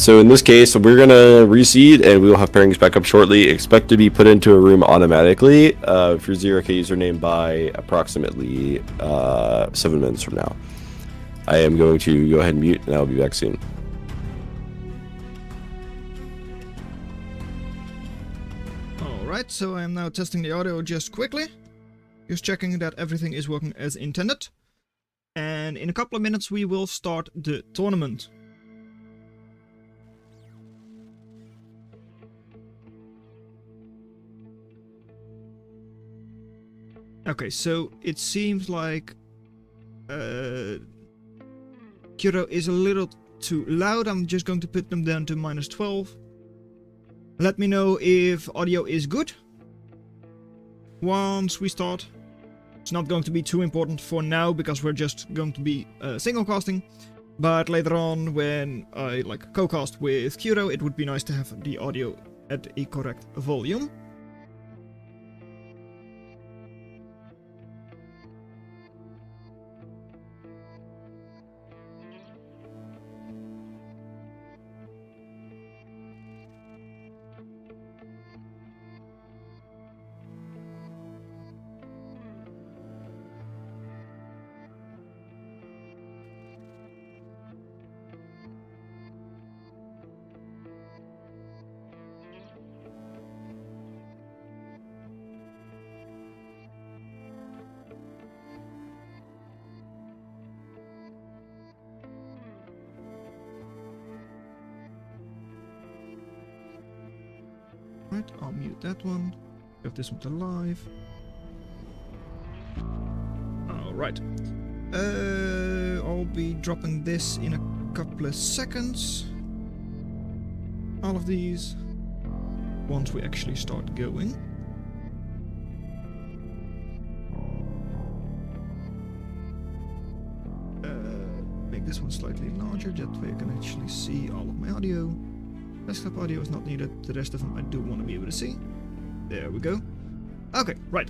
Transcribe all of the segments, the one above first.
So in this case, we're gonna reseed, and we will have pairings back up shortly. Expect to be put into a room automatically for 0K username by approximately 7 minutes from now. I am going to go ahead and mute, and I'll be back soon. Alright, so I am now testing the audio just quickly. Just checking that everything is working as intended. And in a couple of minutes we will start the tournament. Okay, so it seems like Qrow is a little too loud. I'm just going to put them down to -12. Let me know if audio is good once we start. It's not going to be too important for now because we're just going to be single casting. But later on, when I co-cast with Qrow, it would be nice to have the audio at a correct volume. Right, I'll mute that one. Have this one to live. Alright. I'll be dropping this in a couple of seconds. All of these. Once we actually start going. Make this one slightly larger, that way I can actually see all of my audio. Desktop audio is not needed, the rest of them I do want to be able to see. There we go. Okay, right.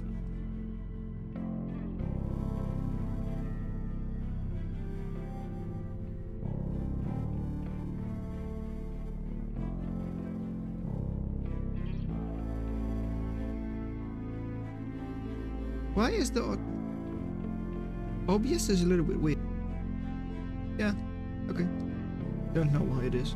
Why is the OBS is a little bit weird? Yeah, okay. Don't know why it is.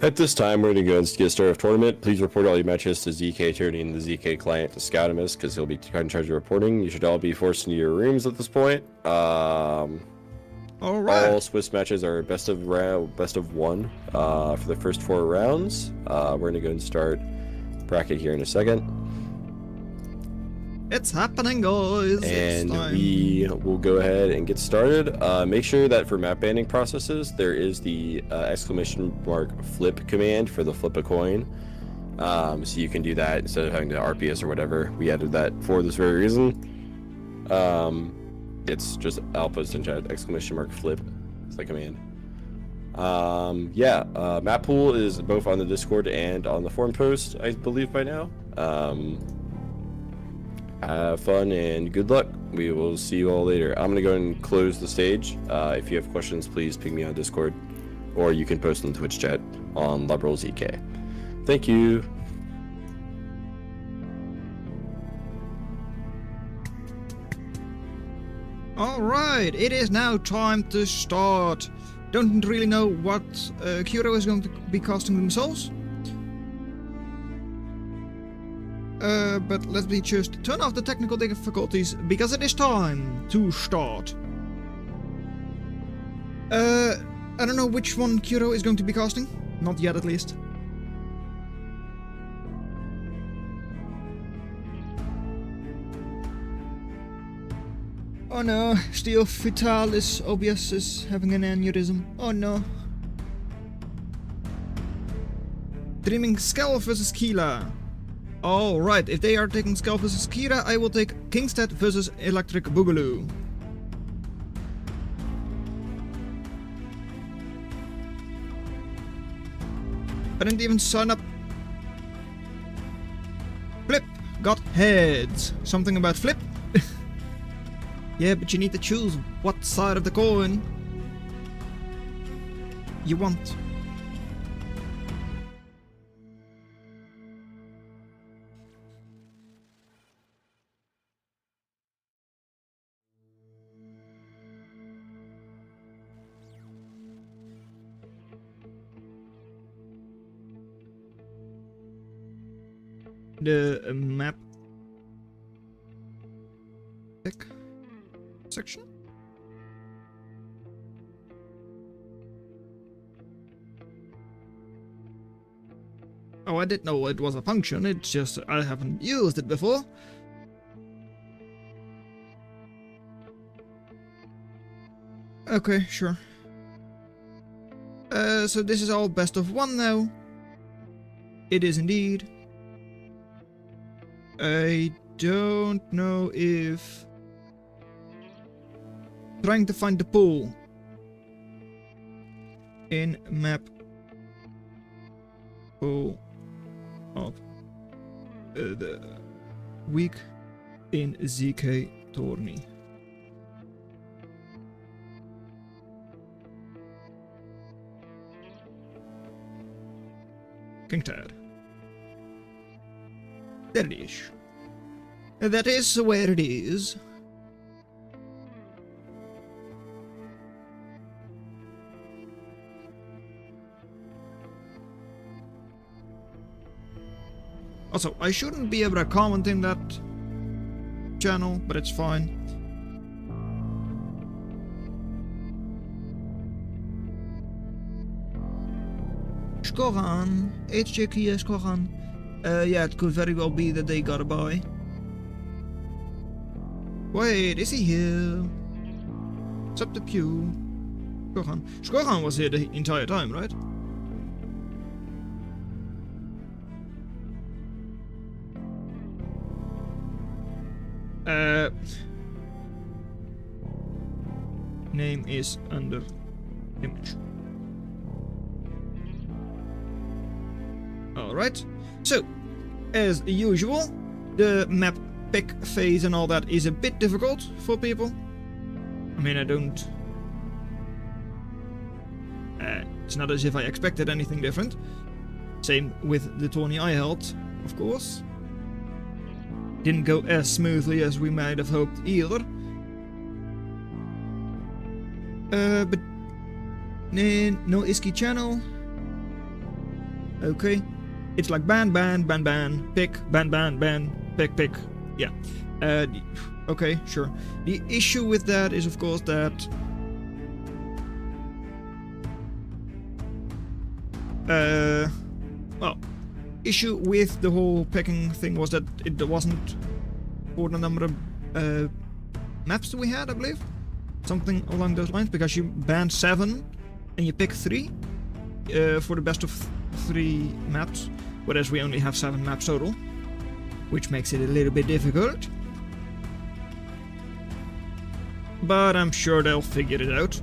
At this time, we're going to go and get started with tournament. Please report all your matches to ZK Attorney and the ZK client to Scoutimus, because he'll be in charge of reporting. You should all be forced into your rooms at this point. All right. All Swiss matches are best of one for the first 4 rounds. We're going to go and start bracket here in a second. It's happening, guys. And we will go ahead and get started. Make sure that for map banning processes, there is the exclamation mark flip command for the flip a coin. So you can do that instead of having to RPS or whatever. We added that for this very reason. It's just, I'll post in chat, exclamation mark flip. It's the command. Map pool is both on the Discord and on the forum post, I believe by now. Have fun and good luck. We will see you all later. I'm gonna go and close the stage. If you have questions, please ping me on Discord, or you can post in the Twitch chat on Lobster Roll ZK. Thank you. Alright, it is now time to start. Don't really know what Qrow is going to be casting themselves. But let me just turn off the technical difficulties, because it is time to start. I don't know which one Qrow is going to be casting. Not yet, at least. Oh no, Steel Vitalis OBS is having an aneurysm. Oh no. Dreaming Skull versus Keela. Alright, if they are taking Skull vs. Kira, I will take Kingstead vs. Electric Boogaloo. I didn't even sign up. Flip got heads. Something about flip? Yeah, but you need to choose what side of the coin you want. The map pick section. Oh, I didn't know it was a function, it's just I haven't used it before. Okay, sure. So this is all best of 1 now. It is indeed. I don't know if... Trying to find the pool in map pool of the week in ZK Tourney. King Tad. There it is. That is where it is. Also, I shouldn't be able to comment in that channel, but it's fine. Skoran, HJ Kia Skoran. Yeah, it could very well be that they got a buy. Wait, is he here? It's up the pew. Skoran. Skoran was here the entire time, right? Name is under image. Alright, so, as usual, the map pick phase and all that is a bit difficult for people. I mean, I don't... it's not as if I expected anything different. Same with the tourney I held, of course. Didn't go as smoothly as we might have hoped either. But no Iski channel. Okay. It's like ban, ban, ban, ban, pick, ban, ban, ban, pick, pick. Yeah. Okay, sure. The issue with that is, of course, that well, issue with the whole picking thing was that it wasn't for the number of maps that we had, I believe. Something along those lines, because you banned 7 and you pick 3 for the best of 3 maps, whereas we only have 7 maps total, which makes it a little bit difficult. But I'm sure they'll figure it out.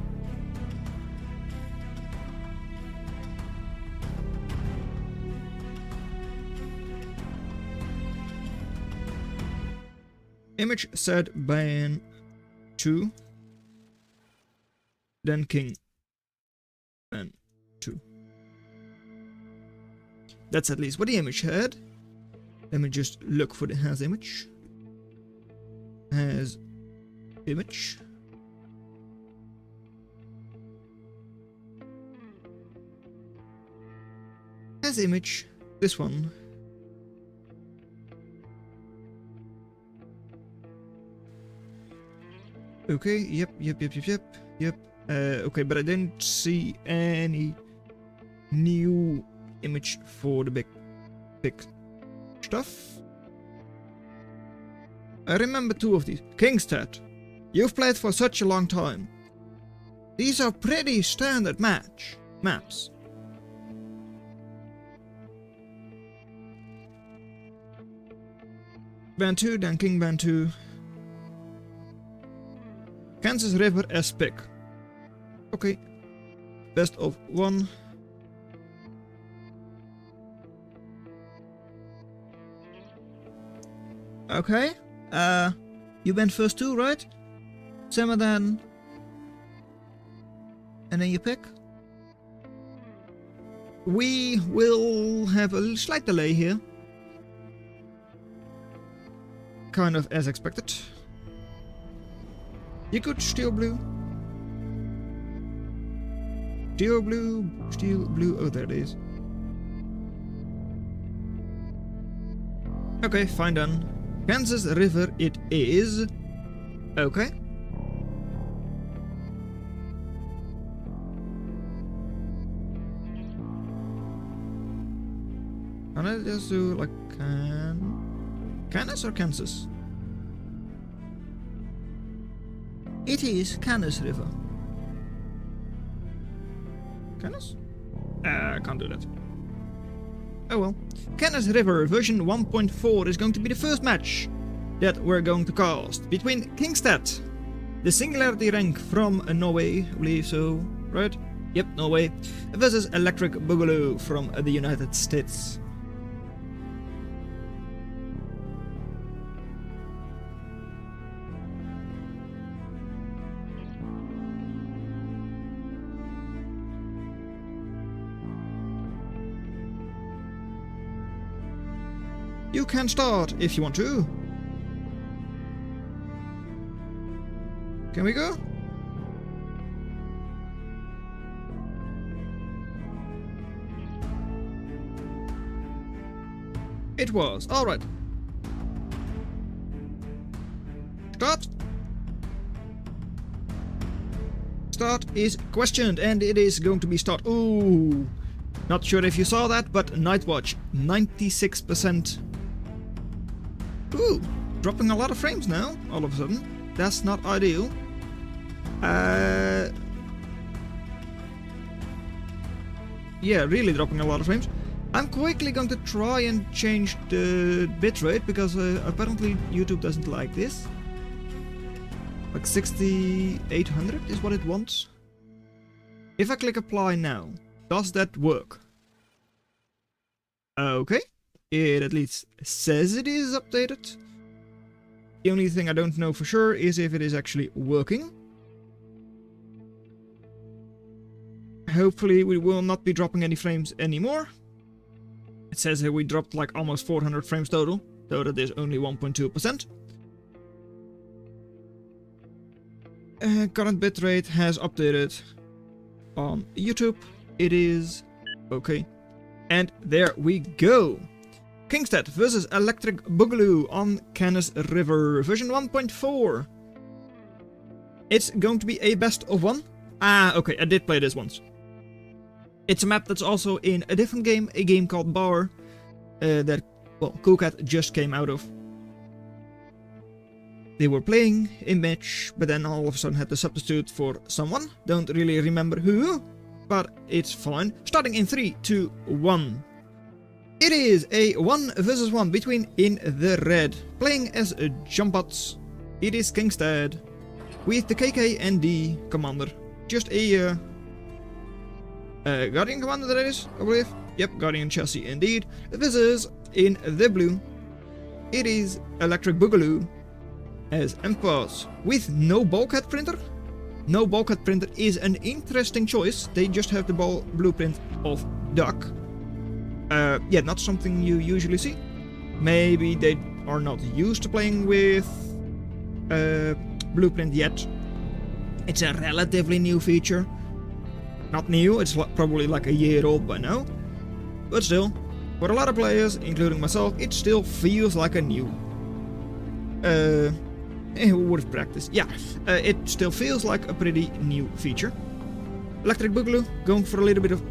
Image said ban 2, then king ban 2. That's at least what the image had. Let me just look for the has image. Has image. Has image. This one. Okay, yep. Okay, but I didn't see any new image for the big stuff. I remember 2 of these. Kingstead, you've played for such a long time. These are pretty standard maps. Ban 2, then King Ban 2. Kansas River as pick. Okay. Best of 1. Okay. You went first 2, right? Simmer then. And then you pick. We will have a slight delay here. Kind of as expected. You could steel blue. Steel blue. Oh, there it is. Okay, fine done. Kansas River it is. Okay. Can I just do like Kansas or Kansas? It is Kansas River. Kansas? I can't do that. Oh well. Kansas River version 1.4 is going to be the first match that we're going to cast between Kingstead, the Singularity rank from Norway, I believe so, right? Yep, Norway, versus Electric Boogaloo from the United States. You can start if you want to. Can we go? It was. Alright. Start. Start is questioned, and it is going to be start. Ooh. Not sure if you saw that, but Nightwatch, 96%. Ooh, dropping a lot of frames now, all of a sudden. That's not ideal. Yeah, really dropping a lot of frames. I'm quickly going to try and change the bitrate, because apparently YouTube doesn't like this. Like 6800 is what it wants. If I click apply now, does that work? Okay. It at least says it is updated. The only thing I don't know for sure is if it is actually working. Hopefully we will not be dropping any frames anymore. It says that we dropped like almost 400 frames total, though that is only 1.2%. Current bitrate has updated on YouTube. It is okay. And there we go. Kingstead versus Electric Boogaloo on Canis River, version 1.4. It's going to be a best of one. Ah, okay, I did play this once. It's a map that's also in a different game, a game called Bar, that, well, Coolcat just came out of. They were playing a match, but then all of a sudden had to substitute for someone. Don't really remember who, but it's fine. Starting in 3, 2, 1. It is a 1 versus 1 between in the red. Playing as Jumbots. It is Kingstead. With the KK and the commander. Just a Guardian commander that is, I believe. Yep, Guardian chassis indeed. Versus in the blue. It is Electric Boogaloo as Emperors. With no bulkhead printer. No bulkhead printer is an interesting choice. They just have the blueprint of Duck. Yeah, not something you usually see. Maybe they are not used to playing with blueprint yet. It's a relatively new feature. Not new, it's probably like a year old by now. But still, for a lot of players, including myself, it still feels like a new. Worth practice. Yeah, it still feels like a pretty new feature. Electric Boogaloo going for a little bit of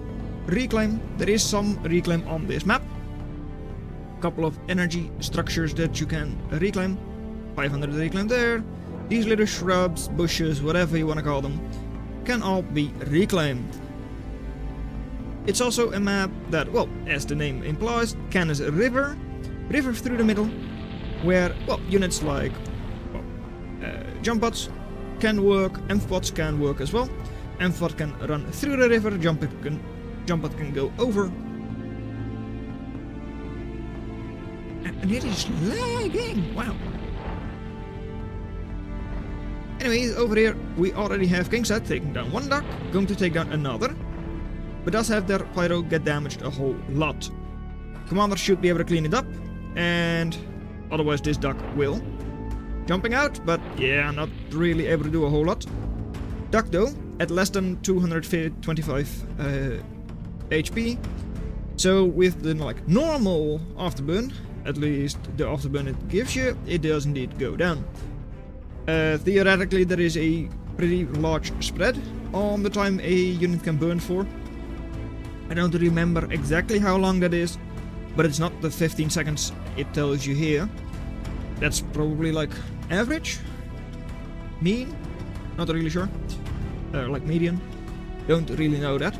reclaim. There is some reclaim on this map. Couple of energy structures that you can reclaim. 500 reclaim there. These little shrubs, bushes, whatever you want to call them, can all be reclaimed. It's also a map that, well, as the name implies, Canis River. River through the middle, where, well, units like, well, Jumbots can work, Amphibots can work as well. Amphibot can run through the river, Jumpbot can go over. And it is lagging! Wow. Anyways, over here we already have Kingstead taking down one duck, going to take down another. But does have their Pyro get damaged a whole lot. Commander should be able to clean it up, and otherwise this duck will. Jumping out, but yeah, not really able to do a whole lot. Duck though, at less than 225 HP. So with the like normal afterburn, at least the afterburn it gives you, it does indeed go down. Theoretically there is a pretty large spread on the time a unit can burn for. I don't remember exactly how long that is, but it's not the 15 seconds it tells you here. That's probably like average? Mean? Not really sure. Like median? Don't really know that.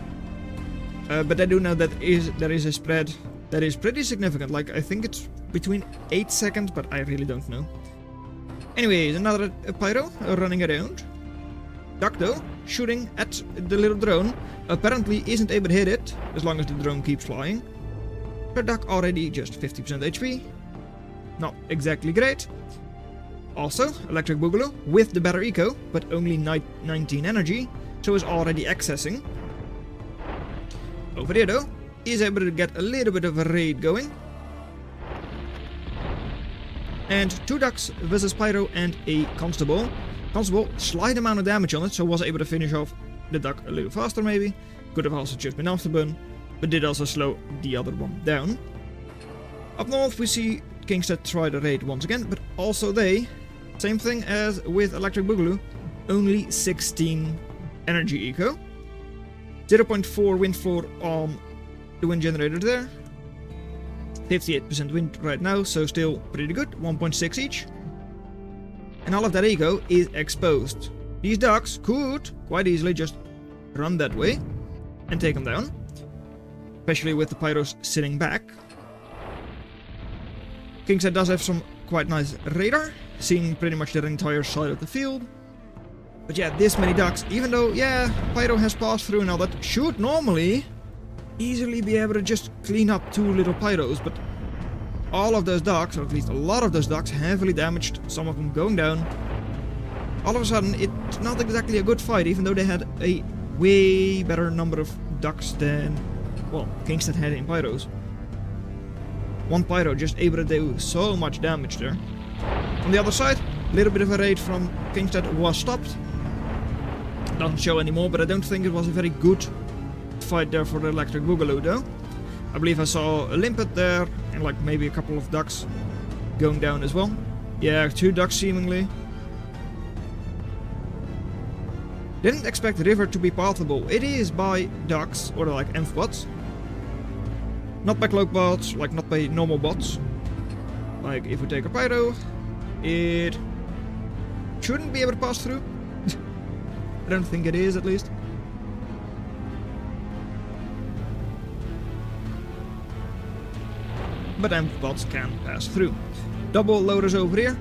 But I do know that there is a spread that is pretty significant. Like, I think it's between 8 seconds, but I really don't know. Anyways, another Pyro running around. Duck though, shooting at the little drone. Apparently isn't able to hit it, as long as the drone keeps flying. But Duck already just 50% HP. Not exactly great. Also, Electric Boogaloo with the better eco, but only 19 energy, so is already accessing. Over here though, is able to get a little bit of a raid going. And 2 ducks versus Pyro and a Constable. Constable, slight amount of damage on it, so was able to finish off the duck a little faster maybe. Could have also just been afterburn, but did also slow the other one down. Up north we see Kingstead try the raid once again, but also they, same thing as with Electric Boogaloo, only 16 energy eco. 0.4 wind floor on the wind generator there. 58% wind right now, so still pretty good. 1.6 each. And all of that eco is exposed. These ducks could quite easily just run that way and take them down. Especially with the Pyros sitting back. Kingstead does have some quite nice radar, seeing pretty much their entire side of the field. But yeah, this many ducks, even though, yeah, Pyro has passed through and all that, should normally easily be able to just clean up 2 little Pyros, but all of those ducks, or at least a lot of those ducks, heavily damaged, some of them going down. All of a sudden, it's not exactly a good fight, even though they had a way better number of ducks than, well, Kingstead had in Pyros. One Pyro just able to do so much damage there. On the other side, a little bit of a raid from Kingstead was stopped. Doesn't show anymore, but I don't think it was a very good fight there for the Electric Boogaloo though. I believe I saw a limpet there, and like maybe a couple of ducks going down as well. Yeah, 2 ducks seemingly. Didn't expect the river to be pathable. It is by ducks, or like amphibots. Not by cloak bots, like not by normal bots. Like if we take a pyro, it shouldn't be able to pass through. I don't think it is, at least. But amphibots can pass through. Double loaders over here,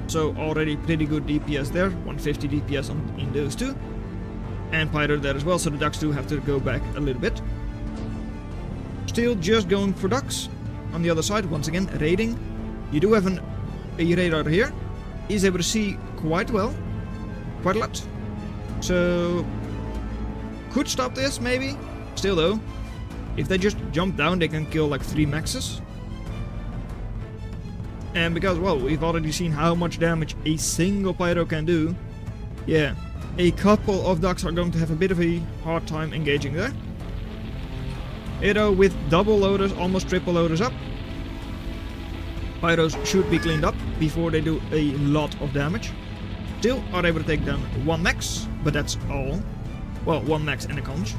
so already pretty good DPS there, 150 DPS in those two. And pyro there as well, so the ducks do have to go back a little bit. Still just going for ducks. On the other side, once again, raiding. You do have a radar here. He's able to see quite well. Quite a lot. So, could stop this, maybe. Still though, if they just jump down, they can kill like 3 maxes. And because, well, we've already seen how much damage a single pyro can do. Yeah, a couple of ducks are going to have a bit of a hard time engaging there. Qrow with double loaders, almost triple loaders up. Pyros should be cleaned up before they do a lot of damage. Still are able to take down 1 max, but that's all. Well, 1 max and a conch.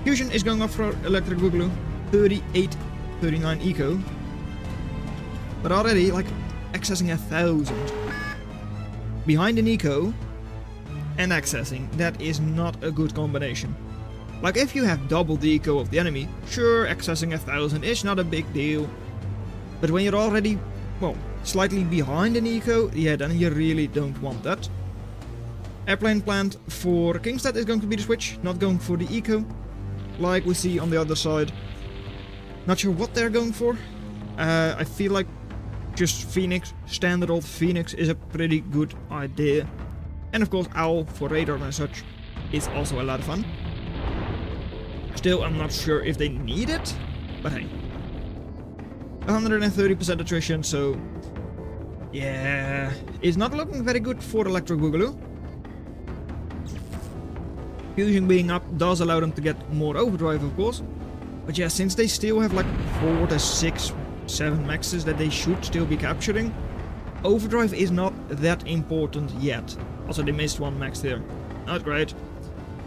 Fusion is going off for Electric Boogaloo, 38, 39 eco. But already, like, accessing 1,000. Behind an eco and accessing, that is not a good combination. Like, if you have double the eco of the enemy, sure, accessing 1,000 is not a big deal. But when you're already, well, slightly behind an eco, yeah, then you really don't want that. Airplane plant for Kingstead is going to be the switch, not going for the eco, like we see on the other side. Not sure what they're going for. I feel like just Phoenix, standard old Phoenix, is a pretty good idea. And of course Owl for radar and such is also a lot of fun. Still, I'm not sure if they need it, but hey. 130% attrition, so yeah, it's not looking very good for Electric Boogaloo. Fusion being up does allow them to get more overdrive, of course. But yeah, since they still have like 4 to 6, 7 maxes that they should still be capturing, overdrive is not that important yet. Also, they missed 1 max there. Not great.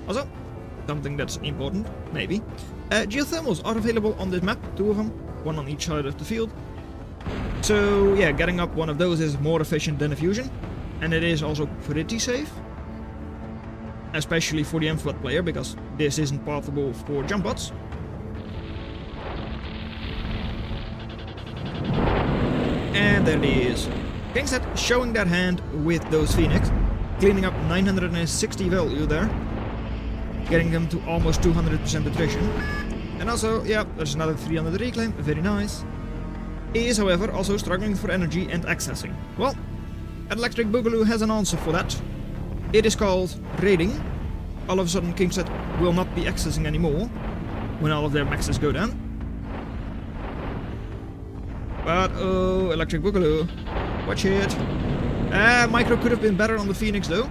Also, something that's important, maybe. Geothermals are available on this map, 2 of them, 1 on each side of the field. So yeah, getting up one of those is more efficient than a fusion, and it is also pretty safe. Especially for the amphibot player, because this isn't pathable for jump bots. And there it is. Kingstead showing that hand with those Phoenix, cleaning up 960 value there, getting them to almost 200% attrition. And also, yeah, there's another 300 reclaim, very nice. He is, however, also struggling for energy and accessing. Well, Electric Boogaloo has an answer for that. It is called raiding. All of a sudden, Kingstead will not be accessing anymore when all of their maxes go down. But oh, Electric Boogaloo, watch it. Micro could have been better on the Phoenix though.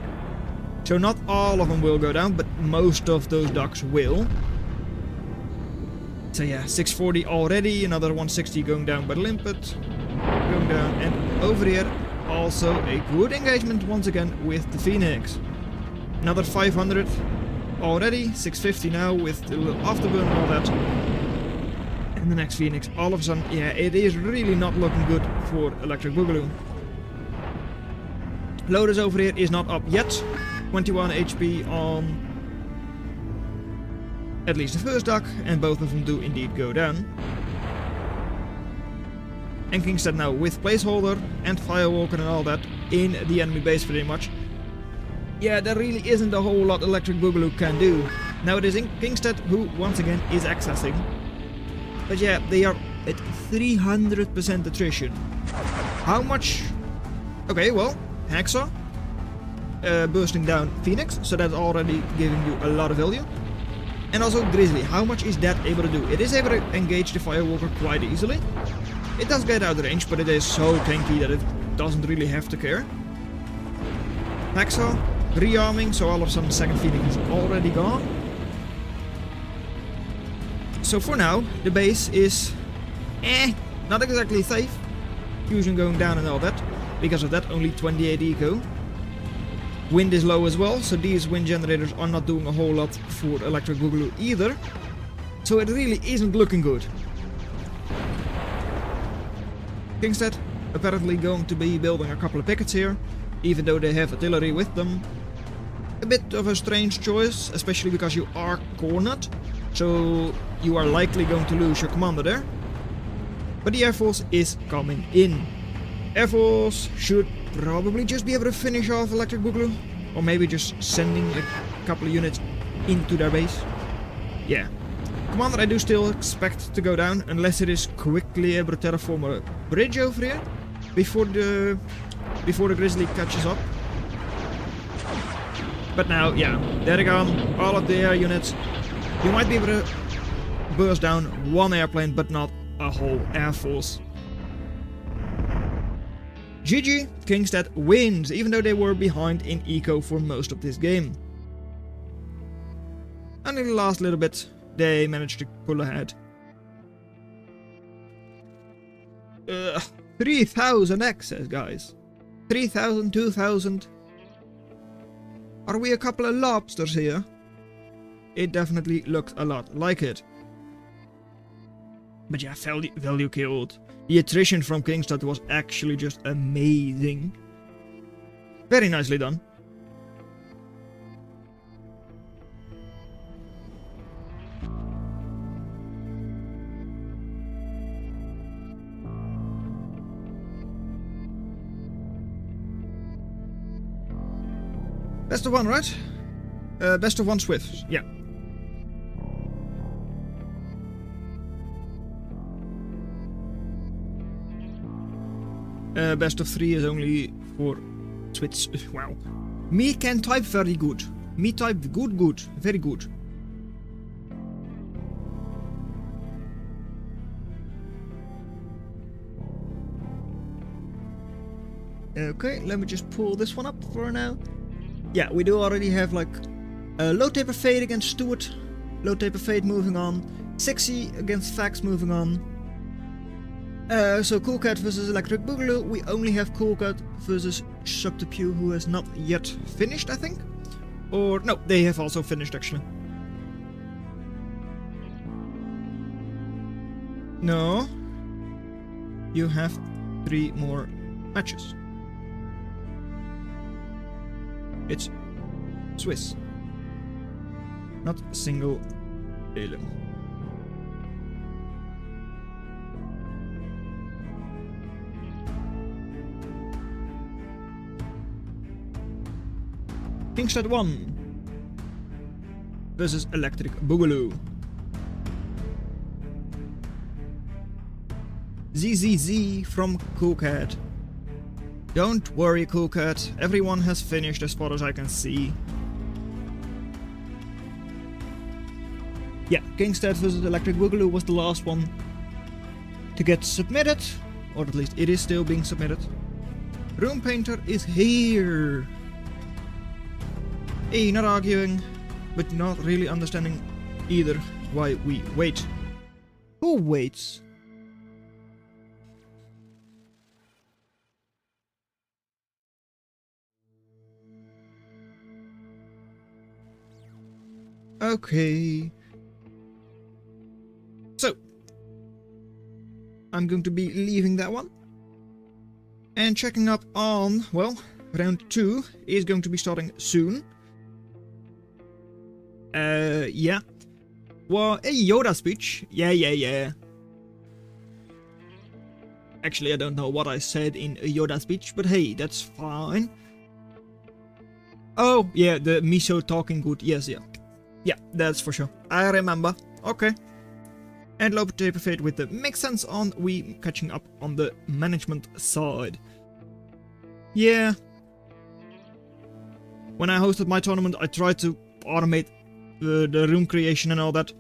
So not all of them will go down, but most of those ducks will. So yeah, 640 already, another 160 going down by the limpet. Going down, and over here also a good engagement once again with the Phoenix. Another 500 already, 650 now with the little afterburn and all that. And the next Phoenix, all of a sudden, yeah, it is really not looking good for Electric Boogaloo. Lotus over here is not up yet. 21 HP on at least the first duck, and both of them do indeed go down. And Kingstead now with placeholder and firewalker and all that in the enemy base pretty much. Yeah, there really isn't a whole lot Electric Boogaloo can do. Now it is Kingstead who once again is accessing. But yeah, they are at 300% attrition. How much? Okay, well, Hacksaw bursting down Phoenix, so that's already giving you a lot of value. And also Grizzly, how much is that able to do? It is able to engage the Firewalker quite easily. It does get out of range, but it is so tanky that it doesn't really have to care. Hacksaw, rearming, so all of a sudden the second Phoenix is already gone. So for now, the base is not exactly safe. Fusion going down and all that. Because of that, only 28 eco. Wind is low as well, so these wind generators are not doing a whole lot for Electric Boogaloo either. So it really isn't looking good. Kingstead apparently going to be building a couple of pickets here, even though they have artillery with them. A bit of a strange choice, especially because you are cornered, so you are likely going to lose your commander there. But the Air Force is coming in. Air Force should probably just be able to finish off Electric Boogaloo, or maybe just sending a couple of units into their base. Yeah. Commander I do still expect to go down, unless it is quickly able to terraform a bridge over here before the Grizzly catches up. But now, yeah, there they go, all of the air units. You might be able to burst down one airplane, but not a whole air force. GG, Kingstead wins, even though they were behind in eco for most of this game. And in the last little bit, they managed to pull ahead. 3,000 access, guys. 3,000, 2,000. Are we a couple of lobsters here? It definitely looks a lot like it. But yeah, value killed. The attrition from Kingstead was actually just amazing. Very nicely done. Best of one, right? Best of one Swifts, yeah. Best of 3 is only for Swifts. Wow. Me can type very good. Me type good. Very good. Okay, let me just pull this one up for now. Yeah, we do already have like Low Taper Fade against Stuart. Low Taper Fade moving on. 60 against Fax moving on. So Cool Cat versus Electric Boogaloo. We only have Cool Cat versus Subterpew, who has not yet finished, I think. Or no, they have also finished actually. No. You have 3 more matches. It's Swiss. Not single alien. Kingstead 1 versus Electric Boogaloo. ZZZ from Cool Cat. Don't worry, Cool Cat. Everyone has finished as far as I can see. Yeah, Kingstead versus Electric Boogaloo was the last one to get submitted. Or at least it is still being submitted. Room Painter is here. Hey, not arguing, but not really understanding either why we wait. Who waits? Okay. So, I'm going to be leaving that one. And checking up on, well, round 2 is going to be starting soon. Yeah. Well, a Yoda speech. Yeah. Actually, I don't know what I said in a Yoda speech, but hey, that's fine. Oh, yeah, the miso talking good. Yes, yeah. Yeah, that's for sure. I remember. Okay. And Low Taper Fade with the makes sense on. We catching up on the management side. Yeah. When I hosted my tournament, I tried to automate the room creation and all that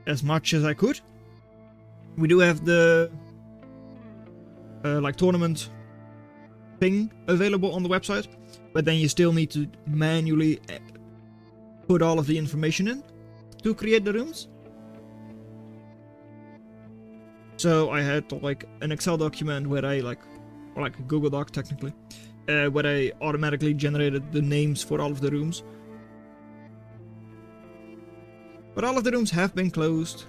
as much as I could. We do have the like tournament thing available on the website, but then you still need to manually put all of the information in to create the rooms. So I had like an Excel document where I or like a Google Doc technically, where I automatically generated the names for all of the rooms. But all of the rooms have been closed.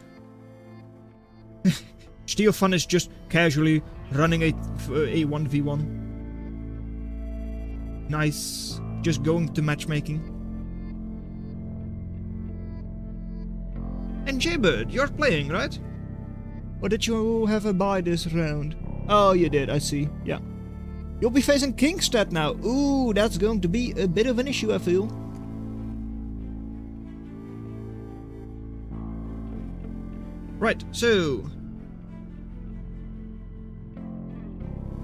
Steel Fun is just casually running a 1v1. Nice. Just going to matchmaking. And Jaybird, you're playing, right? Or did you have a buy this round? Oh, you did, I see. Yeah. You'll be facing Kingstead now. Ooh, that's going to be a bit of an issue, I feel. Right, so...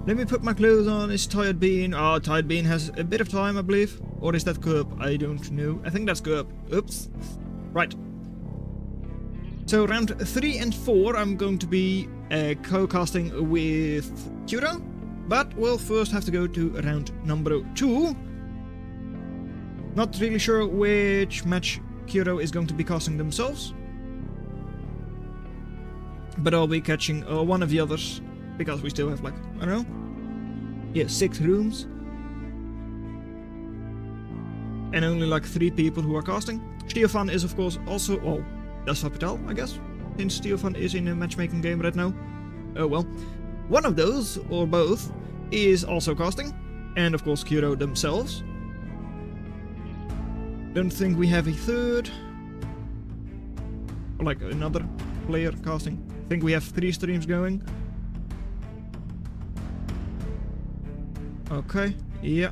let me put my clothes on. Is Tired Bean? Oh, Tired Bean has a bit of time, I believe. Or is that Coop? I don't know. I think that's Coop. Oops. Right. So round 3 and 4 I'm going to be co-casting with Qrow. But we'll first have to go to round number 2. Not really sure which match Qrow is going to be casting themselves. But I'll be catching one of the others. Because we still have like, I don't know. Yeah, 6 rooms. And only like 3 people who are casting. Stefan is of course also, well, that's Patel, I guess. Since Stefan is in a matchmaking game right now. Oh well. One of those, or both, is also casting. And of course Qrow themselves. Don't think we have a third. Or like another player casting. I think we have 3 streams going. Okay, yeah.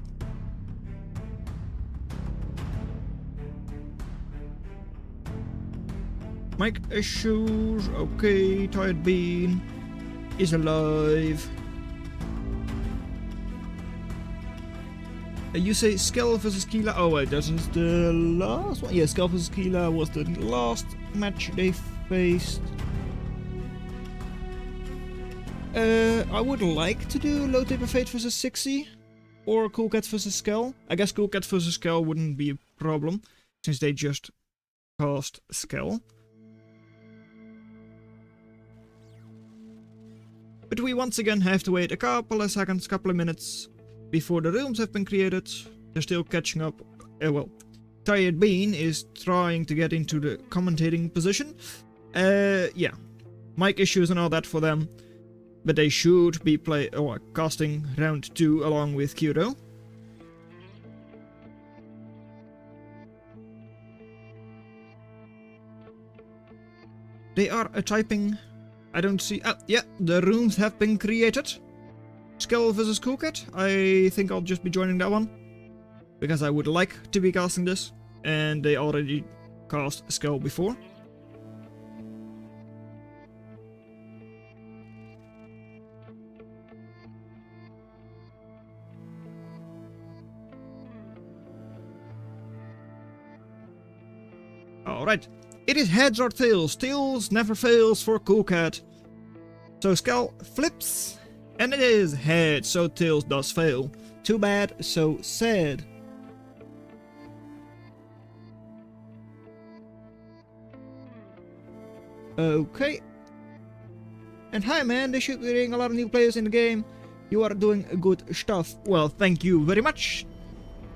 Mic issues, okay, Tired Bean is alive. You say Skell versus Keela? Oh wait, that is the last one? Yeah, Skell versus Keela was the last match they faced. I would like to do Low Taper Fate versus Sixie, or Cool Cat versus Skell. I guess Cool Cat versus Skell wouldn't be a problem, since they just cast Skell. But we once again have to wait a couple of seconds, couple of minutes, before the rooms have been created. They're still catching up. Well, Tired Bean is trying to get into the commentating position. Yeah, mic issues and all that for them. But they should be casting round 2 along with Qrow. They are typing. I don't see. Oh, yeah, the rooms have been created. Skell versus Cool Cat. I think I'll just be joining that one. Because I would like to be casting this. And they already cast Skell before. Alright, it is heads or tails. Tails never fails for Cool Cat. So Skell flips, and it is heads, so tails does fail. Too bad, so sad. Okay. And hi man, they should be getting a lot of new players in the game. You are doing good stuff. Well, thank you very much,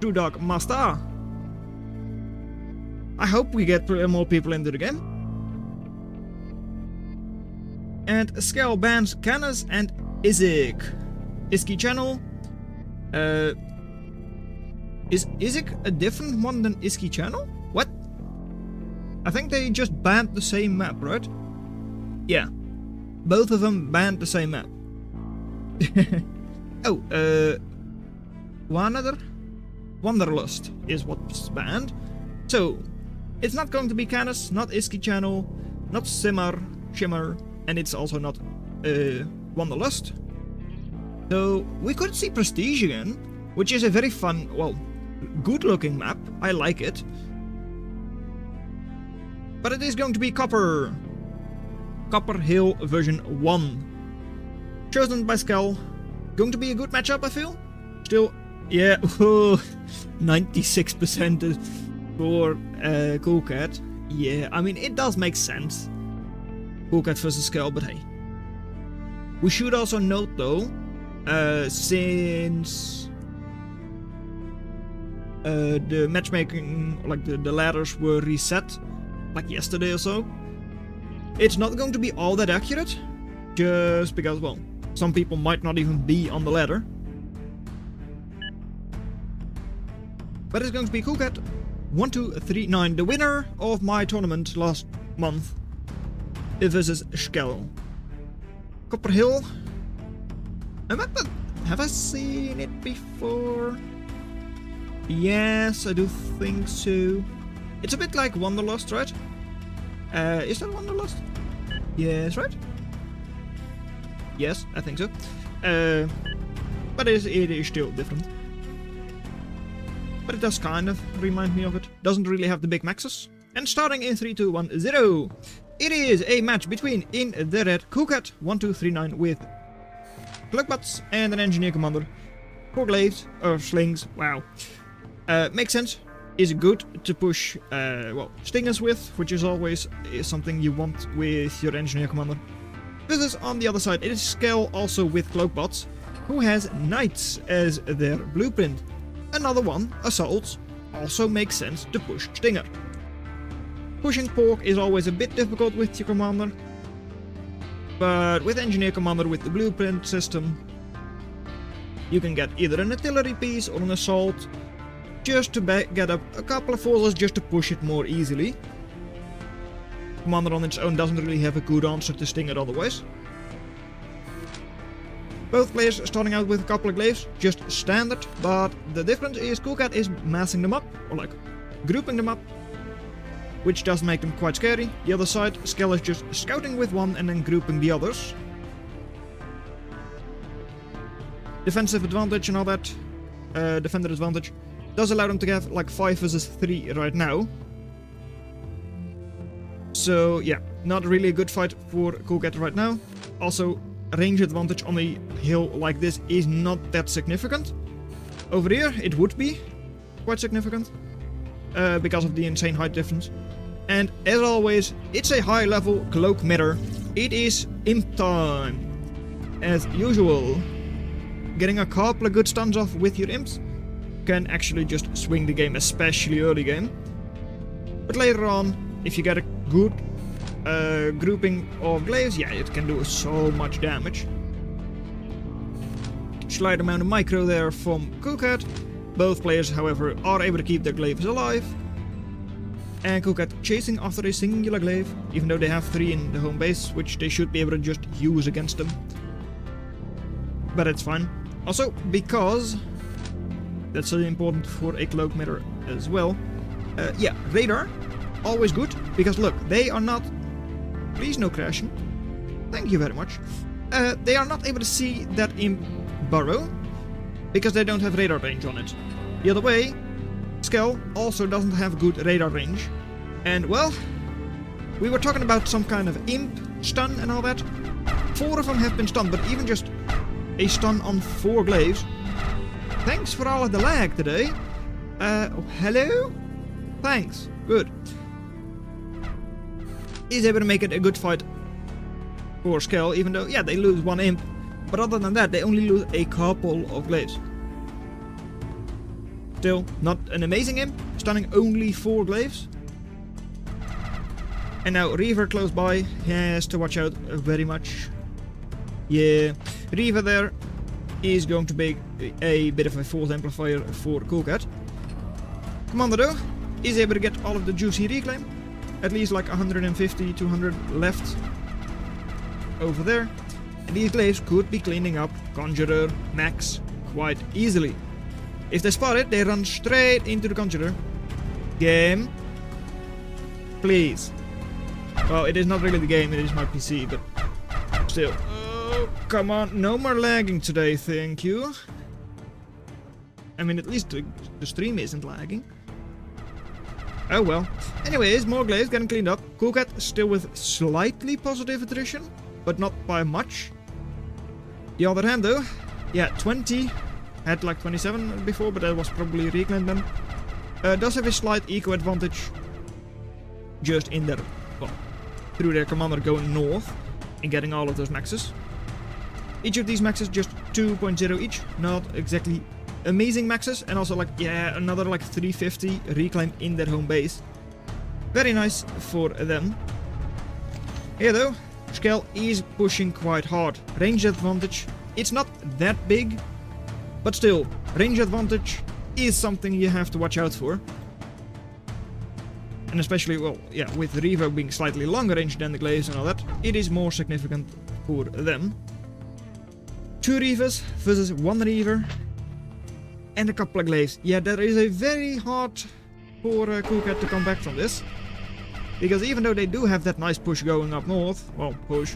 True Dog Master. I hope we get more people into the game. And Skell bans Canis and Isaac. Iski channel. Is Isaac a different one than Iski channel? What? I think they just banned the same map, right? Yeah. Both of them banned the same map. Oh, Wanderlust is what's banned. So, it's not going to be Canis, not Iski channel, not Shimmer, and it's also not Wanderlust. So, we could see Prestige again, which is a very fun, well, good looking map. I like it. But it is going to be Copper. Copper Hill version 1. Chosen by Skell. Going to be a good matchup, I feel. Still, yeah, 96% for Cool Cat. Yeah, I mean, it does make sense. Cool Cat versus Skell, but hey. We should also note though, since the matchmaking, like the ladders were reset, like yesterday or so, it's not going to be all that accurate, just because, well, some people might not even be on the ladder. But it's going to be Coolcat 1239, the winner of my tournament last month, versus Qrow. Copper Hill. Have I seen it before? Yes, I do think so. It's a bit like Wanderlust, right? Is that Wanderlust? Yes, right? Yes, I think so. But it is still different. But it does kind of remind me of it. Doesn't really have the big maxes. And starting in 3, 2, 1, 0. It is a match between, in the red, Coolcat 1239 with Clugbutts and an Engineer Commander. 4 glaives, or slings, wow. Makes sense. Is good to push, well, stingers with, which is always something you want with your Engineer Commander. This is on the other side. It is Scale also with Cloakbots, who has Knights as their blueprint. Another one, Assaults, also makes sense to push Stinger. Pushing Pork is always a bit difficult with your commander, but with Engineer Commander with the blueprint system, you can get either an artillery piece or an assault, just to get up a couple of forces just to push it more easily. Commander on its own doesn't really have a good answer to Stinger otherwise. Both players starting out with a couple of glaives, just standard, but the difference is Coolcat is massing them up, or like grouping them up, which does make them quite scary. The other side, Skell is just scouting with one and then grouping the others. Defensive advantage and all that, defender advantage, does allow them to have like 5 versus 3 right now. So yeah, not really a good fight for Coolcat right now. Also, range advantage on a hill like this is not that significant. Over here, it would be quite significant, because of the insane height difference. And as always, it's a high level cloak mirror. It is imp time. As usual, getting a couple of good stuns off with your imps can actually just swing the game, especially early game. But later on, if you get a good grouping of glaives, yeah, it can do so much damage. Slight amount of micro there from Coolcat. Both players, however, are able to keep their glaives alive. And Coolcat chasing after a singular glaive, even though they have 3 in the home base, which they should be able to just use against them. But it's fine. Also, because that's really important for a cloak mirror as well. Yeah, radar, always good, because look, they are not... Please no crashing. Thank you very much. They are not able to see that imp burrow, because they don't have radar range on it. The other way, Skell also doesn't have good radar range. And well, we were talking about some kind of imp stun and all that. 4 of them have been stunned, but even just a stun on 4 glaives. Thanks for all of the lag today. Hello? Thanks. Good. Is able to make it a good fight for Skell, even though, yeah, they lose 1 imp. But other than that, they only lose a couple of glaives. Still, not an amazing imp, stunning only 4 glaives. And now Reaver close by has to watch out very much. Yeah, Reaver there is going to be a bit of a force amplifier for Coolcat. Commander though is able to get all of the juicy reclaim. At least like 150, 200 left over there. And these glaives could be cleaning up Conjurer, Max quite easily. If they spot it, they run straight into the Conjurer. Game. Please. Well, it is not really the game, it is my PC, but still. Oh, come on. No more lagging today, thank you. I mean, at least the stream isn't lagging. Oh well. Anyways, more glaives getting cleaned up. Coolcat still with slightly positive attrition, but not by much. The other hand though, yeah, 20. Had like 27 before, but that was probably reclaimed then. Does have a slight eco advantage. Just in their, well, through their commander going north and getting all of those maxes. Each of these maxes just 2.0 each, not exactly amazing maxes, and also like, yeah, another like 350 reclaim in their home base. Very nice for them. Here though, Skell is pushing quite hard. Range advantage, it's not that big, but still, range advantage is something you have to watch out for. And especially, well, yeah, with Reaver being slightly longer range than the Glaives and all that, it is more significant for them. 2 Reavers versus 1 Reaver and a couple of Glaives. Yeah, that is a very hard for Coolcat to come back from this. Because even though they do have that nice push going up north, well, push,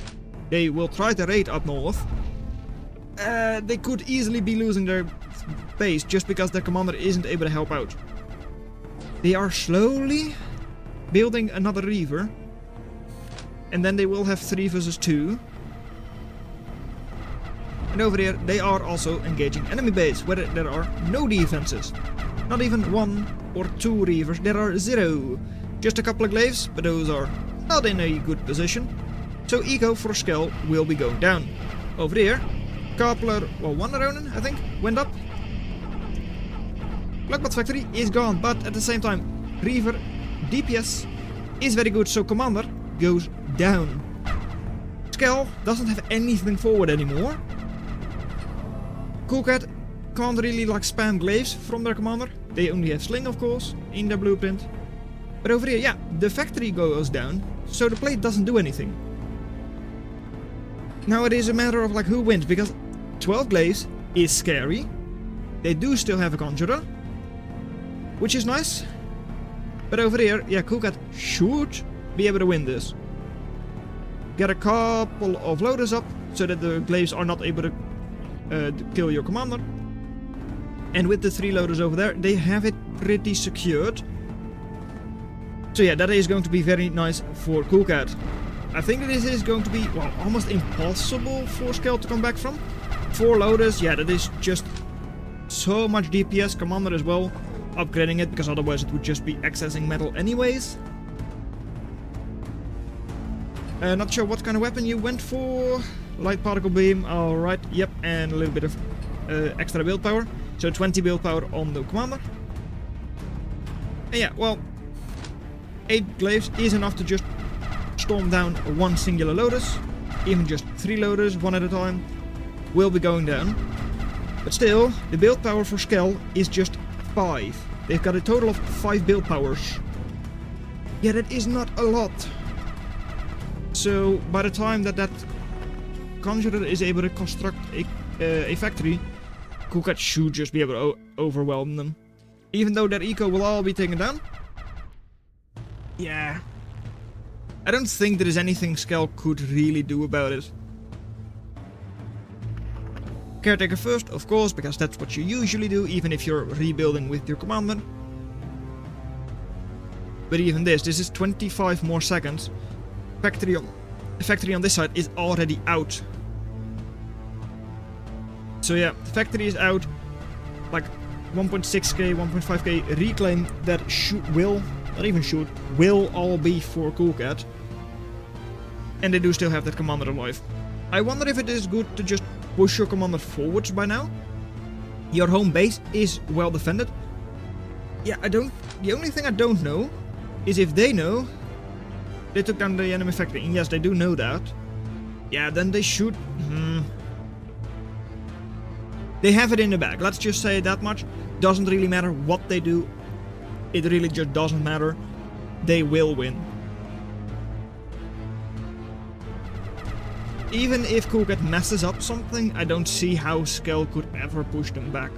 they will try to raid up north, they could easily be losing their base just because their commander isn't able to help out. They are slowly building another Reaver, and then they will have 3 versus 2. And over here they are also engaging enemy base, where there are no defenses. Not even 1 or 2 Reavers, there are 0. Just a couple of Glaives, but those are not in a good position. So Eco for Skell will be going down. Over here, Coupler, well, 1 Ronin, I think, went up. Blackbot Factory is gone, but at the same time, Reaver DPS is very good, so Commander goes down. Skell doesn't have anything forward anymore. Coolcat can't really like spam Glaives from their Commander. They only have Sling, of course, in their blueprint. But over here, yeah, the factory goes down, so the plate doesn't do anything. Now it is a matter of like who wins, because 12 Glaives is scary. They do still have a Conjurer, which is nice. But over here, yeah, Coolcat should be able to win this. Get a couple of loaders up, so that the Glaives are not able to kill your commander. And with the 3 loaders over there, they have it pretty secured. So yeah, that is going to be very nice for Coolcat. I think this is going to be, well, almost impossible for Skell to come back from. 4 loaders, yeah, that is just so much DPS. Commander as well, upgrading it, because otherwise it would just be accessing metal anyways. Not sure what kind of weapon you went for. Light particle beam, alright, yep, and a little bit of extra build power. So 20 build power on the commander. And yeah, well, 8 Glaives is enough to just storm down 1 singular loaders. Even just 3 loaders, 1 at a time, will be going down. But still, the build power for Skell is just 5. They've got a total of 5 build powers. Yeah, that is not a lot. So by the time that Conjurer is able to construct a factory, Coolcat should just be able to overwhelm them. Even though their eco will all be taken down. Yeah. I don't think there is anything Skell could really do about it. Caretaker first, of course, because that's what you usually do, even if you're rebuilding with your commander. But even this is 25 more seconds. Factory on this side is already out. So yeah, the factory is out. Like 1.6k, 1.5k reclaim that will all be for Coolcat. And they do still have that commander alive. I wonder if it is good to just push your commander forwards by now. Your home base is well defended. Yeah, the only thing I don't know is if they know they took down the enemy factory. And yes, they do know that. Yeah, then they should... They have it in the bag, let's just say that much. Doesn't really matter what they do. It really just doesn't matter. They will win. Even if Coolcat messes up something, I don't see how Skell could ever push them back.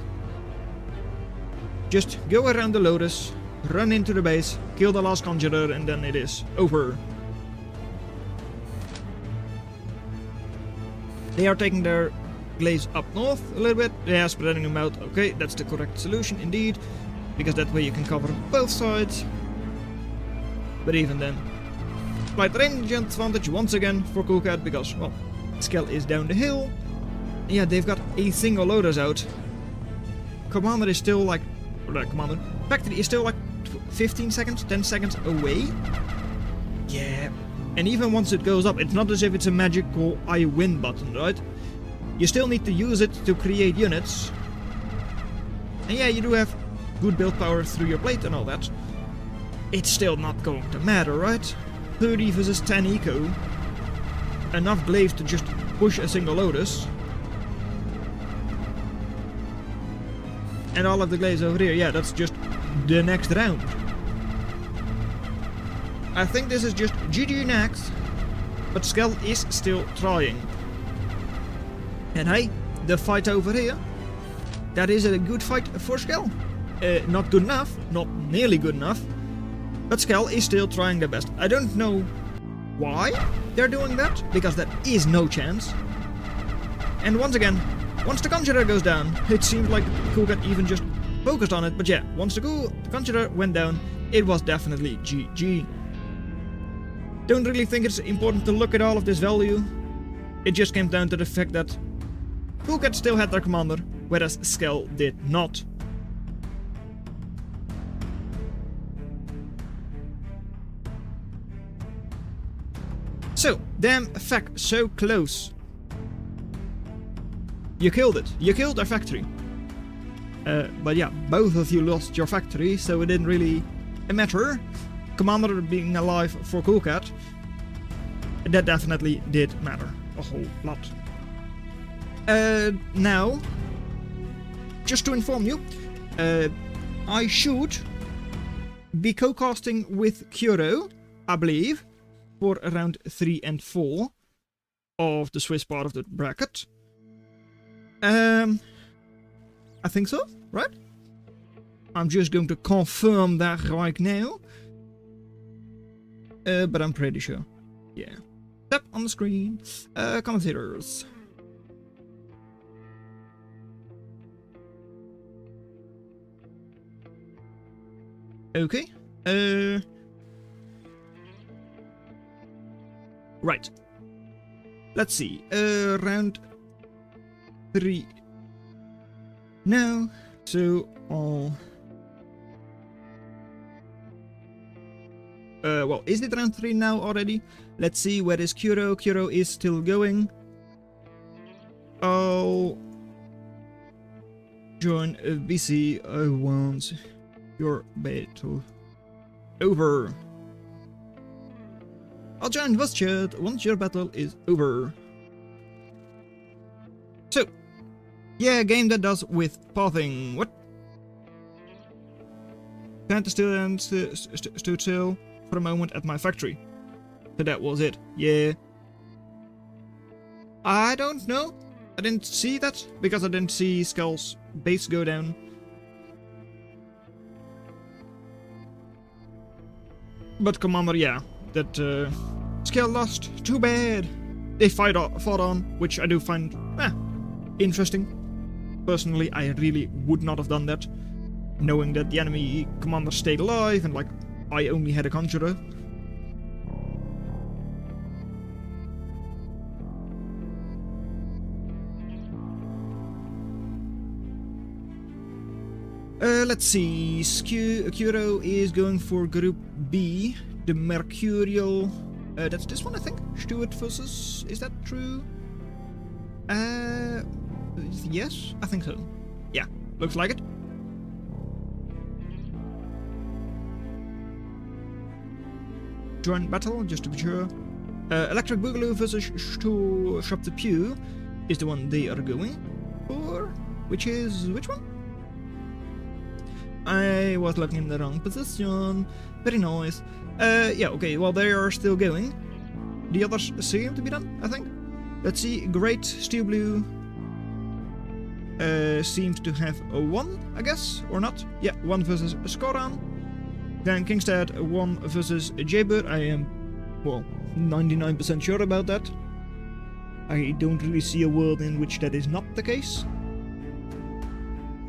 Just go around the Lotus, run into the base, kill the last Conjurer, and then it is over. They are taking their Glaives up north a little bit. They are spreading them out. Okay, that's the correct solution indeed. Because that way you can cover both sides. But even then, slight range advantage once again for Coolcat, because, well, Skell is down the hill. And yeah, they've got a single loaders out. Commander is still like... Commander. Factory is still like 15 seconds, 10 seconds away. Yeah. And even once it goes up, it's not as if it's a magical I win button, right? You still need to use it to create units. And yeah, you do have good build power through your plate and all that. It's still not going to matter, right? 30 versus 10 eco. Enough glaives to just push a single Lotus. And all of the glaives over here, yeah, that's just the next round. I think this is just GG next, but Skell is still trying. And hey, the fight over here, that is a good fight for Skell. Not good enough, not nearly good enough, but Skell is still trying their best. I don't know why they're doing that, because that is no chance. And once again, once the Conjurer goes down, it seemed like Coolcat even just focused on it, but yeah, once the Conjurer went down, it was definitely GG. Don't really think it's important to look at all of this value. It just came down to the fact that Coolcat still had their commander, whereas Skell did not. So, damn fact, so close. You killed it. You killed our factory. But yeah, both of you lost your factory, so it didn't really matter. Commander being alive for Coolcat, that definitely did matter a whole lot. Now, just to inform you, I should be co-casting with Qrow, I believe, for round 3 and 4 of the Swiss part of the bracket. I think so, right? I'm just going to confirm that right now. But I'm pretty sure. Yeah. Tap on the screen. Commentators. Okay. Right. Let's see. Round 3. No. So, well, is it round 3 now already? Let's see, where is Qrow? Qrow is still going. I'll join BC. I want your battle over. I'll join voice chat once your battle is over. So, yeah, game that does with pathing. What? Can't still and stood still for a moment at my factory. So that was it. Yeah. I don't know. I didn't see that because I didn't see Skell's base go down. But Commander, yeah, that Skell lost. Too bad. They fought on, which I do find interesting. Personally, I really would not have done that, knowing that the enemy commander stayed alive and like I only had a Conjurer. Let's see. Qrow is going for Group B, the Mercurial. That's this one, I think. Stuart versus. Is that true? Yes, I think so. Yeah, looks like it. Join battle, just to be sure. Electric Boogaloo versus Shop the Pew is the one they are going for. Which is which one? I was looking in the wrong position. Very nice. Yeah, okay, well, they are still going. The others seem to be done, I think. Let's see, Great Steel Blue seems to have a 1, I guess, or not. Yeah, 1 versus Skoran. Then Kingstad 1 versus Jaybird. I am, well, 99% sure about that. I don't really see a world in which that is not the case.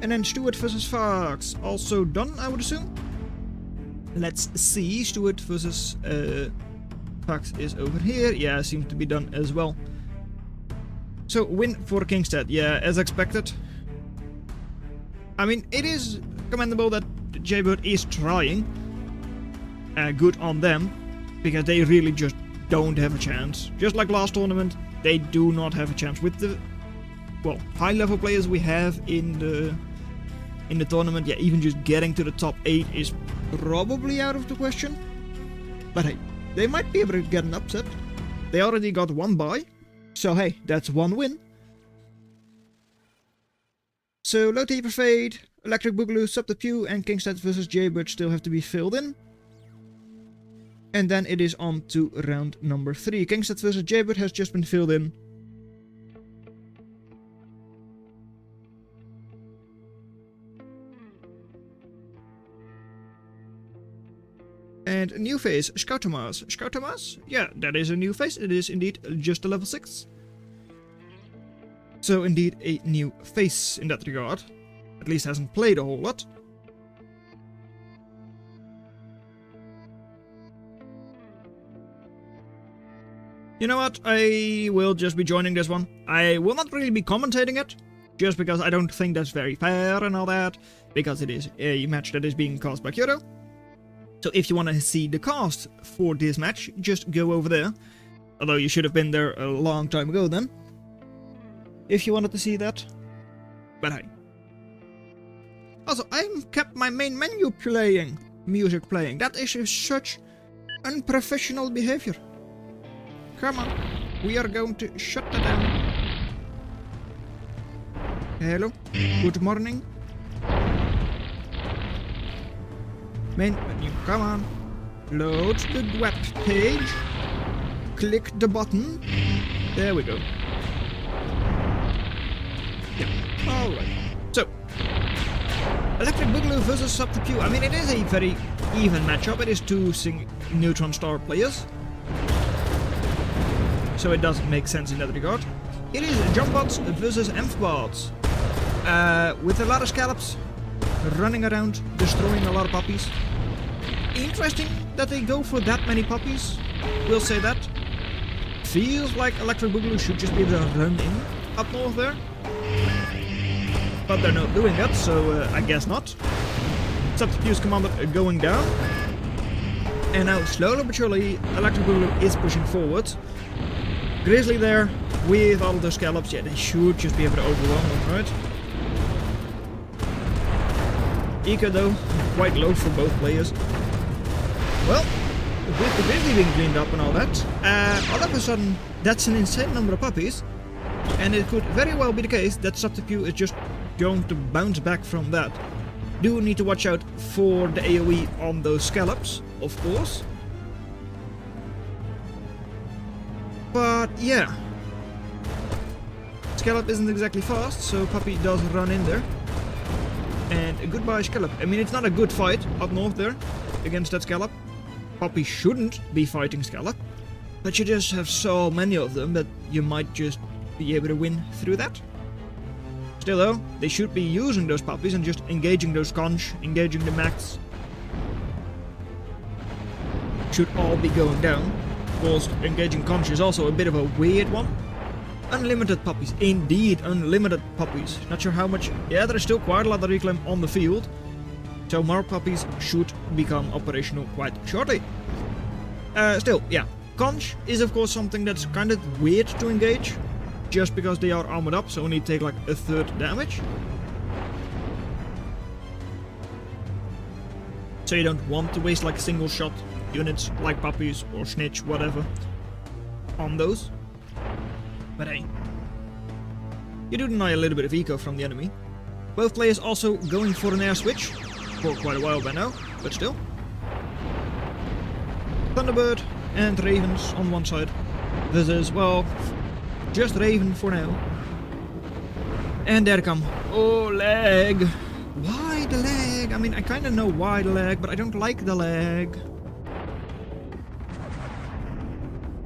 And then Stuart versus Fox, also done, I would assume. Let's see, Stuart versus Fox is over here. Yeah, seems to be done as well. So, win for Kingstad, yeah, as expected. I mean, it is commendable that Jaybird is trying. Good on them, because they really just don't have a chance. Just like last tournament, they do not have a chance with the well, high level players we have in the tournament, yeah, even just getting to the top 8 is probably out of the question. But hey, they might be able to get an upset. They already got 1 bye, so hey, that's 1 win. So Low Taper Fade, Electric Boogaloo, Subterfuge and Kingstead vs Jaybird still have to be filled in. And then it is on to round number 3. Kingstead vs Jaybird has just been filled in. And a new phase, Scoutomas. Scoutomas? Yeah, that is a new phase. It is indeed just a level 6. So indeed a new face in that regard. At least hasn't played a whole lot. You know what, I will just be joining this one. I will not really be commentating it, just because I don't think that's very fair and all that, because it is a match that is being cast by Qrow. So if you want to see the cast for this match, just go over there. Although you should have been there a long time ago then, if you wanted to see that. But hey. Also, I've kept my main menu playing, music playing. That is such unprofessional behavior. Come on, we are going to shut that down. Hello, good morning. Main menu, come on. Load the web page. Click the button. There we go. Yeah, alright. So, Electric Boogaloo versus Subterfuge. I mean, it is a very even matchup. It is 2 Neutron Star players. So it doesn't make sense in that regard. It is Jumpbots versus Amphbots. With a lot of scallops running around, destroying a lot of puppies. Interesting that they go for that many puppies. We'll say that. Feels like Electric Boogaloo should just be able to run in up north there. But they're not doing that, so I guess not. Subterfuge Commander going down. And now slowly but surely Electric Boogaloo is pushing forward. Grizzly there, with all of those scallops, yeah, they should just be able to overwhelm them, right? Eco though, quite low for both players. Well, with the Grizzly being cleaned up and all that, all of a sudden, that's an insane number of puppies. And it could very well be the case that Subterfuge is just going to bounce back from that. Do need to watch out for the AoE on those scallops, of course. But yeah, Scallop isn't exactly fast, so Puppy does run in there. And goodbye Scallop. I mean, it's not a good fight up north there against that Scallop. Puppy shouldn't be fighting Scallop, but you just have so many of them that you might just be able to win through that. Still though, they should be using those puppies and just engaging those conch, engaging the max. Should all be going down. Of course, engaging conch is also a bit of a weird one. Unlimited puppies, indeed unlimited puppies. Not sure how much, yeah, there is still quite a lot of reclaim on the field. So more puppies should become operational quite shortly. Still, yeah, conch is of course something that's kind of weird to engage. Just because they are armored up, so only take like a third damage. So you don't want to waste like single shot units like puppies or snitch, whatever, on those. But hey, you do deny a little bit of eco from the enemy. Both players also going for an air switch, for quite a while by now, but still. Thunderbird and Ravens on one side. This is, well, just Raven for now. And there they come. Oh, lag. Why the lag? I mean, I kind of know why the lag, but I don't like the lag.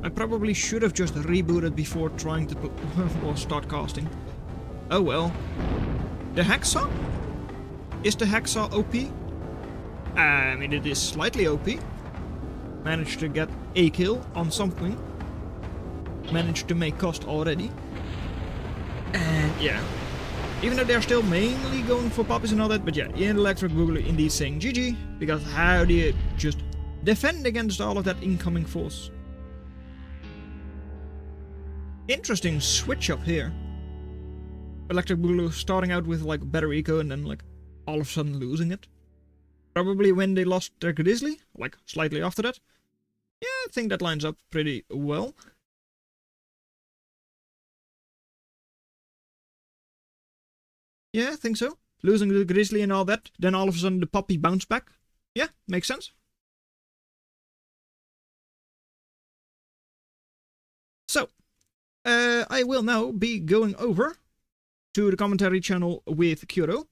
I probably should have just rebooted before trying to or start casting. Oh well. The Hacksaw? Is the Hacksaw OP? I mean, it is slightly OP. Managed to get a kill on something. Managed to make cost already. And yeah. Even though they're still mainly going for puppies and all that, but yeah, Electric Boogaloo indeed saying GG, because how do you just defend against all of that incoming force? Interesting switch up here. Electric Boogaloo starting out with like better eco and then like all of a sudden losing it. Probably when they lost their Grizzly, like slightly after that. Yeah, I think that lines up pretty well. Yeah, I think so. Losing the Grizzly and all that, then all of a sudden the puppy bounced back. Yeah, makes sense. So, I will now be going over to the commentary channel with Qrow.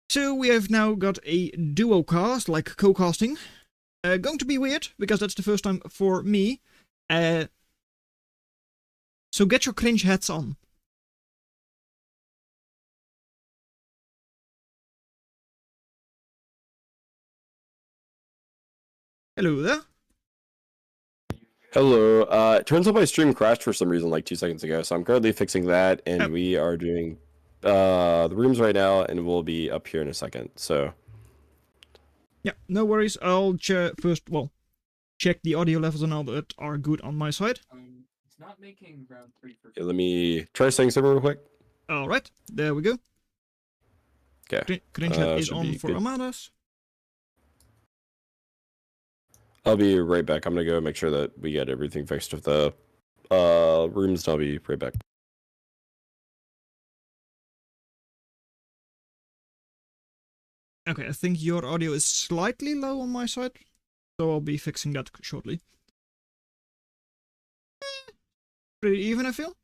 So we have now got a duo cast, like co-casting. Going to be weird, because that's the first time for me. So get your cringe hats on. Hello there. Hello. It turns out my stream crashed for some reason like 2 seconds ago, so I'm currently fixing that, and we are doing the rooms right now, and we'll be up here in a second. So yeah, no worries. I'll first, well, check the audio levels and all that are good on my side. It's not making round 3 for. yeah, let me try saying something real quick. All right, there we go. Okay. Cringe hat is should on be for good. Amadas. I'll be right back. I'm gonna go make sure that we get everything fixed with the rooms, and I'll be right back. Okay, I think your audio is slightly low on my side, so I'll be fixing that shortly. Pretty even, I feel.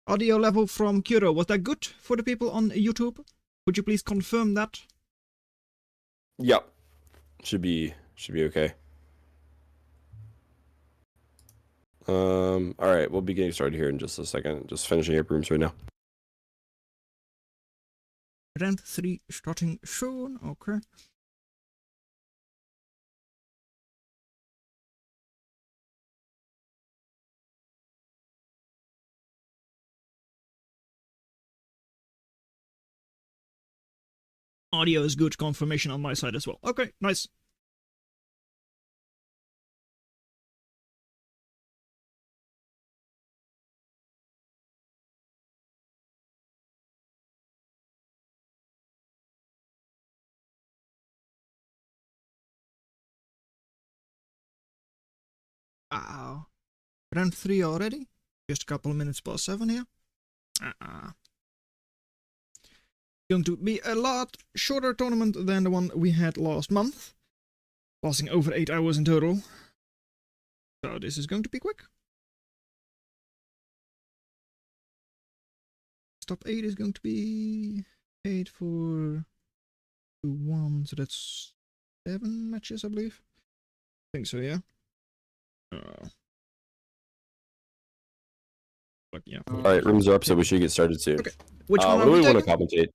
Audio level from Qrow, was that good for the people on YouTube? Would you please confirm that? Yep. Should be okay. All right, we'll be getting started here in just a second. Just finishing up rooms right now. Round 3 starting soon, okay. Audio is good confirmation on my side as well. Okay, nice. Wow. Round 3 already? Just a couple of minutes past 7 here. Going to be a lot shorter tournament than the one we had last month. Lasting over 8 hours in total. So this is going to be quick. Top 8 is going to be 8 for 1, so that's 7 matches, I believe. I think so, yeah. But yeah. All right, rooms are up, so we should get started soon. Okay. Which one what are do we we want to taking? commentate?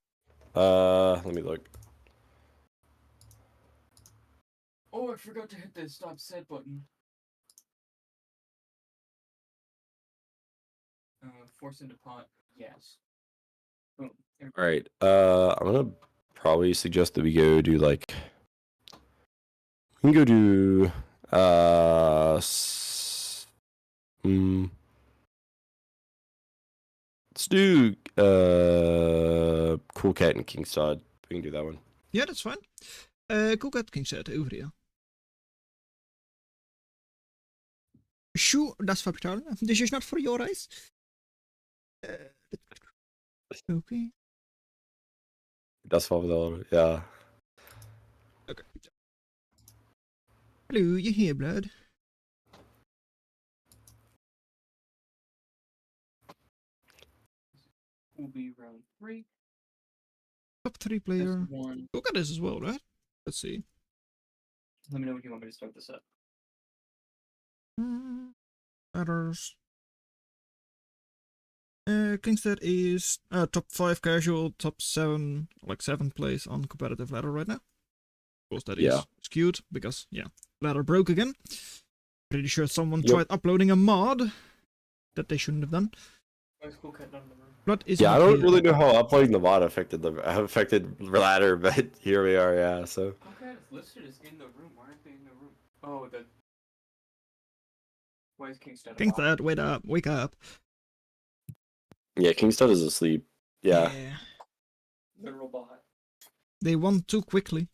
Let me look. Oh, I forgot to hit the stop set button. Force into pot. Yes. Boom. All right. I'm gonna probably suggest that we go do like. We can go do. Let's do Cool Cat and Kingstad. We can do that one. Yeah, that's fine. Cool Cat Kingstad over here. Sure, das vertalen. This is not for your eyes. Okay. Das war wieder, ja. Okay. Hello, you here, blood? Will be round 3. Top 3 player. One. Look at this as well, right? Let's see. Let me know when you want me to start this up. Others. Kingstead is top 5 casual, top 7, like 7th place on competitive ladder right now. Of course, that is skewed because, yeah, ladder broke again. Pretty sure someone tried uploading a mod that they shouldn't have done. Let's go cut down the room. Blood is Yeah, I not don't here. really know how uploading the mod affected the ladder, but here we are. Yeah, so Okay, it's listed as in the room. Why aren't they in the room? Oh, the. Why is Kingstead? Kingstead, wake up, wake up. yeah, Kingston is asleep. Yeah. Literal bot. They won too quickly.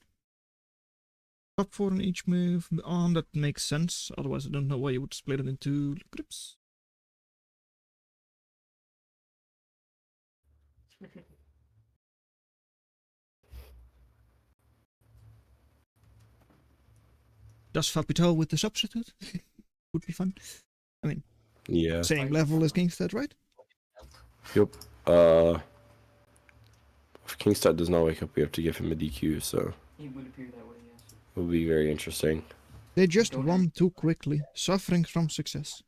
Top 4 in each move. On, that makes sense. Otherwise, I don't know why you would split it into groups. Does Fapital with the substitute? Would be fun. I mean, Yeah. same level as Kingstead, right? Yep. If Kingston does not wake up, we have to give him a DQ. So It would appear that way, yes. it will be very interesting. They just won too quickly, suffering from success.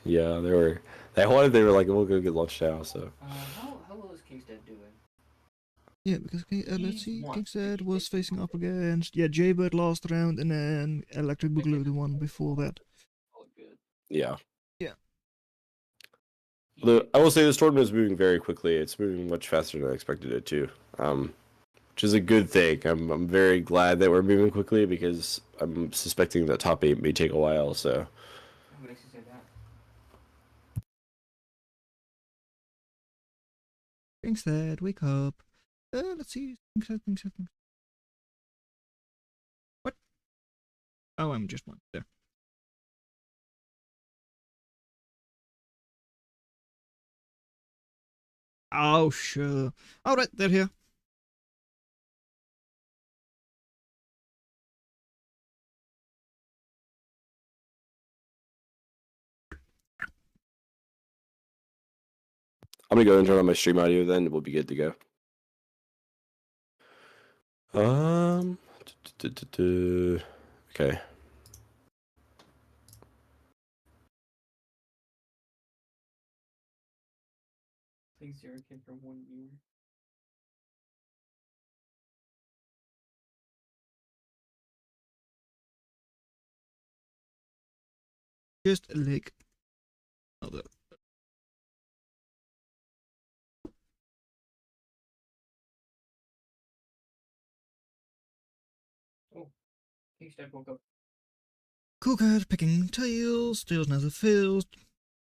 Yeah, they were. They were like, we'll go get lunch now. So How well is Kingstead doing? Yeah, because let's He's see, won. Kingstead was facing up against Jaybird last round, and then Electric Boogaloo the one before that. Oh, good. yeah. Yeah. I will say this tournament is moving very quickly. It's moving much faster than I expected it to. Which is a good thing. I'm very glad that we're moving quickly because I'm suspecting that top 8 may take a while. So What makes you say that? Kingstead, wake up. Let's see. Kingstead. What? Oh, I'm just one there. Oh, sure. Alright, they're here. I'm gonna go and turn on my stream audio. Then we'll be good to go. Okay. Thanks, Zero Kid, for 1 year. Just a lick. Other. Kingstead woke up. Coolcat picking tails. Tails never fails.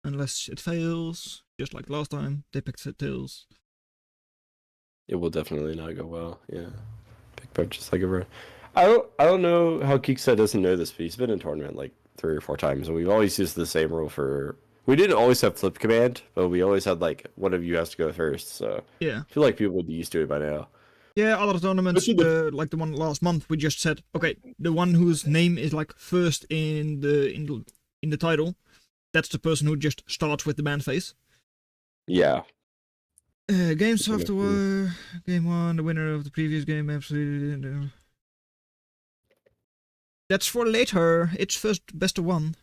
Unless it fails. Just like last time, they picked tails. It will definitely not go well. Yeah. Big bet just like everyone. I don't know how Geekset doesn't know this, but he's been in tournament like 3 or 4 times, and we've always used the same rule for. We didn't always have flip command, but we always had like one of you has to go first. So Yeah. I feel like people would be used to it by now. Yeah, other tournaments, Especially like the one last month, we just said, okay, the one whose name is like first in the title, that's the person who just starts with the band face. Yeah. Games Okay, after game 1, the winner of the previous game, absolutely. That's for later. It's first best of 1.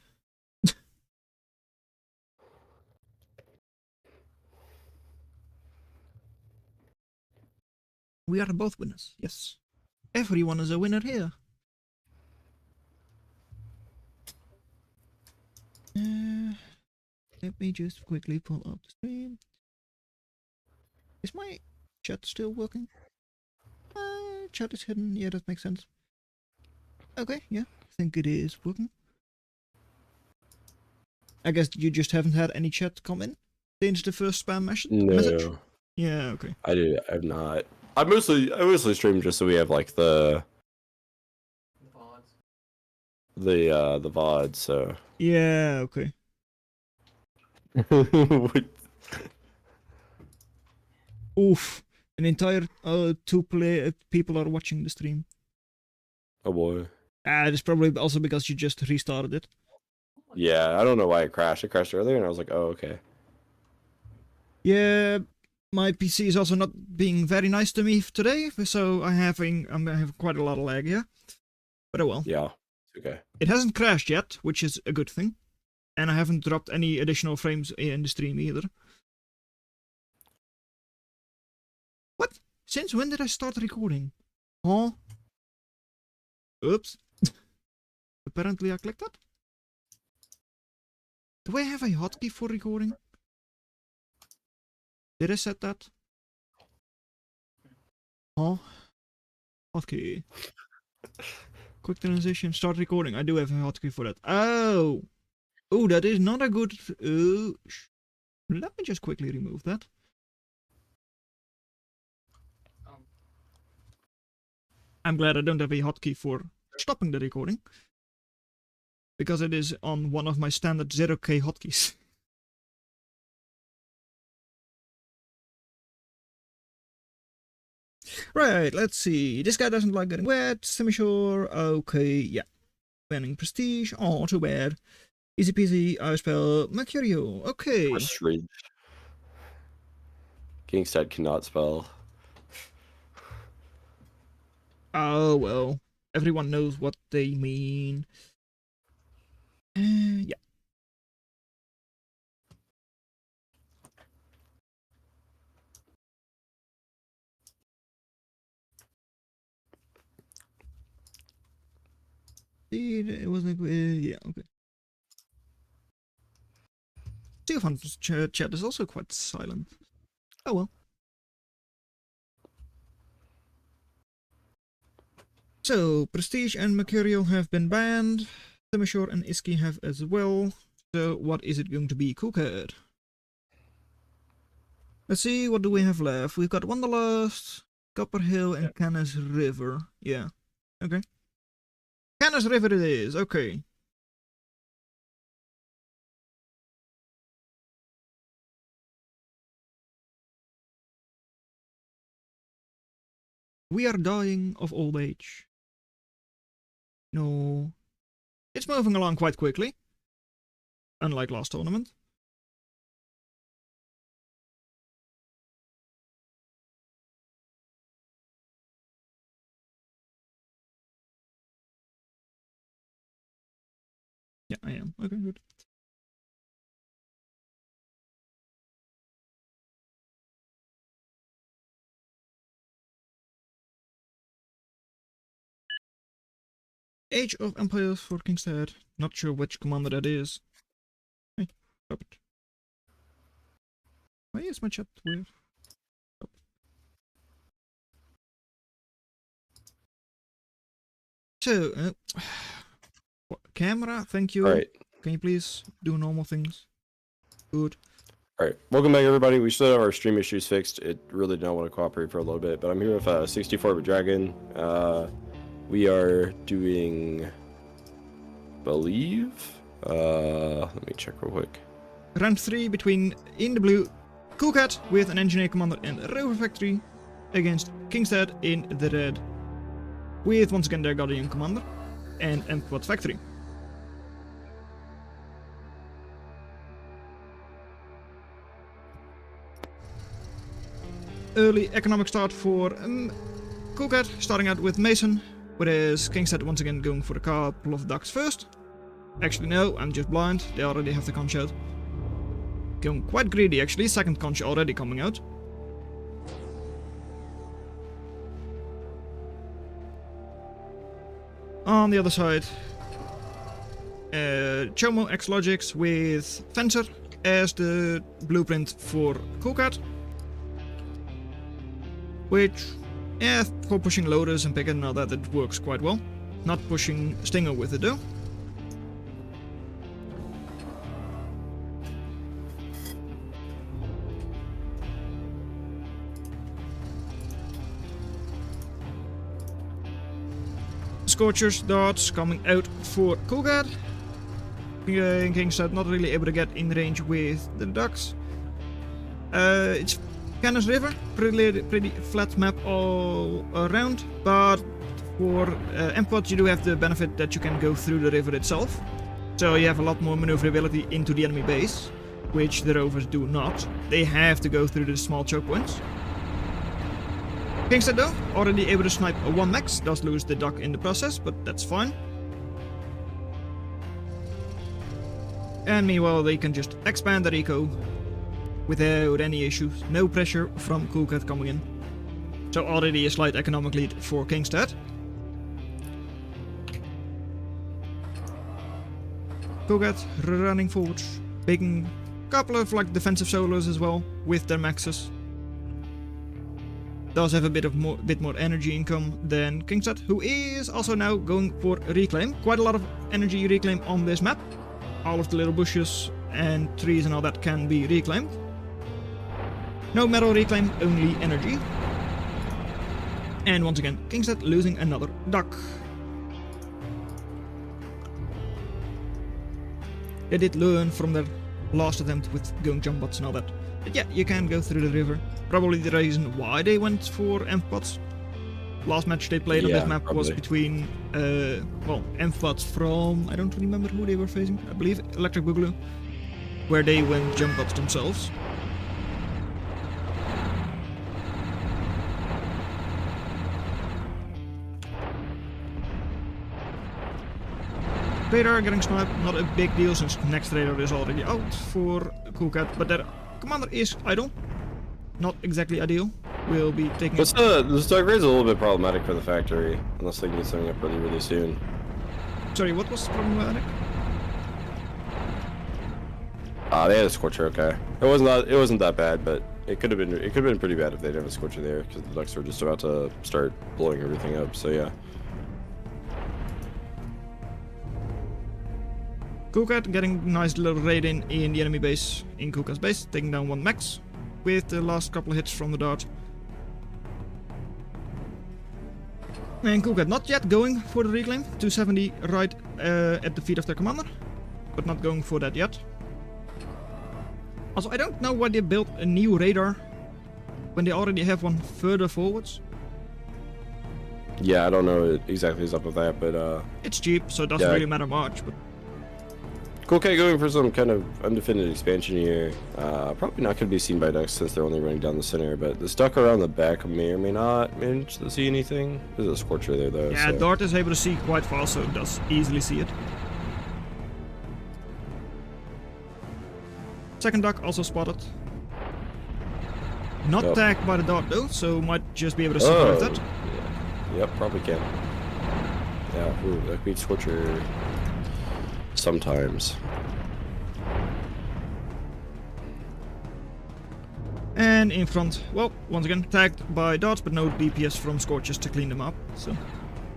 We are both winners. Yes, everyone is a winner here. Let me just quickly pull up the stream. Is my chat still working? Chat is hidden. Yeah, that makes sense. Okay, yeah, I think it is working. I guess you just haven't had any chat come in since the first spam message? No, Yeah, okay. I've not. I mostly stream just so we have like the VOD. So Yeah, okay. Oof. An entire 2 people are watching the stream. Oh boy. It's probably also because you just restarted it. Yeah, I don't know why it crashed. It crashed earlier, and I was like, oh, okay. Yeah, my PC is also not being very nice to me today, so I'm having quite a lot of lag here. But oh well. Yeah, it's okay. It hasn't crashed yet, which is a good thing. And I haven't dropped any additional frames in the stream either. What? Since when did I start recording? Huh? Oops. Apparently I clicked that. Do I have a hotkey for recording? Did I set that? Huh? Hotkey. Quick transition, start recording. I do have a hotkey for that. Oh! Oh, that is not a good... let me just quickly remove that. I'm glad I don't have a hotkey for stopping the recording. Because it is on one of my standard 0k hotkeys. Right, let's see. This guy doesn't like getting wet. Semishore. Okay, yeah. Banning prestige. Oh, too bad. Easy peasy. I spell Mercurio. Okay. Frustrated. Kingstead cannot spell. Oh, well. Everyone knows what they mean. Yeah. It wasn't. Yeah, okay. Steelfon's chat is also quite silent. Oh well. So, Prestige and Mercurial have been banned. Semishore and Iski have as well. So, what is it going to be? Coolcat. Let's see, what do we have left? We've got Wanderlust, Copper Hill, and Canis River. Yeah. Okay. Canis River it is. Okay. We are dying of old age. No. It's moving along quite quickly. Unlike last tournament. Yeah, I am. Okay, good. Age of Empires for Kingstead. Not sure which commander that is. Hey, stop it. Why is my chat weird? Stop. So, camera, thank you. Alright. Can you please do normal things? Good. Alright, welcome back everybody. We still have our stream issues fixed. It really did not want to cooperate for a little bit, but I'm here with 64 with Dragon. We are doing, believe, let me check real quick. Round 3 between, in the blue, Coolcat with an Engineer Commander and Rover Factory against Kingstead in the red with once again their Guardian Commander and Empquad Factory. Early economic start for Coolcat, starting out with Mason, whereas Kingstead once again going for a couple of ducks first. Actually no, I'm just blind, they already have the conch out. Going quite greedy actually, second conch already coming out. On the other side, Chomo X Logics with Fencer as the blueprint for Coolcat. Which, yeah, for pushing loaders and picking and all that, it works quite well. Not pushing Stinger with it though. Scorchers, darts coming out for Coolcat. Kingstead not really able to get in range with the ducks. It's Canis River, pretty flat map all around, but for Empod you do have the benefit that you can go through the river itself. So you have a lot more maneuverability into the enemy base, which the rovers do not. They have to go through the small choke points. Kingstead though, already able to snipe a 1 max, does lose the duck in the process, but that's fine. And meanwhile they can just expand their eco without any issues, no pressure from Coolcat coming in. So already a slight economic lead for Kingstead. Coolcat running forward, making a couple of like defensive solos as well with their maxes. Does have a bit more energy income than Kingstead, who is also now going for reclaim. Quite a lot of energy reclaim on this map. All of the little bushes and trees and all that can be reclaimed. No metal reclaim, only energy. And once again, Kingstead losing another duck. They did learn from their last attempt with going jump bots and all that. But yeah, you can go through the river. Probably the reason why they went for EMF bots. Last match they played on this map was between, EMF bots from, I don't remember who they were facing, I believe Electric Boogaloo, where they went jump bots themselves. Radar getting sniped, not a big deal since next radar is already out for Coolcat, but their commander is idle. Not exactly ideal. We'll be taking this dark raid's a little bit problematic for the factory, unless they can get something up really soon. Sorry, what was problematic? They had a Scorcher, okay. It wasn't that bad, but it could have been pretty bad if they didn't have a Scorcher there, because the ducks were just about to start blowing everything up, so yeah. Coolcat getting a nice little raid in the enemy base, in Coolcat's base, taking down one max with the last couple of hits from the dart. And Coolcat not yet going for the reclaim, 270 right at the feet of their commander, but not going for that yet. Also, I don't know why they built a new radar when they already have one further forwards. Yeah, I don't know exactly what's up with that, but it's cheap, so it doesn't really matter much. But Coolcat going for some kind of undefended expansion here. Probably not going to be seen by ducks since they're only running down the center, but the duck around the back may or may not manage to see anything. There's a Scorcher there though. Yeah, so. Dart is able to see quite fast, so it does easily see it. Second duck also spotted. Not tagged by the dart though, so might just be able to survive that. Yeah. Yep, probably can. Yeah, ooh, that beats Scorcher. Sometimes. And in front, well, once again tagged by darts, but no DPS from Scorchers to clean them up, so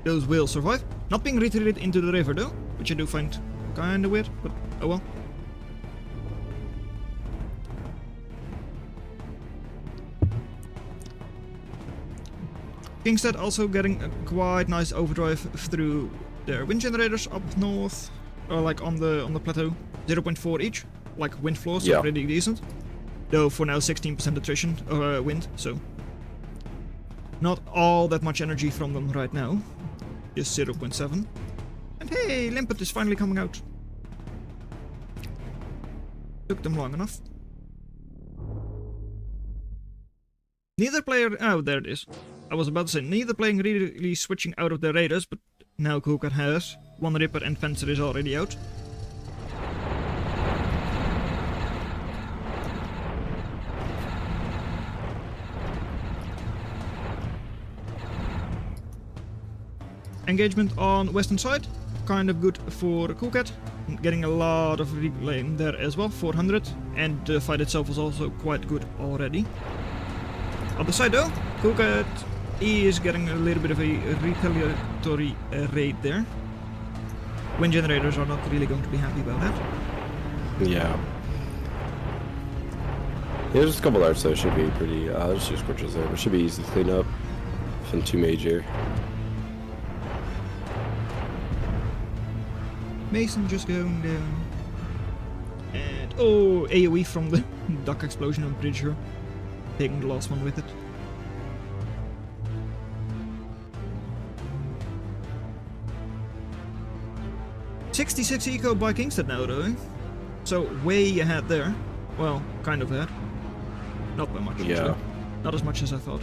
those will survive. Not being retreated into the river though, which I do find kinda weird, but oh well. Kingstead also getting a quite nice overdrive through their wind generators up north. Like on the plateau, 0.4 each, like wind floor, so pretty decent. Though for now 16% attrition, wind, so not all that much energy from them right now, just 0.7. And hey, Limpet is finally coming out. Took them long enough. Neither player, oh there it is. I was about to say, neither playing really switching out of their radars, but now Coolcat has. One Ripper and Fencer is already out. Engagement on western side, kind of good for Coolcat. Getting a lot of reclaim there as well, 400. And the fight itself was also quite good already. Other side though, Coolcat is getting a little bit of a retaliatory raid there. Wind generators are not really going to be happy about that. Yeah. There's just a couple arts though, should be pretty, there's 2 Scorchers there, but should be easy to clean up. Nothing too major. Mason just going down. And, oh, AoE from the duck explosion, I'm pretty sure. Taking the last one with it. .66 eco by Kingstead now though, so way ahead there. Well, kind of ahead. Not by much. Yeah. Actually. Not as much as I thought.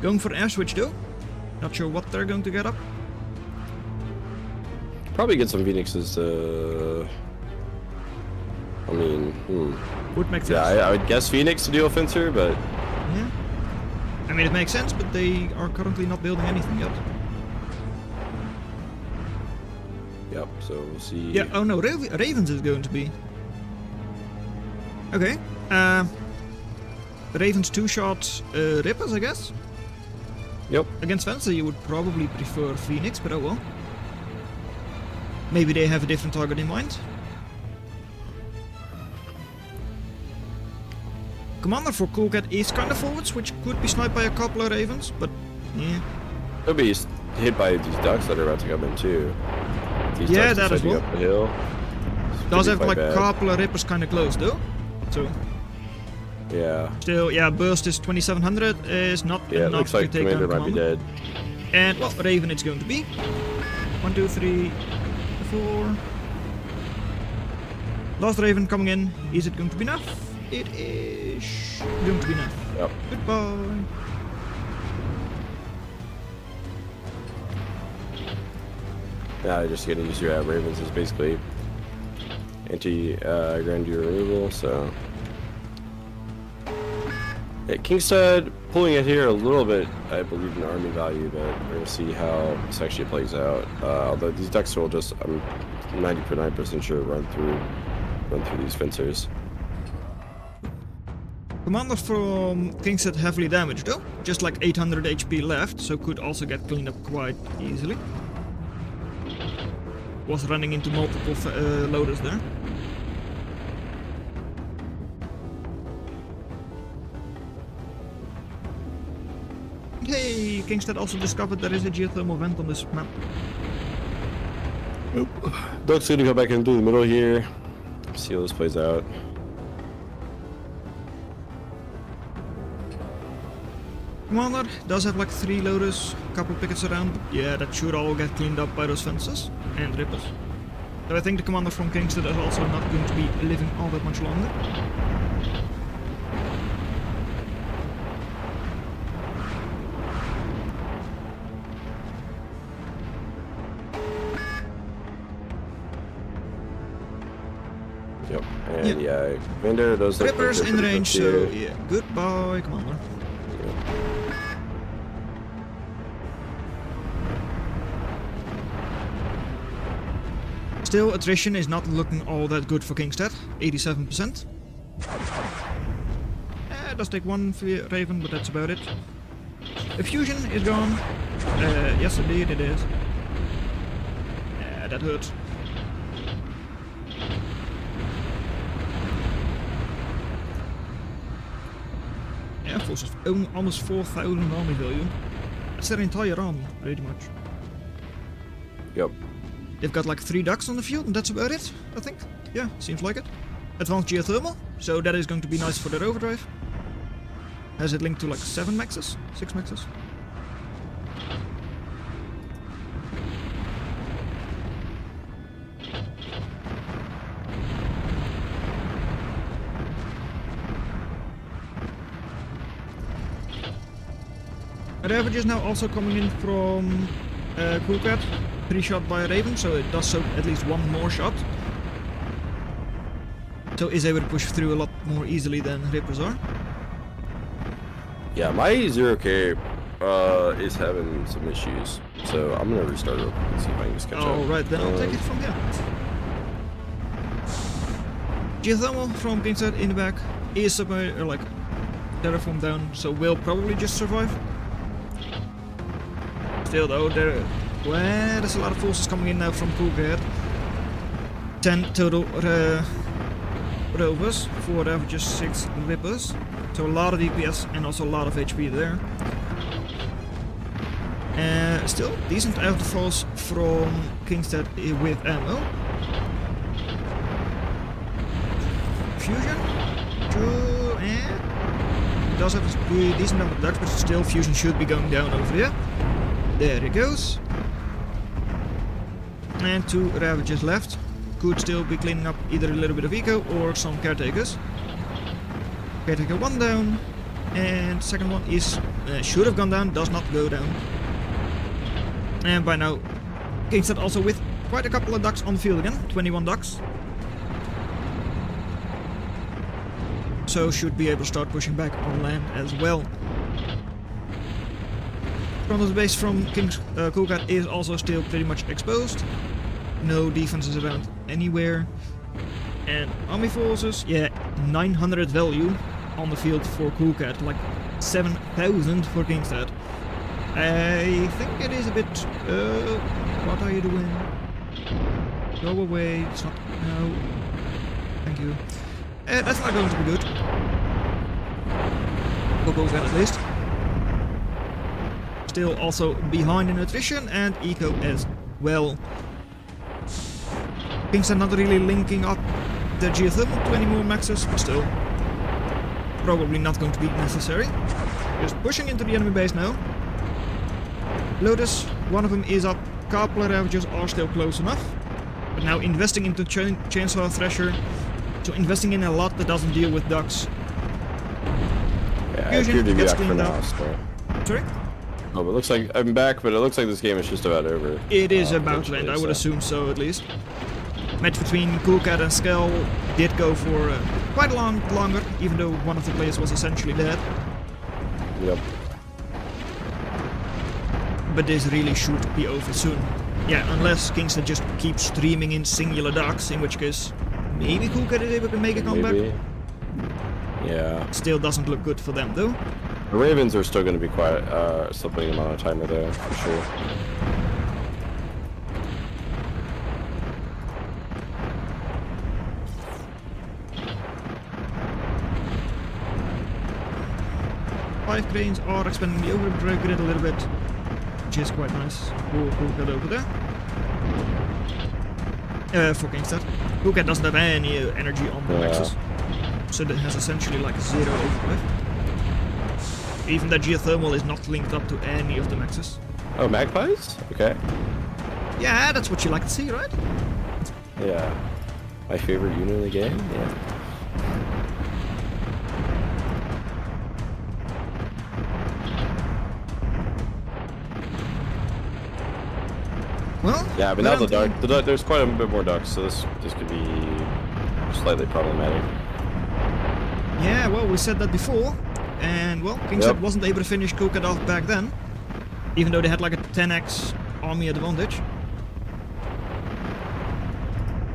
Going for air switch though. Not sure what they're going to get up. Probably get some Phoenixes to... I mean, Would make sense. Yeah, I would guess Phoenix to do a Fencer, but... Yeah. I mean, it makes sense, but they are currently not building anything yet. Yep, so we'll see. Yeah, oh no, Ravens is going to be. Okay. Ravens 2-shot Rippers, I guess. Yep. Against Fencer, you would probably prefer Phoenix, but oh well. Maybe they have a different target in mind. Commander for Coolcat is kind of forwards, which could be sniped by a couple of Ravens, but yeah. He'll be hit by these ducks that are about to come in too. These Yeah, ducks that as deciding well. up the hill. Does Could have be like quite a bad. couple of Rippers kind of close though. So Yeah. still, yeah, burst is 2700 is not Yeah, it enough looks to like take Commander down might be Commander. dead. And well, Raven it's going to be. 1, 2, 3, 4. Last Raven coming in. Is it going to be enough? It is going to be enough. Yep. Goodbye. Yeah, just getting used to have Ravens is basically anti-grandeur removal, so. Yeah, Kingstead pulling it here a little bit, I believe, in army value, but we're going to see how this actually plays out. Although these decks will just, I'm 99% sure, run through these fencers. Commander from Kingstead heavily damaged though. Just like 800 HP left, so could also get cleaned up quite easily. Was running into multiple loaders there. Hey, Kingstead also discovered there is a geothermal vent on this map. Duck's going to go back into the middle here. See how this plays out. Commander does have like 3 loaders, a couple pickets around. Yeah, that should all get cleaned up by those fences and rippers. So I think the commander from Kingstead is also not going to be living all that much longer. Yep. And yeah, Commander does look like Rippers they're in pretty range, quick so here. yeah, goodbye, commander. Still, attrition is not looking all that good for Kingstead, 87%. It does take 1 for Raven, but that's about it. The fusion is gone. Yes, indeed, it is. Yeah, that hurts. Yeah, forces almost 4,000 army value. That's their entire army, pretty much. Yep. They've got like 3 ducks on the field, and that's about it, I think. Yeah, seems like it. Advanced geothermal, so that is going to be nice for their overdrive. Has it linked to like 7 maxes? 6 maxes? Ravage is now also coming in from Coolcat. 3 shot by a Raven, so it does so at least 1 more shot. So is able to push through a lot more easily than Rippers are. Yeah, my 0K is having some issues, so I'm gonna restart real quick and see if I can just catch up. Alright, then I'll take it from here. Geothermal from Kingstead in the back is submerged, or like terraform down, so will probably just survive. Still though, there's a lot of forces coming in now from Coolcat. 10 total rovers, 4 Ravagers, 6 Rippers. So a lot of DPS and also a lot of HP there. Still decent outfalls from Kingstead with ammo. Fusion, 2, does have a decent number of ducks, but still fusion should be going down over here. There it goes. And 2 Ravagers left. Could still be cleaning up either a little bit of eco or some caretakers. Caretaker 1 down, and second one is should have gone down, does not go down. And by now, Kingstead also with quite a couple of ducks on the field again, 21 ducks. So should be able to start pushing back on land as well. Front of the base from Coolcat is also still pretty much exposed. No defenses around anywhere. And army forces, yeah, 900 value on the field for Coolcat, like 7,000 for Kingstead. I think it is a bit... what are you doing? Go away, it's not... no. Thank you. That's not going to be good. For Coolcat at least. Still also behind in attrition and eco as well. Kingstead not really linking up the geothermal to any more maxes, but still. Probably not going to be necessary. Just pushing into the enemy base now. Lotus, one of them is up. Carpler ravages are still close enough. But now investing into chainsaw thresher. So investing in a lot that doesn't deal with ducks. Yeah, I appear to be back for now, so. Sorry? Oh, but it looks like I'm back, but it looks like this game is just about over. It is about to end, I would assume so at least. Match between Coolcat and Skell did go for quite a longer, even though one of the players was essentially dead. Yep. But this really should be over soon. Yeah, unless Kingstead just keeps streaming in singular ducks, in which case maybe Coolcat is able to make a comeback. Maybe. Yeah. Still doesn't look good for them though. The Ravens are still going to be quiet, still putting them on a timer there, for sure. Five cranes are expanding the overgrid grid a little bit, which is quite nice. We'll get over there. For Kingstead. Coolcat doesn't have any energy on the nexus, so that has essentially like zero overdrive. Even that geothermal is not linked up to any of the nexus. Oh, magpies? Okay. Yeah, that's what you like to see, right? Yeah. My favorite unit in the game? Yeah. Well, Yeah, but now the duck, there's quite a bit more ducks, so this could be slightly problematic. yeah, well, we said that before, and well, Kingstead wasn't able to finish Coolcat off back then, even though they had like a 10x army advantage.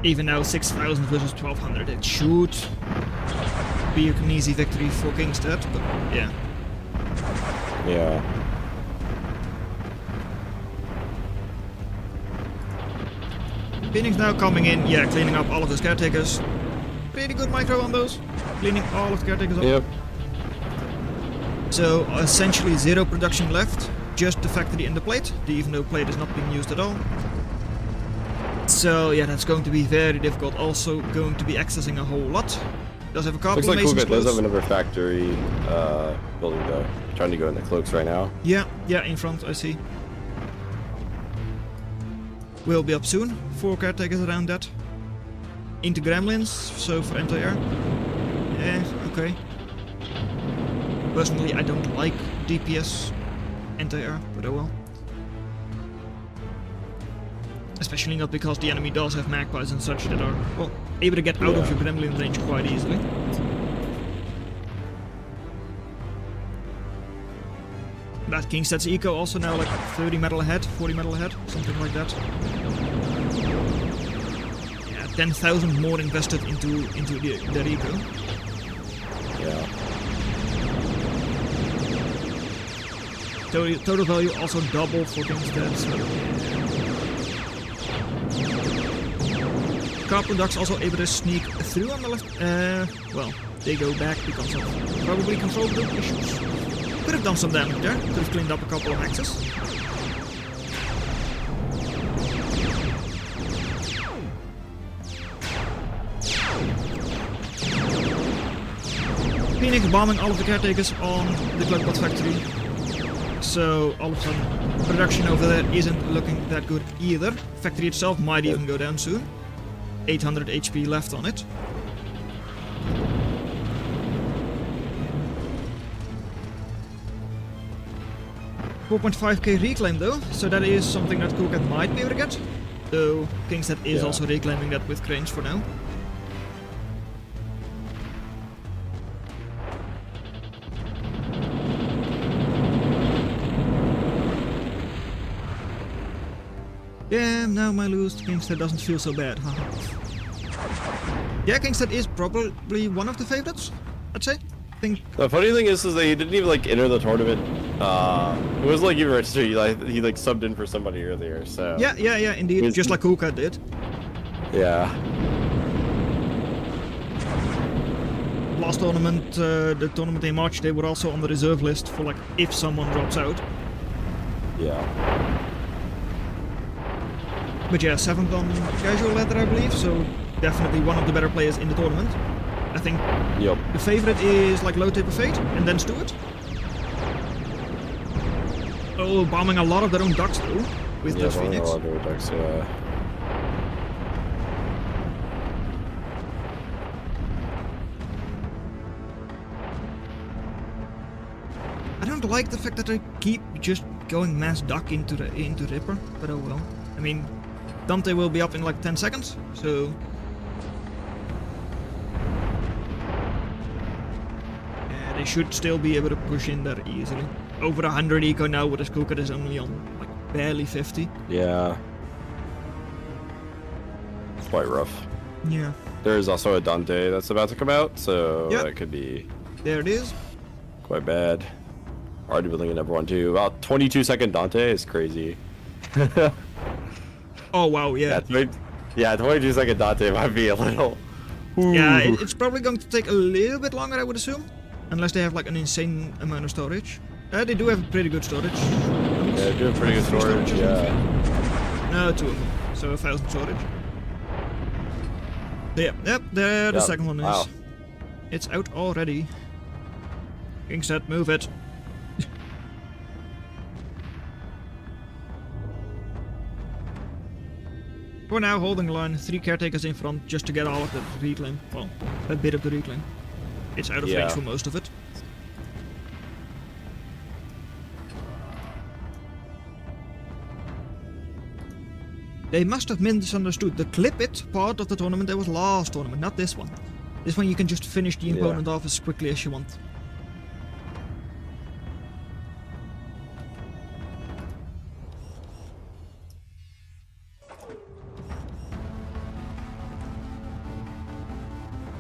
Even now, 6,000 versus 1,200, it should be an easy victory for Kingstead, but yeah. Yeah. Phoenix now coming in, yeah, cleaning up all of his caretakers. Pretty good micro on those, cleaning all of the caretakers up. Yep. So essentially zero production left, just the factory and the plate, even though plate is not being used at all. So yeah, that's going to be very difficult. Also going to be accessing a whole lot. Does have a couple Looks like masons Coolcat does close. have another factory building though. Trying to go in the cloaks right now. Yeah, in front, I see. Will be up soon. 4 caretakers around that. Into gremlins, so for anti-air. Okay. Personally, I don't like DPS anti-air, but oh well. Especially not because the enemy does have magpies and such that are, well, able to get out of your gremlin range quite easily. That Kingstead's eco also now like 30 metal ahead, 40 metal ahead, something like that. Yeah, 10,000 more invested into their eco. Yeah. Total value also double for Kingstead, so... Carpet ducks also able to sneak through on the left. Well, they go back because of probably control group issues. Could have done some damage there. Could have cleaned up a couple of axes. Phoenix bombing all of the caretakers on the Cloakbot factory. So all of a sudden, production over there isn't looking that good either. Factory itself might even go down soon. 800 HP left on it. $4.5k reclaim though, so that is something that Coolcat might be able to get. Though Kingstead is also reclaiming that with cranes for now. Yeah, now my lose Kingstead doesn't feel so bad, haha. Yeah, Kingstead is probably one of the favorites, I'd say. I think. The funny thing is that he didn't even like enter the tournament. It was like even registered. He like subbed in for somebody earlier. So Yeah, indeed. Just like Kuka did. yeah. Last tournament, the tournament in March, they were also on the reserve list for like if someone drops out. Yeah. But yeah, 7th on casual ladder, I believe, so definitely one of the better players in the tournament. I think Yep. the favorite is like Low Taper Fate, and then Stuart. Oh, bombing a lot of their own ducks though, with Yeah, this one of Phoenix. the other ducks, yeah. I don't like the fact that they keep just going mass duck into Ripper, but oh well. I mean, Dante will be up in like 10 seconds, so... Yeah, they should still be able to push in there easily. Over 100 eco now with his Kuka is only on like barely 50. Yeah. It's quite rough. Yeah, There is also a Dante that's about to come out, so Yep. that could be there it is. quite bad. Already building another one too. About 22-second Dante is crazy. Oh wow, yeah. Yeah, 22-second Dante might be a little. Yeah, Ooh. it's probably going to take a little bit longer, I would assume. Unless they have like an insane amount of storage. They do have pretty good storage. Yeah, they're doing pretty good Three storage. storages, Yeah. No, 2 of them. So 1,000 storage. Yeah, yep, there the Yep, second one is. wow. It's out already. Kingstead, move it. For now, holding the line, 3 caretakers in front just to get all of the reclaim. Well, a bit of the reclaim. It's out of Yeah. range for most of it. They must have misunderstood. The clip it part of the tournament that was last tournament, not this one. This one you can just finish the opponent off as quickly as you want.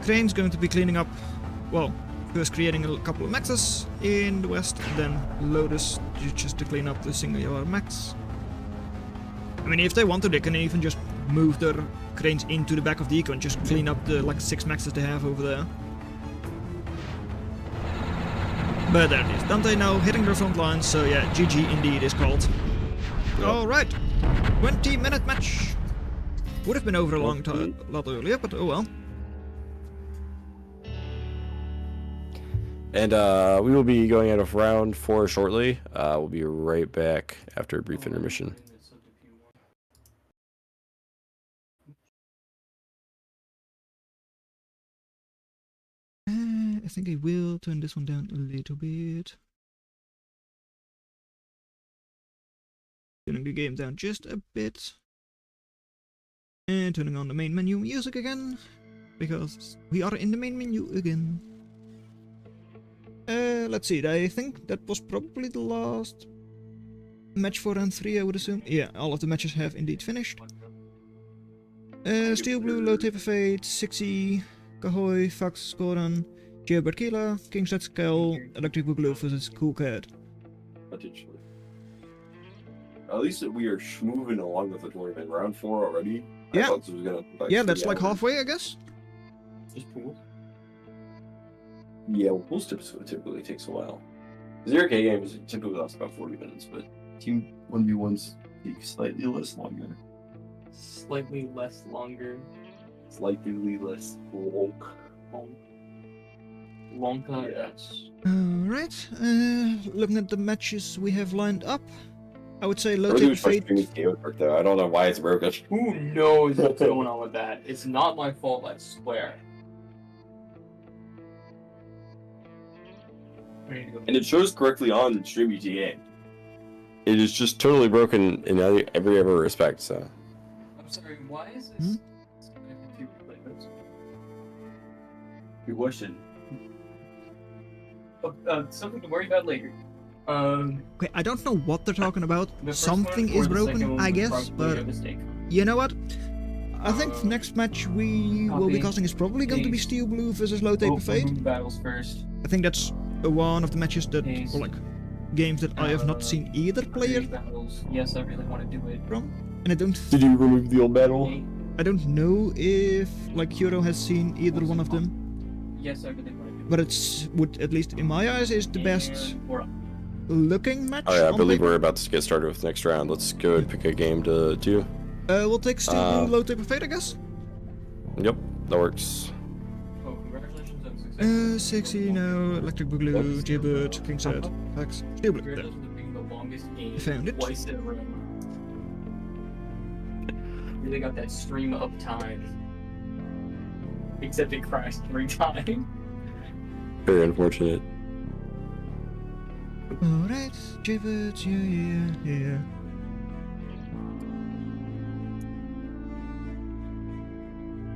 Crane's going to be cleaning up, well, first creating a couple of maxes in the west, and then Lotus just to clean up the single yellow max. I mean, if they want to, they can even just move their cranes into the back of the eco and just clean up the like 6 maxes they have over there. But there it is. Dante now hitting their front line, so yeah, GG indeed is called. Alright, 20-minute match. Would have been over a long time, a lot earlier, but oh well. And we will be going out of round 4 shortly. We'll be right back after a brief intermission. I think I will turn this one down a little bit. Turning the game down just a bit. And turning on the main menu music again. Because we are in the main menu again. Let's see, I think that was probably the last match for round 3, I would assume. Yeah, all of the matches have indeed finished. Steel Blue, Low Taper Fate, Sixy, Kahoy, Fox, Skoran, Jailbird Kila, Kingstead Skull, Electric Boogaloo versus Cool Cat. Potentially. At least we are moving along with the tournament. Round 4 already. I Yeah. thought this was gonna, Yeah, that's 3 like hours. halfway, I guess. Just pool. Yeah, well, pools typically takes a while. 0K games typically last about 40 minutes, but team 1v1s take slightly less longer. Slightly less longer. Slightly less long. Long time. Yes. Alright, looking at the matches we have lined up, I would say Low Really Taper was Fate. frustrating with game work though. I don't know why it's broken. Who knows what's going on with that? It's not my fault, I swear. Ready to go. And it shows correctly on stream UTA. It is just totally broken in every other respect, so. I'm sorry, why is this? Good question. Something to worry about later. Okay, I don't know what they're talking about. The first Something one or is the second broken, one I was guess, probably but a mistake. you know what? I think the next match we will be casting is probably going to be Steel Blue versus Low Taper Fade. Battles first. I think that's one of the matches that, or like, games that I have not seen either player Battles. Yes, I really want to do it. from. And I don't Did you remove the old battle? I don't know if like Qrow has seen either one of them, Yes, I really want to do it. but it's would at least in my eyes is the best looking match. Oh yeah, I on believe paper. we're about to get started with the next round. Let's go and pick a game to do. We'll take Steel Blue, Low Taper Fade, I guess. Yep, that works. Oh, congratulations on success. 60, no, Electric Boogaloo, Jaybird, King Set, Fax, Steel Blue. There. Congratulations on being the longest game Found it. twice in a row. Really got that stream up time. Except it crashed every time. Very unfortunate. Alright, Jaybird, yeah.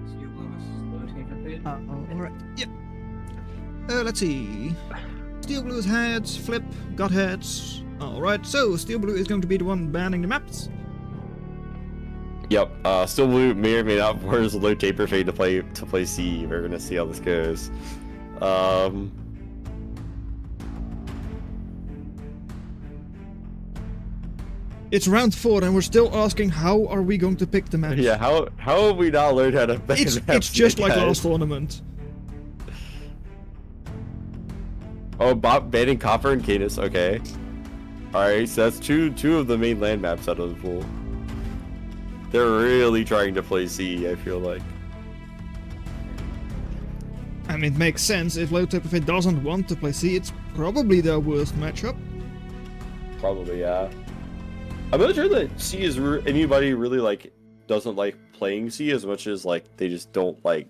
Steel Blue versus Low Taper Fade. Alright, yeah. Let's see. Steel Blue's heads, Flip, got heads. Alright, so Steel Blue is going to be the one banning the maps. Yep. Still Blue may or may not force Low Taper Fade to play C. We're gonna see how this goes. It's round 4 and we're still asking how are we going to pick the maps. Yeah. How have we not learned how to ban It's maps just yet, like guys? last tournament. Oh, banning Copper and Cadus. Okay. All right. So that's two of the main land maps out of the pool. They're really trying to play C, I feel like. I mean, it makes sense. If Low Taper Fade doesn't want to play C, it's probably their worst matchup. Probably, yeah. I'm not sure that C is anybody really like doesn't like playing C as much as like they just don't like,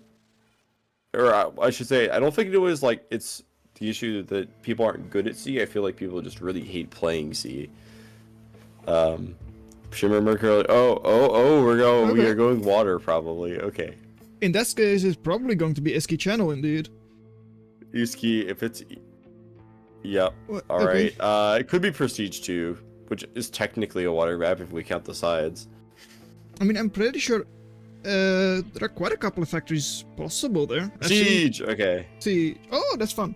or I should say, I don't think it was like it's the issue that people aren't good at C. I feel like people just really hate playing C. Shimmer Mercury. Oh, we are going water probably. Okay. In that case, it's probably going to be Iski Channel indeed. Iski, if it's, yep. What? All Okay. right. It could be Prestige 2, which is technically a water map if we count the sides. I mean, I'm pretty sure there are quite a couple of factories possible there. Siege. Okay. See, oh, that's fun.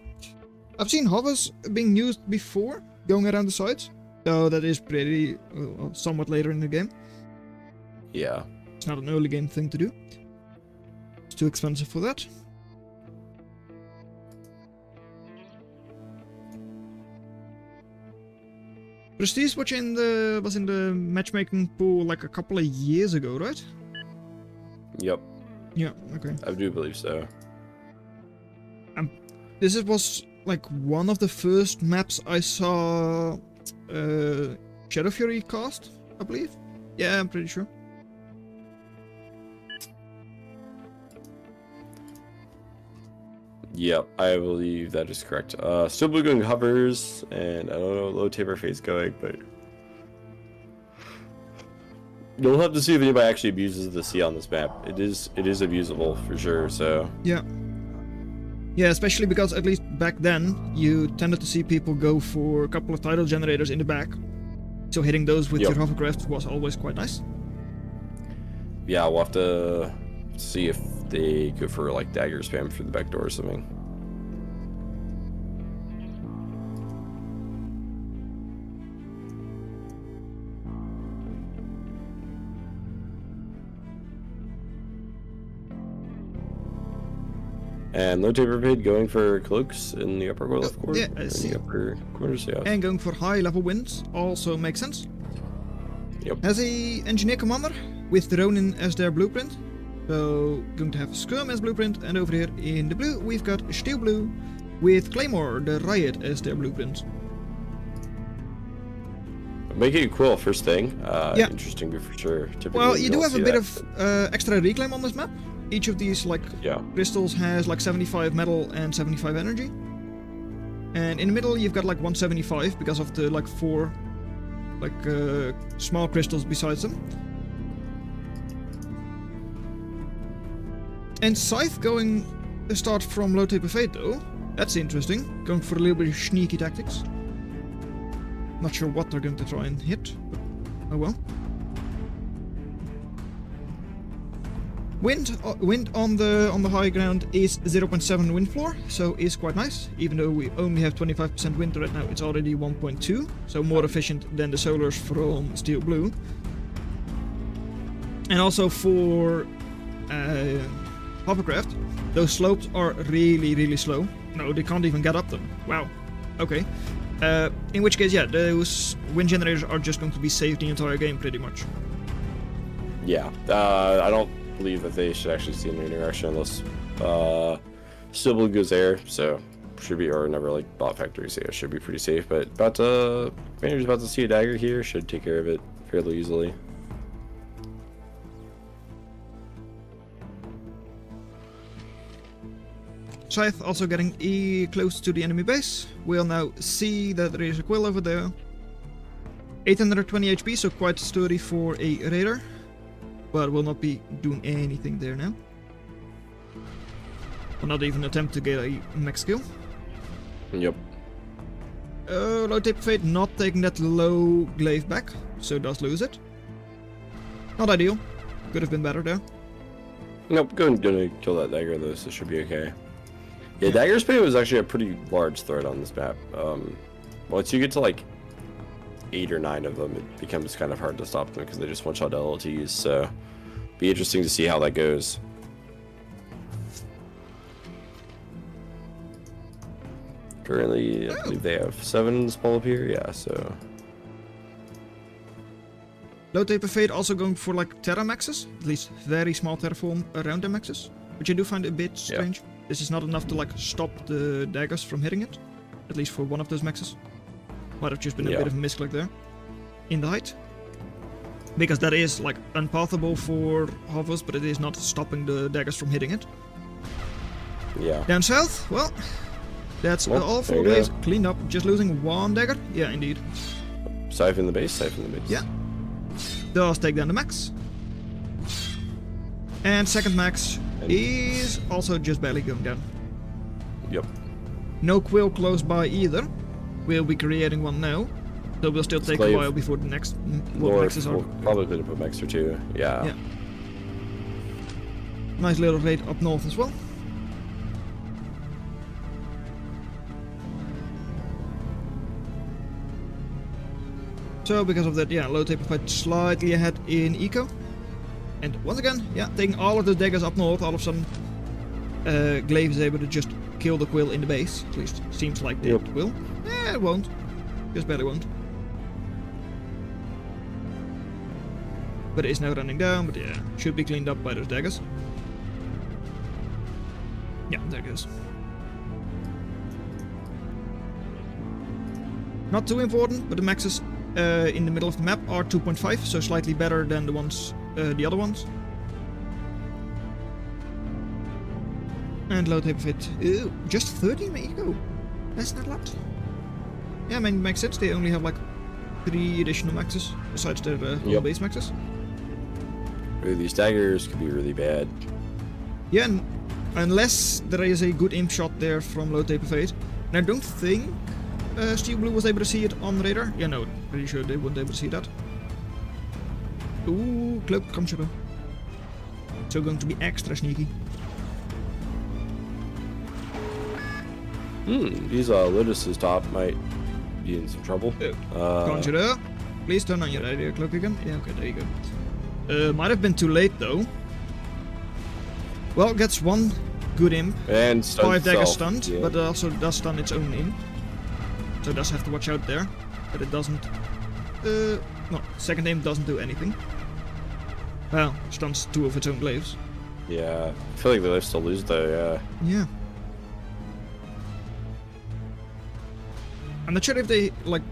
I've seen hovers being used before, going around the sides. So that is pretty, somewhat later in the game. Yeah. It's not an early game thing to do. It's too expensive for that. Prestige was in the matchmaking pool like a couple of years ago, right? Yep. Yeah, okay. I do believe so. This was like one of the first maps I saw Shadow Fury cast, I believe. Yeah, I'm pretty sure. Yep, I believe that is correct. Still Blue going hovers, and I don't know Low Taper Face going, but you'll have to see if anybody actually abuses the C on this map. It is abusable for sure. So Yeah. Yeah, especially because at least back then you tended to see people go for a couple of tidal generators in the back. So hitting those with Yep. your hovercraft was always quite nice. yeah, we'll have to see if they go for like dagger spam through the back door or something. And Low Taper Fade going for cloaks in the upper left corner. yeah, I in see. the upper corners, yeah. And going for high level winds also makes sense. Yep. Has a engineer commander with the Ronin as their blueprint. So going to have a Skirm as blueprint, and over here in the blue we've got Steel Blue with Claymore, the Riot, as their blueprint. Making a Quill first thing. Yeah. Interesting for sure. Typically, Well, you do don't have a see bit that. of extra reclaim on this map. Each of these like Yeah. crystals has like 75 metal and 75 energy. And in the middle you've got like 175 because of the like 4 like small crystals besides them. And Scythe going to start from Low Taper Fade though. That's interesting. Going for a little bit of sneaky tactics. Not sure what they're going to try and hit, but oh well. Wind on the high ground is 0.7 wind floor, so is quite nice. Even though we only have 25% wind right now, it's already 1.2, so more efficient than the solars from Steel Blue. And also for hovercraft, those slopes are really slow. No, they can't even get up them. Wow. Okay. In which case, yeah, those wind generators are just going to be safe the entire game, pretty much. Yeah. I don't believe that they should actually see any direction unless Steel Blue goes there, so should be, or never like bot factory, so yeah, should be pretty safe. But Vander's about to see a dagger here, should take care of it fairly easily. Scythe also getting close to the enemy base. We'll now see that there is a Quill over there. 820 HP, so quite sturdy for a raider. But will not be doing anything there now. Will not even attempt to get a max kill. Yep. Low Taper Fate not taking that low glaive back, so does lose it. Not ideal. Could have been better there. Nope, gonna kill that dagger though, so it should be okay. Yeah, dagger spam was actually a pretty large threat on this map. Once you get to like 8 or 9 of them, it becomes kind of hard to stop them because they just one-shot LLTs, so be interesting to see how that goes. Currently, I believe they have 7 small up here, yeah, so... Low Taper Fate also going for like Terra maxes, at least very small terraform around the maxes, which I do find a bit strange. Yeah. This is not enough to like stop the daggers from hitting it, at least for one of those maxes. Might have just been a bit of a misclick there in the height, because that is like unpathable for hovers, but it is not stopping the daggers from hitting it. Yeah. Down south, well, that's all 4 glaives cleaned up, just losing 1 dagger. Yeah, indeed. Siphon the base, Yeah. Does take down the max. And second max is also just barely going down. Yep. No Quill close by either. We'll be creating one now. So we'll still take a while before the next maxes are. We'll probably put up a max or 2. Yeah. Nice little raid up north as well. So because of that, yeah, Low Taper Fight slightly ahead in eco. And once again, yeah, taking all of the daggers up north, all of a sudden Glaive is able to just kill the Quill in the base. At least seems like it will. Eh, it won't. Just barely won't. But it is now running down, but yeah, should be cleaned up by those daggers. Yeah, there it goes. Not too important, but the maxes in the middle of the map are 2.5, so slightly better than the ones, the other ones. And Low Taper Fit, just 13 eco. That's not a lot. Yeah, I mean, it makes sense. They only have like 3 additional maxes besides their base maxes. These daggers could be really bad. Yeah, and unless there is a good imp shot there from Low Taper Fate. And I don't think Steel Blue was able to see it on radar. Yeah, no, pretty sure they weren't able to see that. Ooh, cloak conjurer. So going to be extra sneaky. These Lotus's top might be in some trouble. Conjurer, please turn on your radio cloak again. Yeah, okay, there you go. Might have been too late though. Well, gets 1 good imp. And 5 daggers stunned, but also does stun its own imp. So it does have to watch out there. But it doesn't... no, second imp doesn't do anything. Well, stuns 2 of its own glaives. Yeah, I feel like they still lose though, Yeah. I'm not sure if they, like,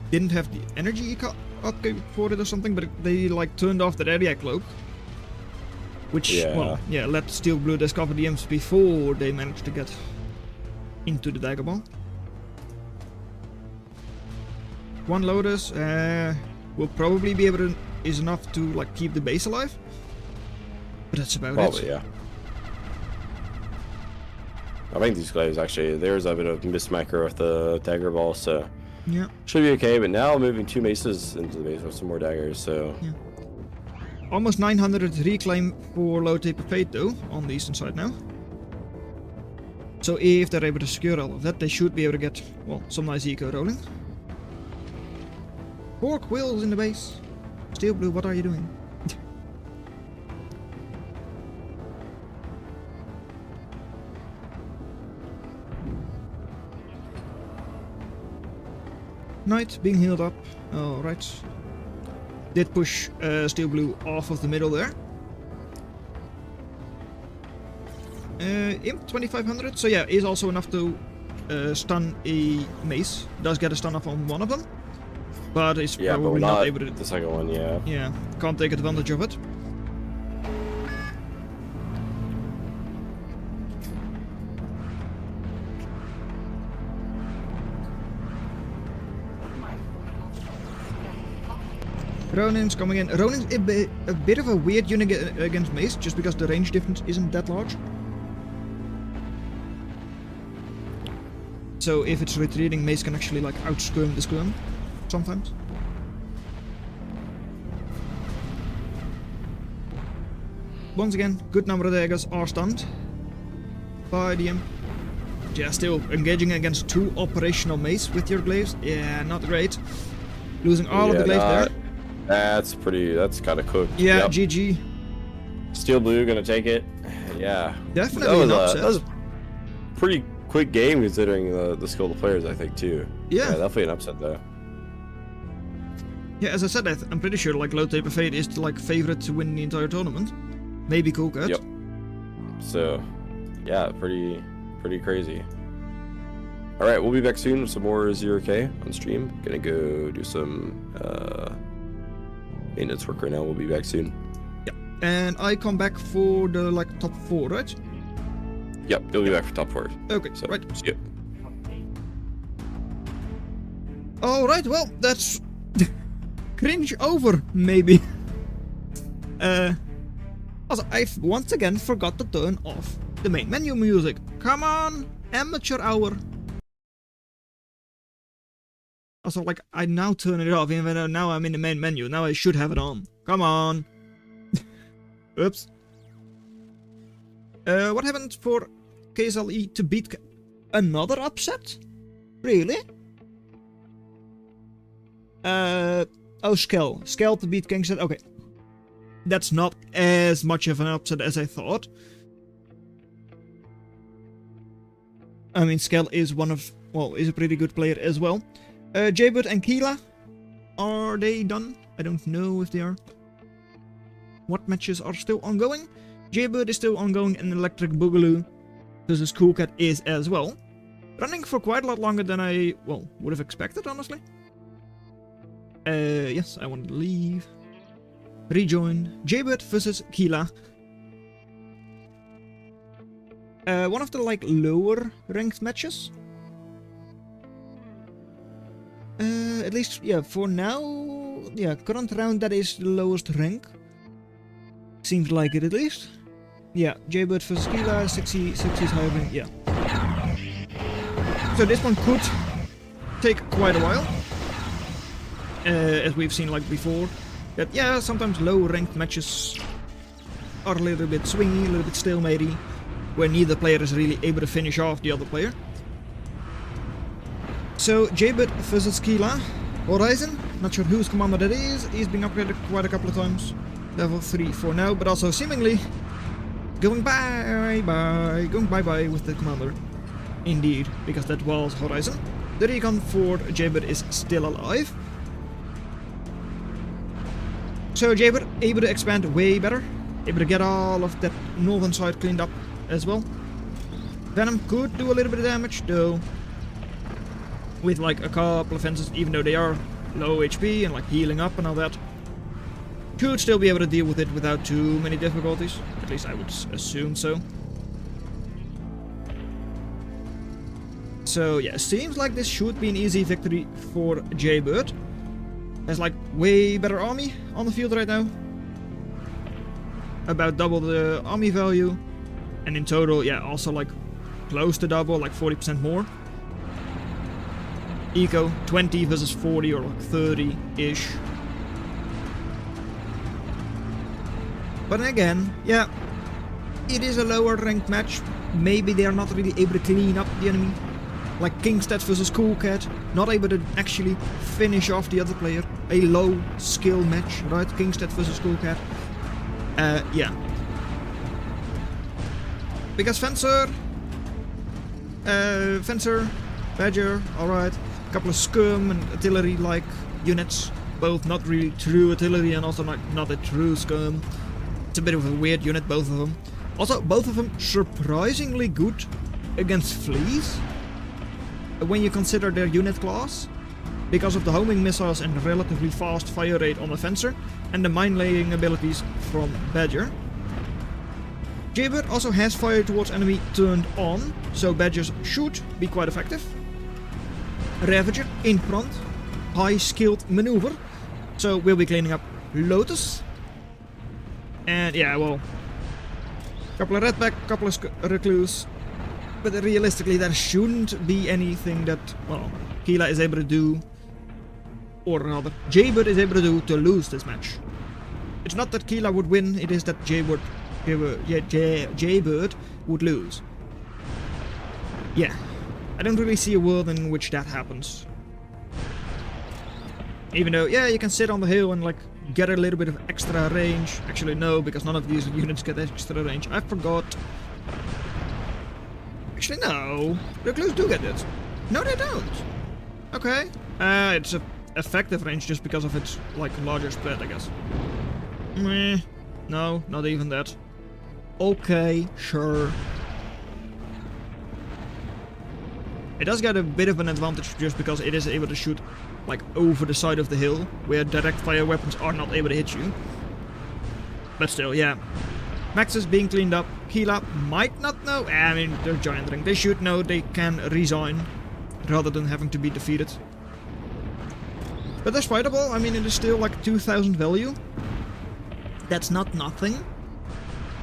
didn't have the energy upgrade for it or something, but they, like, turned off the area cloak. Which, well, yeah, let Steel Blue discover the imps before they managed to get into the dagger ball. 1 Lotus will probably be able to, is enough to, like, keep the base alive. But that's about it. Probably, yeah. I think these guys actually, there's a bit of mismicro with the dagger ball, so yeah, should be okay. But now moving 2 maces into the base with some more daggers, so Almost 900 reclaim for low taper fate though, on the eastern side now. So if they're able to secure all of that, they should be able to get, well, some nice eco rolling. 4 quills in the base. Steel Blue, what are you doing? Knight being healed up. Alright. Did push Steel Blue off of the middle there. Imp 2500. So yeah, is also enough to stun a mace. Does get a stun off on one of them. But is probably not able to. The second one, yeah. Yeah, can't take advantage of it. Ronin's coming in. Ronin's a bit of a weird unit against Mace, just because the range difference isn't that large. So if it's retreating, Mace can actually like outskirm the skirm sometimes. Once again, good number of daggers are stunned by the imp. Yeah, still engaging against 2 operational Mace with your glaives. Yeah, not great. Losing all of the glaives there. That's kind of cooked. Yeah, yep. GG. Steel Blue gonna take it. Yeah. Definitely an upset. That was a pretty quick game considering the skill of the players, I think, too. Yeah. Definitely an upset, though. Yeah, as I said, I'm pretty sure like Low Taper Fate is the like favorite to win the entire tournament. Maybe Cool Cut. Yep. So, yeah, pretty crazy. Alright, we'll be back soon with some more 0K on stream. Gonna go do some maintenance work right now. We'll be back soon. Yeah. And I come back for the like top 4, right? Yep, you'll be back for top 4. Okay, so, right. See ya. Alright, well, that's cringe over, maybe. Also, I've once again forgot to turn off the main menu music. Come on, amateur hour. Also, like, I now turn it off, even though now I'm in the main menu. Now I should have it on. Come on. Oops. What happened for KSLE to beat another upset? Really? Oh, Skell. Skell to beat Kingstead. Okay. That's not as much of an upset as I thought. I mean, Skell is is a pretty good player as well. Jaybird and Keela, are they done? I don't know if they are. What matches are still ongoing? Jaybird is still ongoing and Electric Boogaloo versus Cool Cat is as well. Running for quite a lot longer than I, would have expected, honestly. Yes, I wanted to leave. Rejoin. Jaybird versus Keela. One of the, like, lower ranked matches. At least, yeah, for now, yeah, current round that is the lowest rank. Seems like it at least. Yeah, Jaybird versus Keela, 60 is higher rank, yeah. So this one could take quite a while. As we've seen like before. That, yeah, sometimes low ranked matches are a little bit swingy, a little bit stalematy, where neither player is really able to finish off the other player. So, Jaybird versus Keela. Horizon, not sure whose commander that is. He's been upgraded quite a couple of times. Level 3 for now, but also seemingly going bye-bye with the commander. Indeed, because that was Horizon. The recon for Jaybird is still alive. So Jaybird able to expand way better. Able to get all of that northern side cleaned up as well. Venom could do a little bit of damage though. With like a couple of fences, even though they are low HP and like healing up and all that. Should still be able to deal with it without too many difficulties. At least I would assume so. So yeah, seems like this should be an easy victory for Jaybird. Has like way better army on the field right now. About double the army value. And in total, yeah, also like close to double, like 40% more. Eco, 20 versus 40 or like 30-ish. But again, yeah, it is a lower ranked match. Maybe they are not really able to clean up the enemy. Like Kingstead versus Coolcat, not able to actually finish off the other player. A low skill match, right? Kingstead versus Coolcat. Yeah. Because Fencer, Badger, alright. A couple of Skirm and artillery-like units. Both not really true artillery and also not a true Skirm. It's a bit of a weird unit, both of them. Also, both of them surprisingly good against fleas. When you consider their unit class, because of the homing missiles and relatively fast fire rate on the Fencer, and the mine-laying abilities from Badger. Jaybird also has fire towards enemy turned on, so Badgers should be quite effective. Ravager in front, high skilled maneuver, so we'll be cleaning up Lotus. And yeah, well, couple of Redback, couple of Recluse. But realistically, there shouldn't be anything that, well, Keela is able to do, or rather, Jaybird is able to do to lose this match. It's not that Keela would win, it is that Jaybird would lose. Yeah, I don't really see a world in which that happens. Even though, yeah, you can sit on the hill and, like, get a little bit of extra range. Actually, no, because none of these units get extra range. I forgot. Actually, no. Recluse do get it. No, they don't. Okay. It's a effective range just because of its, like, larger spread, I guess. Meh. No, not even that. Okay, sure. It does get a bit of an advantage just because it is able to shoot, like, over the side of the hill, where direct fire weapons are not able to hit you. But still, yeah. Max is being cleaned up. Keela might not know. I mean, they're giant ring. They should know they can resign rather than having to be defeated. But that's fightable. I mean, it is still like 2000 value. That's not nothing.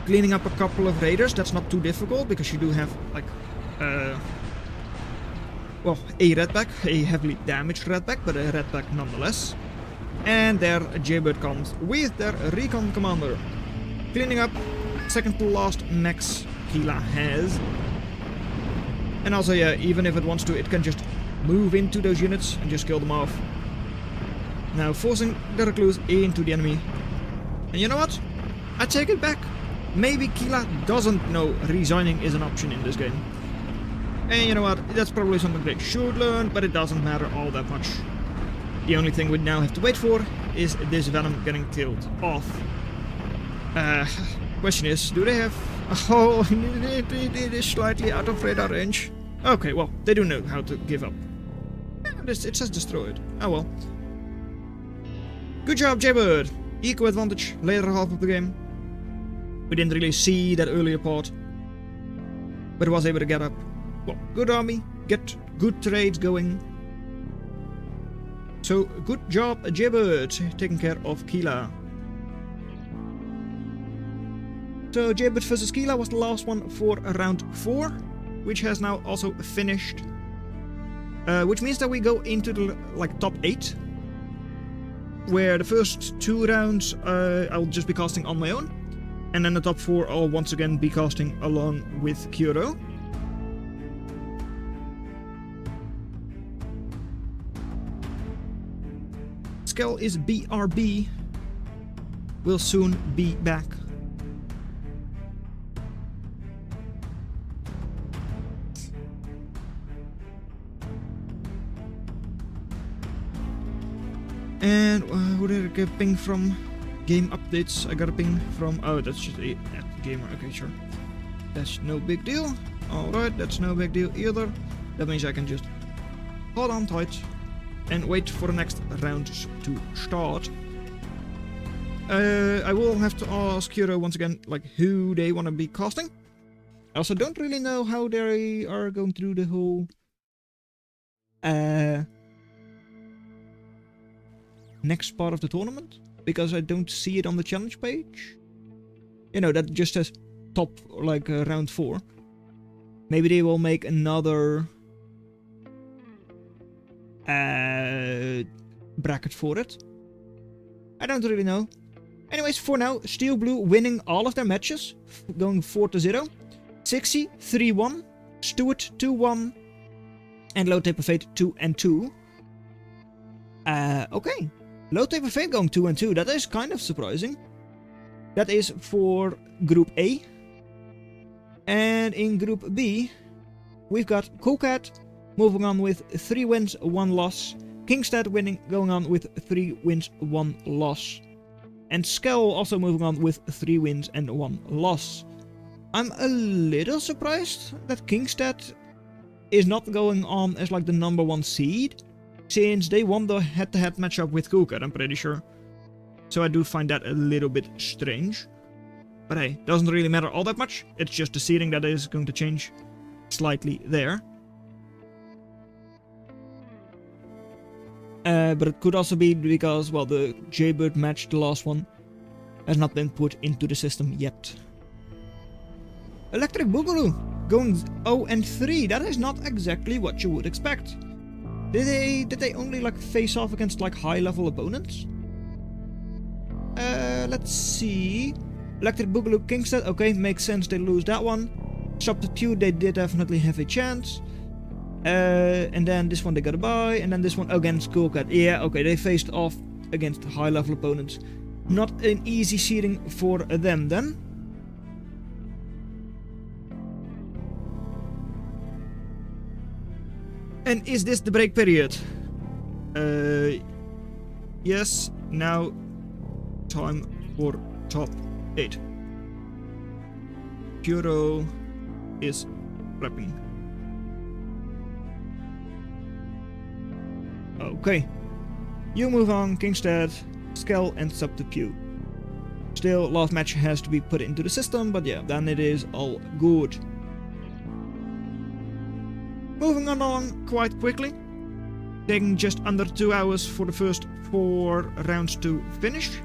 Cleaning up a couple of raiders, that's not too difficult because you do have, like, well, a Redback, a heavily damaged Redback, but a Redback nonetheless. And there, Jaybird comes with their Recon Commander. Cleaning up, second to last mechs Keela has. And also, yeah, even if it wants to, it can just move into those units and just kill them off. Now forcing the Recluse into the enemy. And you know what? I take it back. Maybe Keela doesn't know resigning is an option in this game. And you know what? That's probably something they should learn, but it doesn't matter all that much. The only thing we now have to wait for is this Venom getting killed off. Question is, do they have... Oh, it is slightly out of radar range. Okay, well, they do know how to give up. It says destroyed. Oh well. Good job, Jaybird. Eco advantage, later half of the game. We didn't really see that earlier part, but was able to get up. Well, good army, get good trades going. So, good job, Jaybird, taking care of Keela. So, Jaybird vs Keela was the last one for round 4, which has now also finished. Which means that we go into the, like, top 8. Where the first 2 rounds I'll just be casting on my own. And then the top 4 I'll once again be casting along with Qrow. Skell is BRB. Will soon be back. And who did I get a ping from? Game updates. I got a ping from... Oh, that's just a gamer. Okay, sure. That's no big deal. Alright, that's no big deal either. That means I can just hold on tight and wait for the next round to start. I will have to ask Qrow once again, like, who they want to be casting. I also don't really know how they are going to do the whole... next part of the tournament, because I don't see it on the challenge page. You know, that just says top, like, round 4. Maybe they will make another bracket for it. I don't really know. Anyways, for now, Steel Blue winning all of their matches, going 4-0. 60, 3-1. Stuart, 2-1. And Low Taper Fate, 2-2. Okay. Low Taper Fate going 2-2. That is kind of surprising. That is for Group A. And in Group B, we've got Coolcat moving on with 3 wins, 1 loss. Kingstad winning, going on with 3 wins, 1 loss. And Skell also moving on with 3 wins and 1 loss. I'm a little surprised that Kingstad is not going on as like the number 1 seed, since they won the head-to-head matchup with Coolcat, I'm pretty sure. So I do find that a little bit strange. But hey, doesn't really matter all that much. It's just the seeding that is going to change slightly there. But it could also be because, well, the Jaybird match, the last one, has not been put into the system yet. Electric Boogaloo going 0-3. That is not exactly what you would expect. Did they only like face off against like high-level opponents? Let's see. Electric Boogaloo Kingstad. Okay, makes sense. They lose that one. Substitute. They did definitely have a chance. And then this one they got a bye, and then this one against Coolcat. Yeah, okay, they faced off against high-level opponents. Not an easy seeding for them then. And is this the break period? Yes, now time for top 8. Qrow is prepping. Okay, you move on, Kingstad, Skell and Subterpew. Still, last match has to be put into the system, but yeah, then it is all good. Moving along quite quickly, taking just under 2 hours for the first 4 rounds to finish.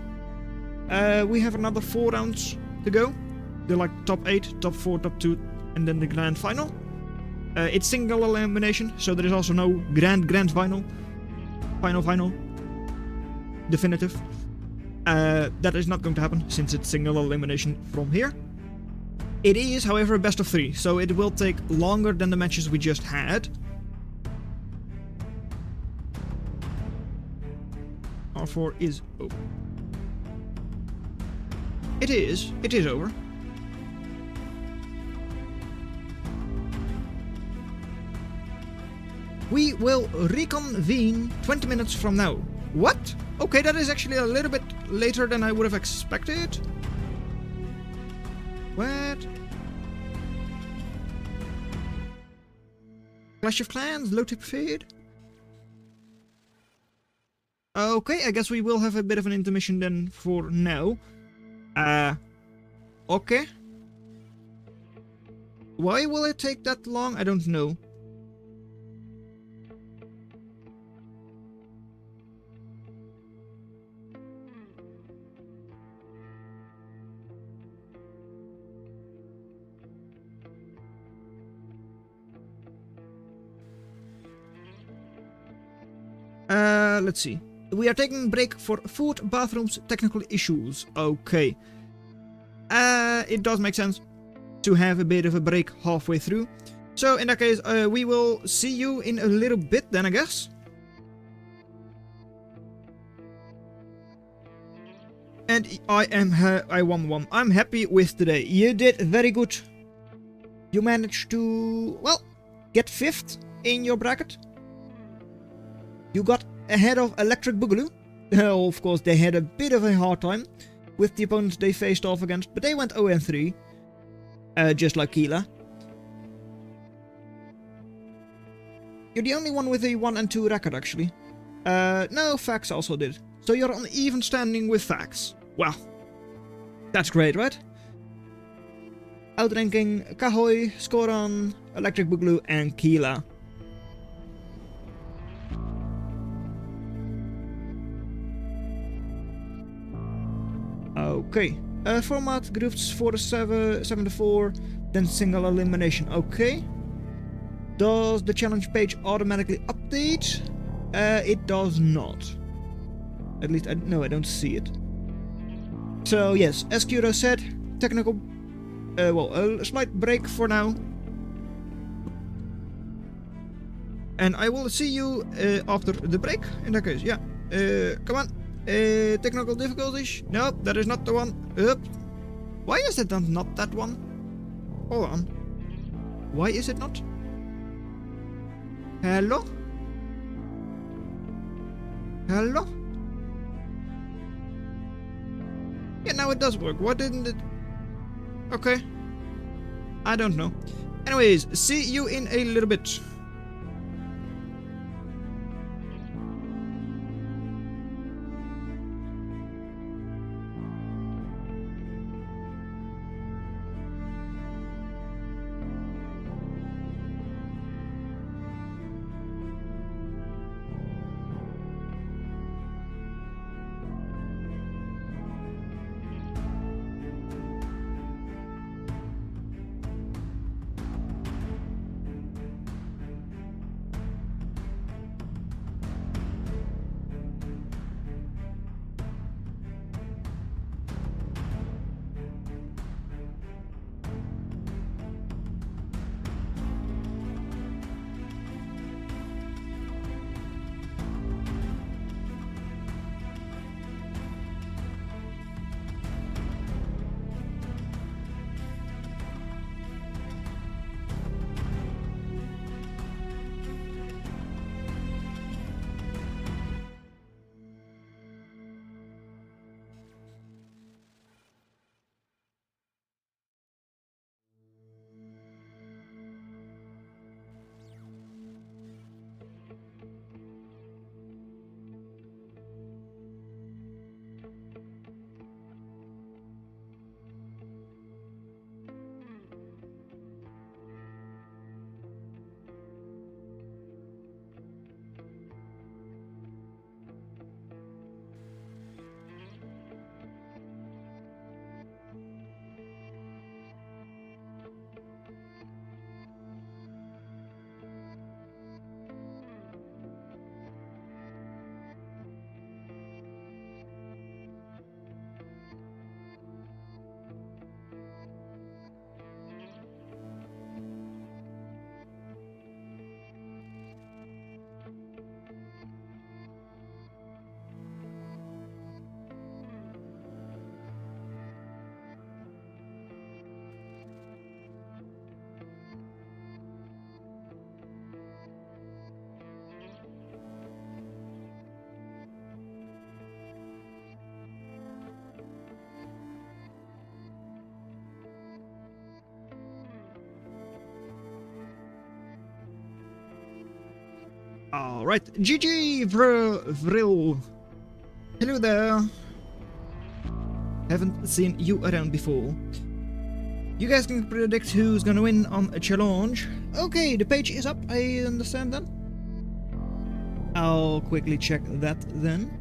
We have another 4 rounds to go. They're like top 8, top 4, top 2, and then the grand final. It's single elimination, so there is also no grand final. Final. Definitive. That is not going to happen since it's single elimination from here. It is, however, a best of 3, so it will take longer than the matches we just had. R4 is over. It is over. We will reconvene 20 minutes from now. What? Okay, that is actually a little bit later than I would have expected. What? Clash of Clans, low tip feed. Okay, I guess we will have a bit of an intermission then for now. Okay. Why will it take that long? I don't know. Let's see. We are taking a break for food, bathrooms, technical issues. Okay. It does make sense to have a bit of a break halfway through. So in that case, we will see you in a little bit then, I guess. And I won one. I'm happy with today. You did very good. You managed to, well, get 5th in your bracket. You got ahead of Electric Boogaloo. Of course, they had a bit of a hard time with the opponents they faced off against, but they went 0-3. Just like Keela. You're the only one with a 1-2 record, actually. No, Fax also did. So you're on even standing with Fax. Wow. That's great, right? Outranking Kahoy, Skoran, Electric Boogaloo, and Keela. Okay. Format groups 4-7-4, then single elimination. Okay. Does the challenge page automatically update? It does not. At least, no, I don't see it. So yes, as Qrow said, technical, a slight break for now. And I will see you after the break, in that case, yeah. Come on. Technical difficulties? No, that is not the one. Why is it not that one? Hold on. Why is it not? Hello? Hello? Yeah, now it does work. Why didn't it? Okay. I don't know. Anyways, see you in a little bit. Alright, GG Vril. Hello there. Haven't seen you around before. You guys can predict who's gonna win on a challenge. Okay, the page is up, I understand that. I'll quickly check that then.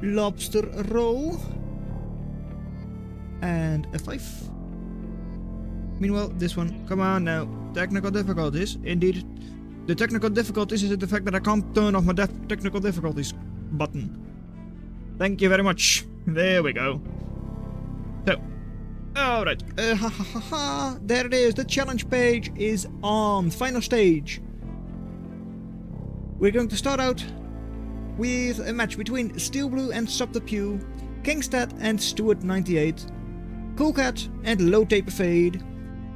Lobster Roll. And a 5. Meanwhile, this one, come on now. Technical difficulties, indeed. The technical difficulties is the fact that I can't turn off my technical difficulties button. Thank you very much. There we go. So, alright. There it is. The challenge page is on. Final stage. We're going to start out with a match between Steel Blue and Subterpew, Kingstad and Stewart98, Coolcat and Low Taper Fade,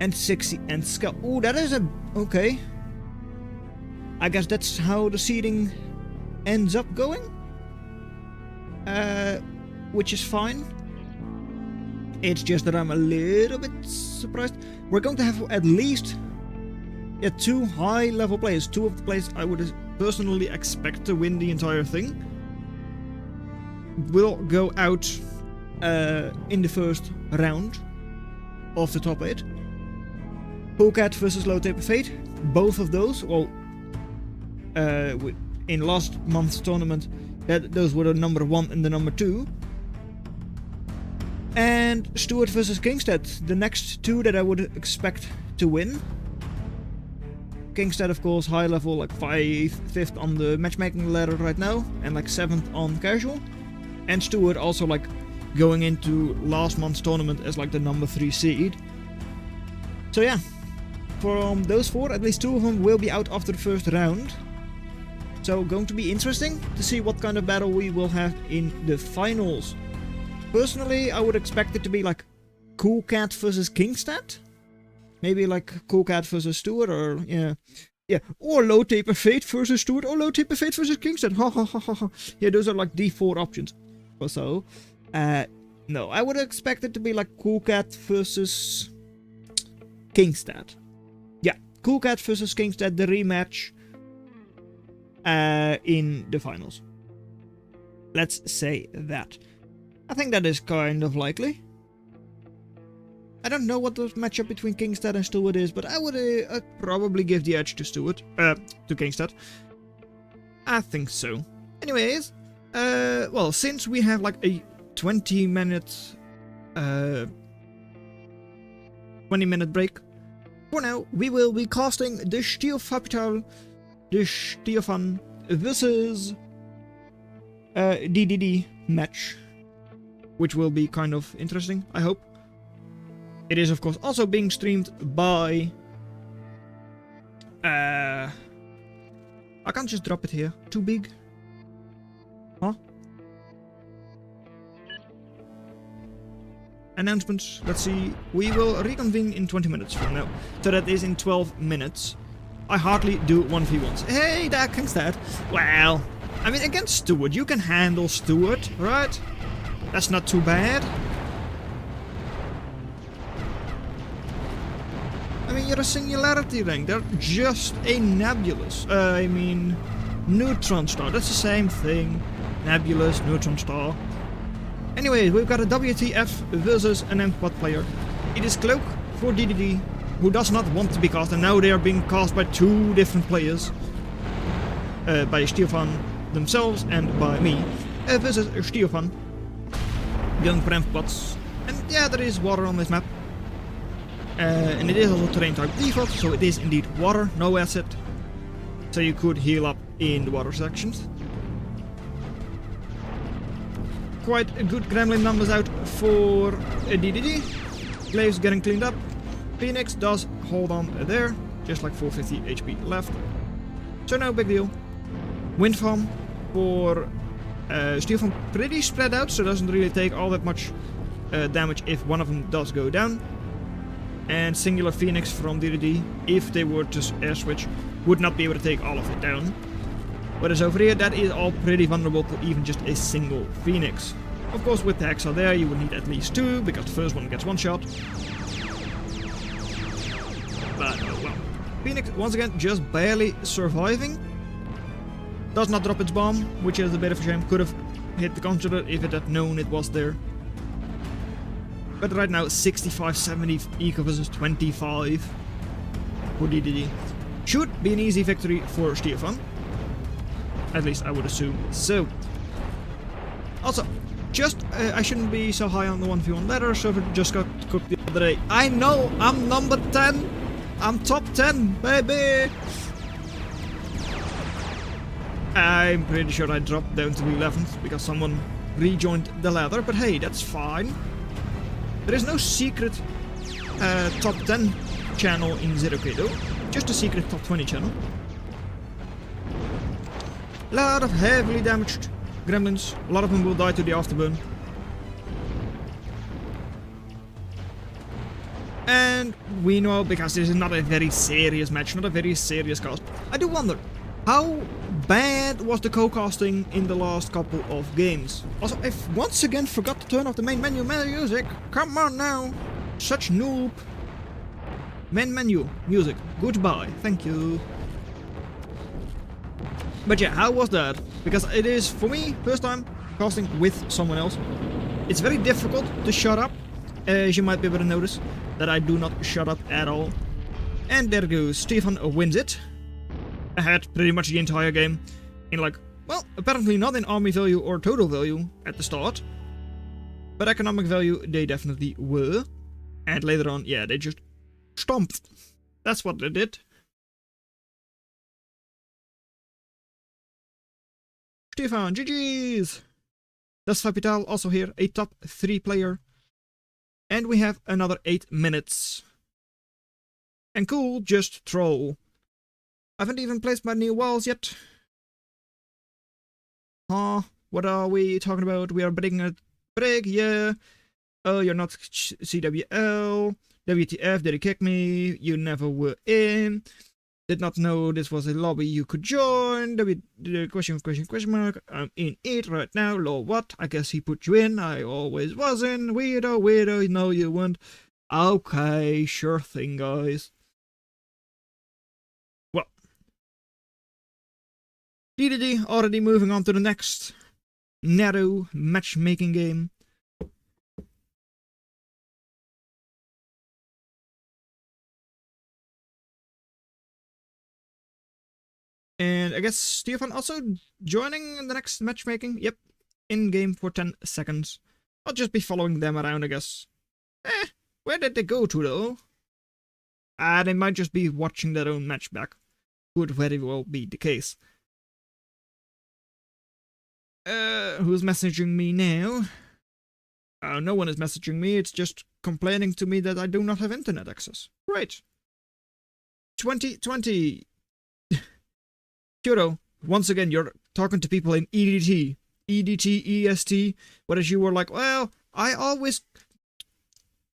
and Sixy and Skull. Oh, that is a... okay. I guess that's how the seeding ends up going. Which is fine. It's just that I'm a little bit surprised. We're going to have at least 2 high-level players. 2 of the players I would personally expect to win the entire thing will go out in the first round of the top 8. Polecat versus Low Taper Fate. Both of those, well, in last month's tournament, those were the number 1 and the number 2. And Stewart versus Kingstad, the next 2 that I would expect to win. Kingstad, of course, high level, like 5th on the matchmaking ladder right now, and like 7th on casual. And Stewart also like going into last month's tournament as like the number 3 seed. So yeah, from those 4, at least 2 of them will be out after the first round. So going to be interesting to see what kind of battle we will have in the finals. Personally, I would expect it to be like Cool Cat versus Kingstad. Maybe like Cool Cat versus Stuart, or yeah, or Low Taper Fate versus Stuart, or Low Taper Fate versus Kingstad. Ha ha ha ha ha. Yeah, those are like the 4 options or so. No, I would expect it to be like Cool Cat versus Kingstad. Yeah, Cool Cat versus Kingstad, the rematch in the finals. Let's say that. I think that is kind of likely. I don't know what the matchup between Kingstad and Stuart is, but I would I'd probably give the edge to Stuart, to Kingstad. I think so. Anyways, well, since we have like a 20-minute break, for now we will be casting the Stierfapital, the Stierfan versus DDD match, which will be kind of interesting, I hope. It is, of course, also being streamed by... I can't just drop it here. Too big. Huh? Announcements. Let's see. We will reconvene in 20 minutes from now. So that is in 12 minutes. I hardly do 1v1s. Hey there, Kingstad. Well, I mean, against Stuart, you can handle Stuart, right? That's not too bad. I mean, you're a singularity ring. They're just a nebulous. I mean, neutron star. That's the same thing. Nebulous, neutron star. Anyways, we've got a WTF versus an M-Pod player. It is Cloak for DDD, who does not want to be cast, and now they are being cast by 2 different players. By Stefan themselves and by me. Versus Stefan. Going for M-Pods. And yeah, there is water on this map. And it is also terrain type default, so it is indeed water, no acid. So you could heal up in the water sections. Quite a good gremlin numbers out for DDD. Glaive's getting cleaned up. Phoenix does hold on there, just like 450 HP left. So no big deal. Wind farm for Steel farm pretty spread out, so doesn't really take all that much damage if one of them does go down. And Singular Phoenix from DDD, if they were to air switch, would not be able to take all of it down. Whereas over here, that is all pretty vulnerable to even just a single Phoenix. Of course, with the Hexa there, you would need at least 2, because the first one gets 1 shot. But, oh well. Phoenix, once again, just barely surviving. Does not drop its bomb, which is a bit of a shame. Could have hit the Conjurer if it had known it was there. But right now, 65-70 eco versus 25 for DDD. Should be an easy victory for Stefan. At least I would assume so. Also, just, I shouldn't be so high on the 1v1 ladder, so it just got cooked the other day. I know, I'm number 10! I'm top 10, baby! I'm pretty sure I dropped down to the 11th because someone rejoined the ladder, but hey, that's fine. There is no secret top 10 channel in 0K though, just a secret top 20 channel. A lot of heavily damaged gremlins, a lot of them will die to the afterburn. And we know, because this is not a very serious match, not a very serious cast, I do wonder, how bad was the co-casting in the last couple of games? Also, I once again forgot to turn off the main menu music. Come on now. Such noob. Main menu music. Goodbye. Thank you. But yeah, how was that? Because it is, for me, first time casting with someone else. It's very difficult to shut up. As you might be able to notice that I do not shut up at all. And there goes. Stefan wins it. Ahead pretty much the entire game in like, well, apparently not in army value or total value at the start, but economic value they definitely were, and later on, yeah, they just stomped. That's what they did. Stefan, GG's! Das Capital also here, a top 3 player. And we have another 8 minutes. And cool, just troll. I haven't even placed my new walls yet. Huh? What are we talking about? We are breaking a break, yeah. Oh, you're not CWL. WTF, did he kick me? You never were in. Did not know this was a lobby you could join. Question mark. I'm in it right now. Lol, what? I guess he put you in. I always was in. Weirdo. No, you weren't. Okay, sure thing, guys. Well. DDD already moving on to the next narrow matchmaking game. And I guess Stefan also joining the next matchmaking. Yep, in game for 10 seconds. I'll just be following them around, I guess. Where did they go to, though? They might just be watching their own match back. Could very well be the case. Who's messaging me now? No one is messaging me, it's just complaining to me that I do not have internet access. Great. 2020. Qrow, once again, you're talking to people in EDT, EST, whereas you were like, well, I always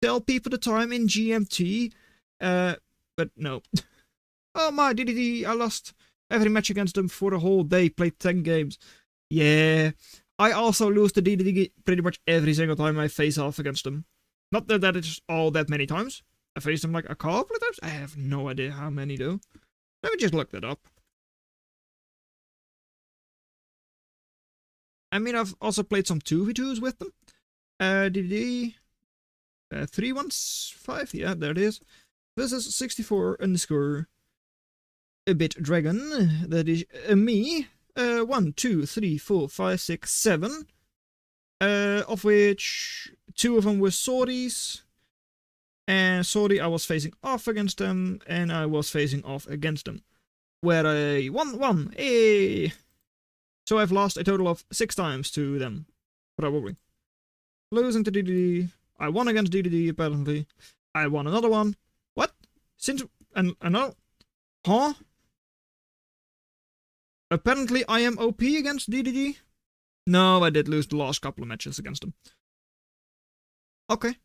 tell people the time in GMT, but no. Oh my, DDD, I lost every match against them for a whole day, played 10 games. Yeah, I also lose to DDD pretty much every single time I face off against them. Not that it's all that many times. I faced them like a couple of times. I have no idea how many though. Let me just look that up. I mean, I've also played some 2v2s with them. DD 315, yeah, there it is. This is 64 underscore a bit dragon. That is me. 1, 2, 3, 4, 5, 6, 7. Of which 2 of them were sorties. And sorry, I was facing off against them, and I was facing off against them. Where I won. Hey! So I've lost a total of 6 times to them, probably. Losing to DDD. I won against DDD, apparently. I won another one. What? Since... another... Huh? Apparently I am OP against DDD? No, I did lose the last couple of matches against them. Okay.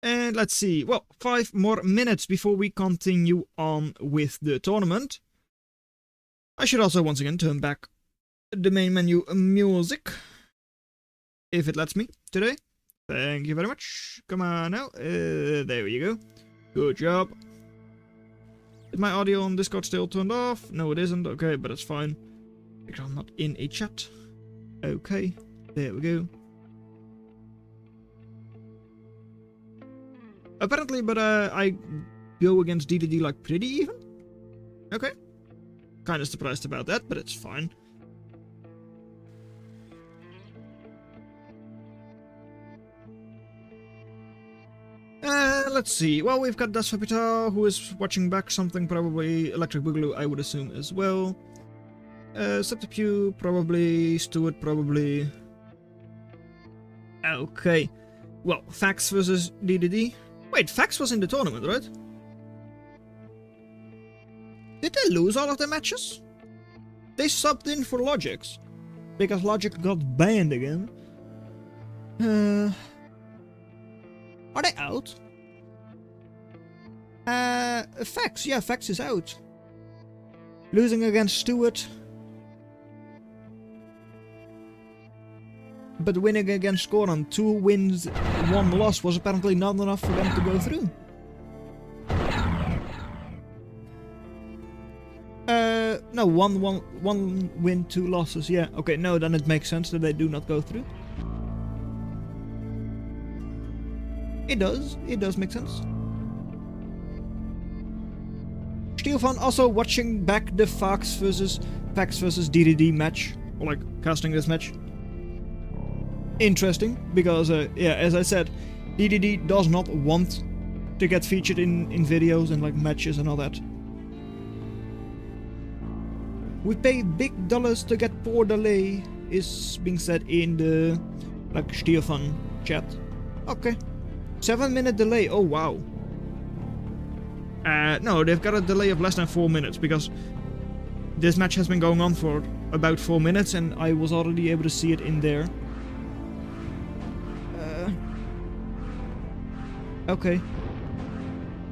And let's see, well, 5 more minutes before we continue on with the tournament. I should also once again turn back the main menu music, if it lets me today. Thank you very much. Come on now. There you go. Good job. Is my audio on Discord still turned off? No, it isn't. Okay, but it's fine. Because I'm not in a chat. Okay, there we go. Apparently, but I go against DDD like pretty even. Okay. Kinda surprised about that, but it's fine. Let's see. Well, we've got Das Capital, who is watching back something, probably Electric Boogaloo, I would assume, as well. Septipew, probably. Stewart, probably. Okay. Well, Fax versus DDD. Wait, Fax was in the tournament, right? Did they lose all of their matches? They subbed in for Logix. Because Logic got banned again. Are they out? Fax, yeah, Fax is out. Losing against Stewart. But winning against Qrow, 2 wins, 1 loss was apparently not enough for them to go through. No, one win, 2 losses, yeah. Okay, no, then it makes sense that they do not go through. It does make sense. Stefan also watching back the Fax versus DDD match, or like casting this match. Interesting, because yeah, as I said, DDD does not want to get featured in videos and like matches and all that. We pay big dollars to get poor delay, is being said in the like Stefan chat. Okay. 7-minute delay, oh wow. No, they've got a delay of less than 4 minutes because this match has been going on for about 4 minutes and I was already able to see it in there. Okay.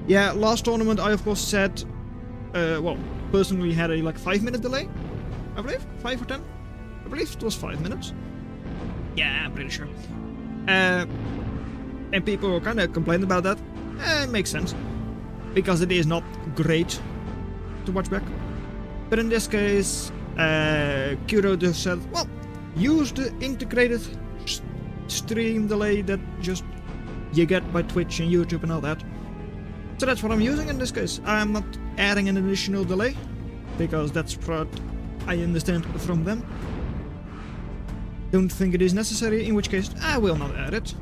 Yeah, last tournament I of course said, well, personally had a like 5-minute delay, I believe, 5 or 10. I believe it was 5 minutes. Yeah, I'm pretty sure. And people were kind of complaining about that. It makes sense, because it is not great to watch back. But in this case, Qrow just said, well, use the integrated stream delay that just you get by Twitch and YouTube and all that. So that's what I'm using in this case. I'm not adding an additional delay, because that's what I understand from them. Don't think it is necessary, in which case I will not add it.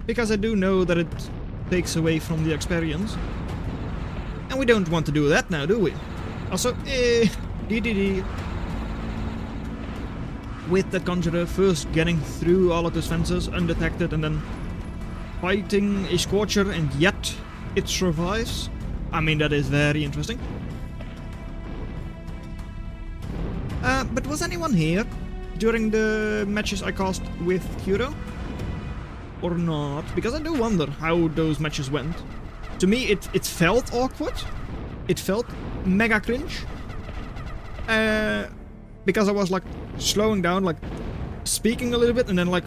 Because I do know that it takes away from the experience. And we don't want to do that now, do we? Also, DDD. With the Conjurer first getting through all of those fences undetected and then fighting a Scorcher and yet it survives. I mean, that is very interesting. But was anyone here during the matches I cast with Qrow? Or not? Because I do wonder how those matches went. To me, it felt awkward. It felt mega cringe. Because I was like slowing down, like speaking a little bit and then like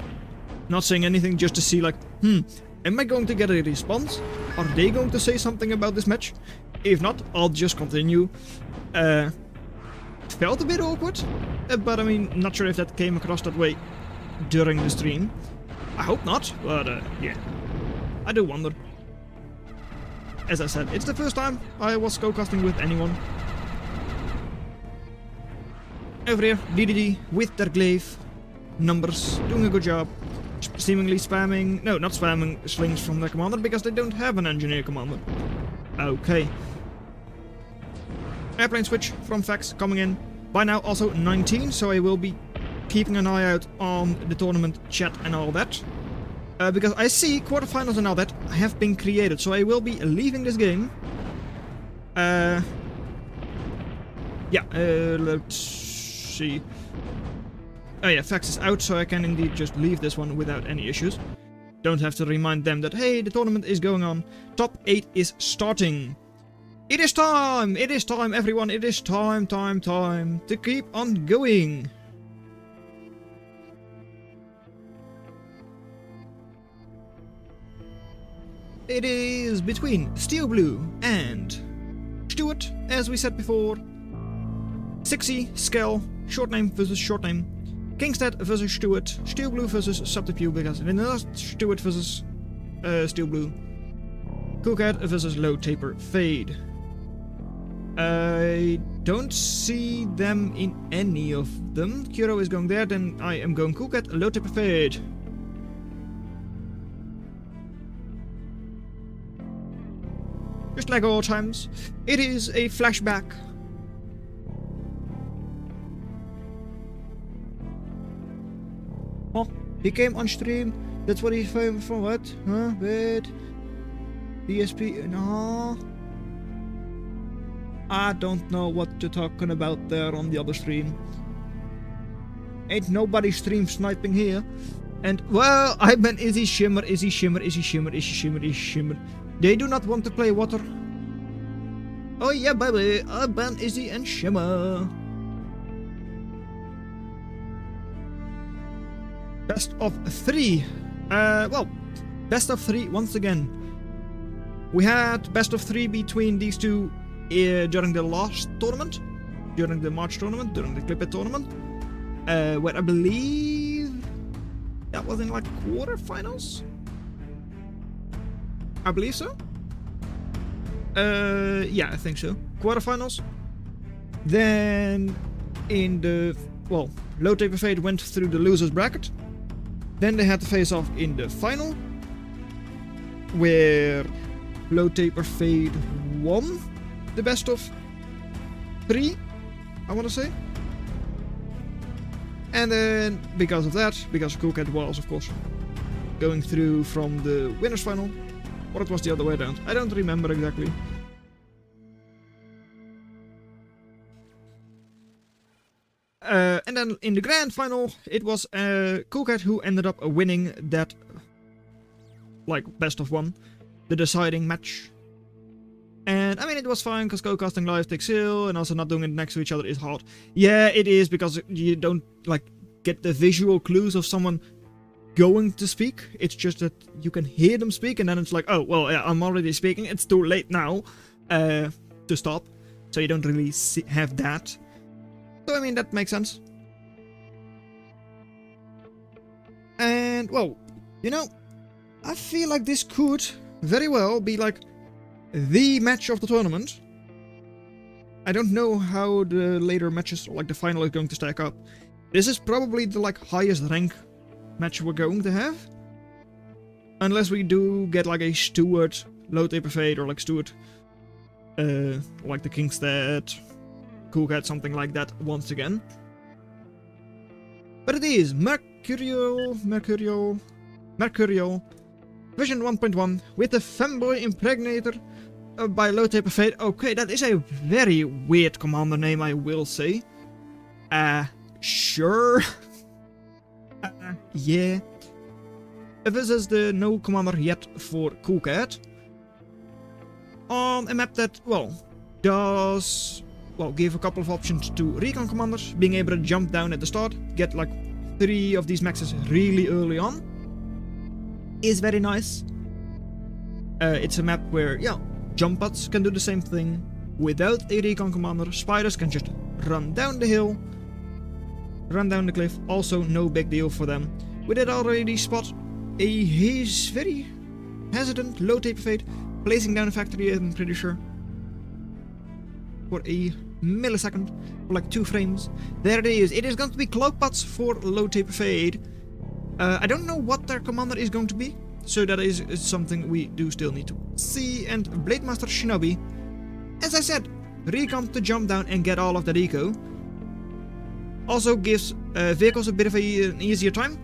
not saying anything just to see like, am I going to get a response? Are they going to say something about this match? If not, I'll just continue. Felt a bit awkward, but I mean, not sure if that came across that way during the stream. I hope not, but yeah, I do wonder. As I said, it's the first time I was co-casting with anyone. Over here, DDD with their glaive. Numbers, doing a good job. Seemingly spamming, no, not spamming slings from their commander because they don't have an engineer commander. Okay. Airplane switch from Fax coming in. By now also 19, so I will be keeping an eye out on the tournament chat and all that. Because I see quarterfinals and all that have been created, so I will be leaving this game. Yeah, let's see. Oh yeah, Fax is out, so I can indeed just leave this one without any issues. Don't have to remind them that, hey, the tournament is going on. Top 8 is starting. It is time! It is time, everyone! It is time to keep on going! It is between Steel Blue and Stuart, as we said before. 6E, Skell, short name versus short name. Kingstead versus Stuart. Steel Blue versus Subterfuge, because in the last Stuart versus Steel Blue. Coolcat versus Low Taper Fade. I don't see them in any of them. Qrow is going there, then I am going Coolcat, Low Taper Fade. Just like all times, it is a flashback. Oh, he came on stream. That's what he's from what? Huh? Wait. DSP? No. I don't know what you're talking about there on the other stream. Ain't nobody stream sniping here. And, well, I ban Izzy Shimmer, Izzy Shimmer, Izzy Shimmer, Izzy Shimmer, Izzy Shimmer. They do not want to play water. Oh yeah, baby, I ban Izzy and Shimmer. Best of 3. Well, best of 3 once again. We had best of 3 between these two during the last tournament. During the March tournament, during the Clipper tournament. Where I believe that was in like quarterfinals? I believe so. Yeah, I think so. Quarterfinals. Then in the, well, Low Taper Fade went through the losers bracket. Then they had to face off in the final, where Low Taper Fade won the best of 3, I want to say. And then, because of that, because Coolcat was, of course, going through from the winners final, or it was the other way around, I don't remember exactly. And then in the grand final, it was Coolcat who ended up winning that, like, best of 1, the deciding match. And I mean, it was fine because co-casting live takes skill, and also not doing it next to each other is hard. Yeah, it is, because you don't like get the visual clues of someone going to speak. It's just that you can hear them speak, and then it's like, oh well, yeah, I'm already speaking. It's too late now to stop, so you don't really have that. So I mean, that makes sense. And well, you know, I feel like this could very well be like the match of the tournament. I don't know how the later matches, like the final, is going to stack up. This is probably the like highest rank match we're going to have, unless we do get like a Stewart Low Taper Fade, or like Stewart, like the Kingstead, Coolcat, something like that once again. But it is Mercurial Vision 1.1 with the Femboy Impregnator by Low Taper Fade. Okay, that is a very weird commander name, I will say. Sure. Yeah. This is the no commander yet for Coolcat. On a map that, well, does, well, give a couple of options to recon commanders, being able to jump down at the start, get like 3 of these maxes really early on, is very nice. It's a map where, yeah, jump bots can do the same thing without a recon commander. Spiders can just run down the hill, run down the cliff, also no big deal for them. We did already spot his very hesitant Low Taper Fade placing down a factory, I'm pretty sure, for a millisecond, for like 2 frames. There it is. It is going to be cloak bots for Low Taper Fade. I don't know what their commander is going to be, so that is something we do still need to see. And Blademaster Shinobi, as I said, recon to jump down and get all of that eco. Also gives vehicles a bit of an easier time,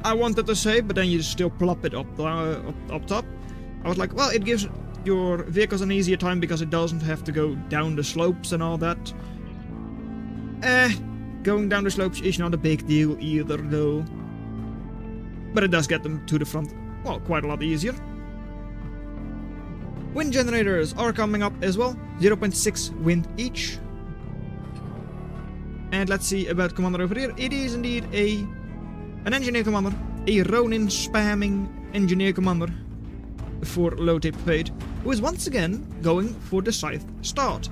I wanted to say, but then you still plop it up top. I was like, well, it gives your vehicles an easier time because it doesn't have to go down the slopes and all that. Going down the slopes is not a big deal either, though. But it does get them to the front, well, quite a lot easier. Wind generators are coming up as well, 0.6 wind each. And let's see about commander over here. It is indeed an engineer commander, a Ronin spamming engineer commander for Low Taper Fade, who is once again going for the scythe start.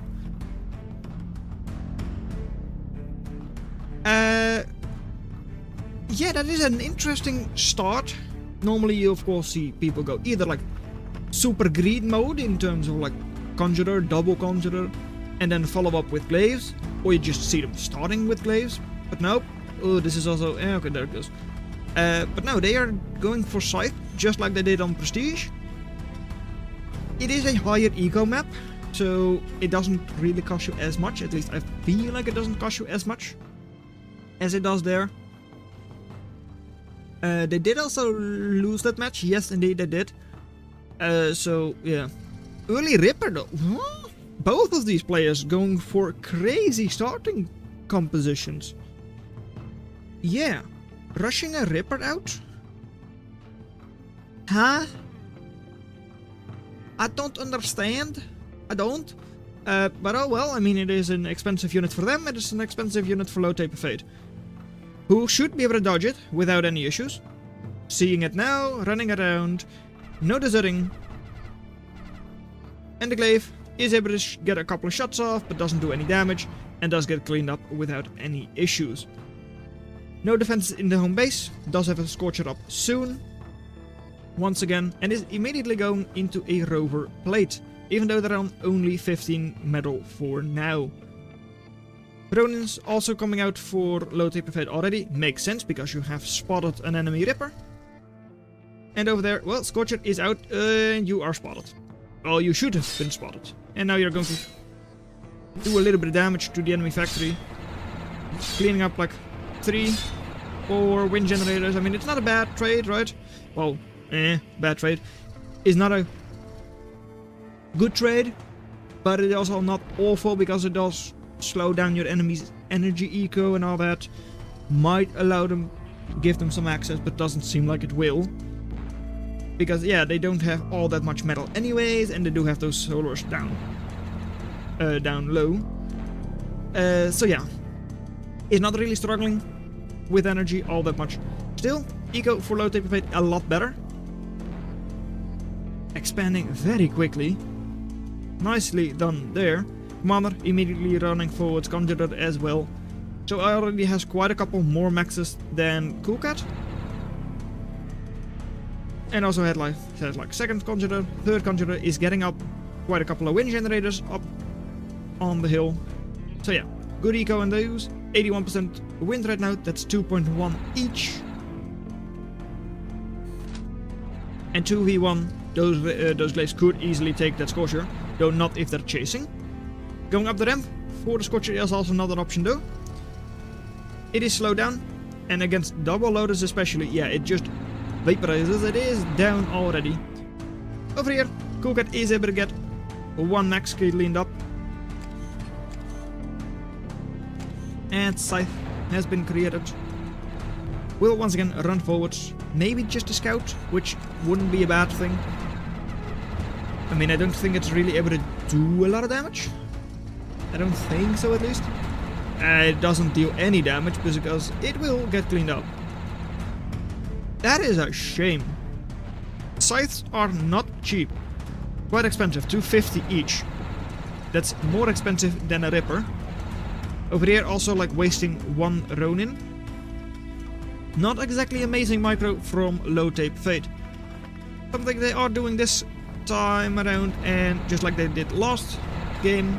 Yeah, that is an interesting start. Normally you of course see people go either like super greed mode in terms of like conjurer, double conjurer, and then follow up with glaives, or you just see them starting with glaives. But no, oh, this is also, okay, there it goes. But no, they are going for scythe, just like they did on Prestige. It is a higher eco map, so it doesn't really cost you as much, at least I feel like it doesn't cost you as much as it does there. They did also lose that match, yes indeed they did. So yeah. Early Ripper though. Huh? Both of these players going for crazy starting compositions. Yeah. Rushing a Ripper out? Huh? I don't understand. I don't. But oh well, I mean, it is an expensive unit for them, it is an expensive unit for Low Taper Fade, who should be able to dodge it without any issues. Seeing it now, running around, no deserting. And the glaive is able to get a couple of shots off, but doesn't do any damage, and does get cleaned up without any issues. No defense in the home base, does have a Scorcher up soon, once again, and is immediately going into a rover plate, even though they're on only 15 metal for now. Ronin's also coming out for Low Taper Fade already, makes sense because you have spotted an enemy Ripper. And over there, well, Scorcher is out and you are spotted. Well, you should have been spotted. And now you're going to do a little bit of damage to the enemy factory. Cleaning up like 3, 4 wind generators. I mean, it's not a bad trade, right? Well, bad trade. It's not a good trade, but it's also not awful because it does slow down your enemy's energy eco and all that. Might allow them, give them some access, but doesn't seem like it will. Because, yeah, they don't have all that much metal anyways, and they do have those solars down low. So yeah, it's not really struggling with energy all that much. Still, eco for low taper fate a lot better. Expanding very quickly. Nicely done there. Commander immediately running forwards, Conjurer as well. So I already has quite a couple more maxes than Coolcat. And also had like second Conjurer, third Conjurer is getting up quite a couple of wind generators up on the hill. So yeah, good eco on those. 81% wind right now, that's 2.1 each. And 2v1, those glaives could easily take that Scorcher, though not if they're chasing. Going up the ramp for the Scorcher is also another option though. It is slowed down, and against double loaders especially, yeah, it just vaporizes. It is down already. Over here, Coolcat is able to get 1 max cleaned up. And Scythe has been created. Will once again run forwards. Maybe just a scout, which wouldn't be a bad thing. I mean, I don't think it's really able to do a lot of damage. I don't think so, at least. It doesn't deal any damage because it will get cleaned up. That is a shame. Scythes are not cheap. Quite expensive, 250 each. That's more expensive than a Ripper. Over here also like wasting 1 Ronin. Not exactly amazing micro from Low Tape Fate. Something they are doing this time around, and just like they did last game,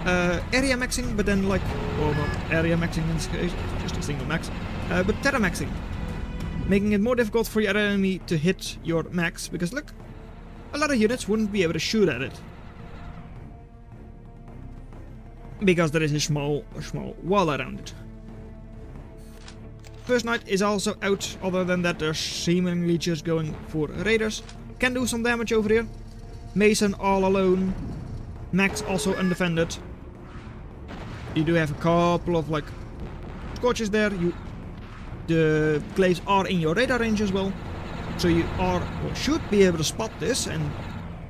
area maxing, but then like, well, not area maxing in this case, just a single max, but terra maxing. Making it more difficult for your enemy to hit your max, because look, a lot of units wouldn't be able to shoot at it. Because there is a small wall around it. First Knight is also out, other than that they're seemingly just going for raiders. Can do some damage over here. Mason all alone. Max also undefended. You do have a couple of like Scorches there. The glaives are in your radar range as well. So you are, or should be able to spot this and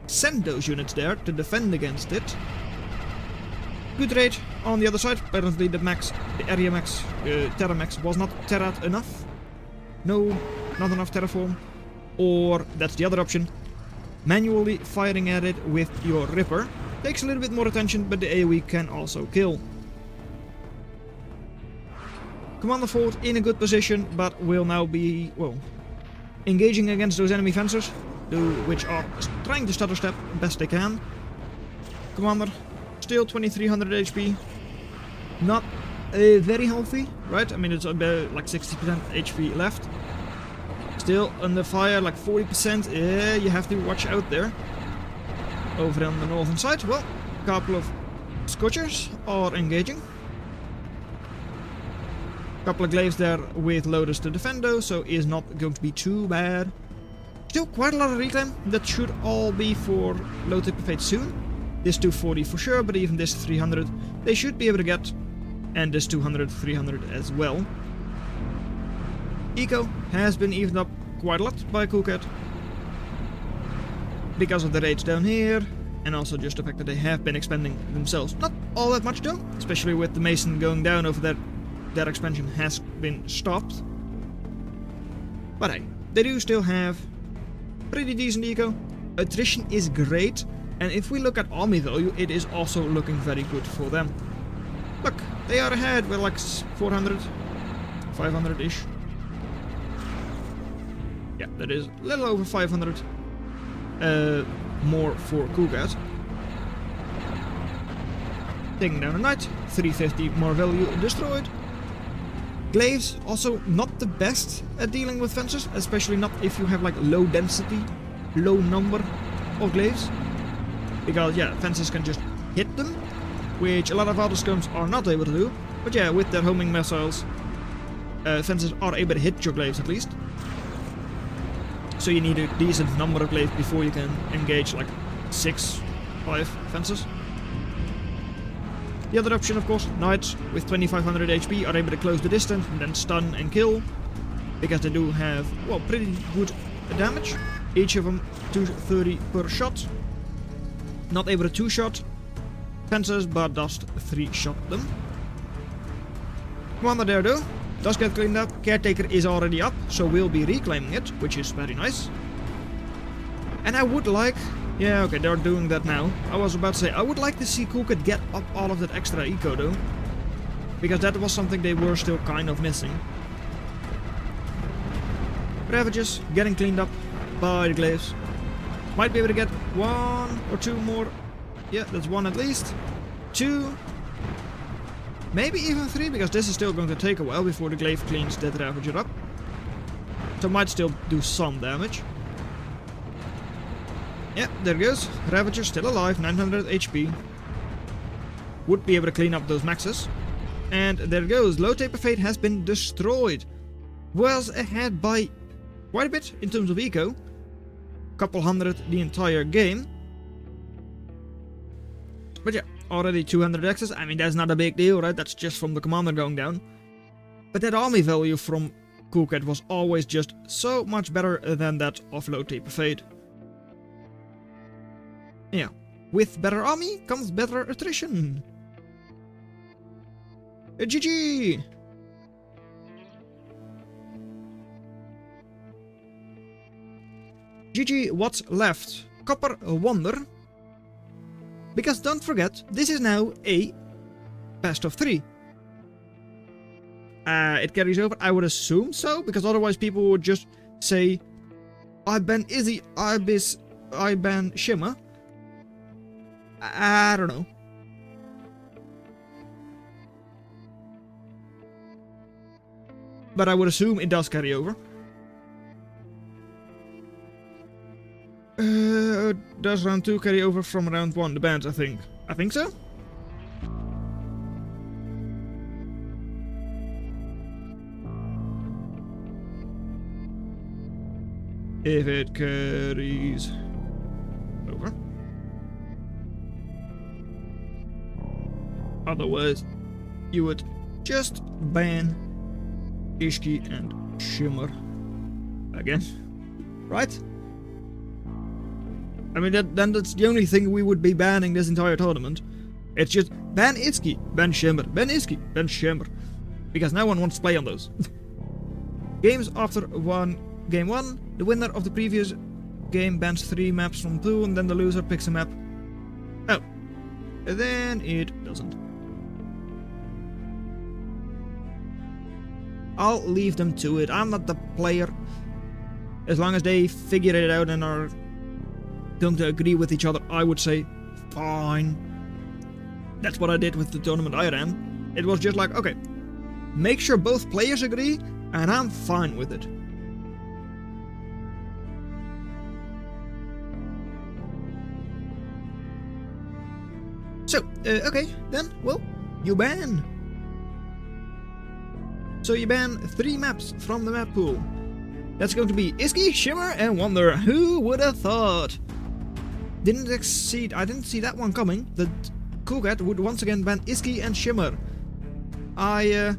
send those units there to defend against it. Good raid on the other side. Apparently the area max, terra max was not terra'd enough. No, not enough terraform. Or, that's the other option, manually firing at it with your Ripper. Takes a little bit more attention, but the AoE can also kill. Commander forward in a good position, but will now be, well, engaging against those enemy fencers, which are trying to stutter step best they can. Commander, still 2300 HP. Not very healthy, right? I mean, it's about like 60% HP left. Still under fire, like 40%. Yeah, you have to watch out there. Over on the northern side, well, a couple of Scorchers are engaging. Couple of glaives there with loaders to defend though, so is not going to be too bad. Still quite a lot of reclaim. That should all be for Low Taper Fate soon. This 240 for sure, but even this 300 they should be able to get. And this 200, 300 as well. Eco has been evened up quite a lot by Coolcat. Because of the raids down here, and also just the fact that they have been expanding themselves. Not all that much though, especially with the Mason going down over there. That expansion has been stopped. But hey, they do still have pretty decent eco. Attrition is great, and if we look at army value, it is also looking very good for them. Look, they are ahead with like 400, 500-ish. Yeah, that is a little over 500 more for Coolcat. Taking down a knight, 350 more value destroyed. Glaives also not the best at dealing with fences, especially not if you have like low density, low number of glaives. Because yeah, fences can just hit them, which a lot of other scums are not able to do. But yeah, with their homing missiles, fences are able to hit your glaives at least. So you need a decent number of glaives before you can engage like 5 fences. The other option, of course, knights with 2500 HP are able to close the distance and then stun and kill, because they do have, well, pretty good damage. Each of them 230 per shot. Not able to 2-shot fences, but just 3-shot them. Commander there though does get cleaned up. Caretaker is already up, so we'll be reclaiming it, which is very nice. And I would like... Yeah, okay, they're doing that now. I was about to say, I would like to see Coolcat get up all of that extra eco though. Because that was something they were still kind of missing. Ravages getting cleaned up by the glaives. Might be able to get 1 or 2 more. Yeah, that's 1 at least. 2. Maybe even 3, because this is still going to take a while before the glaive cleans that Ravager up. So might still do some damage. Yeah, there goes. Ravager still alive, 900 HP. Would be able to clean up those maxes. And there goes. Low Taper Fate has been destroyed. Was ahead by quite a bit in terms of eco. Couple hundred the entire game. But yeah, already 200 X's. I mean, that's not a big deal, right? That's just from the commander going down. But that army value from Coolcat was always just so much better than that of Low Taper Fate. Yeah, with better army comes better attrition. GG! GG, what's left? Copper Wonder. Because don't forget, this is now a best of 3. It carries over, I would assume so, because otherwise people would just say, I ban Izzy, I ban Shimmer. I don't know. But I would assume it does carry over. Does round 2 carry over from round 1? The bands, I think. I think so? If it carries over. Otherwise, you would just ban Ishki and Shimmer again. Right? I mean, then that's the only thing we would be banning this entire tournament. It's just ban Ishki, ban Shimmer, ban Ishki, ban Shimmer. Because no one wants to play on those. Games after game 1, the winner of the previous game bans 3 maps from 2, and then the loser picks a map. Oh. Then it doesn't. I'll leave them to it. I'm not the player. As long as they figure it out and are going to agree with each other, I would say fine. That's what I did with the tournament I ran. It was just like, okay, make sure both players agree, and I'm fine with it. So, okay, then, well, you ban. So you ban 3 maps from the map pool. That's going to be Ishki, Shimmer, and Wonder. Who would have thought? I didn't see that one coming. That Coolcat would once again ban Ishki and Shimmer. I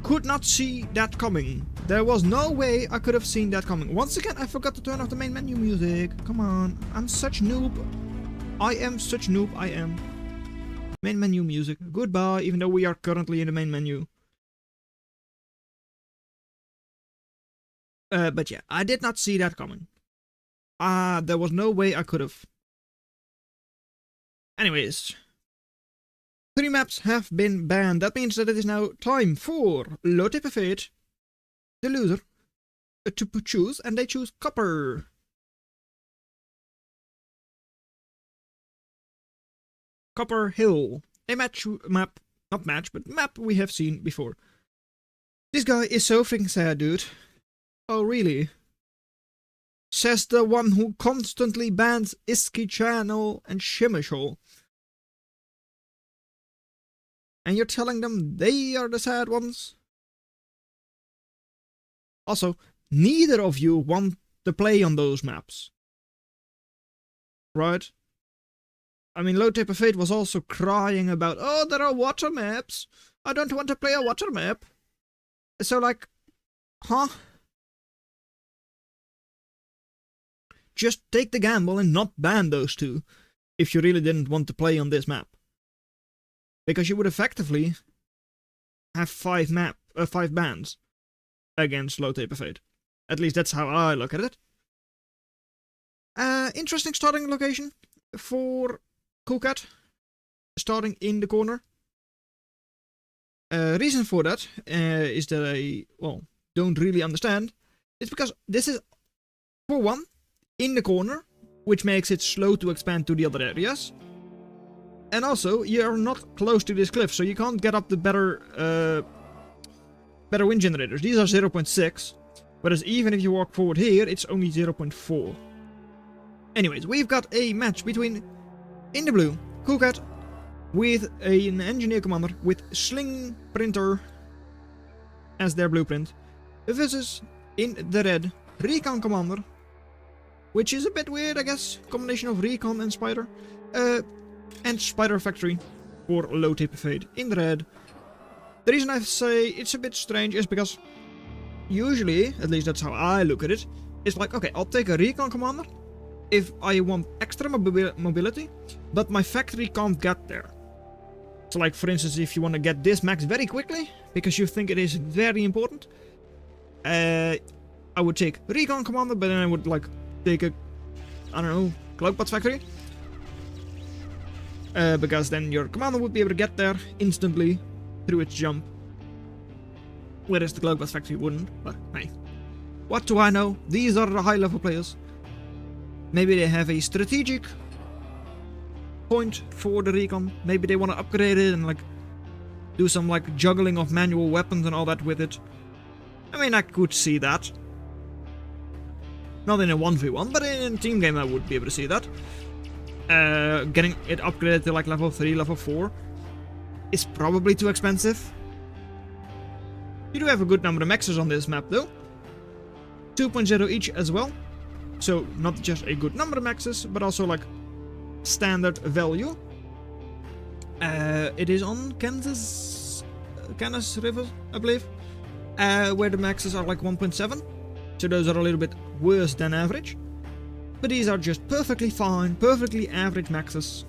could not see that coming. There was no way I could have seen that coming. Once again, I forgot to turn off the main menu music. Come on, I'm such noob. I am such noob, I am. Main menu music. Goodbye, even though we are currently in the main menu. But yeah, I did not see that coming. There was no way I could have. Anyways. 3 maps have been banned. That means that it is now time for Low Taper Fate, the loser, to choose, and they choose Copper. Copper Hill. A map we have seen before. This guy is so freaking sad, dude. Oh, really? Says the one who constantly bans Iski Channel and Shimmer Show. And you're telling them they are the sad ones? Also, neither of you want to play on those maps. Right? I mean, Low Taper Fate was also crying about, oh, there are water maps. I don't want to play a water map. So, like, huh? Just take the gamble and not ban those two if you really didn't want to play on this map. Because you would effectively have 5 bans against Low Taper Fate. At least that's how I look at it. Interesting starting location for Coolcat. Starting in the corner. Reason for that is that I, well, don't really understand. It's because this is, for one, in the corner, which makes it slow to expand to the other areas. And also, you're not close to this cliff, so you can't get up the better wind generators. These are 0.6, whereas even if you walk forward here, it's only 0.4. Anyways, we've got a match between, in the blue, Coolcat, with an engineer commander with Sling Printer as their blueprint, versus, in the red, Recon commander, which is a bit weird, I guess, combination of Recon and Spider, and Spider Factory for Low Taper Fate in the red. The reason I say it's a bit strange is because usually, at least that's how I look at it, it's like, okay, I'll take a Recon commander if I want extra mobility, but my factory can't get there. So like, for instance, if you want to get this max very quickly, because you think it is very important, I would take Recon commander, but then I would like take a, I don't know, Cloakbot factory. Because then your commander would be able to get there instantly through its jump. Whereas the Cloakbot factory wouldn't, but hey. What do I know? These are the high level players. Maybe they have a strategic point for the Recon. Maybe they want to upgrade it and like do some like juggling of manual weapons and all that with it. I mean, I could see that. Not in a 1v1, but in a team game I would be able to see that. Getting it upgraded to like level 3, level 4 is probably too expensive. You do have a good number of maxes on this map though. 2.0 each as well. So not just a good number of maxes, but also like standard value. It is on Kansas River, I believe, where the maxes are like 1.7. So those are a little bit worse than average. But these are just perfectly fine, perfectly average maxes.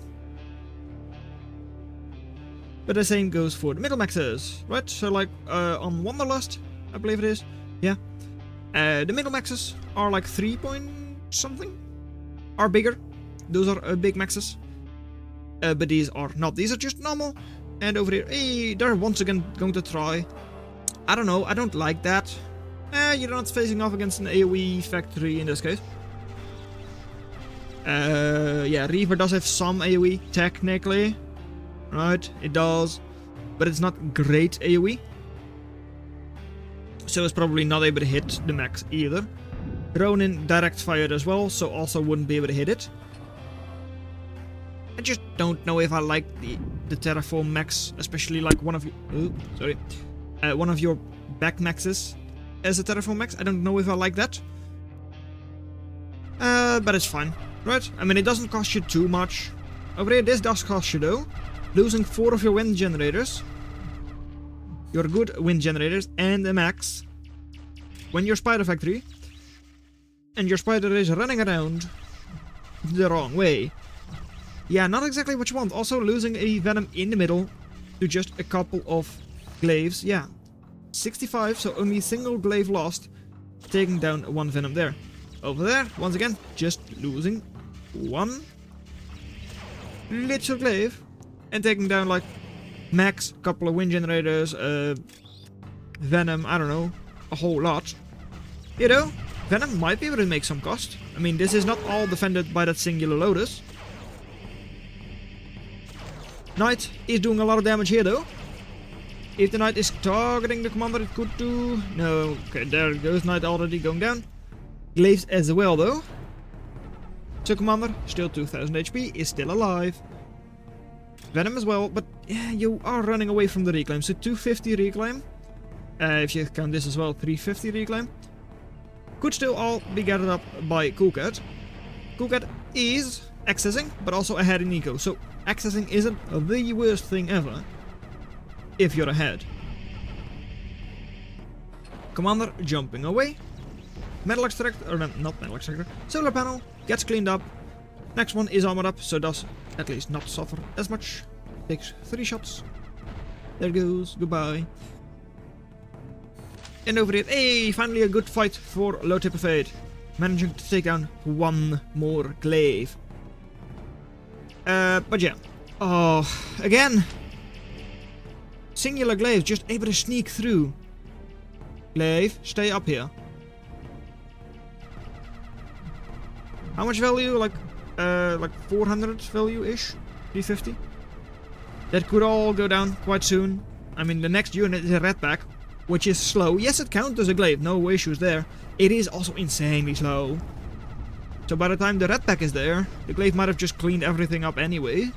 But the same goes for the middle maxes, right? So like on Wanderlust, I believe it is. Yeah. The middle maxes are like 3 point something. Are bigger. Those are big maxes. But these are not. These are just normal. And over here, hey, they're once again going to try. I don't know, I don't like that. You're not facing off against an AoE factory in this case. Yeah, Reaver does have some AoE, technically. Right, it does. But it's not great AoE. So it's probably not able to hit the max either. Ronin direct fired as well, so also wouldn't be able to hit it. I just don't know if I like the Terraform max, especially like one of you, one of your back maxes as a Terraform max. I don't know if I like that. But it's fine, right? I mean, it doesn't cost you too much. Over here, this does cost you though. Losing 4 of your wind generators. Your good wind generators and a max. When your Spider Factory and your Spider is running around the wrong way. Yeah, not exactly what you want. Also losing a Venom in the middle to just a couple of glaives. Yeah, 65, so only a single glaive lost, taking down 1 Venom there. Over there, once again, just losing 1 little glaive and taking down like max, couple of wind generators, Venom, I don't know, a whole lot. You know, Venom might be able to make some cost. I mean, this is not all defended by that singular Lotus. Knight is doing a lot of damage here though. If the knight is targeting the commander, it could do... No, okay, there goes knight already going down. Glaives as well, though. So commander, still 2000 HP, is still alive. Venom as well, but yeah, you are running away from the reclaim. So 250 reclaim. If you count this as well, 350 reclaim. Could still all be gathered up by Coolcat. Coolcat is accessing, but also ahead in eco. So accessing isn't the worst thing ever if you're ahead. Commander jumping away. Metal extractor, or not metal extractor, solar panel gets cleaned up. Next one is armored up, so does at least not suffer as much. Takes 3 shots. There goes, goodbye. And over here, hey, finally a good fight for Low Tip of Fate. Managing to take down one more glaive. But yeah. Oh, again. Singular glaive, just able to sneak through. Glaive, stay up here. How much value? Like 400 value-ish? 350? That could all go down quite soon. I mean, the next unit is a redback, which is slow. Yes, it counts as a glaive, no issues there. It is also insanely slow. So by the time the redback is there, the glaive might have just cleaned everything up anyway.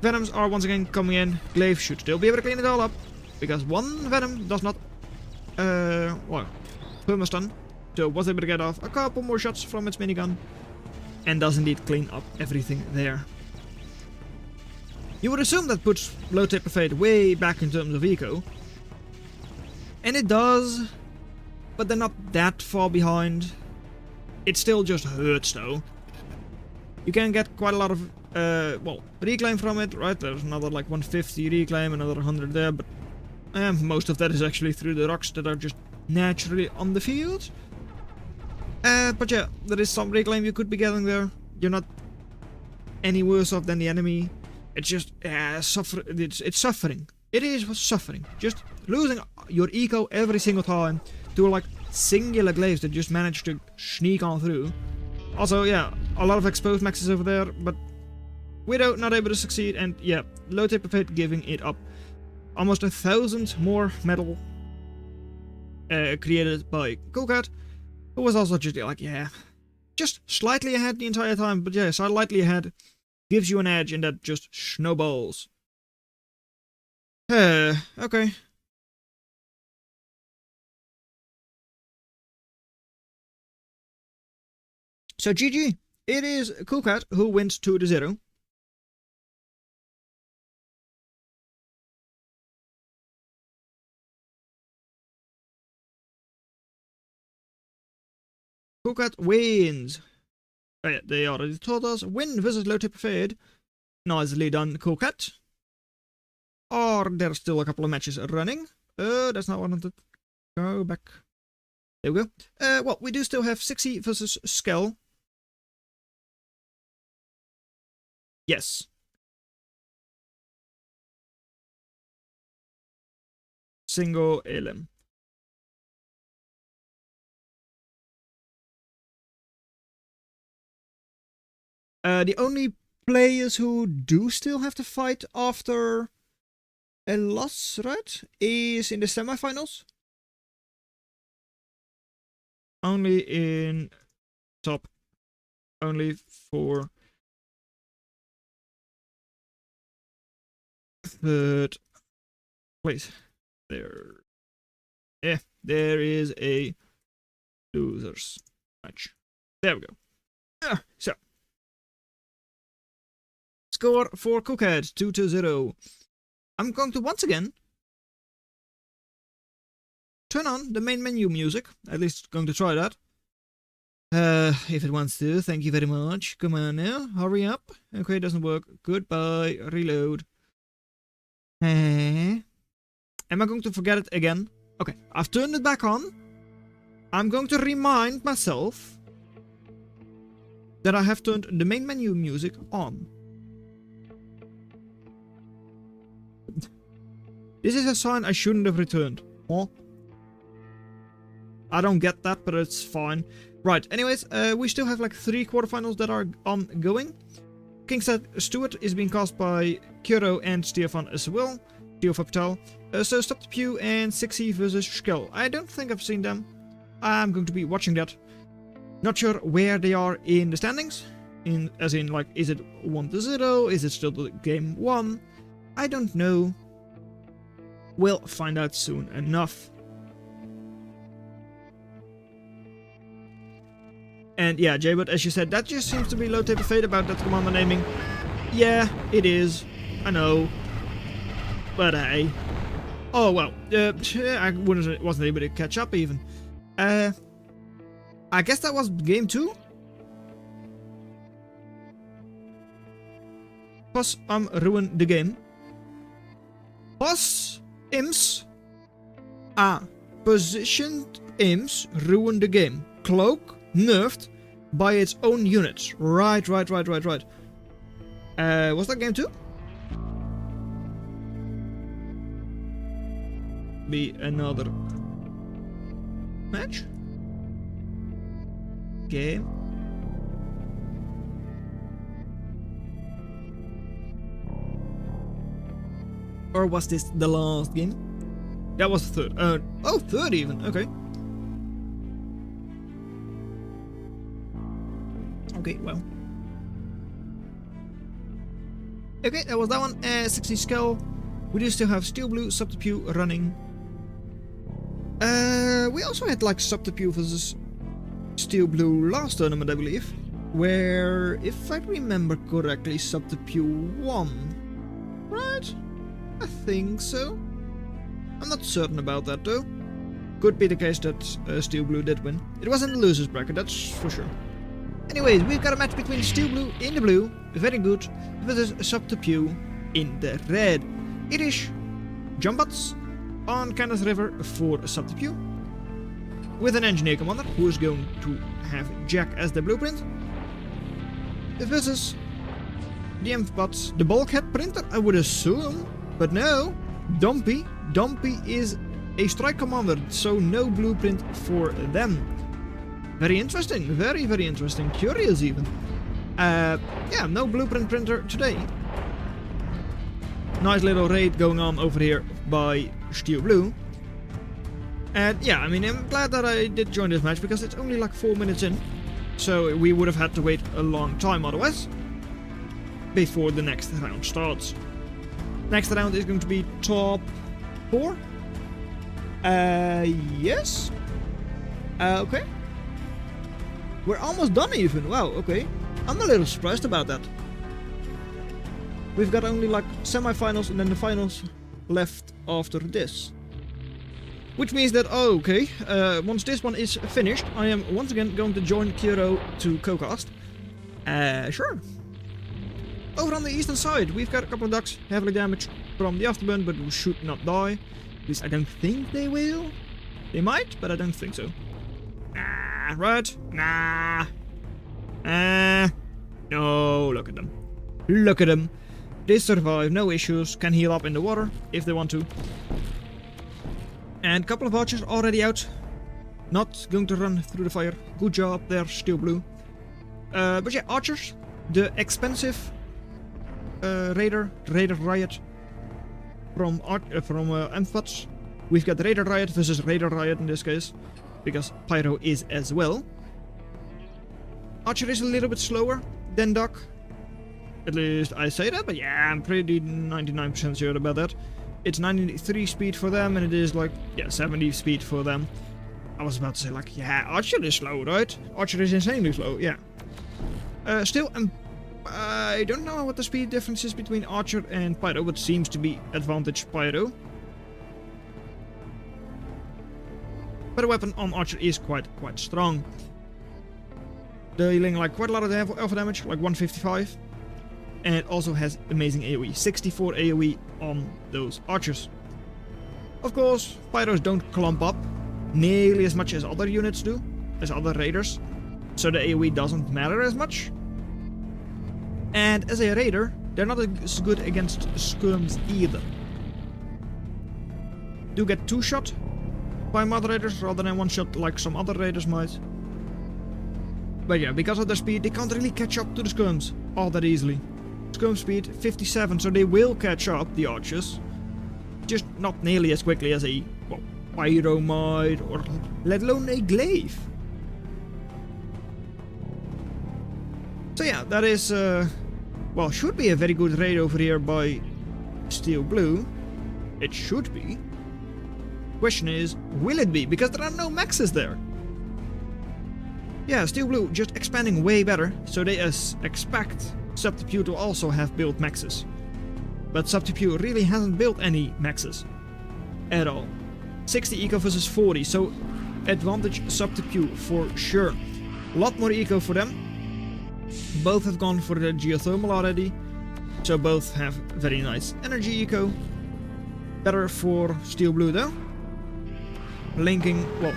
Venoms are once again coming in. Glaive should still be able to clean it all up, because one Venom does not, well, perma-stun. So was able to get off a couple more shots from its minigun, and does indeed clean up everything there. You would assume that puts Low Tip of Fate way back in terms of eco. And it does, but they're not that far behind. It still just hurts though. You can get quite a lot of, well, reclaim from it, right? There's another like 150 reclaim, another 100 there, but most of that is actually through the rocks that are just naturally on the field. But yeah, there is some reclaim you could be getting there. You're not any worse off than the enemy. It's just it's suffering. It is suffering. Just losing your eco every single time to like singular glaives that just manage to sneak on through. Also, yeah, a lot of exposed maxes over there, but Widow not able to succeed, and yeah, Low Tip of Fate giving it up. Almost 1,000 more metal created by Coolcat, who was also just like, yeah, just slightly ahead the entire time, but yeah, slightly ahead gives you an edge, and that just snowballs. Okay. So GG, it is Coolcat who wins 2-0. Coolcat wins. Oh yeah, they already told us. Win versus Low Tip of Fate. Nicely done, Coolcat. Or there's still a couple of matches running. That's not what I wanted. Go back. There we go. Well, we do still have 6E versus Skell. Yes. Single LM. The only players who do still have to fight after a loss, right, is in the semifinals. Only in top. Only for third place. There. Yeah, there is a losers match. There we go. So. Score for Coolcat, 2-0. I'm going to once again turn on the main menu music. At least going to try that. If it wants to, thank you very much. Come on now, hurry up. Okay, it doesn't work. Goodbye, reload. Am I going to forget it again? Okay, I've turned it back on. I'm going to remind myself that I have turned the main menu music on. This is a sign I shouldn't have returned. Huh? I don't get that, but it's fine. Right, anyways, we still have like 3 quarterfinals that are ongoing. King's Stewart is being cast by Qrow and Stefan as well. Stefan Patel. So Stop the Pew and 6E versus Skull. I don't think I've seen them. I'm going to be watching that. Not sure where they are in the standings. As in, like, is it 1-0? Is it still the game 1? I don't know. We'll find out soon enough. And yeah, Jaybot, as you said, that just seems to be low table fate about that commander naming. Yeah, it is. I know. But hey. Oh well, I wasn't able to catch up even. I guess that was game 2? Pas ruin the game. Pas imps. Positioned imps ruin the game. Cloak nerfed by its own units. Right. Was that game 2? Be another match? Game? Or was this the last game? That was the third. Oh, third even. Okay. Okay, well. Okay, that was that one. 60 Skull. We do still have Steel Blue, Stop the Pew running. We also had like Stop the Pew versus Steel Blue last tournament, I believe. Where, if I remember correctly, Stop the Pew won. Right? I think so. I'm not certain about that though. Could be the case that Steel Blue did win. It was in the losers bracket, that's for sure. Anyways, we've got a match between Steel Blue in the blue, very good, versus Stop the Pew in the red. It is Jumbots on Candace River for Stop the Pew, with an engineer commander who is going to have Jack as the blueprint, versus the Empbots, the bulkhead printer, I would assume, but no, Dumpy. Dumpy is a strike commander, so no blueprint for them. Very interesting, very interesting, curious even. Yeah, no blueprint printer today. Nice little raid going on over here by Steel Blue. And yeah, I mean, I'm glad that I did join this match because it's only like 4 minutes in. So we would have had to wait a long time otherwise, before the next round starts. Next round is going to be top 4. Yes. Okay. We're almost done even. Wow, okay. I'm a little surprised about that. We've got only like semi-finals and then the finals left after this. Which means that, oh, okay, once this one is finished, I am once again going to join Qrow to co-cast. Sure. Over on the eastern side, we've got a couple of ducks heavily damaged from the afterburn, but who should not die. At least I don't think they will. They might, but I don't think so. Nah, right? Nah. No, look at them. Look at them. They survive, no issues, can heal up in the water if they want to. And a couple of archers already out. Not going to run through the fire. Good job there, Steel Blue. But yeah, archers. The expensive Raider Riot from Empbots. We've got Raider Riot versus Raider Riot in this case, because Pyro is as well. Archer is a little bit slower than Duck. At least I say that, but yeah, I'm pretty 99% sure about that. It's 93 speed for them, and it is like, yeah, 70 speed for them. I was about to say, like, yeah, Archer is slow, right? Archer is insanely slow, yeah. Still, I don't know what the speed difference is between Archer and Pyro, but seems to be advantage Pyro. But the weapon on Archer is quite strong. Dealing like quite a lot of alpha damage, like 155. And it also has amazing AoE, 64 AoE on those archers. Of course, Pyros don't clump up nearly as much as other units do, as other raiders, so the AoE doesn't matter as much. And as a raider, they're not as good against skirms either. Do get 2-shot by mother raiders rather than 1-shot like some other raiders might. But yeah, because of their speed, they can't really catch up to the skirms all that easily. comb speed 57, so they will catch up, the archers. Just not nearly as quickly as a, well, Pyro might, or let alone a glaive. So yeah, that is, well, should be a very good raid over here by Steel Blue. It should be. Question is, will it be? Because there are no maxes there. Yeah, Steel Blue just expanding way better, so they expect Subterfuge to also have built maxes. But Subterfuge really hasn't built any maxes at all. 60 eco versus 40, so advantage Subterfuge for sure. A lot more eco for them. Both have gone for the geothermal already, so both have very nice energy eco. Better for Steel Blue though. Linking, well,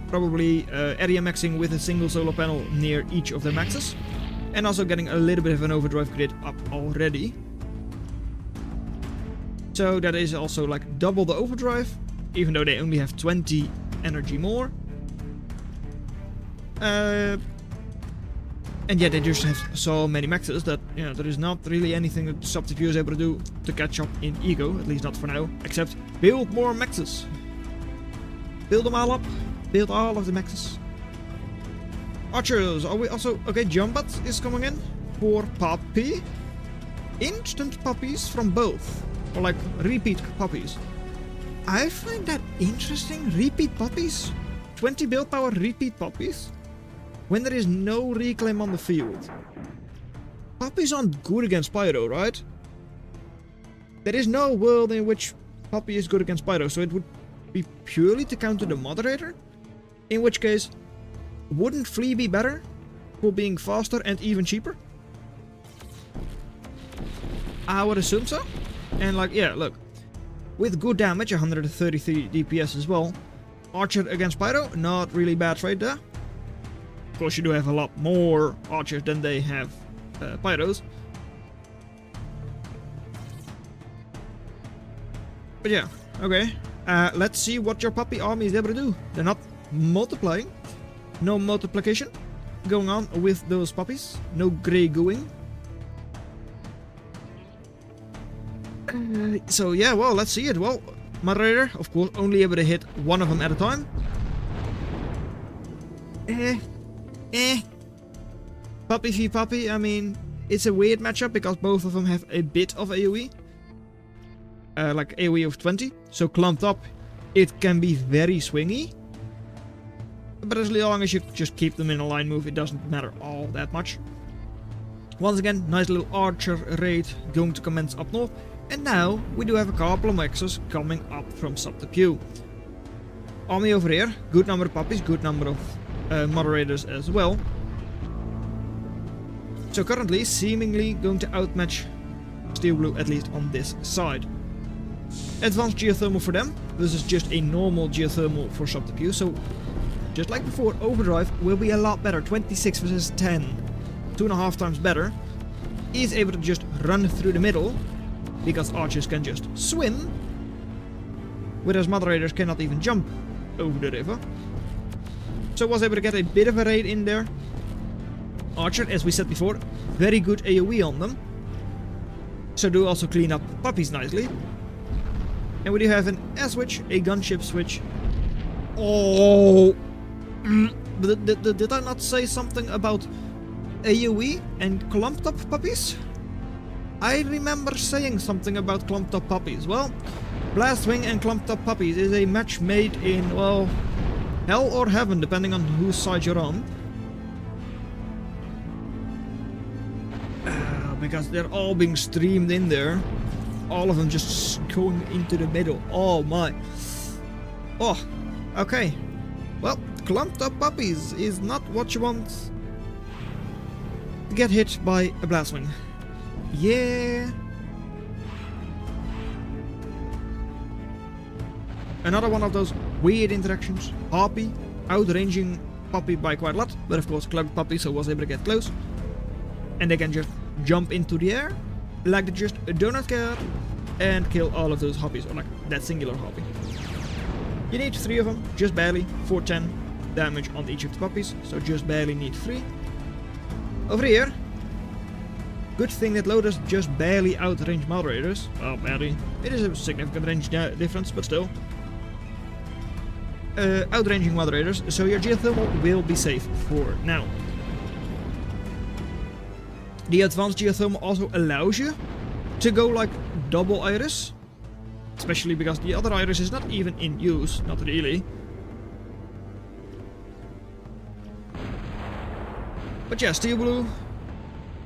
probably area maxing with a single solar panel near each of their maxes. And also getting a little bit of an overdrive grid up already. So that is also like double the overdrive, even though they only have 20 energy more. And yet they just have so many maxes that, you know, there is not really anything that Subterfuge is able to do to catch up in ego, at least not for now, except build more maxes. Build them all up, build all of the maxes. Archers, are we also... Okay, Jumbat is coming in for Puppy. Instant puppies from both, or like repeat puppies. I find that interesting, repeat puppies. 20 build power repeat puppies. When there is no reclaim on the field. Puppies aren't good against Pyro, right? There is no world in which Puppy is good against Pyro, so it would be purely to counter the moderator. In which case, wouldn't Flea be better for being faster and even cheaper? I would assume so. And like, yeah, look. With good damage, 133 DPS as well. Archer against Pyro, not really bad trade there. Of course, you do have a lot more archers than they have pyros. But yeah, okay. Let's see what your puppy army is able to do. They're not multiplying. No multiplication going on with those puppies. No grey gooing. So yeah, well, let's see it. Well, moderator, of course, only able to hit one of them at a time. Puppy v Puppy, I mean, it's a weird matchup because both of them have a bit of AoE. Like AoE of 20. So clumped up, it can be very swingy. But as long as you just keep them in a line move, it doesn't matter all that much. Once again, nice little archer raid going to commence up north. And now, we do have a couple of maxes coming up from Subterfuge. Army over here, good number of puppies, good number of moderators as well. So currently, seemingly going to outmatch Steel Blue, at least on this side. Advanced geothermal for them. This is just a normal geothermal for Subterfuge. So, just like before, overdrive will be a lot better. 26 versus 10. 2.5 times better. He is able to just run through the middle, because archers can just swim. Whereas moderators cannot even jump over the river. So was able to get a bit of a raid in there. Archer, as we said before, very good AoE on them. So do also clean up puppies nicely. And we do have an S-switch, a gunship switch. Oh! Did I not say something about AoE and clumped up puppies? I remember saying something about clumped up puppies. Well, Blastwing and clumped up puppies is a match made in, well, hell or heaven, depending on whose side you're on. Because they're all being streamed in there. All of them just going into the middle. Oh my. Oh, okay. Well, clumped up puppies is not what you want to get hit by a Blastwing. Yeah. Another one of those weird interactions. Harpy, outranging Puppy by quite a lot, but of course Cloud Puppy so was able to get close. And they can just jump into the air, like they just do not care, and kill all of those Harpies, or like that singular Harpy. You need 3 of them, just barely, 410 damage on each of the Puppies, so just barely need 3. Over here, Good thing that loaders just barely outrange moderators. Well, barely. It is a significant range difference, but still. Outranging moderators, so your geothermal will be safe for now. The advanced geothermal also allows you to go like double iris. Especially because the other iris is not even in use, not really. But yeah, Steel Blue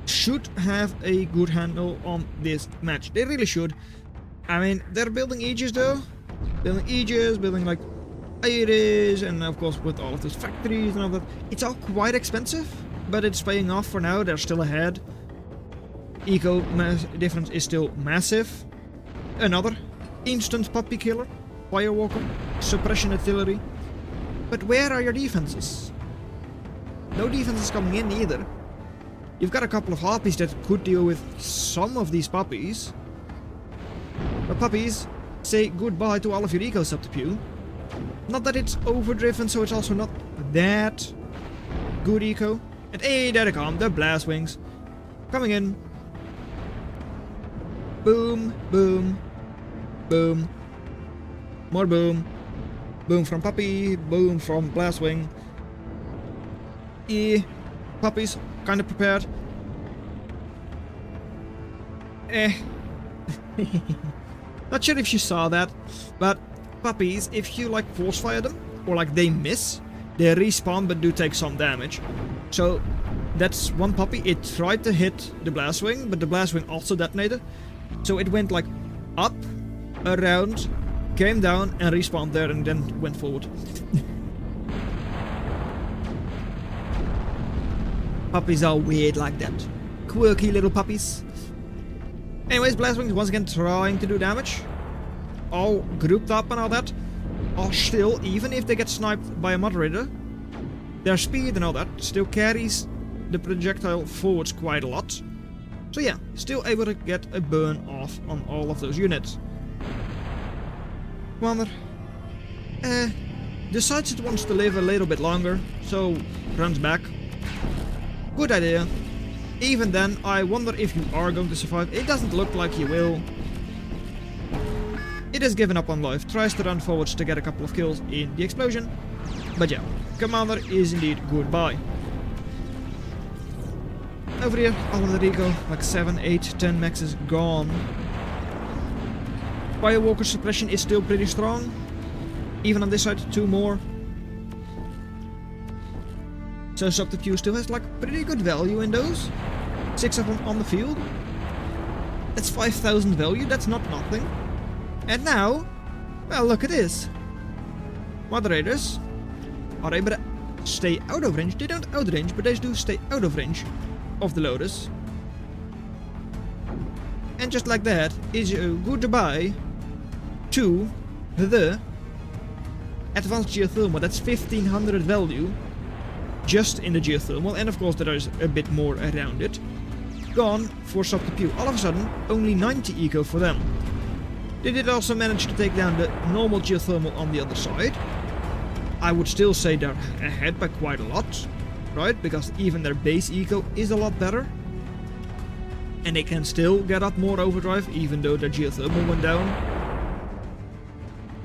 should have a good handle on this match. They really should. I mean, they're building Aegis though. Building Aegis, building like Iris, and of course with all of those factories and all that. It's all quite expensive, but it's paying off for now. They're still ahead. Eco difference is still massive. Another instant puppy killer, firewalker, suppression artillery. But where are your defenses? No defenses coming in either. You've got a couple of harpies that could deal with some of these puppies. But puppies, say goodbye to all of your eco subterfuge. Not that it's overdriven, so it's also not that good eco. And hey, there they come, the blast wings. Coming in. Boom, boom, boom. More boom. Boom from puppy, boom from blastwing. Puppies, kind of prepared. Not sure if you saw that, but puppies, if you like force fire them, or like they miss, they respawn but do take some damage. So that's one puppy, it tried to hit the blastwing, but the blastwing also detonated. So it went like up, around, came down and respawned there and then went forward. Puppies are weird like that. Quirky little puppies. Anyways, blastwings once again trying to do damage. All grouped up and all that. Are still, even if they get sniped by a moderator, their speed and all that still carries the projectile forwards quite a lot. So yeah, still able to get a burn off on all of those units. Commander decides it wants to live a little bit longer, so runs back. Good idea. Even then, I wonder if you are going to survive. It doesn't look like you will. It has given up on life, tries to run forwards to get a couple of kills in the explosion. But yeah, Commander is indeed goodbye. Over here, all of the Rico, like 7, 8, 10 maxes gone. Firewalker suppression is still pretty strong. Even on this side, 2 more. So Subterfuge still has like pretty good value in those. 6 of them on the field. That's 5,000 value, that's not nothing. And now, well, look at this. Moderators are able to stay out of range. They don't outrange, but they do stay out of range of the loaders. And just like that is a goodbye to the advanced geothermal. That's 1500 value just in the geothermal, and of course there is a bit more around it. Gone for Subterfuge. All of a sudden, only 90 eco for them. They did also manage to take down the normal geothermal on the other side. I would still say they're ahead by quite a lot, right? Because even their base eco is a lot better. And they can still get up more overdrive, even though their geothermal went down.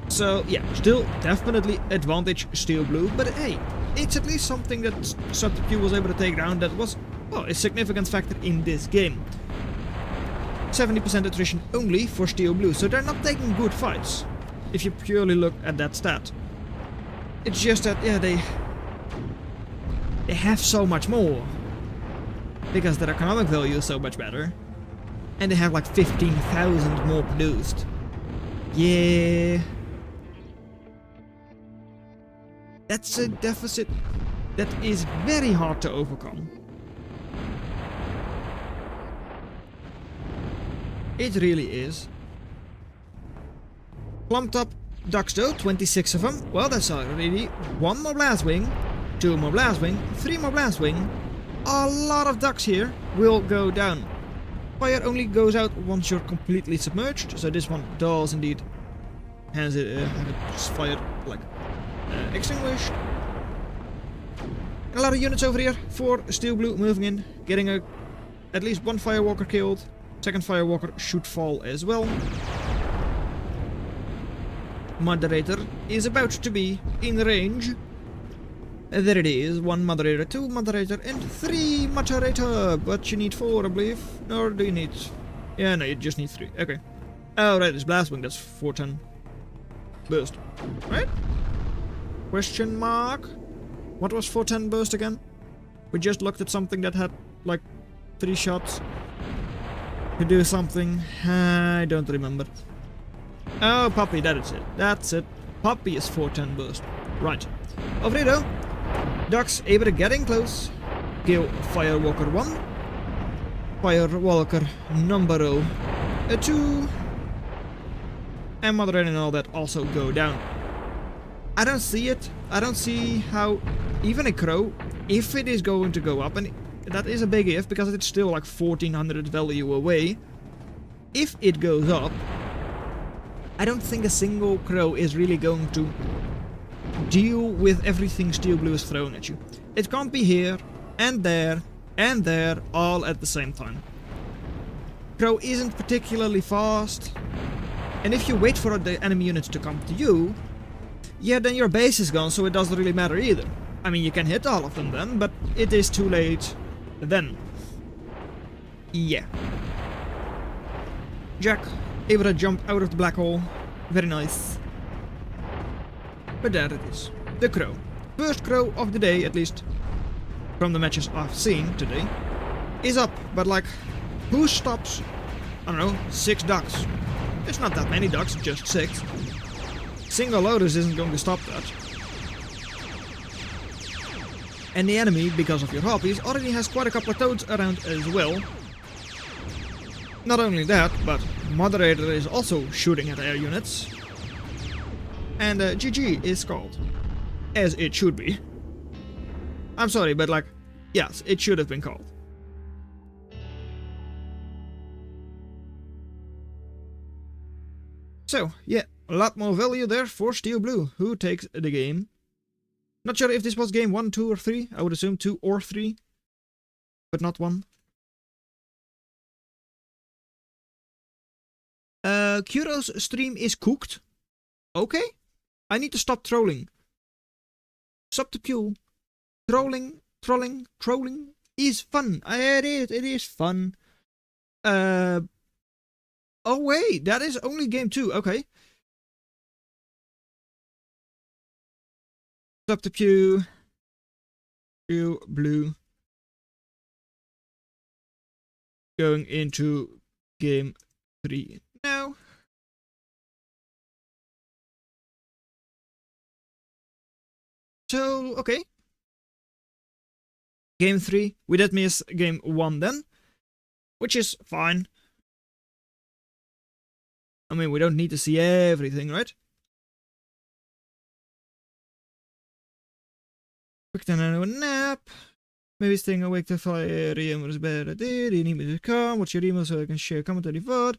So yeah, still definitely advantage Steel Blue, but hey, it's at least something that Subterfuge was able to take down that was, well, a significant factor in this game. 70% attrition only for Steel Blue, so they're not taking good fights, if you purely look at that stat. It's just that, yeah, they have so much more, because their economic value is so much better, and they have like 15,000 more produced. Yeah. That's a deficit that is very hard to overcome. It really is. Clumped up ducks though, 26 of them. Well, that's already 1 more blastwing, 2 more blastwing, 3 more blastwing. A lot of ducks here will go down. Fire only goes out once you're completely submerged, so this one does indeed have it fired like extinguished. And a lot of units over here for Steel Blue moving in, getting a at least one Firewalker killed. Second Firewalker should fall as well. Moderator is about to be in range. There it is. 1 moderator, 2 moderator, and 3 moderator. But you need 4, I believe. Or do you need... Yeah, no, you just need 3. Okay. Oh, right, it's Blastwing. That's 410. Burst. Right? Question mark? What was 410 burst again? We just looked at something that had, like, 3 shots. To do something. I don't remember. Oh, Puppy, that is it. That's it. Puppy is 410 burst. Right. Over here, though. Ducks able to get in close. Kill Firewalker 1. Firewalker number 2. And Moderator and all that also go down. I don't see it. I don't see how even a Qrow, if it is going to go up, and that is a big if because it's still like 1400 value away. If it goes up, I don't think a single Qrow is really going to deal with everything Steel Blue is thrown at you. It can't be here, and there, all at the same time. Qrow isn't particularly fast, and if you wait for the enemy units to come to you, yeah, then your base is gone, so it doesn't really matter either. I mean, you can hit all of them then, but it is too late then. Yeah. Jack, able to jump out of the black hole. Very nice. But there it is. The Qrow. First Qrow of the day, at least from the matches I've seen today, is up. But like, who stops, I don't know, 6 ducks? It's not that many ducks, just 6. Single Lotus isn't going to stop that. And the enemy, because of your hobbies, already has quite a couple of toads around as well. Not only that, but Moderator is also shooting at air units. And GG is called. As it should be. I'm sorry, but like, yes, it should have been called. So, yeah, a lot more value there for Steel Blue, who takes the game. Not sure if this was game 1, 2, or 3. I would assume 2 or 3. But not 1. Qrow's stream is cooked. Okay. I need to stop trolling. Stop the pew. Trolling is fun. It is fun. Oh wait, that is only game 2. Okay. Stop the pew. Pew blue. Going into game 3 now. So, okay. Game 3. We did miss game 1 then. Which is fine. I mean, we don't need to see everything, right? Quick then a nap. Maybe staying awake to fire email is better. Did you need me to come? What's your email so I can share commentary VOD?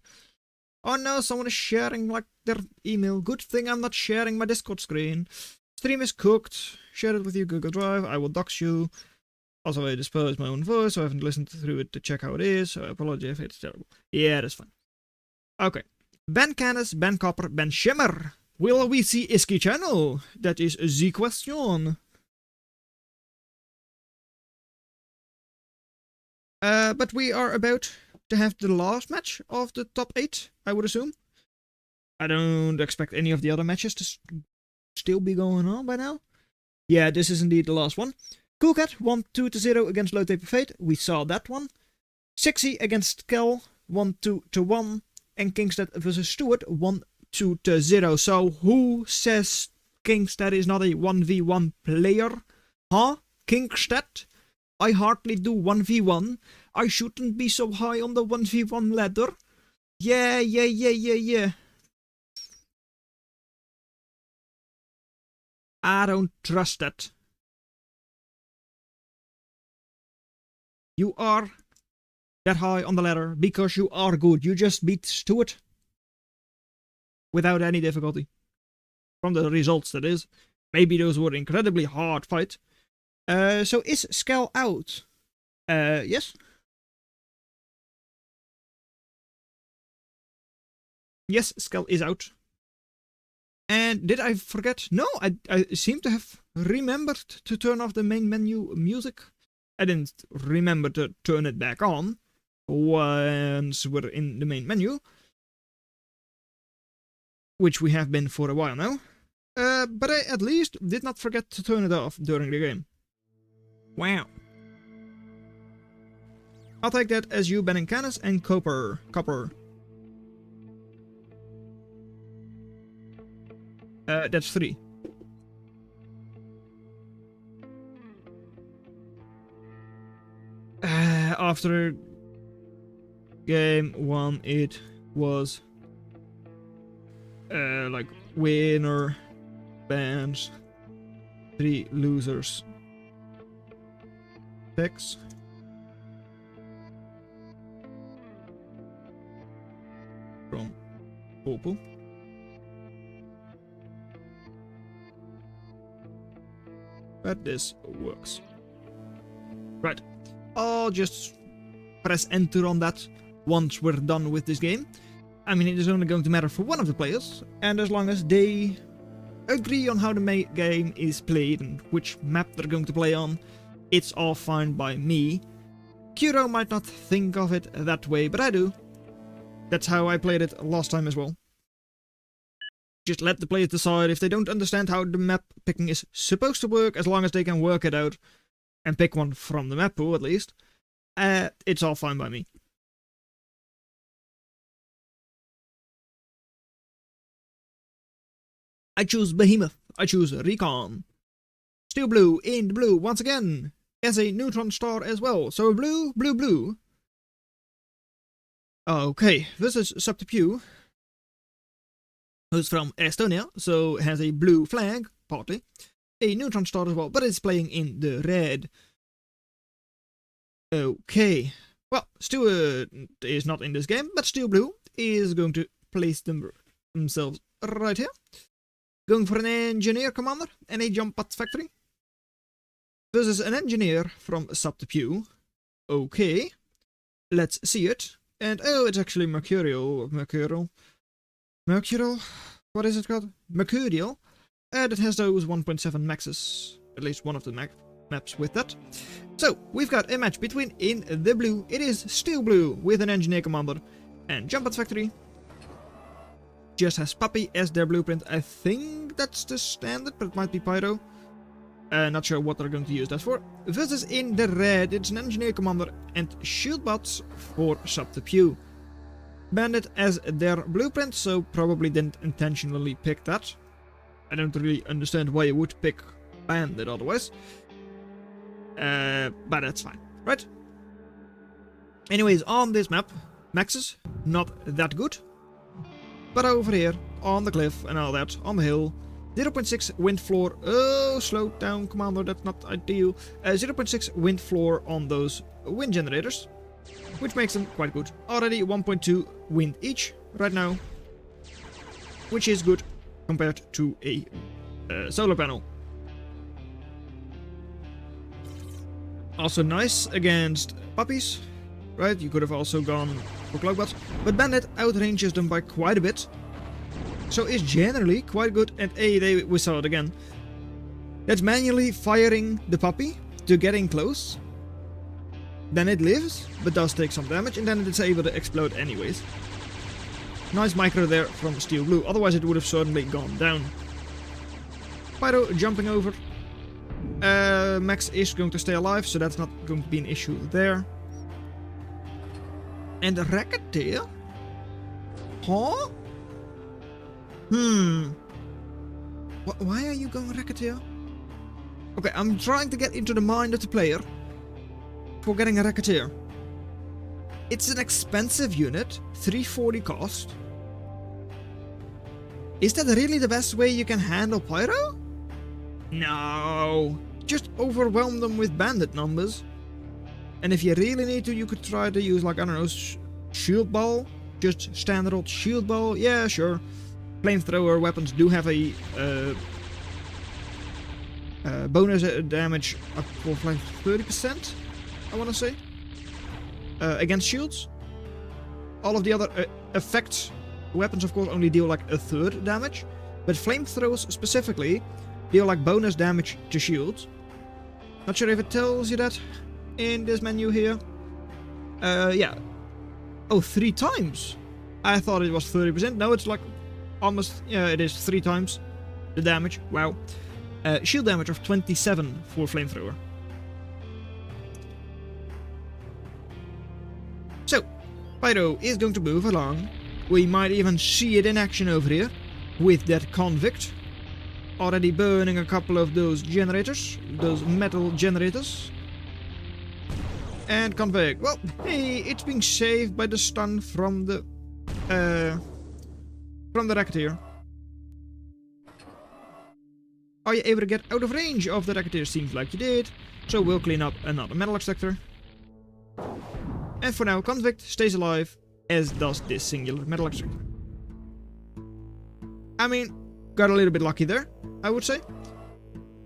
Oh no, someone is sharing like their email. Good thing I'm not sharing my Discord screen. Stream is cooked. Share it with your Google Drive. I will dox you. Also, I disposed my own voice, so I haven't listened through it to check how it is. So I apologize if it's terrible. Yeah, that's fine. Okay. Ben Canis, Ben Copper, Ben Shimmer. Will we see Iski channel? That is the question. But we are about to have the last match of the top 8, I would assume. I don't expect any of the other matches to still be going on by now. Yeah, this is indeed the last one. Coolcat won 2-0 against Low Taper Fate. We saw that one. Sixy against Kel won 2-1. And Kingstead versus Stewart won 2-0. So who says Kingstead is not a 1v1 player? Huh? Kingstead? I hardly do 1v1. I shouldn't be so high on the 1v1 ladder. Yeah. I don't trust that. You are that high on the ladder because you are good. You just beat Stewart without any difficulty. From the results, that is. Maybe those were incredibly hard fights. So is Skel out? Yes. Yes, Skull is out. And did I forget? No, I seem to have remembered to turn off the main menu music. I didn't remember to turn it back on once we're in the main menu, which we have been for a while now. But I at least did not forget to turn it off during the game. Wow. I'll take that as you banning Canis and Copper. That's 3. After game 1, it was like winner, bans, 3 losers, 6. From Opel. But this works. Right. I'll just press enter on that once we're done with this game. I mean, it is only going to matter for one of the players, and as long as they agree on how the game is played and which map they're going to play on, it's all fine by me. Qrow might not think of it that way, but I do. That's how I played it last time as well. Just let the players decide if they don't understand how the map picking is supposed to work, as long as they can work it out and pick one from the map pool at least. It's all fine by me. I choose Behemoth. I choose Recon. Steel Blue in the blue once again. Has a neutron star as well. So blue, blue, blue. Okay, this is Subterpew, who's from Estonia, so has a blue flag, partly. A neutron star as well, but it's playing in the red. Okay. Well, Stewart is not in this game, but Steel Blue is going to place themselves right here. Going for an engineer commander and a jump pad factory. Versus an engineer from Subterpew. Okay. Let's see it. And oh, it's actually Mercurial. What is it called? Mercurial. That has those 1.7 maxes. At least one of the maps with that. So, we've got a match between, in the blue, it is Steel Blue with an engineer commander and jump pad factory. Just has Puppy as their blueprint. I think that's the standard, but it might be Pyro. Not sure what they're going to use that for. Versus in the red, it's an engineer commander and shield bots for Subterpew. Bandit as their blueprint, so probably didn't intentionally pick that. I don't really understand why you would pick Bandit otherwise. But that's fine, right? Anyways, on this map, maxes, not that good. But over here, on the cliff and all that, on the hill, 0.6 wind floor. Oh, slow down, Commander, that's not ideal. 0.6 wind floor on those wind generators, which makes them quite good. Already 1.2 wind each right now, which is good compared to a solar panel. Also nice against puppies, right? You could have also gone for Cloakbots, but Bandit outranges them by quite a bit. So it's generally quite good, and we saw it again. That's manually firing the puppy to get in close. Then it lives, but does take some damage, and then it's able to explode anyways. Nice micro there from Steel Blue, otherwise it would have certainly gone down. Pyro jumping over. Max is going to stay alive, so that's not going to be an issue there. And the Racketeer? Huh? Why are you going Racketeer? Okay, I'm trying to get into the mind of the player for getting a Racketeer. It's an expensive unit, 340 cost. Is that really the best way you can handle Pyro? No, just overwhelm them with bandit numbers. And if you really need to, you could try to use, like, I don't know, shield ball. Just standard old shield ball. Yeah, sure. Flamethrower weapons do have a bonus damage up for like 30%, I want to say, against shields. All of the other effects weapons of course only deal like a third damage, but flamethrowers specifically deal like bonus damage to shields. Not sure if it tells you that in this menu here. Yeah. Oh, 3 times. I thought it was 30%. No, it's like almost, yeah, it is 3 times the damage. Wow. Shield damage of 27 for flamethrower. So, Pyro is going to move along. We might even see it in action over here with that convict. Already burning a couple of those generators, those metal generators. And convict. Well, hey, it's being saved by the stun from the racketeer. Are you able to get out of range of the racketeer? Seems like you did. So we'll clean up another metal extractor. And for now, convict stays alive, as does this singular metal extractor. I mean, got a little bit lucky there, I would say.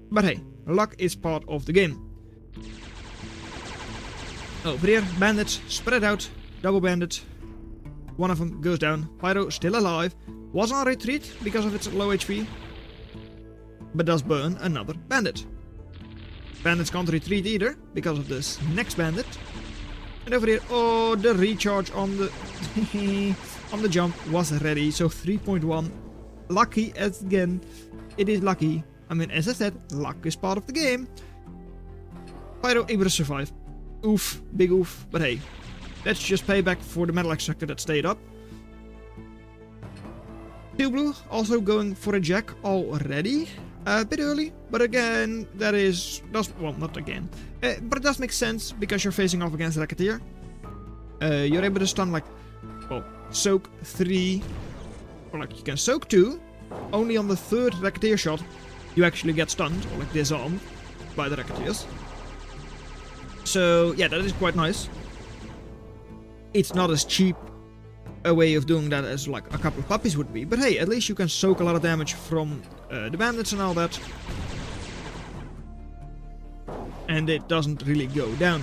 But hey, luck is part of the game. Over here, bandits spread out, double bandit. One of them goes down. Pyro still alive, was on retreat because of its low HP, but does burn another bandit. Bandits can't retreat either because of this next bandit. And over here, oh, the recharge on the on the jump was ready. So 3.1, lucky again. It is lucky. I mean, as I said, luck is part of the game. Pyro able to survive. Oof, big oof. But hey, that's just payback for the metal extractor that stayed up. Steel Blue also going for a jack already. A bit early, but again, does well, not again. But it does make sense because you're facing off against Racketeer. You're able to stun like, well, soak 3, or like you can soak 2. Only on the 3rd Racketeer shot, you actually get stunned, or like disarmed, by the Racketeers. So yeah, that is quite nice. It's not as cheap a way of doing that as like a couple of puppies would be, but hey, at least you can soak a lot of damage from the bandits and all that. And it doesn't really go down.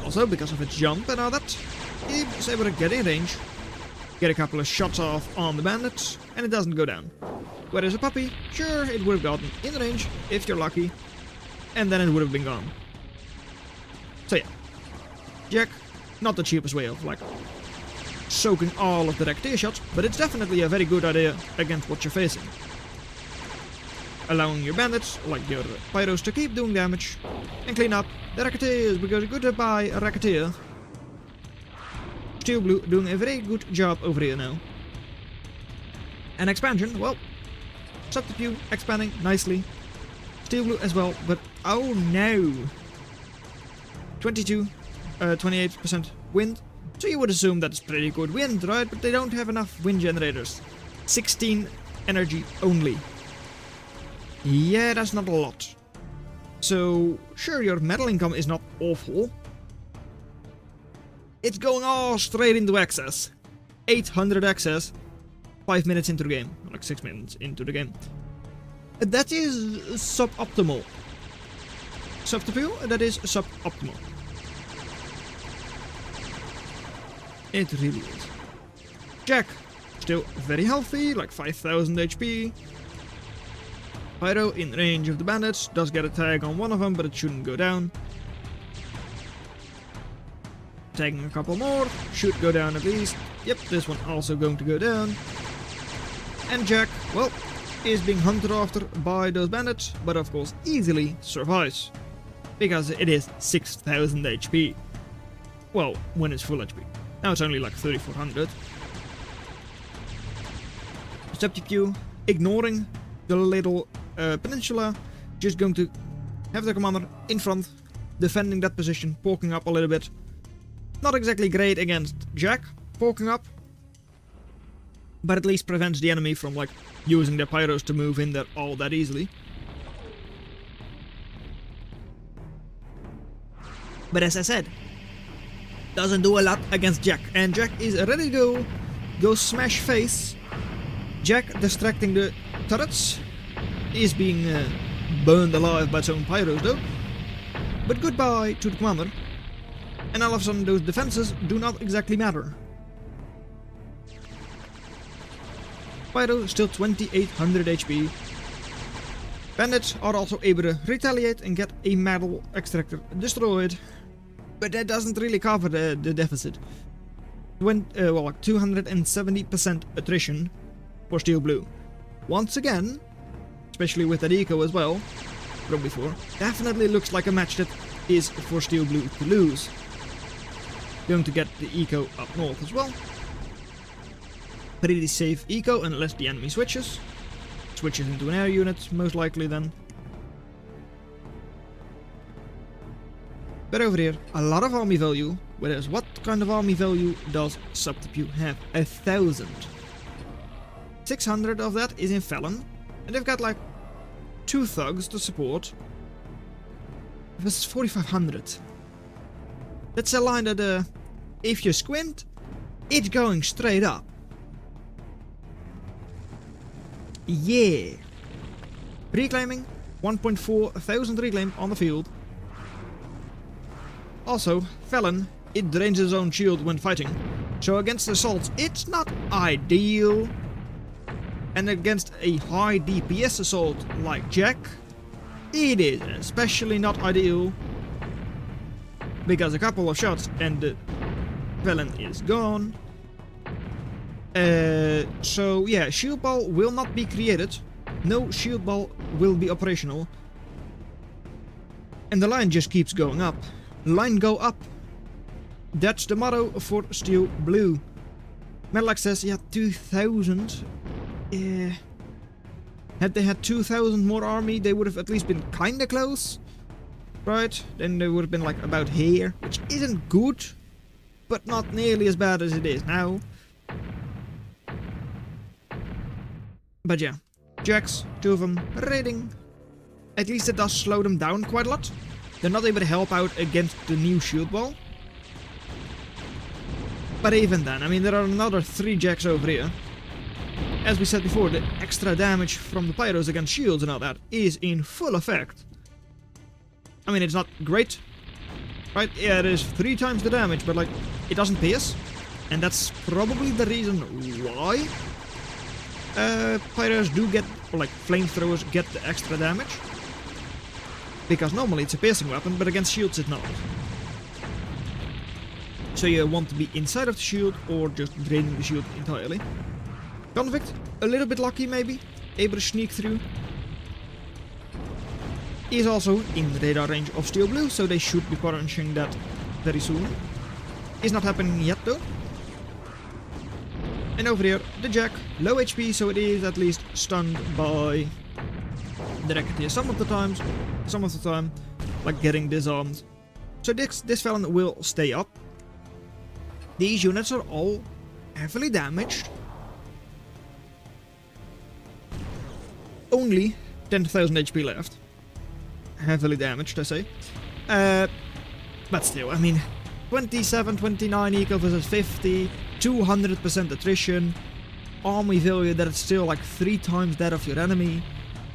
Also, because of its jump and all that, it's able to get in range, get a couple of shots off on the bandits, and it doesn't go down. Whereas a puppy, sure, it would have gotten in range, if you're lucky, and then it would have been gone. So yeah, Jack, not the cheapest way of like soaking all of the Racketeer shots, but it's definitely a very good idea against what you're facing. Allowing your bandits, like your pyros, to keep doing damage and clean up the Racketeers, because goodbye Racketeer. Steel Blue doing a very good job over here now. And expansion, well, Subterfuge expanding nicely. Steel Blue as well, but oh no! 28% wind. So you would assume that's pretty good wind, right? But they don't have enough wind generators. 16 energy only. Yeah, that's not a lot. So, sure, your metal income is not awful. It's going all straight into excess. 800 excess. 5 minutes into the game. Like 6 minutes into the game. That is suboptimal. Subterfuge, that is suboptimal. It really is. Jack, still very healthy, like 5000 HP. Pyro in range of the bandits, does get a tag on one of them, but it shouldn't go down. Tagging a couple more, should go down at least. Yep, this one also going to go down. And Jack, well, is being hunted after by those bandits, but of course easily survives. Because it is 6000 HP. Well, when it's full HP. Now it's only like 3400. Subterfuge, ignoring the little peninsula, just going to have the commander in front, defending that position, poking up a little bit. Not exactly great against Jack, poking up, but at least prevents the enemy from like using their pyros to move in there all that easily. But as I said, doesn't do a lot against Jack, and Jack is ready to go smash face. Jack distracting the turrets, is being burned alive by its own pyros though. But goodbye to the commander, and all of a sudden those defenses do not exactly matter. Pyro still 2800 HP. Bandits are also able to retaliate and get a metal extractor destroyed. But that doesn't really cover the deficit. 270% attrition for Steel Blue. Once again, especially with that eco as well, from before, definitely looks like a match that is for Steel Blue to lose. Going to get the eco up north as well. Pretty safe eco unless the enemy switches. Switches into an air unit, most likely then. But over here, a lot of army value. Whereas what kind of army value does Subterfuge have? 1000. 600 of that is in Felon. And they've got like 2 thugs to support. This is 4500. That's a line that if you squint, it's going straight up. Yeah. Reclaiming, 1.4 thousand reclaim on the field. Also, Felon, it drains his own shield when fighting. So against assaults, it's not ideal. And against a high DPS assault like Jack, it is especially not ideal. Because a couple of shots and the Felon is gone. So yeah, shield ball will not be created. No shield ball will be operational. And the line just keeps going up. Line go up. That's the motto for Steel Blue. Metal says, yeah, 2000. Had they had 2000 more army, they would have at least been kinda close. Right? Then they would have been like about here, which isn't good, but not nearly as bad as it is now. But yeah, Jacks, 2 of them, raiding. At least it does slow them down quite a lot. They're not able to help out against the new shield wall. But even then, I mean, there are another 3 Jacks over here. As we said before, the extra damage from the pyros against shields and all that is in full effect. I mean, it's not great, right? Yeah, it is 3 times the damage, but like, it doesn't pierce. And that's probably the reason why pyros do get, or like flamethrowers get the extra damage. Because normally it's a piercing weapon, but against shields it's not. So you want to be inside of the shield or just draining the shield entirely. Convict, a little bit lucky maybe, able to sneak through. Is also in radar range of Steel Blue, so they should be punishing that very soon. Is not happening yet though. And over here, the Jack, low HP, so it is at least stunned by the Racketeer some of the time, like getting disarmed. So this Felon will stay up. These units are all heavily damaged. Only 10,000 HP left. Heavily damaged, I say. But still, I mean, 27, 29 eco versus 50, 200% attrition, army value that is still like 3 times that of your enemy,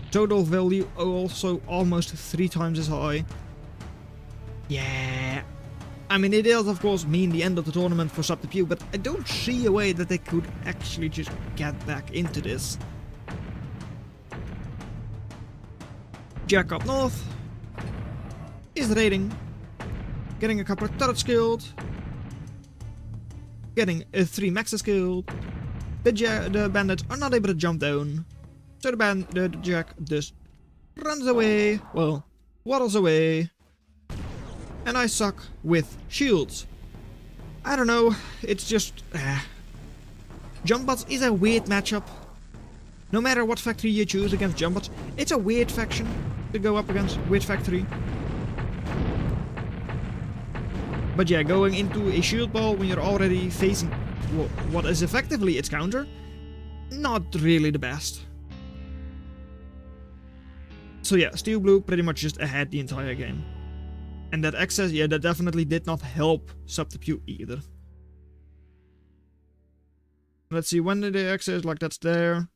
total value also almost 3 times as high. Yeah. I mean, it does of course mean the end of the tournament for Subterfuge, but I don't see a way that they could actually just get back into this. Jack up north is raiding, getting a couple of turrets killed, getting 3 maxes killed. The bandits are not able to jump down, so the Jack just runs away, well, waddles away, and I suck with shields. I don't know, it's just... Jumpbots is a weird matchup. No matter what factory you choose against Jumpbots, it's a weird faction to go up against, weird factory. But yeah, going into a shield ball when you're already facing what is effectively its counter, not really the best. So yeah, Steel Blue pretty much just ahead the entire game. And that access, yeah, that definitely did not help Subterfuge either. Let's see, when did they access? Like, that's there.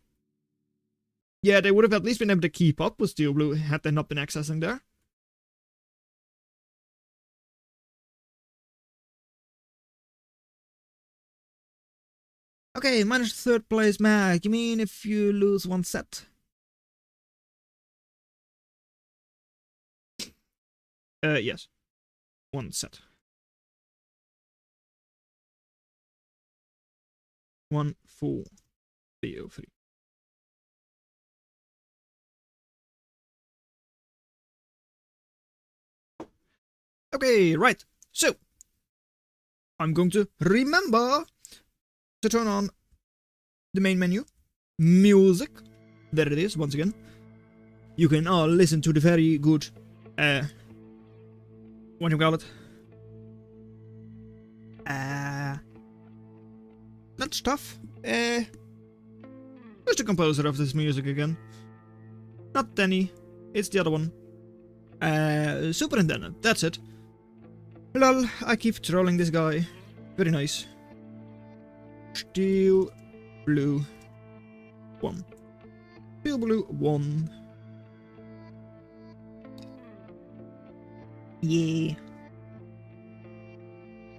Yeah, they would have at least been able to keep up with Steel Blue had they not been accessing there. Okay, minus third place, Mac. You mean if you lose one set? Yes. One set. 1, 4, 3, 0, 3. Okay, right. So, I'm going to remember to turn on the main menu. Music. There it is, once again. You can all listen to the very good, what do you call it? That stuff. Who's the composer of this music again? Not Danny. It's the other one. Superintendent. That's it. Lol, I keep trolling this guy. Very nice. Steel Blue 1. Steel Blue 1. Yeah.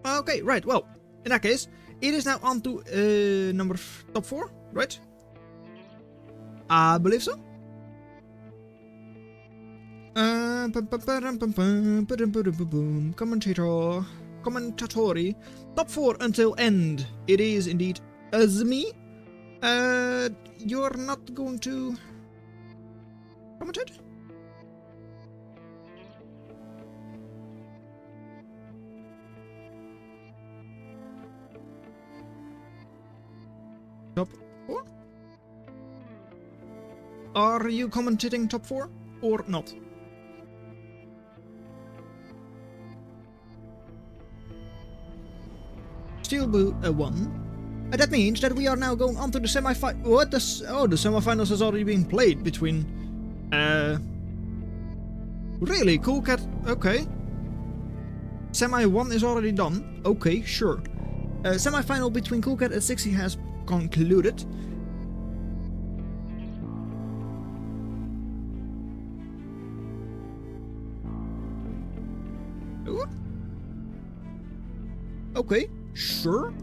Okay, right, well, in that case, it is now on to top 4, right? I believe so. Commentatori. Top 4 until end. It is indeed me. You're not going to commentate? Top 4? Are you commentating top 4 or not? Steel Blue 1. That means that we are now going on to the semi-final. What? Oh, the semi-finals has already been played between. Really? Cool Cat. Okay. Semi 1 is already done. Okay, sure. Semi-final between Cool Cat and 60 has concluded. Ooh. Okay, sure.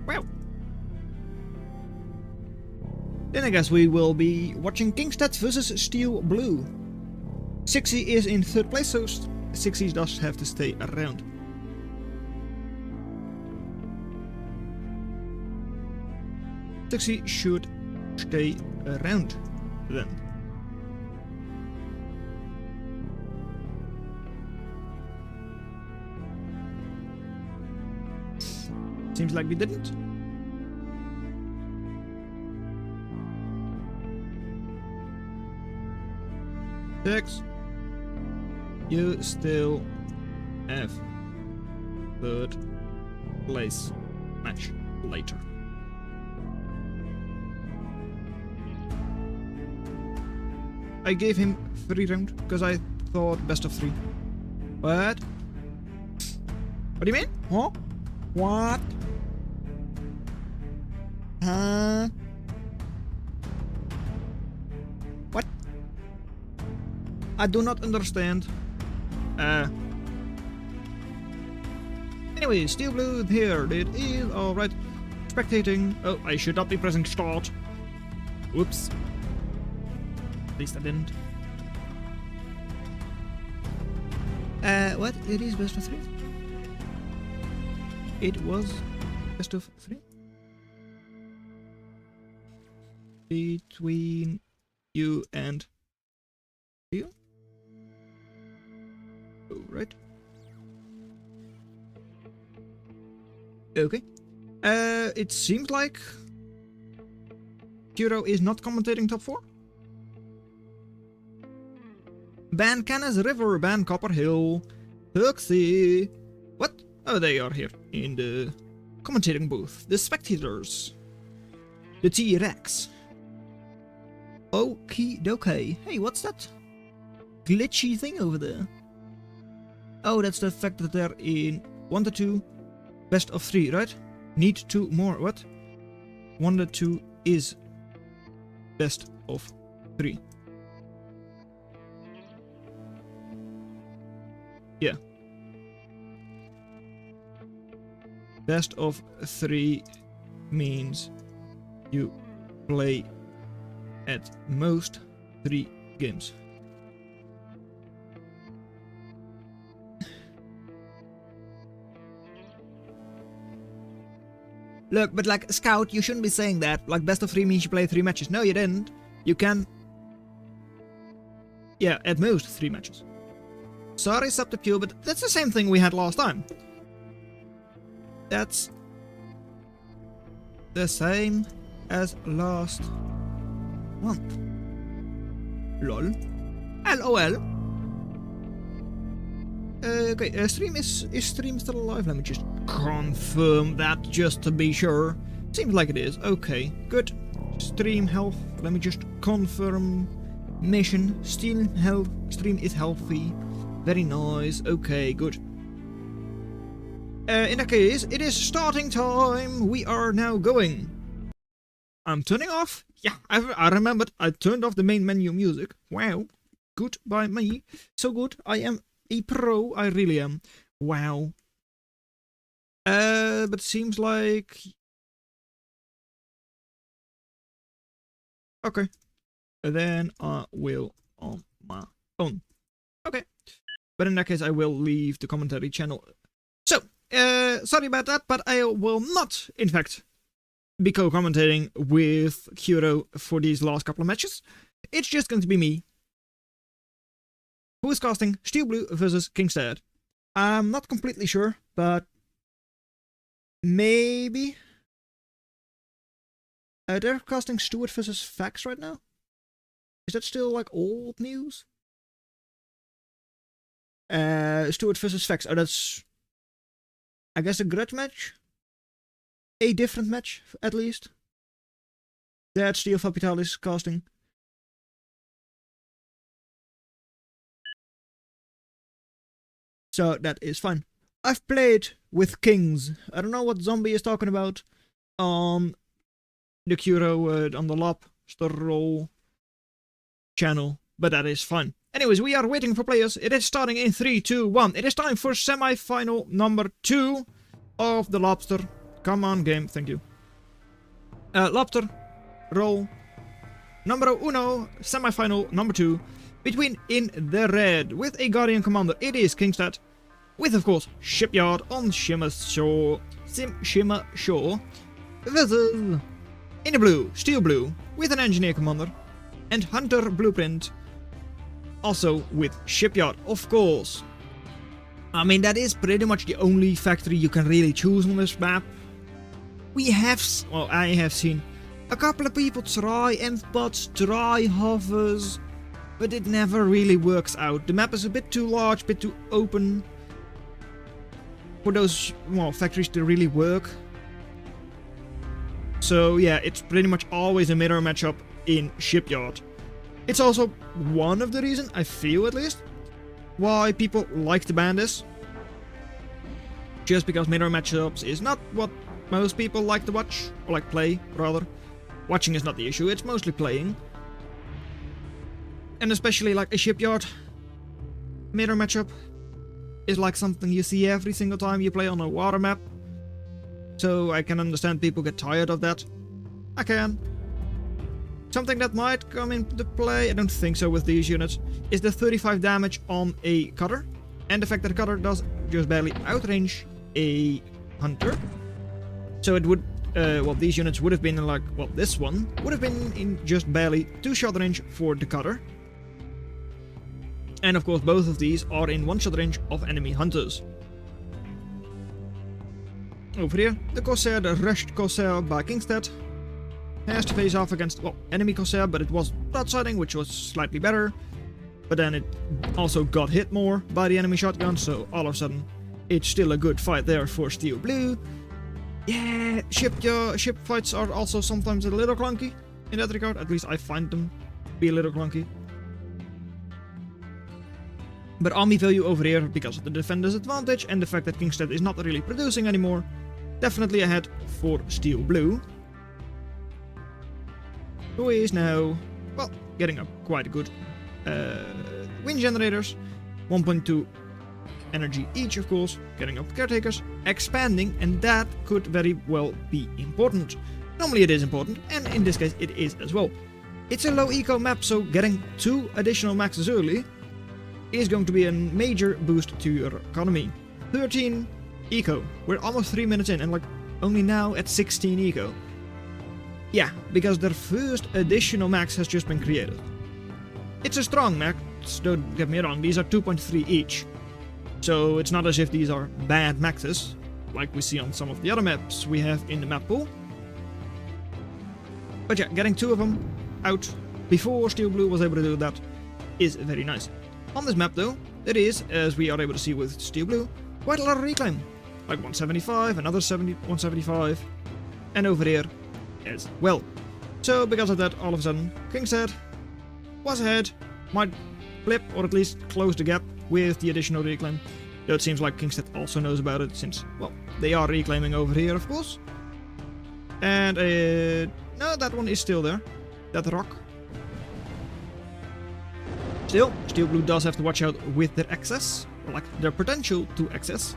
Well. Then I guess we will be watching Kingstad versus Steel Blue. 60 is in third place, so 60 does have to stay around. Sixty should stay around then. Seems like we didn't. Six. You still have third place match later. I gave him 3 rounds because I thought best of 3. What? What do you mean? Huh? What? Huh? What? I do not understand. Anyway, Steel Blue here. It is alright. Spectating. Oh, I should not be pressing start. Whoops. At least I didn't. What? It is best of 3? It was best of 3? Between you and you? Oh, right. Okay. It seems like Qrow is not commentating top 4. Ban Canis River, ban Copper Hill, Huxley. What? Oh, they are here in the commentating booth. The spectators. The T-Rex. Okie dokie. Hey, what's that glitchy thing over there? Oh, that's the fact that they're in 1 to 2, best of 3, right? Need 2 more. What? 1 to 2 is best of 3. Yeah. Best of 3 means you play at most 3 games. Look, but like, Scout, you shouldn't be saying that. Like, best of 3 means you play 3 matches. No, you didn't. You can... Yeah, at most 3 matches. Sorry, Subterfuge, but that's the same thing we had last time. That's... the same as last month. LOL. LOL. Okay, stream is stream still alive? Let me just confirm that just to be sure. Seems like it is. Okay, good. Stream health. Let me just confirm. Mission. Stream health. Stream is healthy. Very nice. Okay, good. In that case, it is starting time. We are now going. I'm turning off. Yeah, I remembered. I turned off the main menu music. Wow. Good by me. So good. I am a pro. I really am. Wow. But seems like... Okay. Then I will on my own. Okay. But in that case, I will leave the commentary channel. So, sorry about that, but I will not, in fact, be co-commentating with Qrow for these last couple of matches. It's just going to be me, who is casting Steel Blue versus Kingstead. I'm not completely sure, but maybe they're casting Stuart versus Fax right now. Is that still like old news? Stuart versus Fax. Oh, that's, I guess, a grudge match. A different match, at least. That Steel Fapital is casting. So that is fine. I've played with Kings. I don't know what Zombie is talking about on the Qrow, on the Lobster Roll channel, but that is fine. Anyways, we are waiting for players. It is starting in 3, 2, 1. It is time for semi-final number 2 of the Lobster. Come on, game. Thank you. Lobster Roll numero 1, semi-final number 2. Between in the red with a Guardian Commander, it is Kingstead. With, of course, Shipyard on Shimmer Shore. Versus in the blue, Steel Blue, with an Engineer Commander. And Hunter Blueprint, also with Shipyard, of course. I mean, that is pretty much the only factory you can really choose on this map. We have, well, I have seen a couple of people try Nthbots, try hovers, but it never really works out. The map is a bit too large, a bit too open for those, well, factories to really work. So yeah, it's pretty much always a mirror matchup in Shipyard. It's also one of the reasons, I feel at least, why people like to ban this. Just because mirror matchups is not what most people like to watch, or like play, rather. Watching is not the issue, it's mostly playing. And especially like a Shipyard mirror matchup is like something you see every single time you play on a water map. So I can understand people get tired of that. I can. Something that might come into play, I don't think so with these units, is the 35 damage on a cutter. And the fact that the cutter does just barely outrange a hunter. So it would, well, these units would have been like, well, this one would have been in just barely 2-shot range for the cutter. And of course both of these are in 1-shot range of enemy hunters. Over here, the Corsair, the rushed Corsair by Kingstead, has to face off against, well, enemy Corsair, but it was broadsiding, which was slightly better. But then it also got hit more by the enemy shotgun, so all of a sudden it's still a good fight there for Steel Blue. Yeah, ship fights are also sometimes a little clunky in that regard. At least I find them to be a little clunky. But army value over here, because of the defender's advantage and the fact that Kingstead is not really producing anymore, definitely ahead for Steel Blue. Who is now, well, getting up quite good wind generators, 1.2 energy each, of course, getting up caretakers, expanding, and that could very well be important. Normally it is important, and in this case it is as well. It's a low eco map, so getting 2 additional maxes early is going to be a major boost to your economy. 13 eco. We're almost 3 minutes in, and like only now at 16 eco. Yeah, because their first additional max has just been created. It's a strong max, don't get me wrong, these are 2.3 each. So it's not as if these are bad maxes, like we see on some of the other maps we have in the map pool. But yeah, getting 2 of them out before Steel Blue was able to do that is very nice. On this map though, there is, as we are able to see with Steel Blue, quite a lot of reclaim. Like 175, another 175, and over here as well. So because of that, all of a sudden, Kingstead was ahead, might flip or at least close the gap with the additional reclaim. Though it seems like Kingstead also knows about it since, well, they are reclaiming over here, of course. And no, that one is still there. That rock. Still, Steel Blue does have to watch out with their access, or like their potential to access,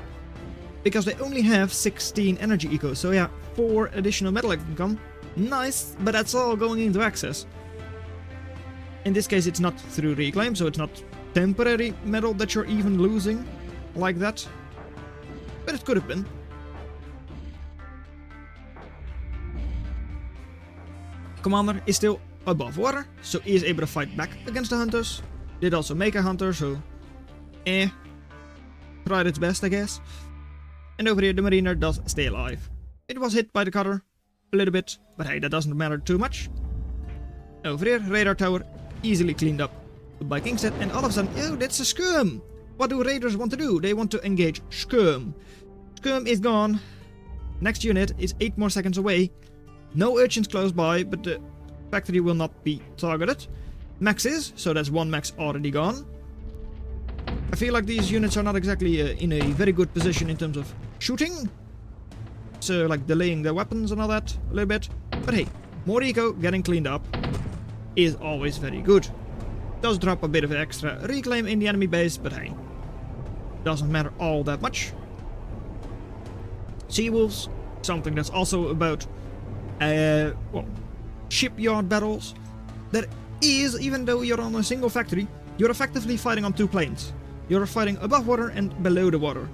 because they only have 16 energy eco. So yeah, 4 additional metal income. Nice, but that's all going into access. In this case, it's not through reclaim, so it's not temporary metal that you're even losing like that. But it could have been. Commander is still above water, so he is able to fight back against the hunters. Did also make a hunter, so tried its best, I guess. And over here the mariner does stay alive. It was hit by the cutter a little bit, but hey, that doesn't matter too much. Over here, radar tower easily cleaned up by Kingstead, and all of a sudden, oh, that's a skirm! What do raiders want to do? They want to engage skirm. Skirm is gone. Next unit is 8 more seconds away. No urchins close by, but the factory will not be targeted. Max is, so that's 1 max already gone. I feel like these units are not exactly in a very good position in terms of shooting. So like delaying their weapons and all that a little bit. But hey, more eco getting cleaned up is always very good. Does drop a bit of extra reclaim in the enemy base, but hey, doesn't matter all that much. Sea Wolves, something that's also about well, shipyard battles. There is, even though you're on a single factory, you're effectively fighting on 2 planes. You're fighting above water and below the water.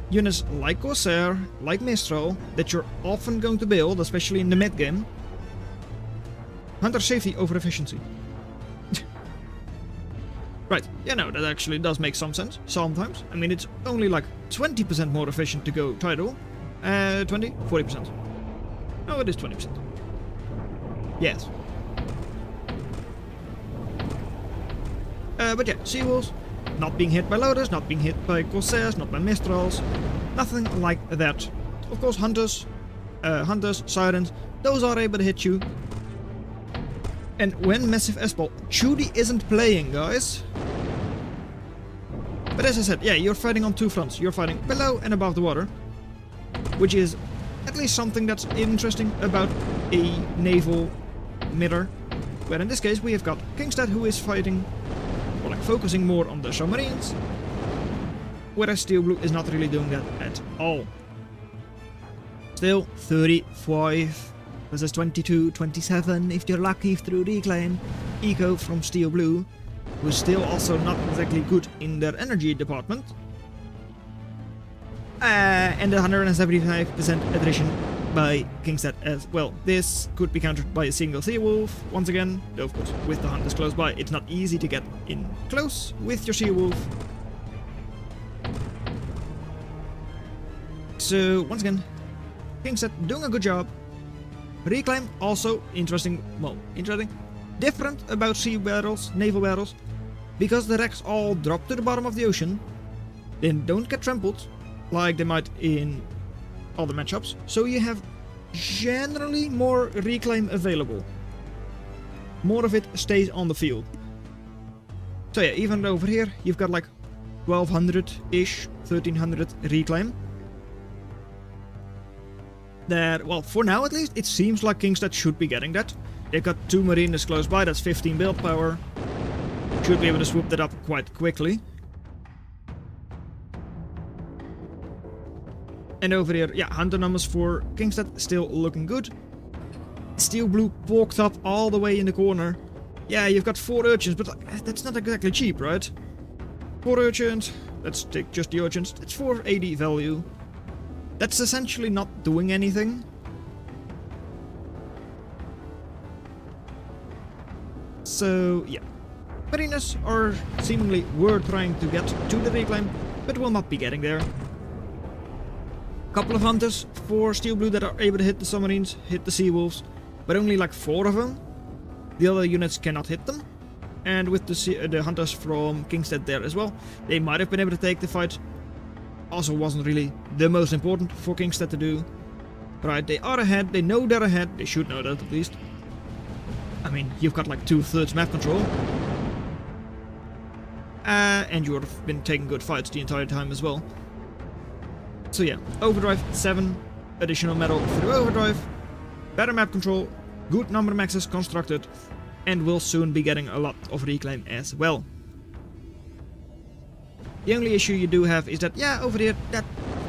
Units like Corsair, like Mistral, that you're often going to build, especially in the mid game. Hunter safety over efficiency. Right, yeah, no, that actually does make some sense, sometimes. I mean, it's only like 20% more efficient to go tidal. 20? 40%. No, it is 20%. Yes. But yeah, Sea Wolves, not being hit by loaders, not being hit by Corsairs, not by Mistrals, nothing like that. Of course, Hunters, Sirens, those are able to hit you. And when Massive S-Ball, Judy isn't playing, guys. But as I said, yeah, you're fighting on 2 fronts. You're fighting below and above the water, which is at least something that's interesting about a naval mirror. Where in this case we have got Kingstead, who is fighting, or like focusing more on the submarines, whereas Steel Blue is not really doing that at all. Still 35 versus 22, 27 if you're lucky through reclaim. Eco from Steel Blue, who's still also not exactly good in their energy department. And the 175% attrition by Kingstead as well. This could be countered by a single Sea Wolf once again, though of course with the hunters close by it's not easy to get in close with your Sea Wolf. So once again, Kingstead doing a good job. Reclaim also interesting, well, different about sea battles, naval battles, because the wrecks all drop to the bottom of the ocean, then don't get trampled like they might in other matchups, so you have generally more reclaim available. More of it stays on the field. So yeah, even over here you've got like 1200-ish, 1300 reclaim. That, well, for now at least, it seems like Kingstead should be getting that. They've got 2 mariners close by, that's 15 build power. Should be able to swoop that up quite quickly. And over here, yeah, hunter numbers for Kingstead still looking good. Steel Blue walked up all the way in the corner. Yeah, you've got 4 urchins, but that's not exactly cheap, right? 4 urchins. Let's take just the urchins. It's 480 value. That's essentially not doing anything. So, yeah. Marinas are seemingly were trying to get to the reclaim, but will not be getting there. Couple of hunters for Steel Blue that are able to hit the submarines, hit the sea wolves, but only like 4 of them. The other units cannot hit them. And with the hunters from Kingstead there as well, they might have been able to take the fight. Also wasn't really the most important for Kingstead to do. Right, they are ahead, they know they're ahead, they should know that at least. I mean, you've got like 2/3 map control. And you've been taking good fights the entire time as well. So yeah, overdrive, 7 additional metal through overdrive, better map control, good number maxes constructed, and will soon be getting a lot of reclaim as well. The only issue you do have is that, yeah, over here, that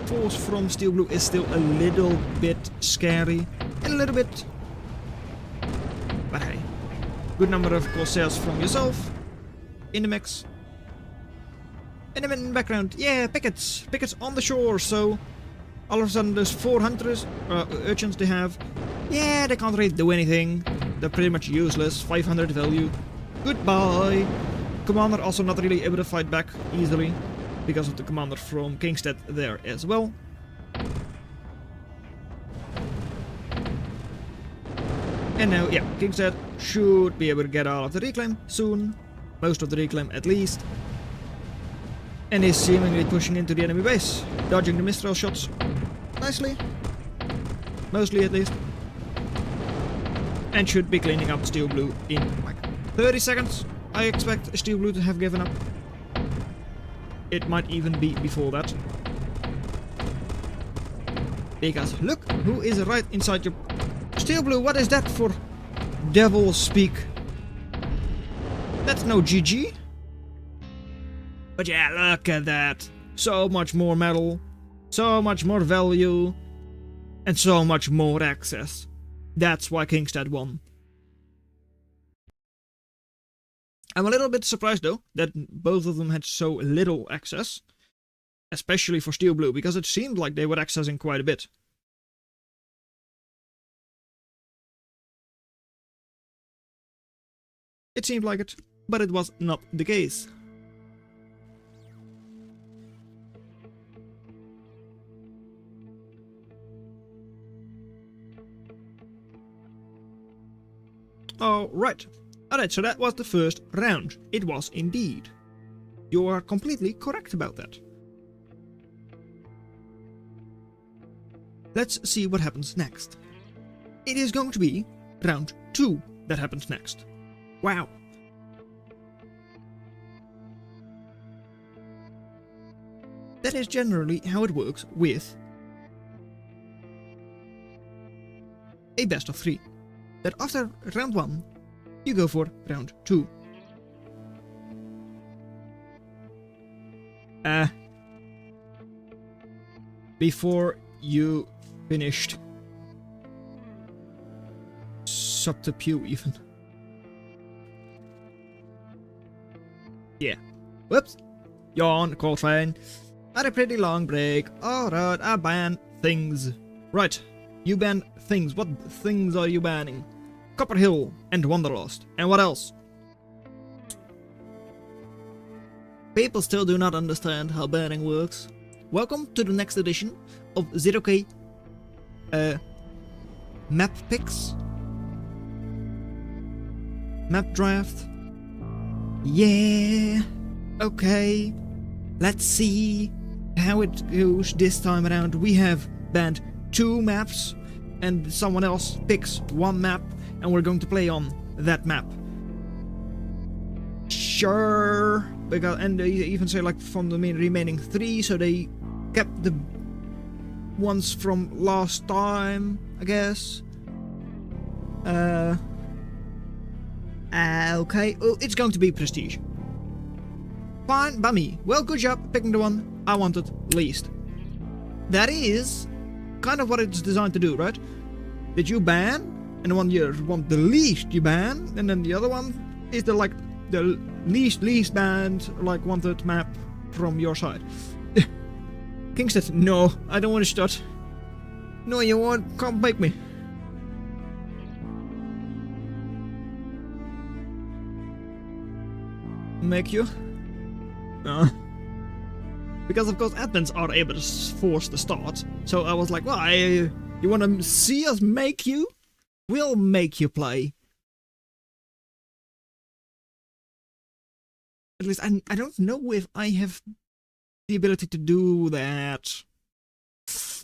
force from Steel Blue is still a little bit scary, and a little bit... But hey, good number of Corsairs from yourself in the mix. And then in the background, yeah, pickets! Pickets on the shore, so all of a sudden there's 4 hunters, urchins they have. Yeah, they can't really do anything. They're pretty much useless, 500 value. Goodbye! Commander also not really able to fight back easily, because of the commander from Kingstead there as well. And now, yeah, Kingstead should be able to get out of the reclaim soon. Most of the reclaim at least. And is seemingly pushing into the enemy base, dodging the Mistral shots nicely. Mostly at least. And should be cleaning up Steel Blue in like 30 seconds. I expect Steel Blue to have given up. It might even be before that. Because look who is right inside your... Steel Blue, what is that for devil speak? That's no GG. But yeah, look at that. So much more metal, so much more value, and so much more access. That's why Kingstead won. I'm a little bit surprised though, that both of them had so little access. Especially for Steel Blue, because it seemed like they were accessing quite a bit. It seemed like it, but it was not the case. Alright, so that was the first round. It was indeed. You are completely correct about that. Let's see what happens next. It is going to be round 2 that happens next. Wow. That is generally how it works with a best of 3. That after round 1, you go for round 2. Before you finished Subterpew even. Yeah. Whoops. Yawn, Coltrane. Had a pretty long break. Alright, I ban things. Right. You ban things. What things are you banning? Copper Hill and Wanderlust. And what else? People still do not understand how banning works. Welcome to the next edition of 0K map picks. Map draft. Yeah. Okay. Let's see how it goes this time around. We have banned 2 maps and someone else picks 1 map and we're going to play on that map. Sure. Because, and they even say like from the remaining 3, so they kept the ones from last time, I guess. Okay. Oh, it's going to be Prestige. Fine by me. Well, good job picking the one I wanted least. that is kind of what it's designed to do, right? That you ban, and the one you want the least you ban, and then the other one is the least banned, like, wanted map from your side. Kingstead, no, I don't want to start. No, you won't. Can't make me. Make you? Because of course admins are able to force the start. So I was like, well, you wanna see us make you? We'll make you play. At least I don't know if I have the ability to do that.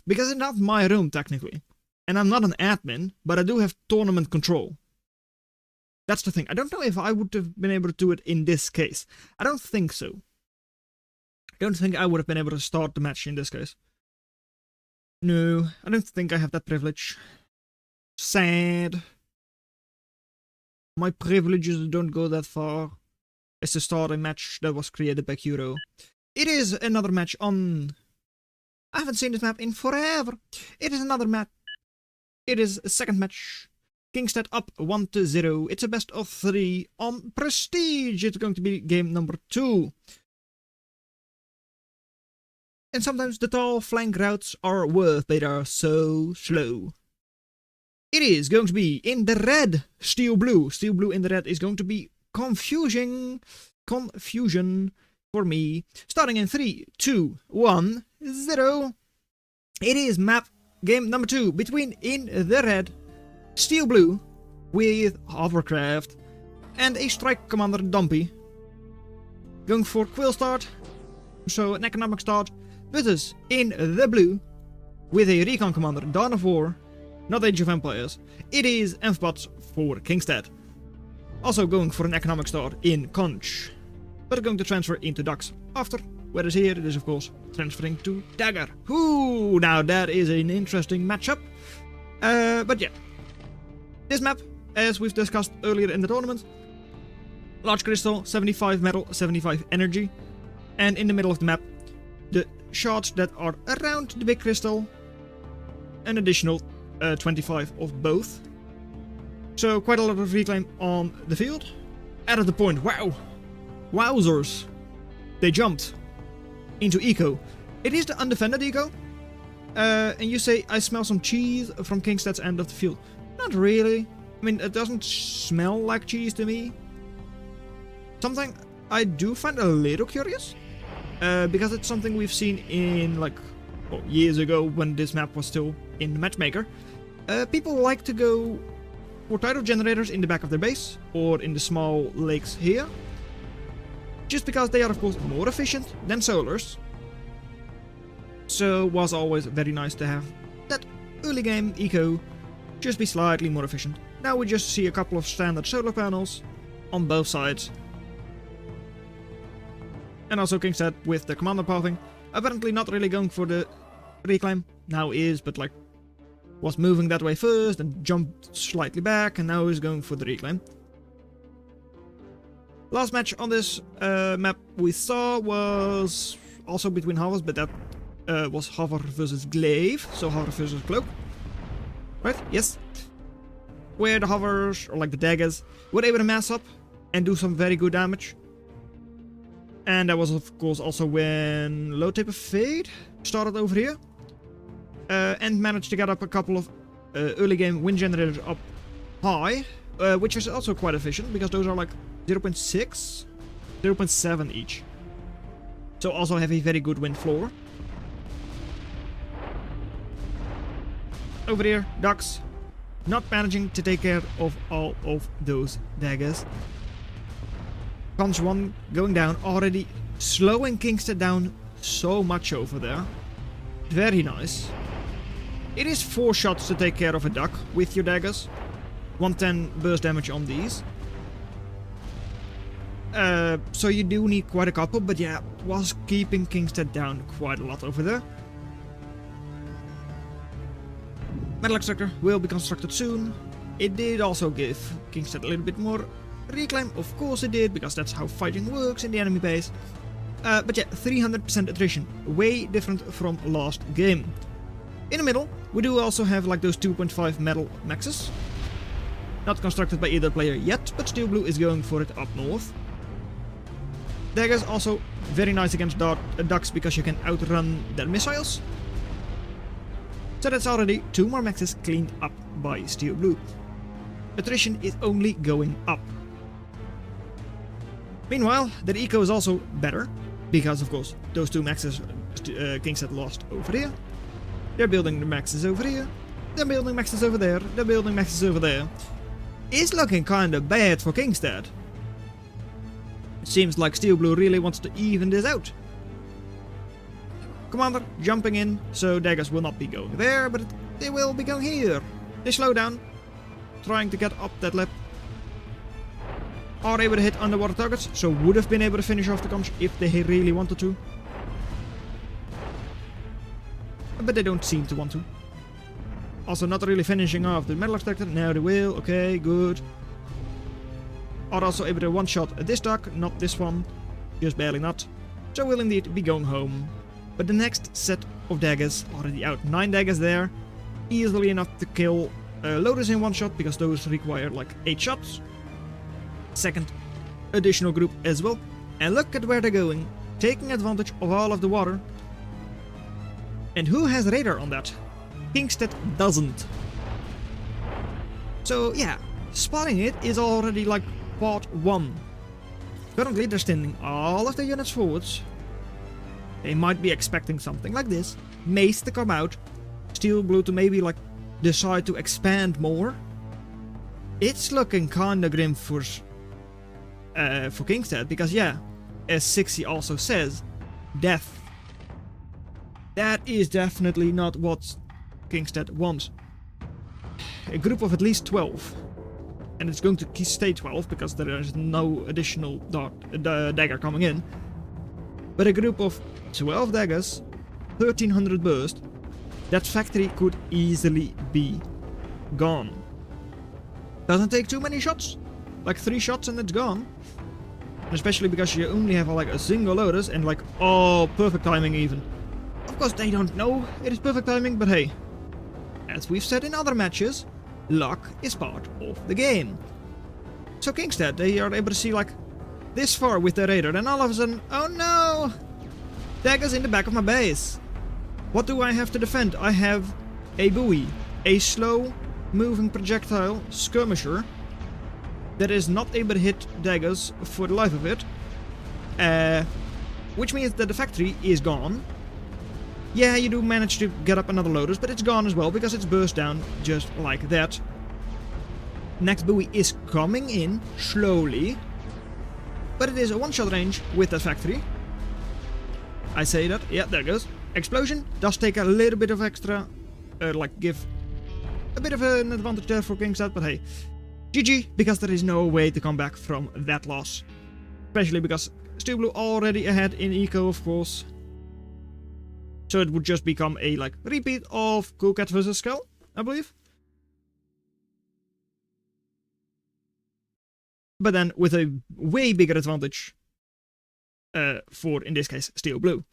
Because it's not my room technically. And I'm not an admin, but I do have tournament control. That's the thing. I don't know if I would have been able to do it in this case. I don't think so. I don't think I would have been able to start the match in this case. No, I don't think I have that privilege. Sad. My privileges don't go that far as to start a match that was created by Qrow. It is another match on... I haven't seen this map in forever. It is another map. It is a second match. Kingstead up 1-0. It's a best of 3 on Prestige. It's going to be game number 2. And sometimes the tall flank routes are worth, they are so slow. It is going to be in the red, steel blue. Steel blue in the red is going to be confusion for me. Starting in 3, 2, 1, 0. It is map game number 2 between in the red, steel blue with hovercraft and a strike commander Dumpy. Going for quill start, so an economic start. Versus in the blue with a recon commander Dawn of War, not Age of Empires. It is Enfbots for Kingstead. Also going for an economic start in Conch, but going to transfer into Ducks after. Whereas here it is of course transferring to Dagger. Ooh, now that is an interesting matchup. But yeah, this map, as we've discussed earlier in the tournament, large crystal, 75 metal, 75 energy, and in the middle of the map, the shards that are around the big crystal, an additional 25 of both. So quite a lot of reclaim on the field. At the point, wow, wowzers, they jumped into eco. It is the undefended eco, and you say I smell some cheese from Kingstead's end of the field. Not really. I mean, it doesn't smell like cheese to me. Something I do find a little curious. Because it's something we've seen in, like, well, years ago when this map was still in the Matchmaker. People like to go for tidal generators in the back of their base, or in the small lakes here. Just because they are, of course, more efficient than solars. So, was always very nice to have that early game eco just be slightly more efficient. Now we just see a couple of standard solar panels on both sides. And also Kingstead with the commander pathing. Apparently not really going for the reclaim. Now is, but like, was moving that way first and jumped slightly back, and now is going for the reclaim. Last match on this map we saw was also between hovers, but that was hover versus glaive, so hover versus cloak. Right? Yes. Where the hovers, or like the daggers, were able to mass up and do some very good damage. And that was of course also when Low Taper Fade started over here. And managed to get up a couple of early game wind generators up high. Which is also quite efficient, because those are like 0.6, 0.7 each. So also have a very good wind floor. Over here, Ducks not managing to take care of all of those daggers. Conch 1 going down, already slowing Kingstead down so much over there. Very nice. It is 4 shots to take care of a duck with your daggers. 110 burst damage on these. So you do need quite a couple, but yeah, was keeping Kingstead down quite a lot over there. Metal Extractor will be constructed soon. It did also give Kingstead a little bit more reclaim, of course it did, because that's how fighting works in the enemy base. But yeah, 300% attrition. Way different from last game. In the middle, we do also have like those 2.5 metal maxes. Not constructed by either player yet, but Steel Blue is going for it up north. Daggers also very nice against ducks because you can outrun their missiles. So that's already 2 more maxes cleaned up by Steel Blue. Attrition is only going up. Meanwhile, their eco is also better, because of course those 2 maxes Kingstead lost over here. They're building the maxes over here. They're building maxes over there. They're building maxes over there. It's looking kinda bad for Kingstead. It seems like Steel Blue really wants to even this out. Commander jumping in, so daggers will not be going there, but they will be going here. They slow down, trying to get up that lap. Are able to hit underwater targets, so would have been able to finish off the comms if they really wanted to. But they don't seem to want to. Also not really finishing off the metal extractor. Now they will. Okay, good. Are also able to one-shot this duck, not this one. Just barely not. So will indeed be going home. But the next set of daggers, already out 9 daggers there. Easily enough to kill loaders in one shot, because those require like 8 shots. Second additional group as well. And look at where they're going. Taking advantage of all of the water. And who has radar on that? Kingstead doesn't. So yeah, spotting it is already like part 1. Currently they're standing all of the units forwards. They might be expecting something like this. Mace to come out. Steel Blue to maybe like decide to expand more. It's looking kinda grim for Kingstead, because yeah, as Sixie also says, death. That is definitely not what Kingstead wants. A group of at least 12. And it's going to stay 12 because there is no additional dagger coming in. But a group of 12 daggers, 1300 burst, that factory could easily be gone. Doesn't take too many shots. Like 3 shots and it's gone. And especially because you only have like a single loaders and like, oh, perfect timing even. Of course they don't know it is perfect timing, but hey. As we've said in other matches, luck is part of the game. So Kingstead, they are able to see like this far with their radar, and all of a sudden, oh no! Daggers in the back of my base. What do I have to defend? I have a buoy, a slow moving projectile skirmisher that is not able to hit daggers for the life of it. Which means that the factory is gone. Yeah, you do manage to get up another loaders, but it's gone as well because it's burst down just like that. Next buoy is coming in slowly, but it is a one-shot range with that factory. I say that, yeah, there it goes. Explosion does take a little bit of extra, like give a bit of an advantage there for Kingstead, but hey, GG, because there is no way to come back from that loss. Especially because Steel Blue already ahead in eco, of course. So it would just become a like repeat of Cool Cat vs. Skull, I believe. But then with a way bigger advantage for, in this case, Steel Blue.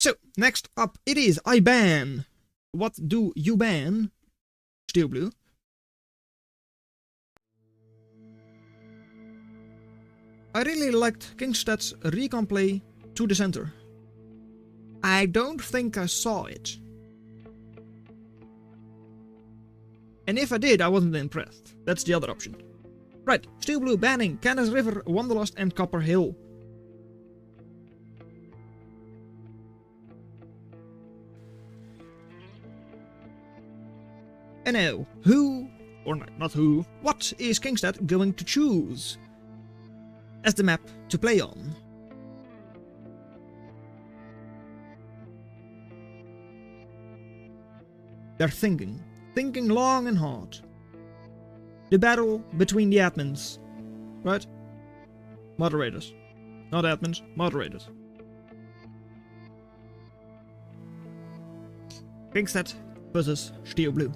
So, next up it is I ban. What do you ban? Steel Blue. I really liked Kingstead's recon play to the center. I don't think I saw it. And if I did, I wasn't impressed. That's the other option. Right, Steel Blue banning Canis River, Wanderlust and Copper Hill. And now, who, or not who, what is Kingstead going to choose as the map to play on? They're thinking long and hard. The battle between the admins, right? Moderators. Not admins, moderators. Kingstead versus Steel Blue.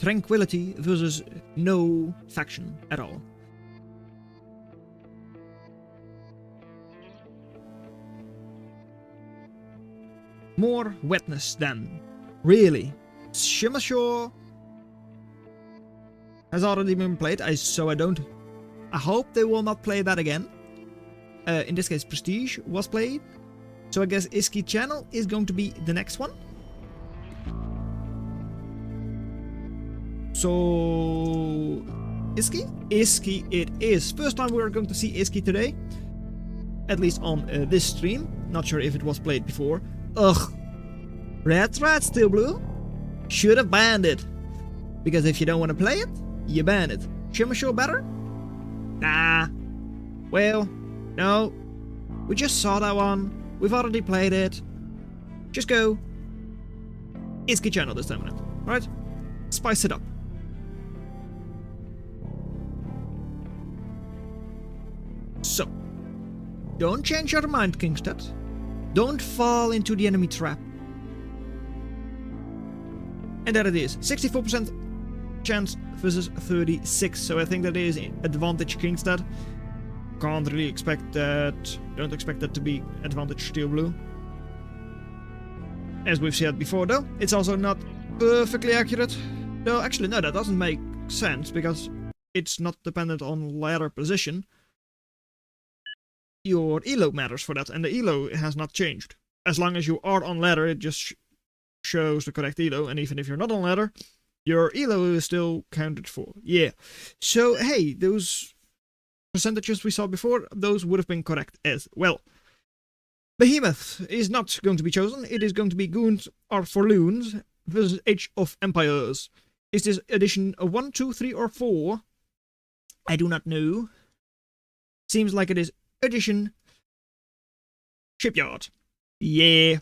tranquility versus no faction at all. More wetness then. Really. Shimmer Shore has already been played, so I hope they will not play that again. In this case, Prestige was played. So I guess Iski Channel is going to be the next one. So... Iski? Iski it is. First time we are going to see Iski today. At least on this stream. Not sure if it was played before. Ugh. Red Thread Steel Blue? Should have banned it. Because if you don't want to play it, you ban it. Shimmer Shore better? Nah. Well, no. We just saw that one. We've already played it. Just go. Iski Channel this time, right? Spice it up. So, don't change your mind, Kingstead. Don't fall into the enemy trap. And there it is, 64% chance versus 36, so I think that is advantage Kingstead. Can't really expect that, don't expect that to be advantage Steel Blue. As we've said before though, it's also not perfectly accurate. No, actually no, that doesn't make sense, because it's not dependent on ladder position. Your elo matters for that, and the elo has not changed. As long as you are on ladder, it just shows the correct elo, and even if you're not on ladder, your elo is still counted for. Yeah. So, hey, those percentages we saw before, those would have been correct as well. Behemoth is not going to be chosen. It is going to be Goons or Forloons versus Age of Empires. Is this edition a 1, 2, 3, or 4? I do not know. Seems like it is edition Shipyard. Yeah.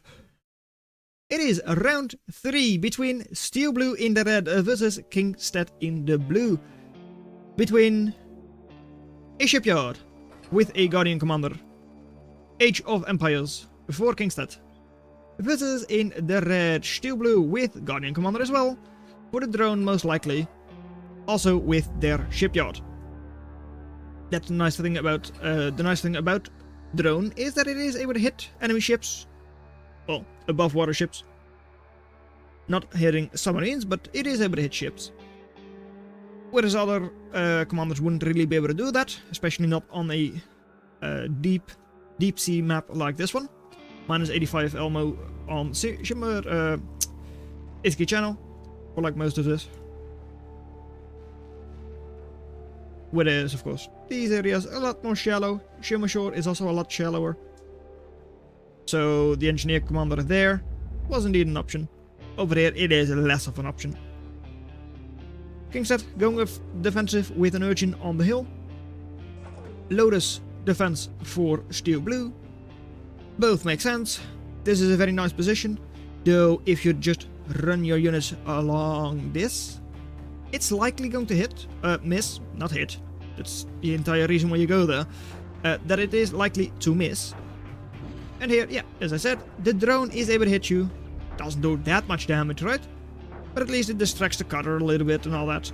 It is round 3 between Steel Blue in the red versus Kingstead in the blue. Between a Shipyard with a Guardian Commander, Age of Empires before Kingstead, versus in the red Steel Blue with Guardian Commander as well, for the drone most likely, also with their Shipyard. That's the nice thing about drone is that it is able to hit enemy ships. Well, above water ships. Not hitting submarines, but it is able to hit ships. Whereas other commanders wouldn't really be able to do that, especially not on a deep sea map like this one. Minus 85 Elmo on Shimmer Iski Channel, for like most of this. Whereas, of course, these areas are a lot more shallow. Shimmer Shore is also a lot shallower. So the engineer commander there was indeed an option. Over there it is less of an option. Kingstead going with defensive with an Urchin on the hill. Lotus defense for Steel Blue. Both make sense. This is a very nice position. Though if you just run your units along this, it's likely going to hit, miss, not hit. That's the entire reason why you go there. That it is likely to miss. And here, yeah, as I said, the drone is able to hit you. Doesn't do that much damage, right? But at least it distracts the cutter a little bit and all that.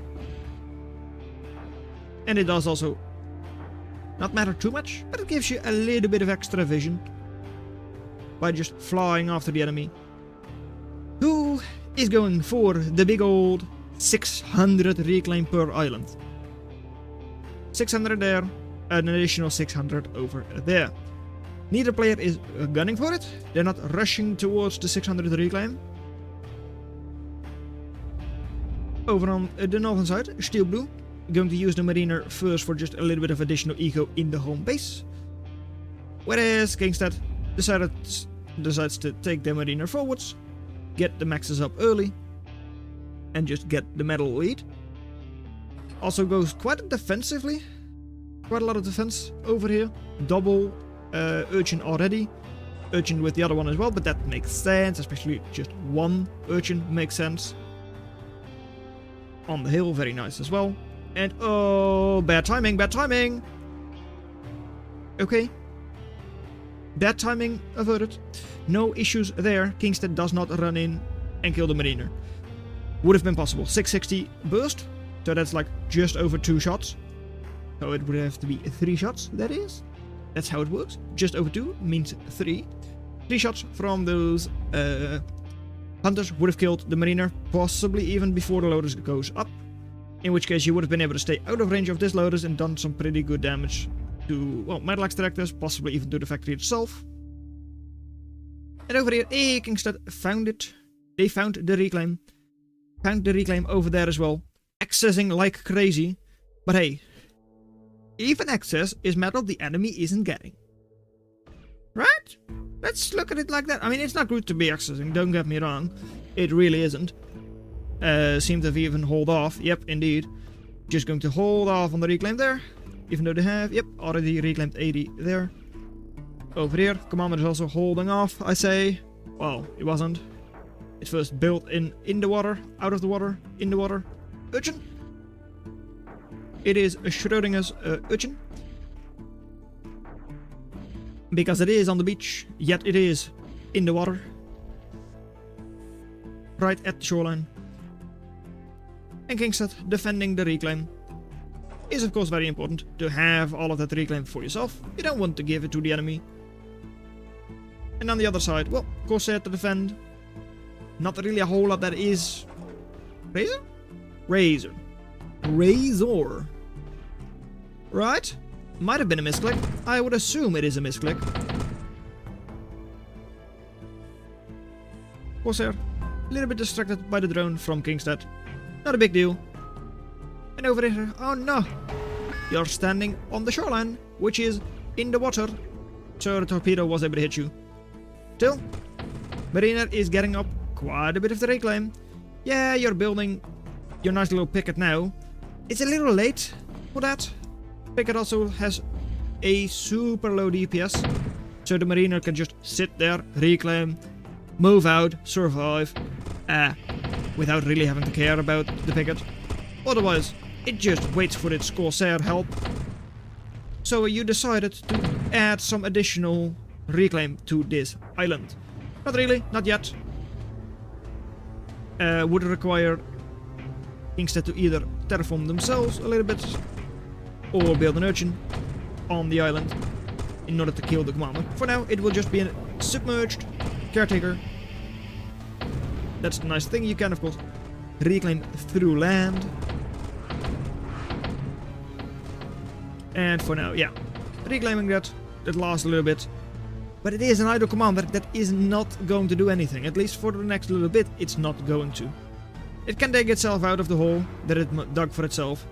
And it does also not matter too much, but it gives you a little bit of extra vision by just flying after the enemy. Who is going for the big old 600 reclaim per island? 600 there, an additional 600 over there. Neither player is gunning for it. They're not rushing towards the 600 reclaim. Over on the northern side, Steel Blue going to use the Mariner first for just a little bit of additional eco in the home base. Whereas Kingstead decides to take the Mariner forwards, get the maxes up early, and just get the medal lead. Also goes quite defensively. Quite a lot of defense over here. Double Urchin already. Urchin with the other one as well, but that makes sense, especially just one Urchin makes sense. On the hill, very nice as well. And oh, bad timing, bad timing! Okay. Bad timing averted. No issues there. Kingstead does not run in and kill the Mariner. would have been possible. 660 burst, so that's like just over 2 shots. So it would have to be 3 shots, that is. That's how it works. Just over 2 means 3. 3 shots from those hunters would have killed the mariner, possibly even before the loaders goes up. In which case you would have been able to stay out of range of this loaders and done some pretty good damage to, well, metal extractors, possibly even to the factory itself. And over here, hey, Kingstead found it. They found the reclaim. Found the reclaim over there as well. Accessing like crazy. But hey, even access is metal the enemy isn't getting. Right? Let's look at it like that. I mean, it's not good to be accessing, don't get me wrong. It really isn't. Seem to have even hold off. Yep, indeed. Just going to hold off on the reclaim there. Even though they have, yep, already reclaimed 80 there. Over here, commander is also holding off, I say. Well, it wasn't. It's first built in the water, out of the water, in the water. Urchin. It is a Schrodinger's urchin. Because it is on the beach, yet it is in the water. Right at the shoreline. And Kingstead defending the reclaim. Is of course very important to have all of that reclaim for yourself. You don't want to give it to the enemy. And on the other side, well, Corsair to defend. Not really a whole lot that is... Razor? Razor. Razor. Right? Might have been a misclick. I would assume it is a misclick. Corsair, a little bit distracted by the drone from Kingstead. Not a big deal. And over here, oh no! You're standing on the shoreline, which is in the water. So the torpedo was able to hit you. Still, Mariner is getting up quite a bit of the reclaim. Yeah, you're building your nice little picket now. It's a little late for that. Picket also has a super low DPS. So the Mariner can just sit there, reclaim, move out, survive. Without really having to care about the picket. Otherwise, it just waits for its Corsair help. So you decided to add some additional reclaim to this island. Not really, not yet. Would require Kingstead to either terraform themselves a little bit or build an urchin on the island in order to kill the commander. For now, it will just be a submerged caretaker. That's the nice thing. You can, of course, reclaim through land. And for now, yeah, reclaiming that lasts a little bit. But it is an idle commander that is not going to do anything. At least for the next little bit, it's not going to. It can dig itself out of the hole that it dug for itself.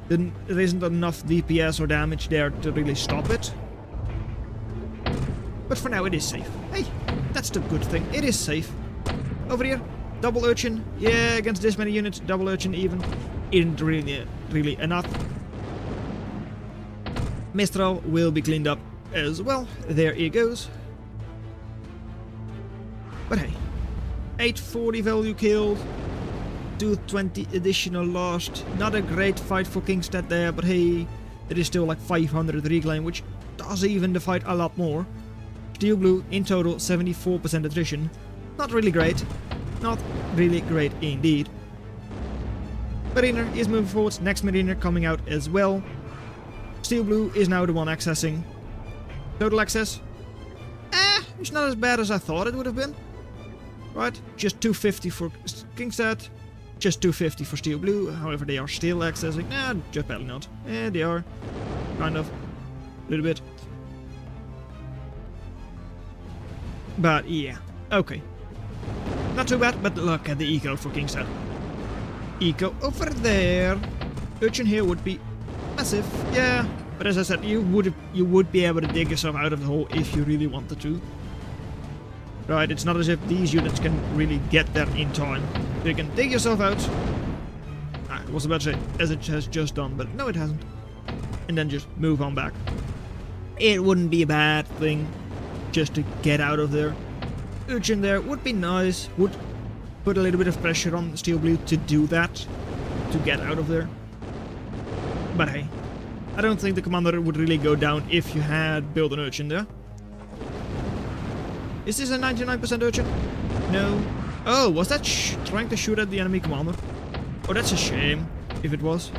Then there isn't enough DPS or damage there to really stop it. But for now, it is safe. Hey, that's the good thing. It is safe. Over here, double urchin. Yeah, against this many units, double urchin even isn't really enough. Mistral will be cleaned up as well. There it goes. But hey, 840 value killed, 220 additional lost. Not a great fight for Kingstead there, but hey, it is still like 500 reclaim, which does even the fight a lot more. Steel Blue in total 74% attrition. Not really great. Not really great indeed. Mariner is moving forwards. Next Mariner coming out as well. Steel Blue is now the one accessing. Total access. It's not as bad as I thought it would have been. Right? Just 250 for Kingstead. Just 250 for Steel Blue. However, they are still accessing. Nah, just barely not. They are. Kind of. A little bit. But yeah. Okay. Not too bad, but look at the eco for Kingstead. Eco over there. Urchin here would be massive, yeah. But as I said, you would be able to dig yourself out of the hole if you really wanted to. Right, it's not as if these units can really get there in time. You can dig yourself out. I was about to say, as it has just done, but no it hasn't. And then just move on back. It wouldn't be a bad thing just to get out of there. Urchin there would be nice, would put a little bit of pressure on Steel Blue to do that, to get out of there. But hey, I don't think the commander would really go down if you had built an urchin there. Is this a 99% urchin? No. Oh, was that trying to shoot at the enemy commander? Oh, that's a shame, if it was.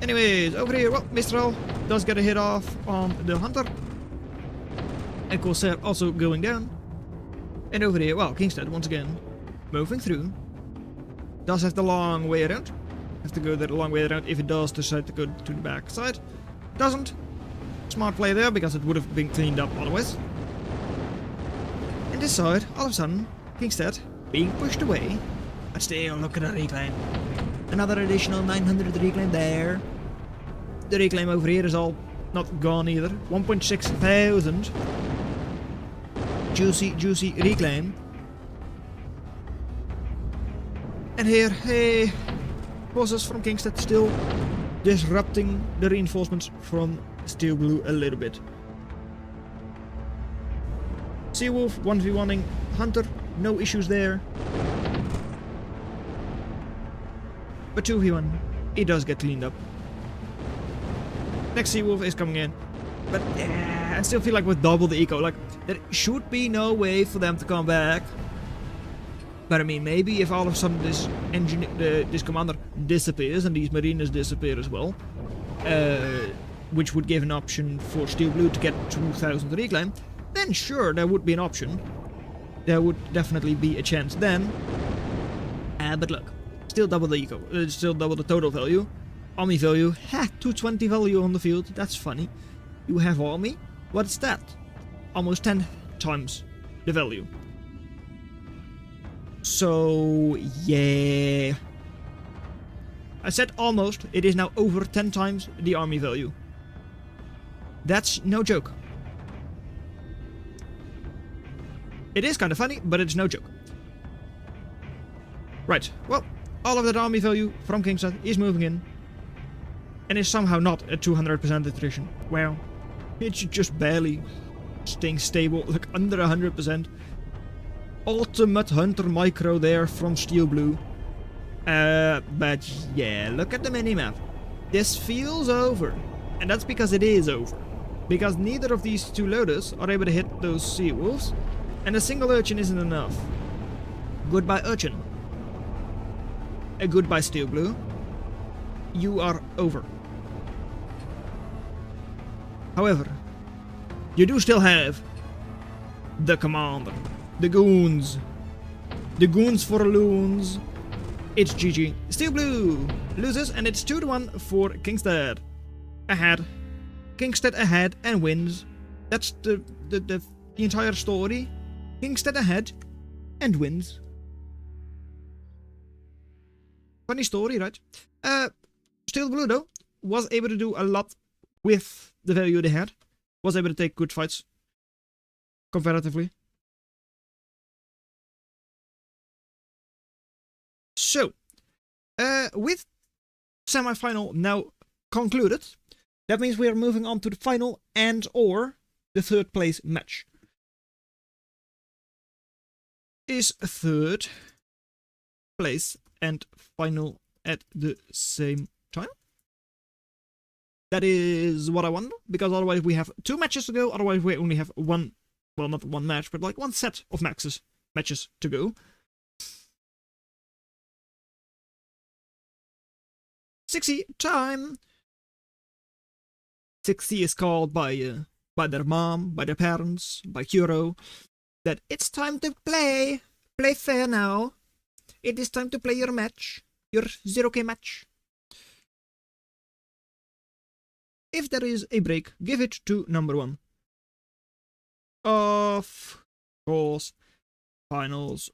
Anyways, over here, well, Mistral does get a hit off on the hunter. And Corsair also going down. And over here, well, Kingstead once again moving through. Does have the long way around. Have to go the long way around if it does decide to go to the back side. Doesn't. Smart play there because it would have been cleaned up otherwise. And this side, all of a sudden, Kingstead being pushed away. But still, look at the reclaim. Another additional 900 reclaim there. The reclaim over here is all not gone either. 1.6 thousand. Juicy reclaim. And here, hey, forces from Kingstead still disrupting the reinforcements from Steel Blue a little bit. Seawolf 1v1ing Hunter, no issues there. But 2v1, it does get cleaned up. Next Seawolf is coming in. But I still feel like with double the eco, like there should be no way for them to come back. But I mean, maybe if all of a sudden this this commander disappears and these mariners disappear as well, which would give an option for Steel Blue to get 2000 reclaim, then sure, there would be an option. There would definitely be a chance then. But look, still double the eco, still double the total value. Army value, 220 value on the field, that's funny. You have army, what's that? Almost 10 times the value. So, yeah. I said almost, it is now over 10 times the army value. That's no joke. It is kind of funny, but it's no joke. Right, well, all of that army value from Kingstead is moving in. And is somehow not at 200% attrition. Well, it's just barely staying stable, like under 100%. Ultimate Hunter micro there from Steel Blue. But yeah, look at the minimap. This feels over. And that's because it is over. Because neither of these two loaders are able to hit those sea wolves. And a single urchin isn't enough. Goodbye urchin. A goodbye Steel Blue. You are over. However, you do still have the commander. The goons. The goons for loons. It's GG. Steel Blue loses and it's 2-1 for Kingstead. Ahead. Kingstead ahead and wins. That's the entire story. Kingstead ahead and wins. Funny story, right? Steel Blue though was able to do a lot with the value they had. Was able to take good fights. Comparatively. So, with semi-final now concluded, that means we are moving on to the final and or the third place match. Is third place and final at the same time? That is what I wonder, because otherwise we have 2 matches to go, otherwise we only have one, well not one match, but like one set of matches to go. 60 time! 60 is called by their mom, by their parents, by Qrow, that it's time to play! Play fair now! It is time to play your match, your 0k match. If there is a break, give it to number 1. Of course, finals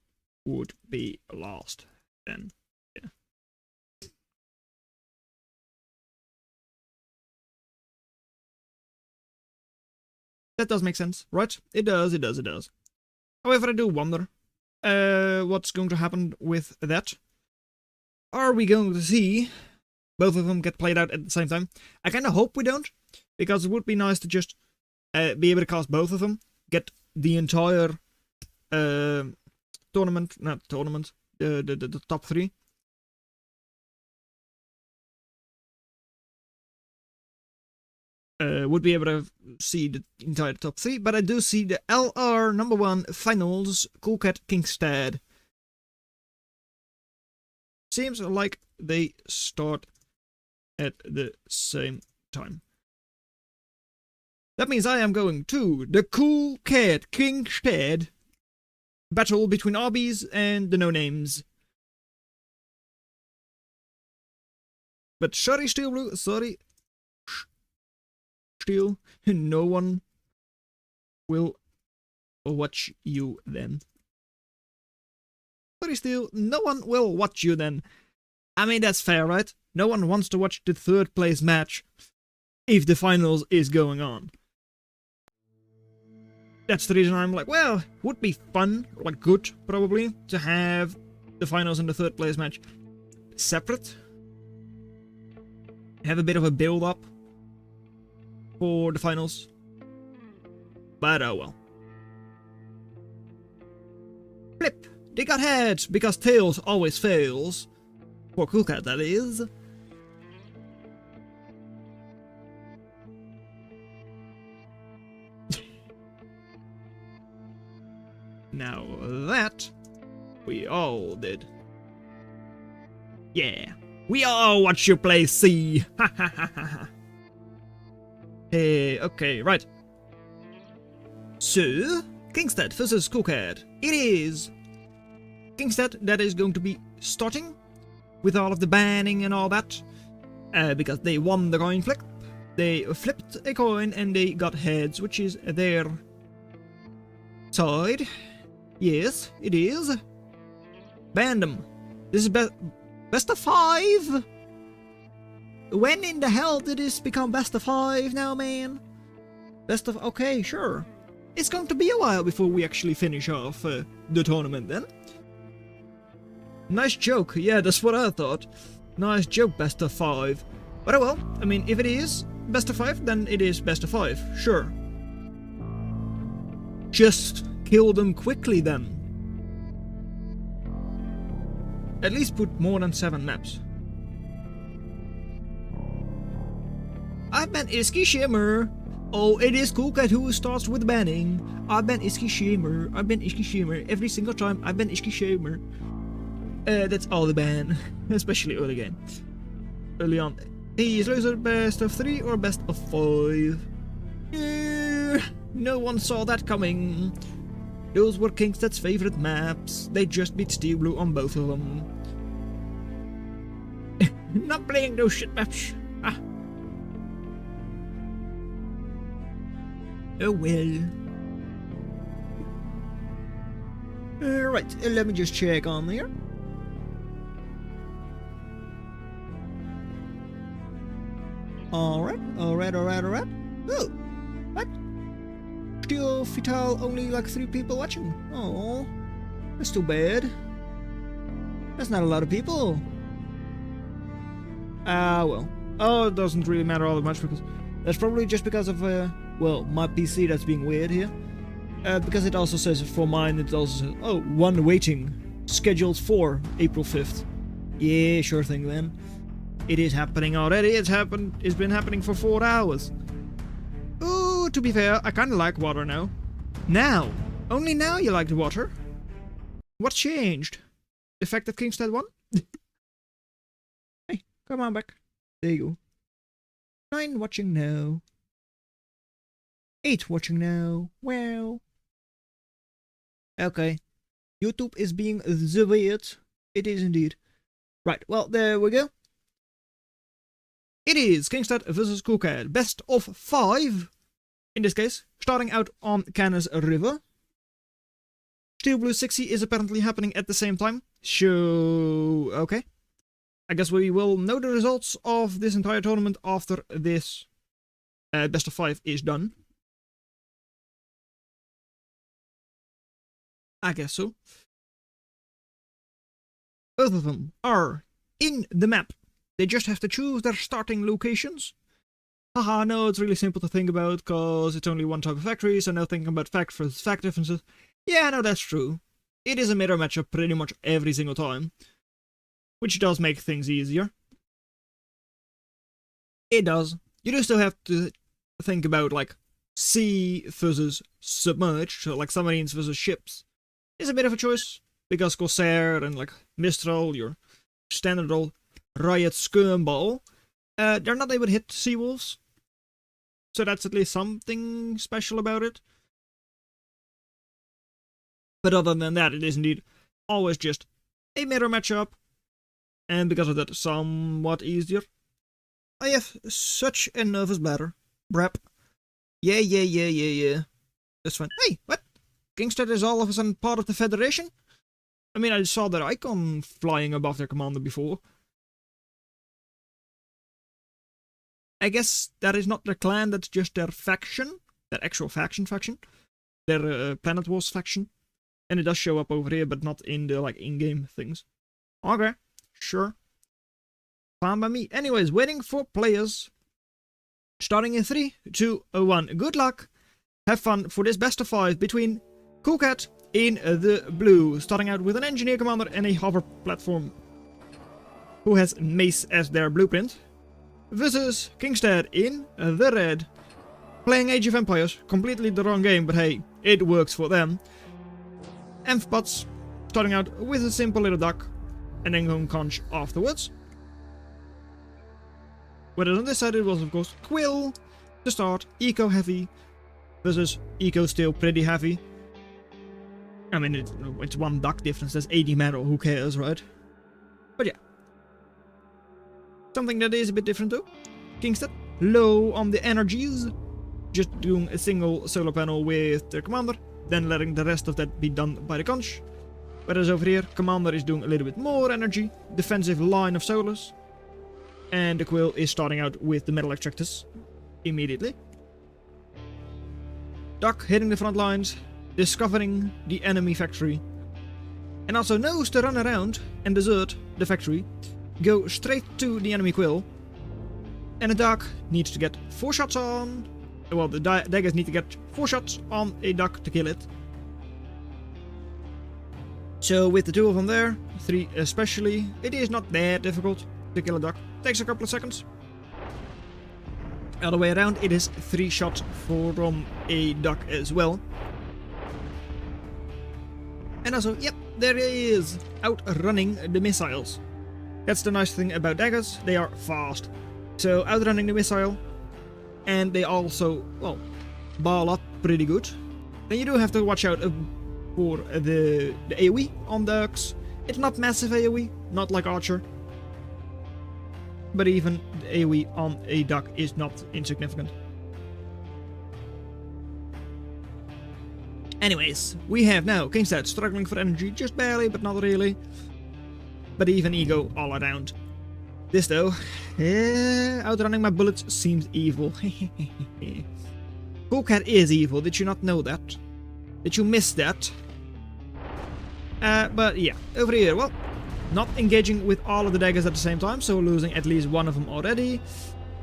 would be last then. Yeah. That does make sense, right? It does. However, I do wonder what's going to happen with that. Are we going to see both of them get played out at the same time? I kind of hope we don't, because it would be nice to just be able to cast both of them, get the entire the top 3. Would be able to see the entire top 3, but I do see the LR number 1 finals, Cool Cat Kingstead. Seems like they start at the same time. That means I am going to the Cool Cat Kingstead battle between Arby's and the No Names. But sorry, Steel Blue, sorry. Steel, no one will watch you then. Sorry, Steel, no one will watch you then. I mean, that's fair, right? No one wants to watch the third place match if the finals is going on. That's the reason I'm like, well, would be fun, like good, probably, to have the finals and the third place match separate. Have a bit of a build-up for the finals. But oh well. Flip! They got heads, because tails always fails. For Cool Cat, that is. Now that we all did. Yeah, we all watch you play C. Ha ha ha ha. Hey, okay, right. So, Kingstead versus Cool Cat. It is Kingstead that is going to be starting with all of the banning and all that. Because they won the coin flip. They flipped a coin and they got heads, which is their side. Yes, it is. Ban them. This is best of 5? When in the hell did this become best of 5 now, man? Best of... okay, sure. It's going to be a while before we actually finish off the tournament then. Nice joke. Yeah, that's what I thought. Nice joke, best of 5. But oh well, I mean, if it is best of 5, then it is best of 5. Sure. Just kill them quickly then. At least put more than 7 maps. I've been Iski Shimmer. Oh, it is Cool Cat who starts with banning. I've been Iski Shimmer. I've been Iski Shimmer. Every single time I've been Iski Shimmer. That's all the ban. Especially early game. Early on. He is loser best of 3 or best of 5. No one saw that coming. Those were Kingstead's favorite maps. They just beat Steel Blue on both of them. Not playing those shit maps. Ah. Oh well. Right, let me just check on there. Alright. Oh, what? Still Vital, only like 3 people watching. Oh, that's too bad. That's not a lot of people. Well. Oh, it doesn't really matter all that much because that's probably just because of, well, my PC that's being weird here. Because it also says for mine, it also says, oh, 1 waiting, scheduled for April 5th. Yeah, sure thing then. It is happening already. It's been happening for 4 hours. Ooh, to be fair, I kinda like water now. Now! Only now you like the water? What changed? The fact that Kingstead won? Hey, come on back. There you go. 9 watching now. 8 watching now. Wow. Okay. YouTube is being the weird. It is indeed. Right, well, there we go. It is Kingstead versus Cool Cat. Best of 5. In this case, starting out on Canis River. Steel Blue 60 is apparently happening at the same time. So, okay. I guess we will know the results of this entire tournament after this best of 5 is done. I guess so. Both of them are in the map. They just have to choose their starting locations. Haha, no, it's really simple to think about, because it's only one type of factory, so no thinking about fact versus fact differences. Yeah, no, that's true. It is a mirror matchup pretty much every single time. Which does make things easier. It does. You do still have to think about, like, sea versus submerged, so like submarines versus ships. Is a bit of a choice, because Corsair and, like, Mistral, you're standard old riot skirm ball. They're not able to hit seawolves, so that's at least something special about it. But other than that, it is indeed always just a mirror matchup, and because of that, somewhat easier. I have such a nervous bladder. Brap. Yeah. That's fine. Hey, what? Kingstead is all of a sudden part of the Federation? I mean, I saw their icon flying above their commander before. I guess that is not their clan, that's just their faction. Their actual faction. Their Planet Wars faction. And it does show up over here, but not in the, like, in-game things. Okay, sure. Fine by me. Anyways, waiting for players. Starting in 3, 2, 1. Good luck. Have fun for this best of 5 between Coolcat in the blue, starting out with an engineer commander and a hover platform who has mace as their blueprint, versus Kingstead in the red, playing Age of Empires, completely the wrong game, but hey, it works for them. Amphipods, starting out with a simple little duck, and then going conch afterwards. Whereas on this side it was of course Quill to start, eco heavy, versus eco still pretty heavy. I mean, it's one duck difference, that's 80 metal, who cares, right? But yeah. Something that is a bit different though. Kingstead, low on the energies, just doing a single solar panel with their commander, then letting the rest of that be done by the conch. Whereas over here, commander is doing a little bit more energy, defensive line of solars, and the Quill is starting out with the metal extractors immediately. Duck hitting the front lines, discovering the enemy factory, and also knows to run around and desert the factory, go straight to the enemy Quill, and the Duck needs to get 4 shots on. Well, the daggers need to get 4 shots on a duck to kill it. So with the 2 of them there, 3 especially, it is not that difficult to kill a duck. Takes a couple of seconds. Other way around, it is 3 shots from a duck as well. And also, yep, there he is, outrunning the missiles. That's the nice thing about daggers, they are fast. So outrunning the missile, and they also, well, ball up pretty good. Then you do have to watch out for the AoE on ducks. It's not massive AoE, not like Archer. But even the AoE on a duck is not insignificant. Anyways, we have now Kingstead struggling for energy, just barely, but not really. But even ego all around. This though, outrunning my bullets seems evil. Coolcat is evil, did you not know that? Did you miss that? But yeah, over here, well, not engaging with all of the daggers at the same time, so losing at least one of them already.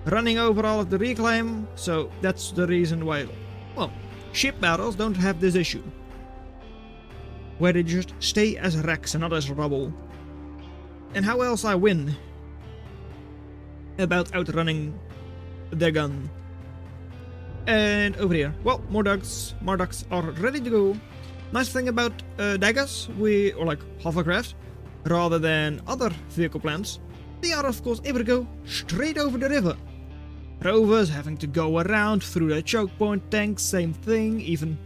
Running over all of the reclaim, so that's the reason why, well, ship battles don't have this issue. Where they just stay as wrecks and not as rubble. And how else I win? About outrunning their gun. And over here, well, more ducks are ready to go. Nice thing about daggers, or like hovercraft, rather than other vehicle plants, they are of course able to go straight over the river. Rovers having to go around through their choke point, tanks, same thing, even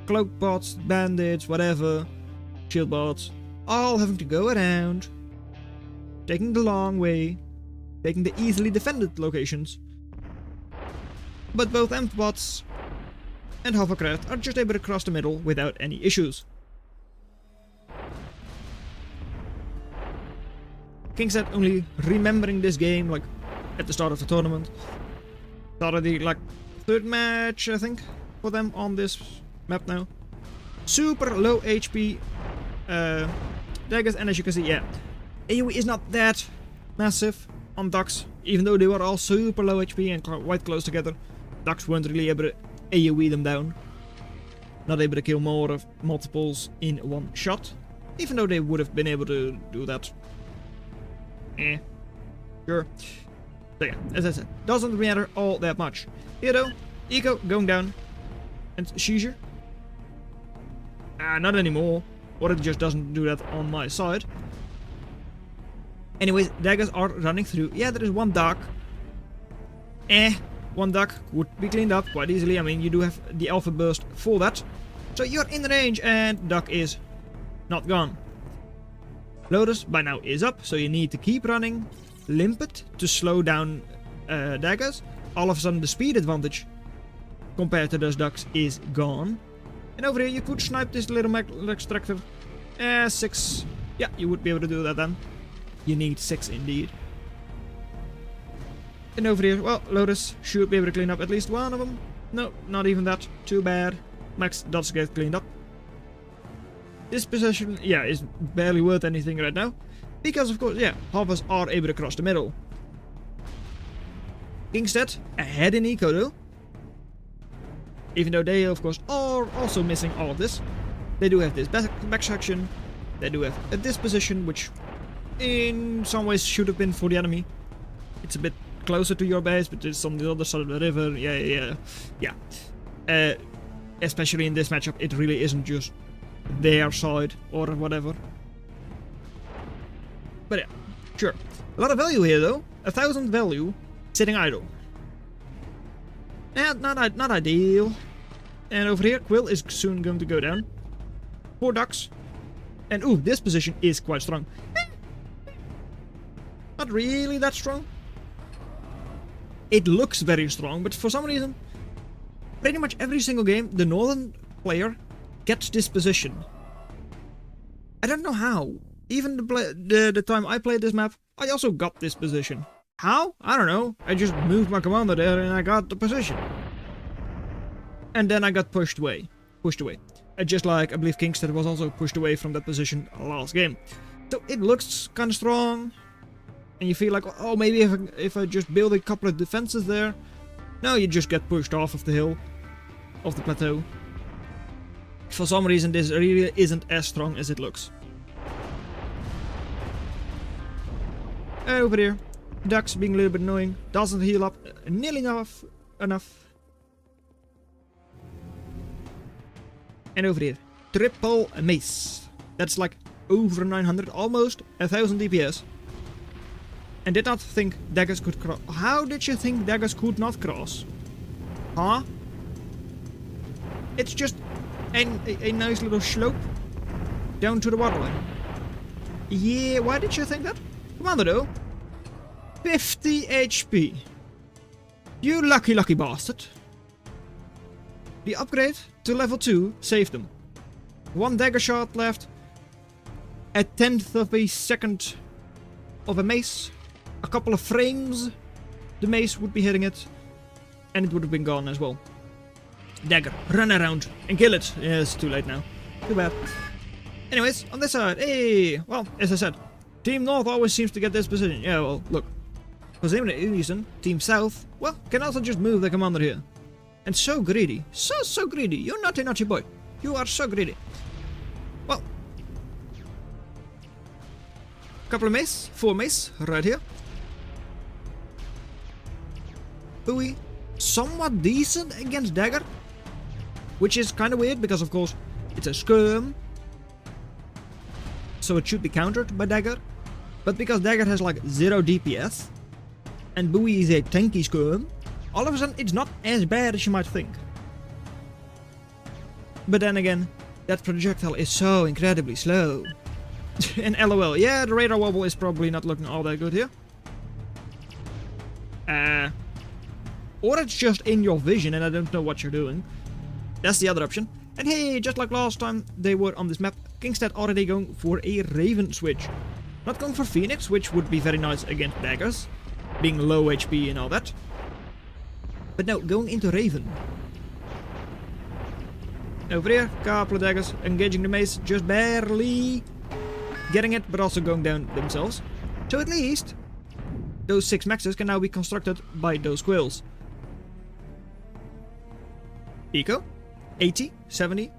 cloak bots, bandits, whatever, shield bots, all having to go around, taking the long way, taking the easily defended locations. But both amphibots and hovercraft are just able to cross the middle without any issues. Kingstead only remembering this game like at the start of the tournament. Start of the like 3rd match, I think, for them on this map now. Super low HP daggers, and as you can see, yeah, AoE is not that massive on ducks, even though they were all super low HP and quite close together. Ducks weren't really able to AoE them down. Not able to kill more of multiples in one shot, even though they would have been able to do that. Sure. So yeah, as I said, doesn't matter all that much. Here though, eco going down, and seizure. Not anymore, or it just doesn't do that on my side. Anyways, daggers are running through. Yeah, there is one duck. One duck would be cleaned up quite easily. I mean, you do have the alpha burst for that. So you're in range and duck is not gone. Lotus by now is up, so you need to keep running. Limpet to slow down daggers. All of a sudden the speed advantage compared to those ducks is gone. And over here you could snipe this little extractor. 6. Yeah, you would be able to do that then. You need 6 indeed. And over here, well, Lotus should be able to clean up at least one of them. No, not even that. Too bad. Max does get cleaned up. This position, yeah, is barely worth anything right now. Because, of course, yeah, half of us are able to cross the middle. Kingstead ahead in eco though. Even though they, of course, are also missing all of this. They do have this back section. They do have a disposition, which in some ways should have been for the enemy. It's a bit closer to your base, but it's on the other side of the river. Yeah. Especially in this matchup, it really isn't just their side or whatever. But yeah, sure. A lot of value here though. 1,000 value sitting idle. And not ideal. And over here, Quill is soon going to go down. 4 ducks. And ooh, this position is quite strong. Not really that strong. It looks very strong, but for some reason, pretty much every single game, the northern player gets this position. I don't know how. Even the time I played this map, I also got this position. How? I don't know. I just moved my commander there and I got the position. And then I got pushed away. Just like I believe Kingstead was also pushed away from that position last game. So it looks kind of strong. And you feel like, oh, maybe if I just build a couple of defenses there. No, you just get pushed off of the hill. Of the plateau. For some reason this really isn't as strong as it looks. And over here. Ducks being a little bit annoying. Doesn't heal up nearly enough. And over here. Triple mace. That's like over 900. Almost 1,000 DPS. And did not think daggers could cross. How did you think daggers could not cross? Huh? It's just a nice little slope down to the waterline. Yeah, why did you think that? Commander though. 50 HP. You lucky bastard. The upgrade to level 2 saved them. 1 dagger shot left. A 10th of a second of a mace. A couple of frames. The mace would be hitting it. And it would have been gone as well. Dagger, run around and kill it. Yeah, it's too late now. Too bad. Anyways, on this side, hey, well, as I said, Team North always seems to get this position. Yeah, well, look. For some reason, Team South, well, can also just move the commander here. And so greedy. So greedy. You naughty boy. You are so greedy. Well. Couple of mace. 4 mace right here. Bowie. Somewhat decent against dagger. Which is kind of weird because, of course, it's a skirm. So it should be countered by dagger. But because dagger has like 0 DPS. And Bowie is a tanky skirm. All of a sudden, it's not as bad as you might think. But then again, that projectile is so incredibly slow. And LOL, yeah, the radar wobble is probably not looking all that good here. Or it's just in your vision and I don't know what you're doing. That's the other option. And hey, just like last time they were on this map, Kingstead already going for a Raven switch. Not going for Phoenix, which would be very nice against daggers. Being low HP and all that. But no, going into Raven. Over here, couple of daggers, engaging the mace, just barely getting it, but also going down themselves. So at least, those 6 maxes can now be constructed by those quills. Eco, 80, 70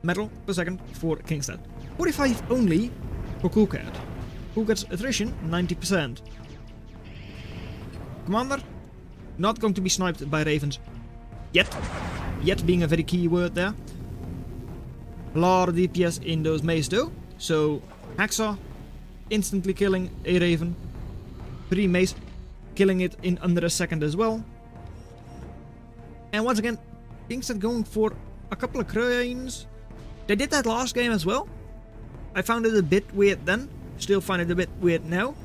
metal per second for Kingstead. 45 only for Coolcat. Coolcat's attrition, 90%. Commander, not going to be sniped by ravens yet. Yet being a very key word there. A lot of DPS in those maze though. So Hacksaw instantly killing a Raven. 3 mace, killing it in under a second as well. And once again, King's going for a couple of cranes. They did that last game as well. I found it a bit weird then. Still find it a bit weird now.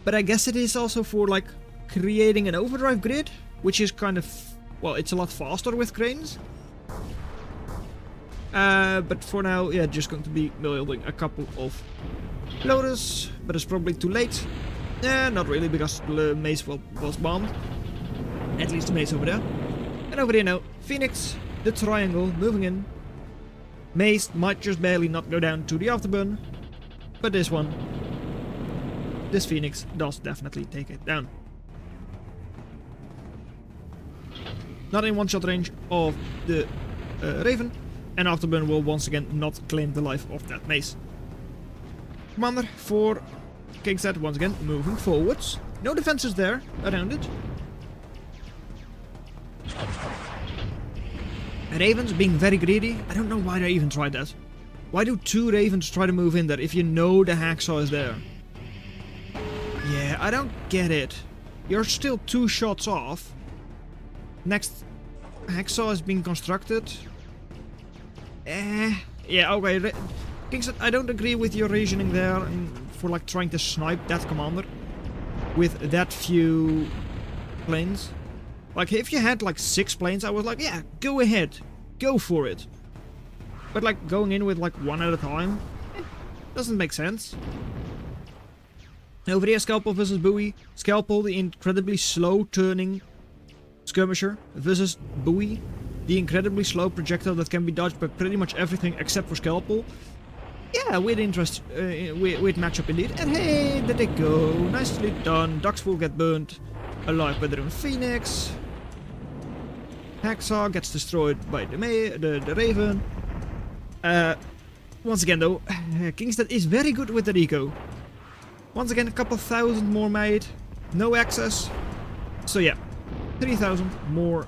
But I guess it is also for like creating an overdrive grid, which is kind of, well, it's a lot faster with cranes. But for now, yeah, just going to be building a couple of loaders, but it's probably too late. Not really, because the mace was bombed. At least the mace over there. And over here now, Phoenix, the triangle, moving in. Mace might just barely not go down to the afterburn, but this Phoenix does definitely take it down. Not in one-shot range of the Raven, and afterburn will once again not claim the life of that mace. Commander for King's once again moving forwards. No defenses there around it. Ravens being very greedy. I don't know why they even tried that. Why do 2 Ravens try to move in there if you know the hacksaw is there? Yeah, I don't get it. You're still 2 shots off. Next hacksaw is being constructed. Yeah, okay. King's, I don't agree with your reasoning there for like trying to snipe that commander with that few planes. Like, if you had like 6 planes, I was like, yeah, go ahead. Go for it. But like, going in with like 1 at a time, doesn't make sense. Over here, Scalpel versus Bowie. Scalpel, the incredibly slow turning skirmisher, versus Bowie, the incredibly slow projectile that can be dodged by pretty much everything except for Scalpel. Yeah, weird matchup indeed. And hey, there they go. Nicely done. Ducks will get burned alive by their own Phoenix. Hacksaw gets destroyed by the Raven. Once again though, Kingstead is very good with the eco. Once again, a couple thousand more made. No access. So yeah, 3,000 more.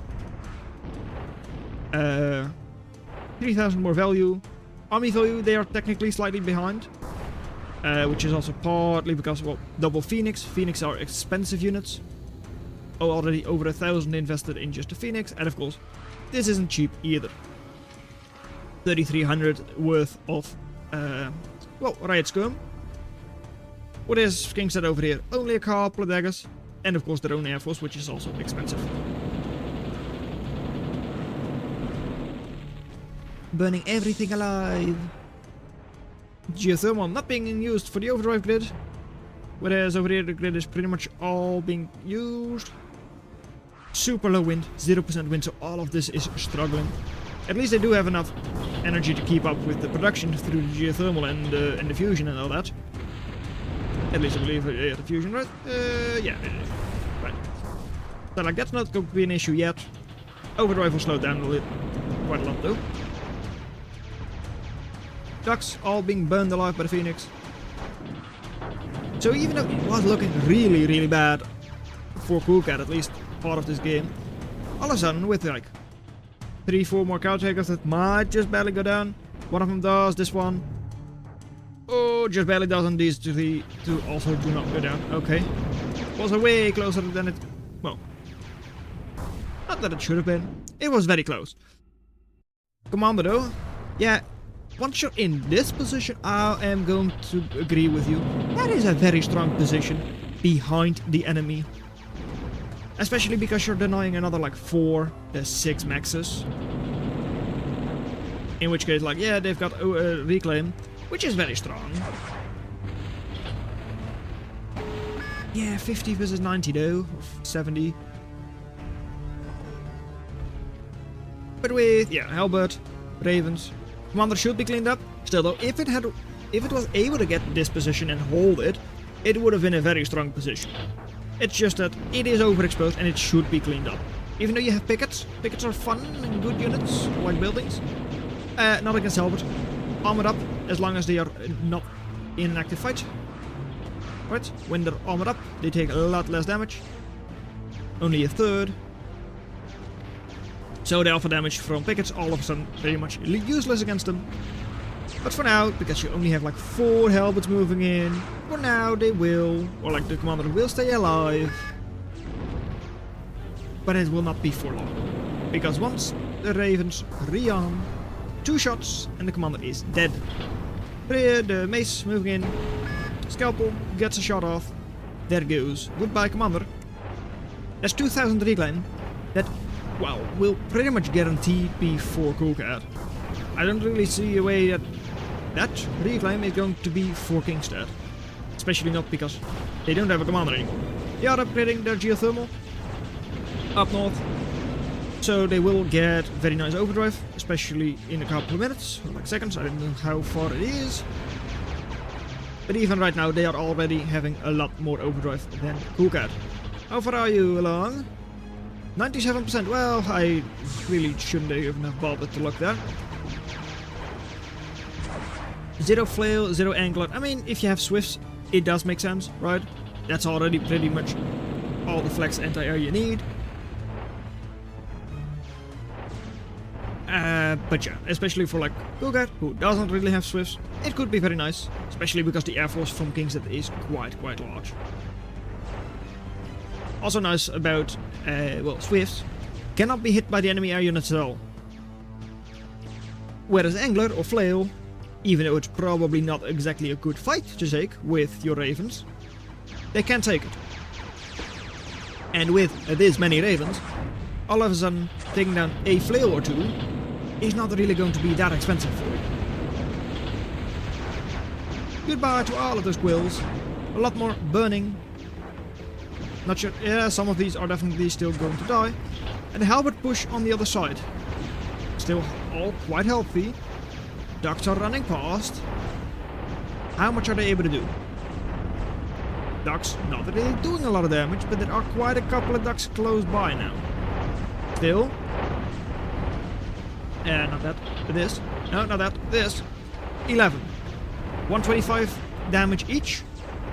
3,000 more value. Army value, they are technically slightly behind. Which is also partly because, well, double Phoenix. Phoenix are expensive units. Oh, already over 1,000 invested in just a Phoenix. And of course, this isn't cheap either. 3,300 worth of, well, Riot Skirm. What is Kingstead over here? Only a couple of daggers. And of course their own Air Force, which is also expensive. Burning everything alive. Geothermal not being used for the overdrive grid. Whereas over here the grid is pretty much all being used. Super low wind, 0% wind, so all of this is struggling. At least they do have enough energy to keep up with the production through the geothermal and the fusion and all that. At least I believe the fusion, right? Yeah, right. So like, that's not going to be an issue yet. Overdrive will slow down quite a lot though. Ducks all being burned alive by the Phoenix. So even though it was looking really, really bad for Coolcat, at least part of this game, all of a sudden with like 3-4 more cow takers that might just barely go down. One of them does, this one. Oh, just barely does, and these 2 also do not go down. Okay. Was way closer than it... Well, not that it should have been. It was very close. Commander though, yeah, once you're in this position, I am going to agree with you. That is a very strong position behind the enemy. Especially because you're denying another like 4 to 6 maxes. In which case, like, yeah, they've got reclaim, which is very strong. Yeah, 50 versus 90 though, 70. But with, yeah, Halbert, Ravens, Commander should be cleaned up. Still though, if it was able to get this position and hold it, it would have been a very strong position. It's just that it is overexposed and it should be cleaned up. Even though you have pickets. Pickets are fun and good units, like buildings. Not against Halbert. Armored up, as long as they are not in an active fight. Right, when they're armored up, they take a lot less damage. Only a third. So the alpha damage from pickets all of a sudden pretty much useless against them. But for now, because you only have like 4 halberds moving in, for now they will, or like the commander will stay alive. But it will not be for long. Because once the ravens rearm, 2 shots and the commander is dead. The mace moving in, scalpel gets a shot off, there goes. Goodbye commander. That's 2000 reclaim. That, well, will pretty much guaranteed be for Coolcat. I don't really see a way that that reclaim is going to be for Kingstead. Especially not because they don't have a commander anymore. They are upgrading their geothermal up north. So they will get very nice overdrive, especially in a couple of minutes, or like seconds, I don't know how far it is. But even right now they are already having a lot more overdrive than Coolcat. How far are you along? 97%, well, I really shouldn't even have bothered to look there. 0 flail, 0 angler. I mean, if you have swifts, it does make sense, right? That's already pretty much all the flex anti-air you need. But yeah, especially for like Coolcat, who doesn't really have swifts, it could be very nice. Especially because the air force from Kingstead is quite large. Also nice about, well, swifts cannot be hit by the enemy air units at all. Whereas angler or flail, even though it's probably not exactly a good fight to take with your ravens, they can take it. And with this many ravens, all of a sudden taking down a flail or 2 is not really going to be that expensive for you. Goodbye to all of those quills. A lot more burning. Not sure, yeah, some of these are definitely still going to die. And the halberd push on the other side. Still all quite healthy. Ducks are running past. How much are they able to do? Ducks, not really doing a lot of damage, but there are quite a couple of ducks close by now. Still. Not that, but this. No, not that, this. 11. 125 damage each.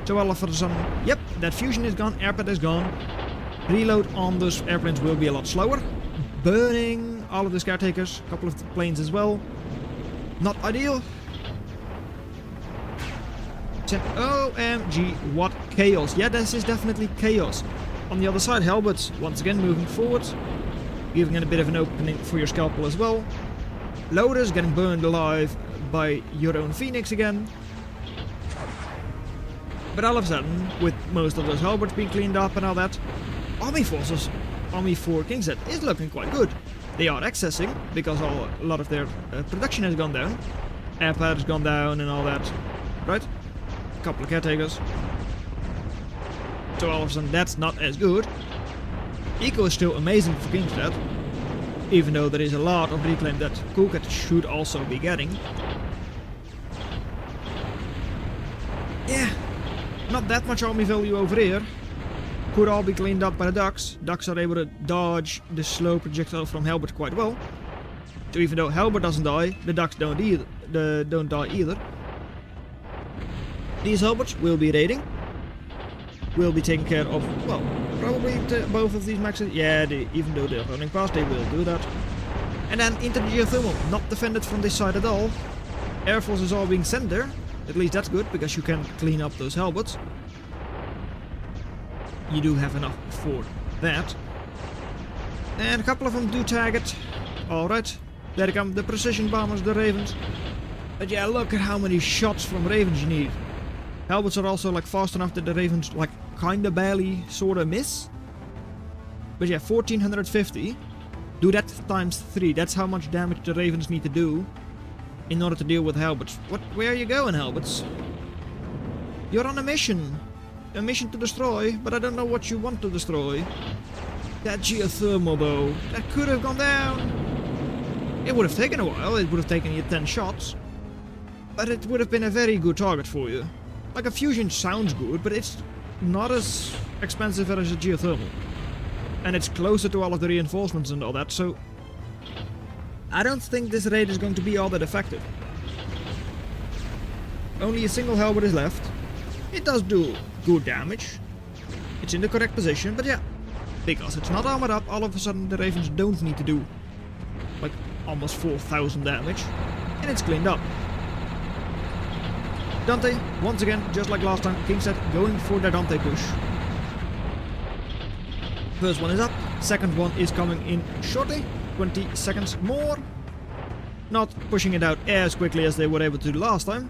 So all of a sudden, yep, that fusion is gone, airpad is gone. Reload on those airplanes will be a lot slower. Burning all of the caretakers, a couple of the planes as well. Not ideal. OMG, what chaos. Yeah, this is definitely chaos. On the other side, halberds once again moving forward, giving it a bit of an opening for your scalpel as well. Loaders getting burned alive by your own Phoenix again. But all of a sudden, with most of those halberds being cleaned up and all that, army forces, army for Kingstead is looking quite good. They are accessing, because a lot of their production has gone down. Airpad has gone down and all that, right? A couple of caretakers. So all of a sudden that's not as good. Eco is still amazing for Kingstead, even though there is a lot of reclaim that Coolcat should also be getting. Yeah, not that much army value over here. Could all be cleaned up by the ducks. Ducks are able to dodge the slow projectile from halberd quite well. So even though halberd doesn't die, the ducks don't die either. These halberds will be raiding. Will be taking care of, well, probably both of these maxes. Yeah, even though they're running past, they will do that. And then into the geothermal, not defended from this side at all. Air Force is all being sent there. At least that's good, because you can clean up those halberds. You do have enough for that. And a couple of them do tag it. Alright, there come the precision bombers, the ravens. But yeah, look at how many shots from ravens you need. Halberds are also like fast enough that the ravens like kinda barely sorta miss. But yeah, 1450. Do that times 3. That's how much damage the ravens need to do in order to deal with halberds. Where are you going, halberds? You're on a mission. A mission to destroy, but I don't know what you want to destroy. That geothermal though, that could have gone down. It would have taken a while, it would have taken you 10 shots. But it would have been a very good target for you. Like a fusion sounds good, but it's not as expensive as a geothermal. And it's closer to all of the reinforcements and all that, so I don't think this raid is going to be all that effective. Only a single halberd is left. It does do good damage. It's in the correct position, but yeah, because it's not armored up, all of a sudden the ravens don't need to do like almost 4,000 damage, and it's cleaned up. Dante, once again, just like last time, Kingstead going for the Dante push. First one is up, second one is coming in shortly, 20 seconds more. Not pushing it out as quickly as they were able to do last time.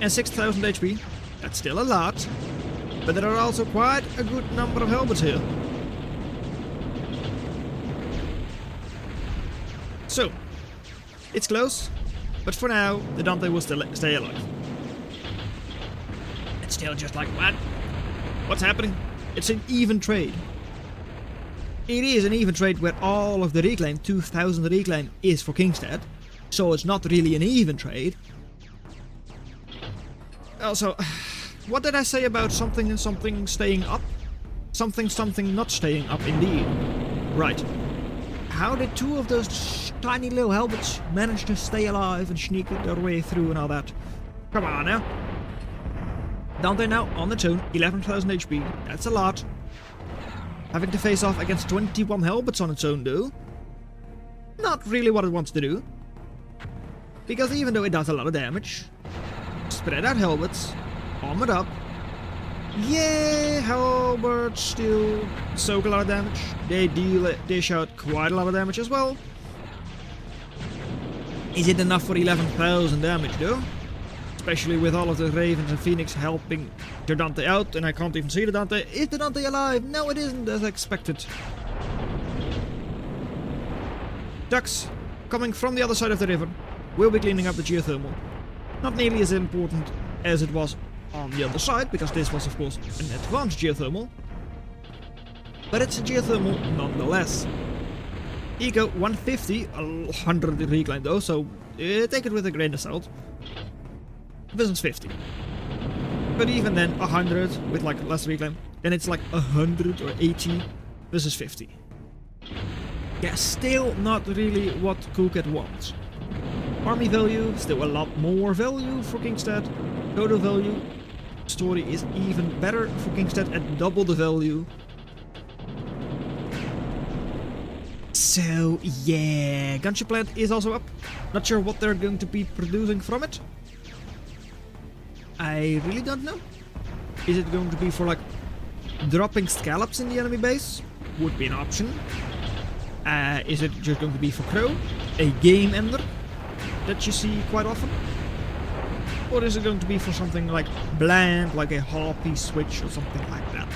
And 6000 HP, that's still a lot, but there are also quite a good number of helmets here. So, it's close, but for now, the Dante will still stay alive. It's still just like, what? What's happening? It's an even trade. It is an even trade where all of the reclaim, 2000 reclaim, is for Kingstead. So it's not really an even trade. Also, what did I say about something and something staying up? Something not staying up indeed. Right. How did two of those tiny little helmets manage to stay alive and sneak their way through and all that? Come on now. Dante now on its own, 11,000 HP, that's a lot. Having to face off against 21 helmets on its own though. Not really what it wants to do. Because even though it does a lot of damage, spread out helmets, armored up. Yeah, helmets still soak a lot of damage. They dish out quite a lot of damage as well. Is it enough for 11,000 damage though? Especially with all of the Ravens and Phoenix helping the Dante out, and I can't even see the Dante. Is the Dante alive? No, it isn't as expected. Ducks, coming from the other side of the river, will be cleaning up the geothermal. Not nearly as important as it was on the other side, because this was of course an advanced geothermal. But it's a geothermal nonetheless. Eco 150, 100 reclaim though, so take it with a grain of salt. Versus 50. But even then, 100 with like less reclaim, then it's like 100 or 80 versus 50. Yeah, still not really what Coolcat wants. Army value, still a lot more value for Kingstead. Total value, story is even better for Kingstead at double the value. So yeah, gunship plant is also up. Not sure what they're going to be producing from it. I really don't know. Is it going to be for like dropping scallops in the enemy base? Would be an option. Is it just going to be for Qrow? A game ender that you see quite often? Or is it going to be for something like bland, like a harpy switch or something like that?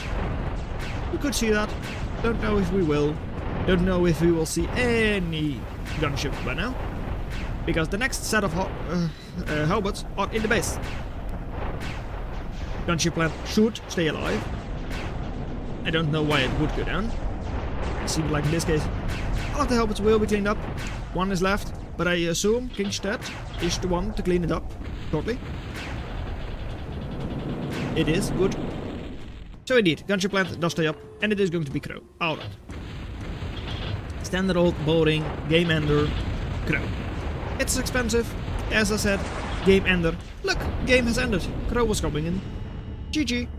We could see that. Don't know if we will. Don't know if we will see any gunships by now. Because the next set of helmets are in the base. Gunship plant should stay alive. I don't know why it would go down. It seems like in this case all of the helmets will be cleaned up. One is left, but I assume Kingstead is the one to clean it up shortly. It is, good. So indeed, gunship plant does stay up, and it is going to be Qrow. Alright. Standard old boring game ender Qrow. It's expensive, as I said, game ender. Look, game has ended. Qrow was coming in. GG.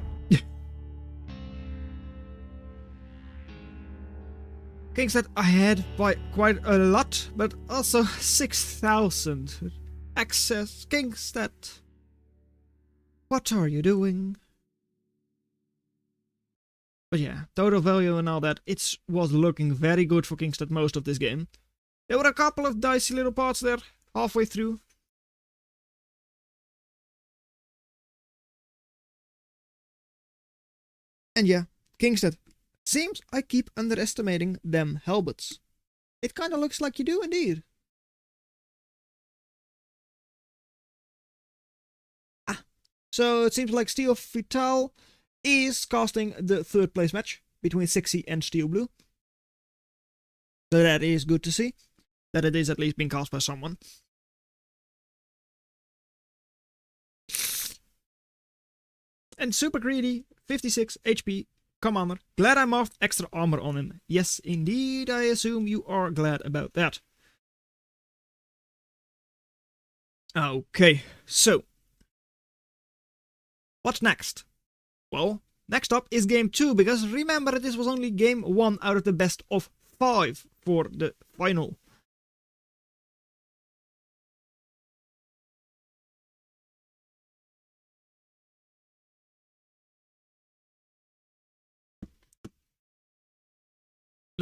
Kingstead ahead by quite a lot, but also 6,000 access. Kingstead, what are you doing? But yeah, total value and all that, it was looking very good for Kingstead most of this game. There were a couple of dicey little parts there halfway through. And yeah, Kingstead. Seems I keep underestimating them helmets. It kinda looks like you do indeed. So it seems like Steel Vital is casting the third place match between Sixy and Steel Blue. So that is good to see. That it is at least being cast by someone. And Super Greedy, 56 HP. Commander, glad I morphed extra armor on him. Yes, indeed, I assume you are glad about that. Okay, so. What's next? Well, next up is game 2, because remember this was only game 1 out of the best of 5 for the final.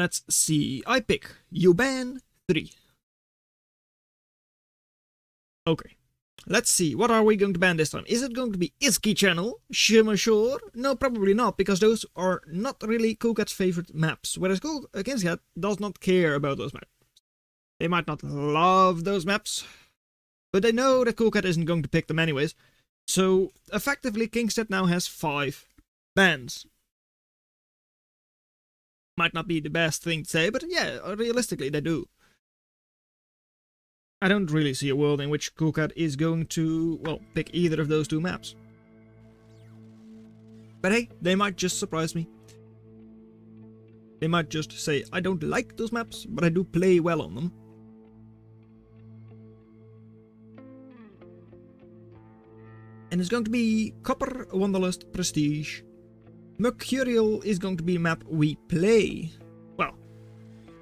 Let's see. I pick you ban 3. Okay. Let's see. What are we going to ban this time? Is it going to be Iski Channel? Shimmer Shore? No, probably not, because those are not really Coolcat's favorite maps. Whereas Kingcat does not care about those maps. They might not love those maps, but they know that Coolcat isn't going to pick them anyways. So, effectively, Kingstead now has 5 bans. Might not be the best thing to say, but yeah, realistically they do. I don't really see a world in which Coolcat is going to, well, pick either of those 2 maps. But hey, they might just surprise me. They might just say, I don't like those maps, but I do play well on them. And it's going to be Copper, Wanderlust, Prestige. Mercurial is going to be a map we play. Well,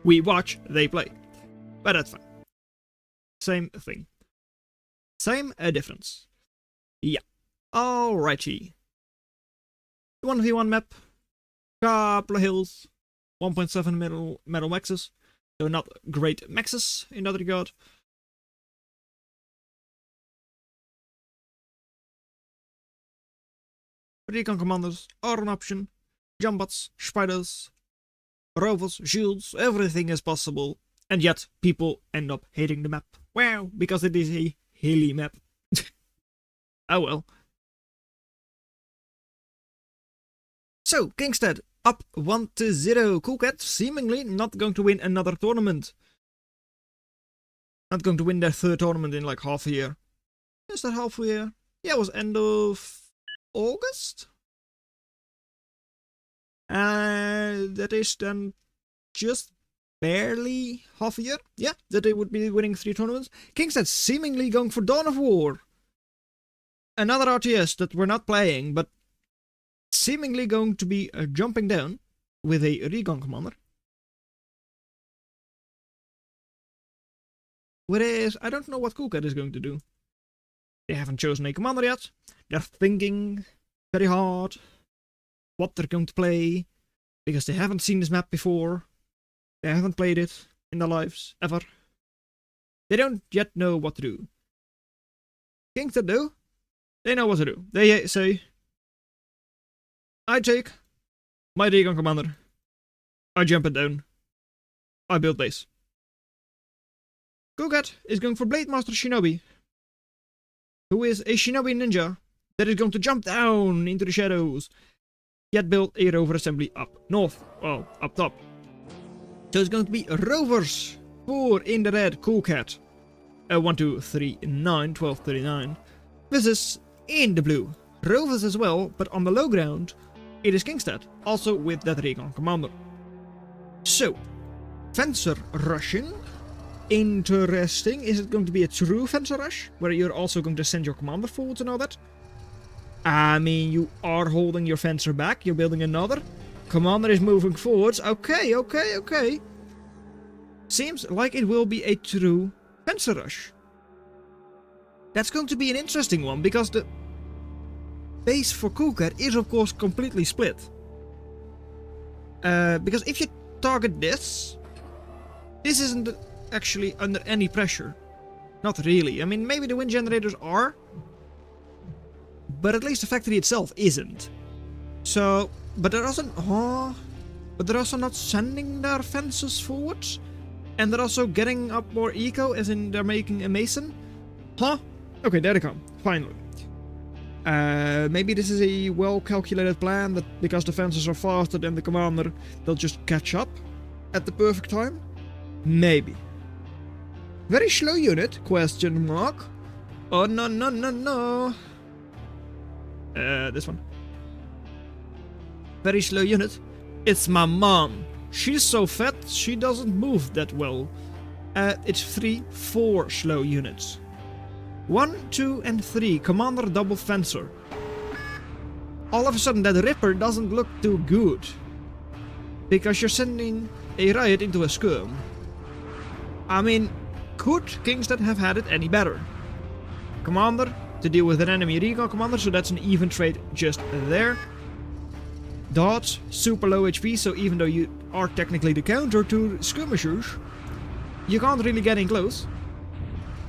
we watch, they play. But that's fine. Same thing. Same difference. Yeah. Alrighty. 1v1 map. Couple of hills. 1.7 metal maxes. So not great maxes in that regard. Recon commanders are an option. Jumbots, spiders, rovers, shields, everything is possible. And yet, people end up hating the map. Wow, because it is a hilly map. Oh well. So, Kingstead, up 1-0. Coolcat seemingly not going to win another tournament. Not going to win their 3rd tournament in like half a year. Is that half a year? Yeah, it was end of August? That is then just barely half a year. Yeah, that they would be winning 3 tournaments. Kingstead seemingly going for Dawn of War. Another RTS that we're not playing, but seemingly going to be jumping down with a recon commander. Whereas, I don't know what Coolcat is going to do. They haven't chosen a commander yet. They're thinking very hard what they're going to play, because they haven't seen this map before. They haven't played it in their lives, ever. They don't yet know what to do. Kingstead do. They know what to do. They say, I take my recon commander. I jump it down. I build base. Coolcat is going for Blade Master Shinobi, who is a Shinobi ninja that is going to jump down into the shadows, yet build a rover assembly up north, well, up top. So it's going to be rovers, 4 in the red, Coolcat, 1, 2, 3, 9, 12, 39, versus in the blue, rovers as well, but on the low ground, it is Kingstead, also with that recon commander. So, Fencer rushing. Interesting. Is it going to be a true Fencer rush, where you're also going to send your commander forwards and all that? I mean, you are holding your Fencer back, you're building another. Commander is moving forwards. Okay. Seems like it will be a true Fencer rush. That's going to be an interesting one, because the base for Coolcat is of course completely split. Because if you target this isn't actually under any pressure. Not really. I mean, maybe the wind generators are, but at least the factory itself isn't. So, but they're also, but they're also not sending their fences forwards, and they're also getting up more eco, as in they're making a mason. Huh? Okay, there they come. Finally. Maybe this is a well-calculated plan that because the fences are faster than the commander, they'll just catch up at the perfect time? Maybe. Very slow unit? Question mark. Oh, no. This one. Very slow unit. It's my mom. She's so fat, she doesn't move that well. It's 3-4 slow units. 1, 2, and 3. Commander double fencer. All of a sudden that Ripper doesn't look too good. Because you're sending a riot into a skirm. I mean, could Kingstead have had it any better? Commander to deal with an enemy recon commander, so that's an even trade just there. Dodge, super low HP, so even though you are technically the counter to skirmishers. You can't really get in close.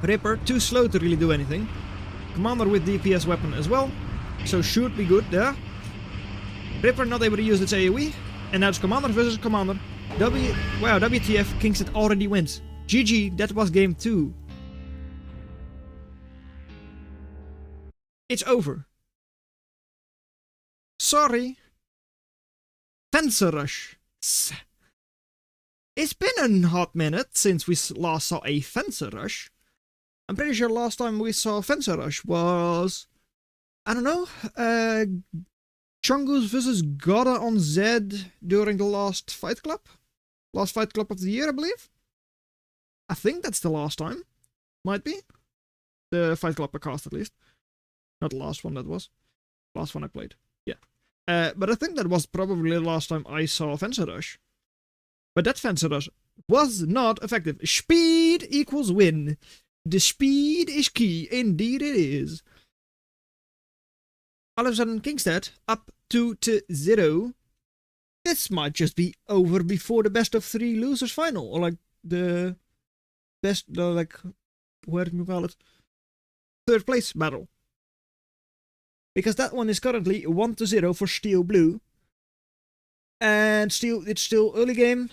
Ripper, too slow to really do anything. Commander with DPS weapon as well, so should be good there. Ripper not able to use its AoE, and now it's Commander versus Commander. Wow, WTF, Kingstead already wins. GG, that was game 2. It's over. Sorry. Fencer Rush. It's been a hot minute since we last saw a Fencer Rush. I'm pretty sure last time we saw Fencer Rush was... I don't know, Chungus versus Goda on Z during the last Fight Club? Last Fight Club of the year, I believe? I think that's the last time. Might be. The Fight Club I cast, at least. Not the last one, that was. Last one I played. Yeah. But I think that was probably the last time I saw Fencer Rush. But that Fencer Rush was not effective. Speed equals win. The speed is key. Indeed it is. All of a sudden, Kingstead up 2-0. This might just be over before the best of 3 losers final. Or like the best, where do you call it? 3rd place battle. Because that one is currently 1-0 for Steel Blue. And it's still early game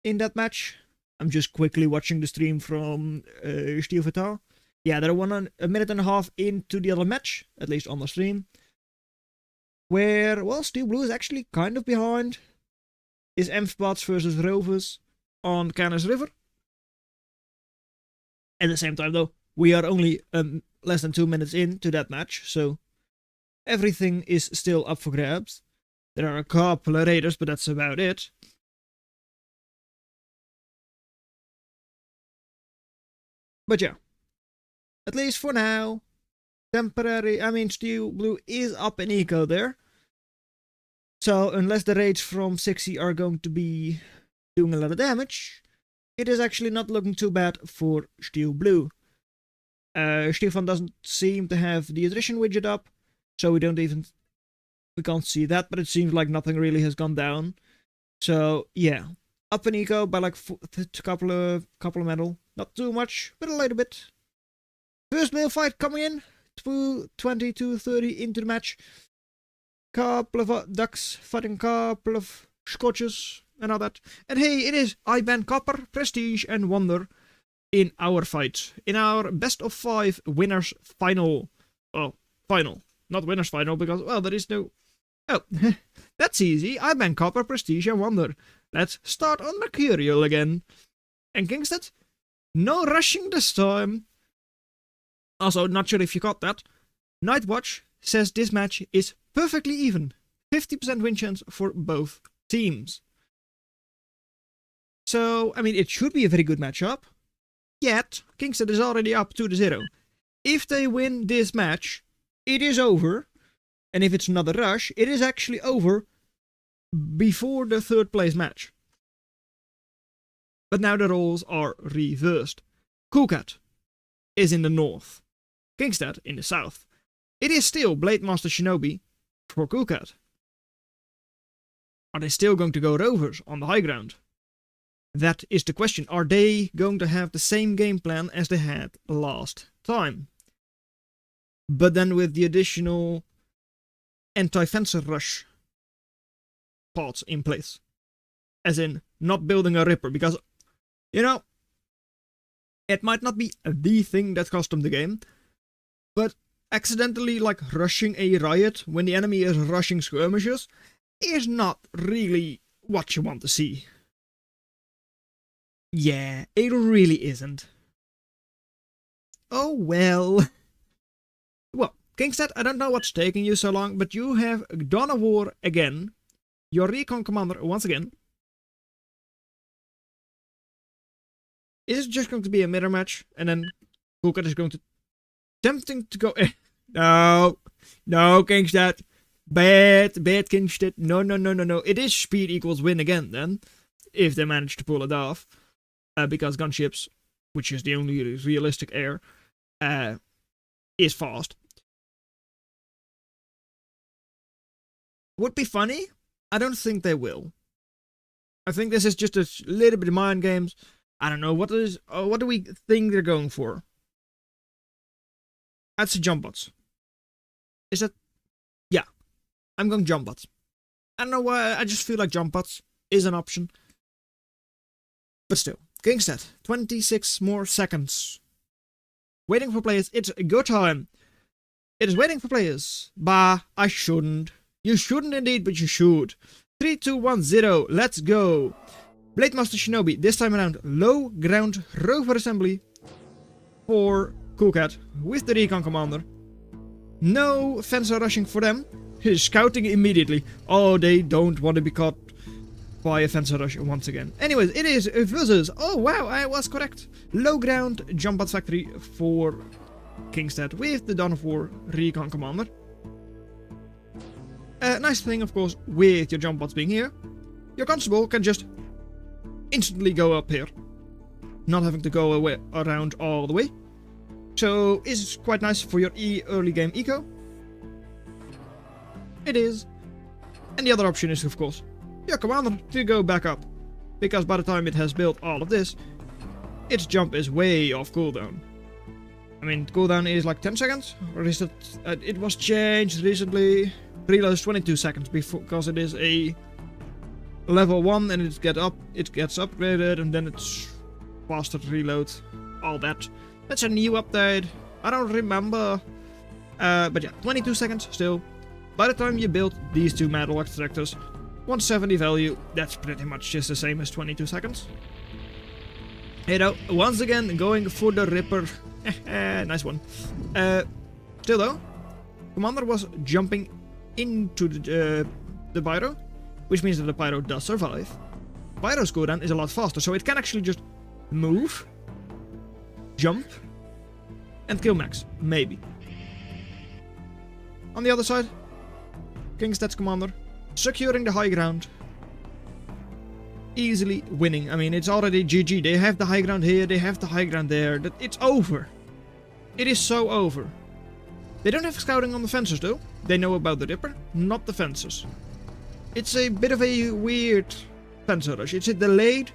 in that match. I'm just quickly watching the stream from Steel Vital. Yeah, they're a minute and a half into the other match, at least on the stream. Where, well, Steel Blue is actually kind of behind. Is Emfbots versus Rovers on Canis River. At the same time, though, we are only less than 2 minutes into that match, so everything is still up for grabs. There are a couple of raiders, but that's about it. But yeah, at least for now, Steel Blue is up in eco there. So unless the raids from 60 are going to be doing a lot of damage, it is actually not looking too bad for Steel Blue. Stefan doesn't seem to have the attrition widget up, so we can't see that, but it seems like nothing really has gone down. So yeah, up in eco by like a couple of metal. Not too much, but a little bit. First male fight coming in, 20-30 into the match. Couple of ducks fighting couple of scotches and all that. And hey, it is IBAN Copper, Prestige and Wonder in our fight. In our best of 5 winners final. Oh, final. Not winners final because, well, there is no... Oh, that's easy. IBAN Copper, Prestige and Wonder. Let's start on Mercurial again. And Kingstead, no rushing this time. Also, not sure if you got that. Nightwatch says this match is perfectly even. 50% win chance for both teams. So, I mean, it should be a very good matchup. Yet, Kingstead is already up 2-0. If they win this match, it is over. And if it's another rush, it is actually over before the 3rd place match. But now the roles are reversed. Coolcat is in the north. Kingstead in the south. It is still Blade Master Shinobi for Coolcat. Are they still going to go Rovers on the high ground? That is the question. Are they going to have the same game plan as they had last time? But then with the additional anti-fencer rush parts in place. As in, not building a Ripper, because, you know, it might not be the thing that cost them the game, but accidentally, like, rushing a riot when the enemy is rushing skirmishers is not really what you want to see. Yeah, it really isn't. Oh well. Well, Kingstead, I don't know what's taking you so long, but you have Dawn of War again. Your recon commander once again. Is it just going to be a mirror match, and then Coolcat is going to... Tempting to go... No, Kingstead. Bad Kingstead. No. It is speed equals win again, then. If they manage to pull it off. Because gunships, which is the only realistic air, is fast. Would be funny. I don't think they will. I think this is just a little bit of mind games. I don't know, what do we think they're going for? That's jump bots. Is that? Yeah. I'm going jump bots. I don't know why, I just feel like jump bots is an option. But still, Kingstead, 26 more seconds. Waiting for players, it's go time. It is waiting for players. Bah, I shouldn't. You shouldn't indeed, but you should. 3, 2, 1, 0, let's go. Blade Master Shinobi, this time around, low ground rover assembly for Coolcat with the recon commander. No fencer rushing for them. He's scouting immediately. Oh, they don't want to be caught by a fencer rush once again. Anyways, it is versus. Oh wow, I was correct. Low ground jump bot factory for Kingstead with the Dawn of War recon commander. Nice thing, of course, with your jump bots being here, your constable can just instantly go up here, not having to go away around all the way. So is quite nice for your early game eco. It is. And the other option is, of course, your commander to go back up, because by the time it has built all of this, its jump is way off cooldown. I mean, cooldown is like 10 seconds, or is it? It was changed recently. Reload is 22 seconds because it is a level 1 and it gets upgraded, and then it's faster to reload. All that. That's a new update. I don't remember. But yeah, 22 seconds still. By the time you build these two metal extractors, 170 value, that's pretty much just the same as 22 seconds. You know, once again, going for the Ripper. Nice one. Still though, Commander was jumping into the Pyro, which means that the Pyro does survive. Pyro's cooldown is a lot faster, so it can actually just move, jump, and kill Max. Maybe. On the other side, Kingstead's Commander securing the high ground, easily winning. I mean, it's already GG. They have the high ground here, they have the high ground there. It's over. It is so over. They don't have scouting on the fences though. They know about the Ripper, not the fences. It's a bit of a weird fencer rush. It's a delayed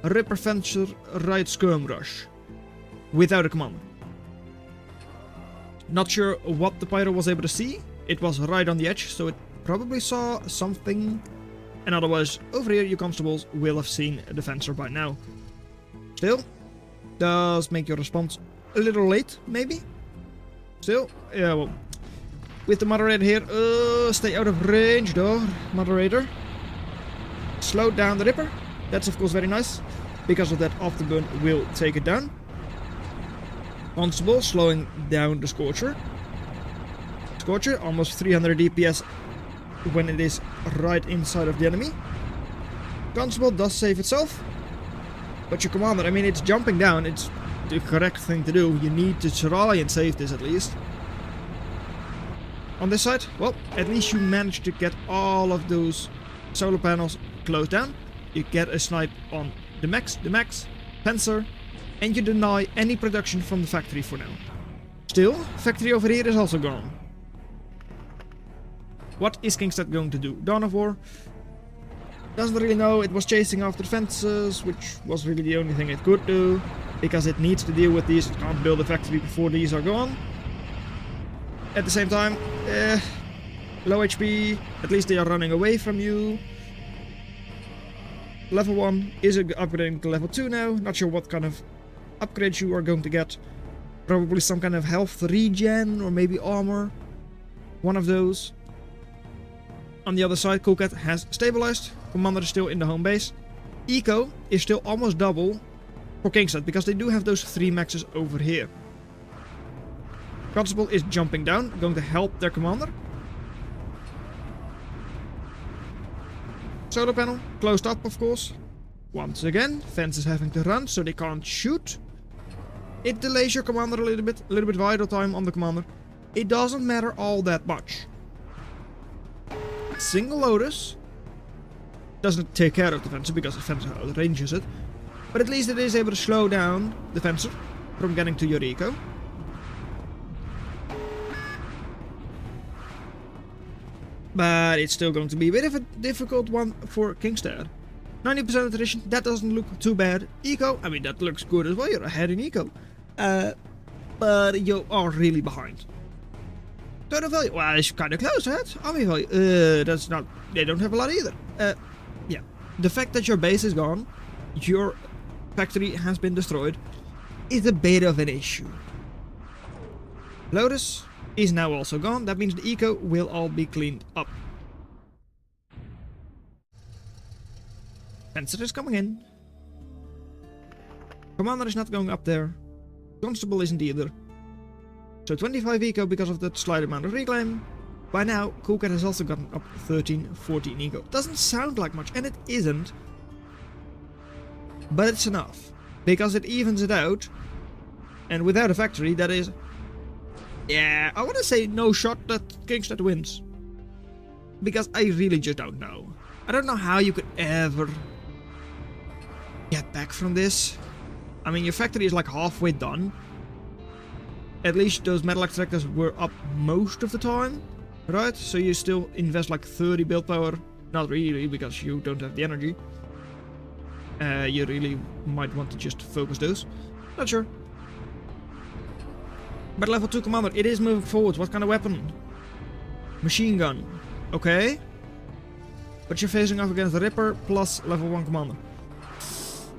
Ripper fencer right skirm rush without a commander. Not sure what the Pyro was able to see. It was right on the edge, so it probably saw something. And otherwise, over here, you constables will have seen the fencer by now. Still, does make your response a little late, maybe? Still, yeah, well, with the moderator here, stay out of range though, moderator. Slow down the Ripper. That's of course very nice. Because of that, Afterburn will take it down. Constable slowing down the Scorcher. Scorcher, almost 300 DPS when it is right inside of the enemy. Constable does save itself. But your commander, I mean, it's jumping down. It's the correct thing to do. You need to try and save this at least. On this side, well, at least you managed to get all of those solar panels closed down. You get a snipe on the max, fencer, and you deny any production from the factory for now. Still, factory over here is also gone. What is Kingstead going to do? Dawn of War? Doesn't really know. It was chasing after the fences, which was really the only thing it could do. Because it needs to deal with these. It can't build a factory before these are gone. At the same time, low HP. At least they are running away from you. Level 1 is upgrading to level 2 now. Not sure what kind of upgrades you are going to get. Probably some kind of health regen or maybe armor. One of those. On the other side, Coolcat has stabilized. Commander is still in the home base. Eco is still almost double for Kingstead because they do have those 3 maxes over here. Constable is jumping down, going to help their commander. Solar panel closed up, of course. Once again, fence is having to run, so they can't shoot. It delays your commander a little bit vital time on the commander. It doesn't matter all that much. Single Lotus doesn't take care of the fencer because the fencer outranges it. But at least it is able to slow down the fencer from getting to your eco. But it's still going to be a bit of a difficult one for Kingstead. 90% attrition, that doesn't look too bad. Eco, I mean, that looks good as well. You're ahead in eco. But you are really behind. Total value, well, it's kind of close, right? Army value, that's not, they don't have a lot either. Yeah. The fact that your base is gone, your factory has been destroyed, is a bit of an issue. Lotus is now also gone. That means the eco will all be cleaned up. Fencer is coming in. Commander is not going up there. Constable isn't either. So 25 eco because of that slight amount of reclaim. By now, Coolcat has also gotten up 13, 14 eco. Doesn't sound like much, and it isn't. But it's enough. Because it evens it out. And without a factory, that is... yeah, I want to say no shot that Kingstead wins. Because I really just don't know. I don't know how you could ever get back from this. I mean, your factory is like halfway done. At least those metal extractors were up most of the time. Right? So you still invest like 30 build power. Not really, because you don't have the energy. You really might want to just focus those. Not sure. But level 2 commander, it is moving forward. What kind of weapon? Machine gun. Okay. But you're facing off against the Ripper plus level 1 commander.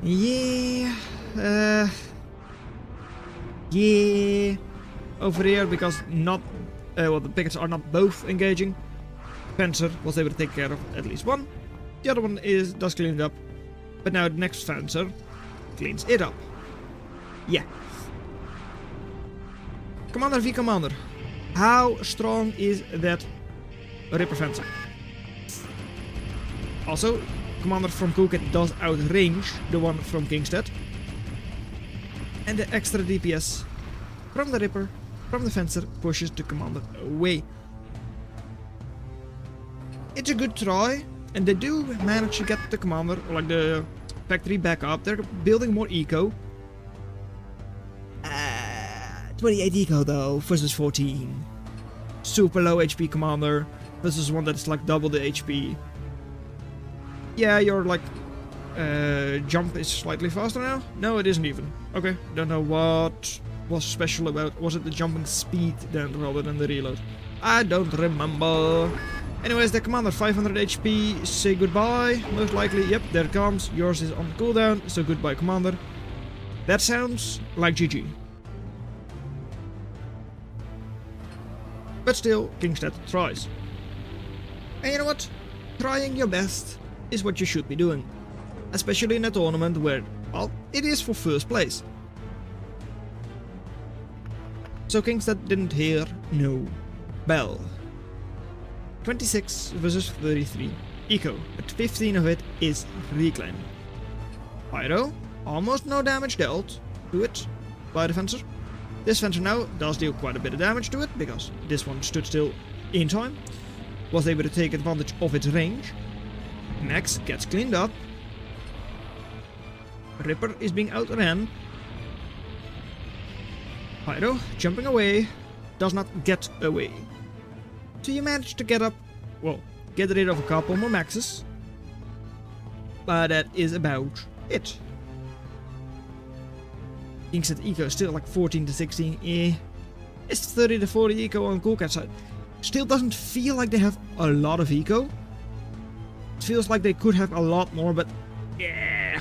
Yeah. Yeah. Over here, because not... well, the pickets are not both engaging. Fencer was able to take care of at least one. The other one does clean it up. But now the next Fencer cleans it up. Yeah. Commander v Commander. How strong is that Ripper Fencer? Also, Commander from Coolcat does outrange the one from Kingstead. And the extra DPS from the Ripper, from the Fencer, pushes the Commander away. It's a good try, and they do manage to get the Commander, or like the factory, back up. They're building more eco. 28 eco though, versus 14. Super low HP Commander, versus one that's like double the HP. Yeah, your like jump is slightly faster now? No, it isn't even. Okay, don't know what was special about. Was it the jumping speed then rather than the reload? I don't remember. Anyways, the Commander 500 HP, say goodbye. Most likely, yep, there it comes. Yours is on cooldown, so goodbye Commander. That sounds like GG. But still, Kingstead tries. And you know what? Trying your best is what you should be doing. Especially in a tournament where, well, it is for first place. So Kingstead didn't hear no bell. 26 versus 33 eco, but 15 of it is reclaim. Pyro, almost no damage dealt to it by the Fencer. This Fencer now does deal quite a bit of damage to it, because this one stood still in time. Was able to take advantage of its range. Max gets cleaned up. Ripper is being outran. Pyro, jumping away, does not get away. So you manage to get up, well, get rid of a couple more maxes. But that is about it. Kingstead eco is still like 14 to 16. It's 30 to 40 eco on Coolcat side. Still doesn't feel like they have a lot of eco. It feels like they could have a lot more, but yeah.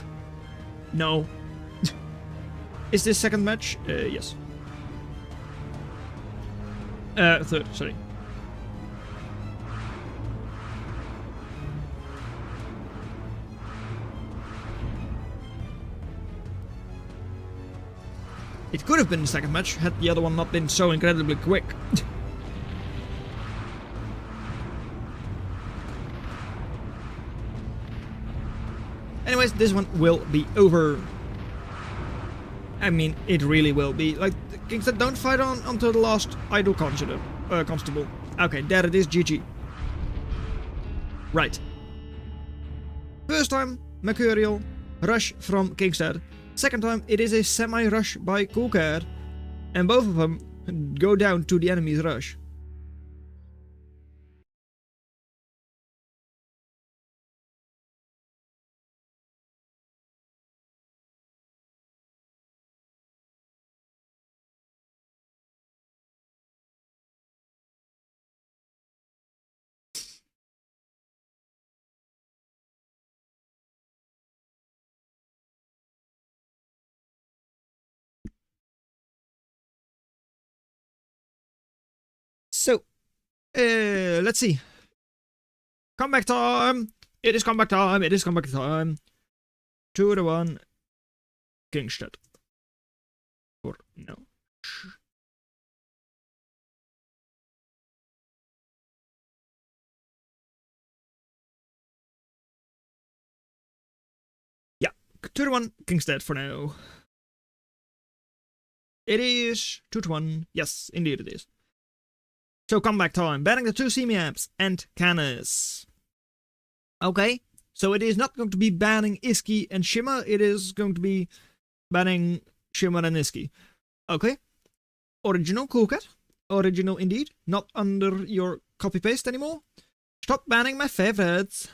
No. Is this second match? Yes. Third, sorry. It could have been the second match had the other one not been so incredibly quick. Anyways, this one will be over. I mean, it really will be. Like, Kingstead don't fight on until the last idle constable. Okay, there it is, GG. Right. First time, Mercurial, rush from Kingstead. Second time, it is a semi-rush by Coolcat. And both of them go down to the enemy's rush. So, let's see. Comeback time! It is comeback time! It is comeback time! 2 to 1. Kingstead. Or no. Yeah, 2 to 1 Kingstead for now. It is 2 to 1. Yes, indeed it is. So comeback time. Banning the 2 semi-amps and cannons. Okay, so it is not going to be banning Iski and Shimmer. It is going to be banning Shimmer and Iski. Okay. Original, cool cat. Original indeed. Not under your copy-paste anymore. Stop banning my favorites.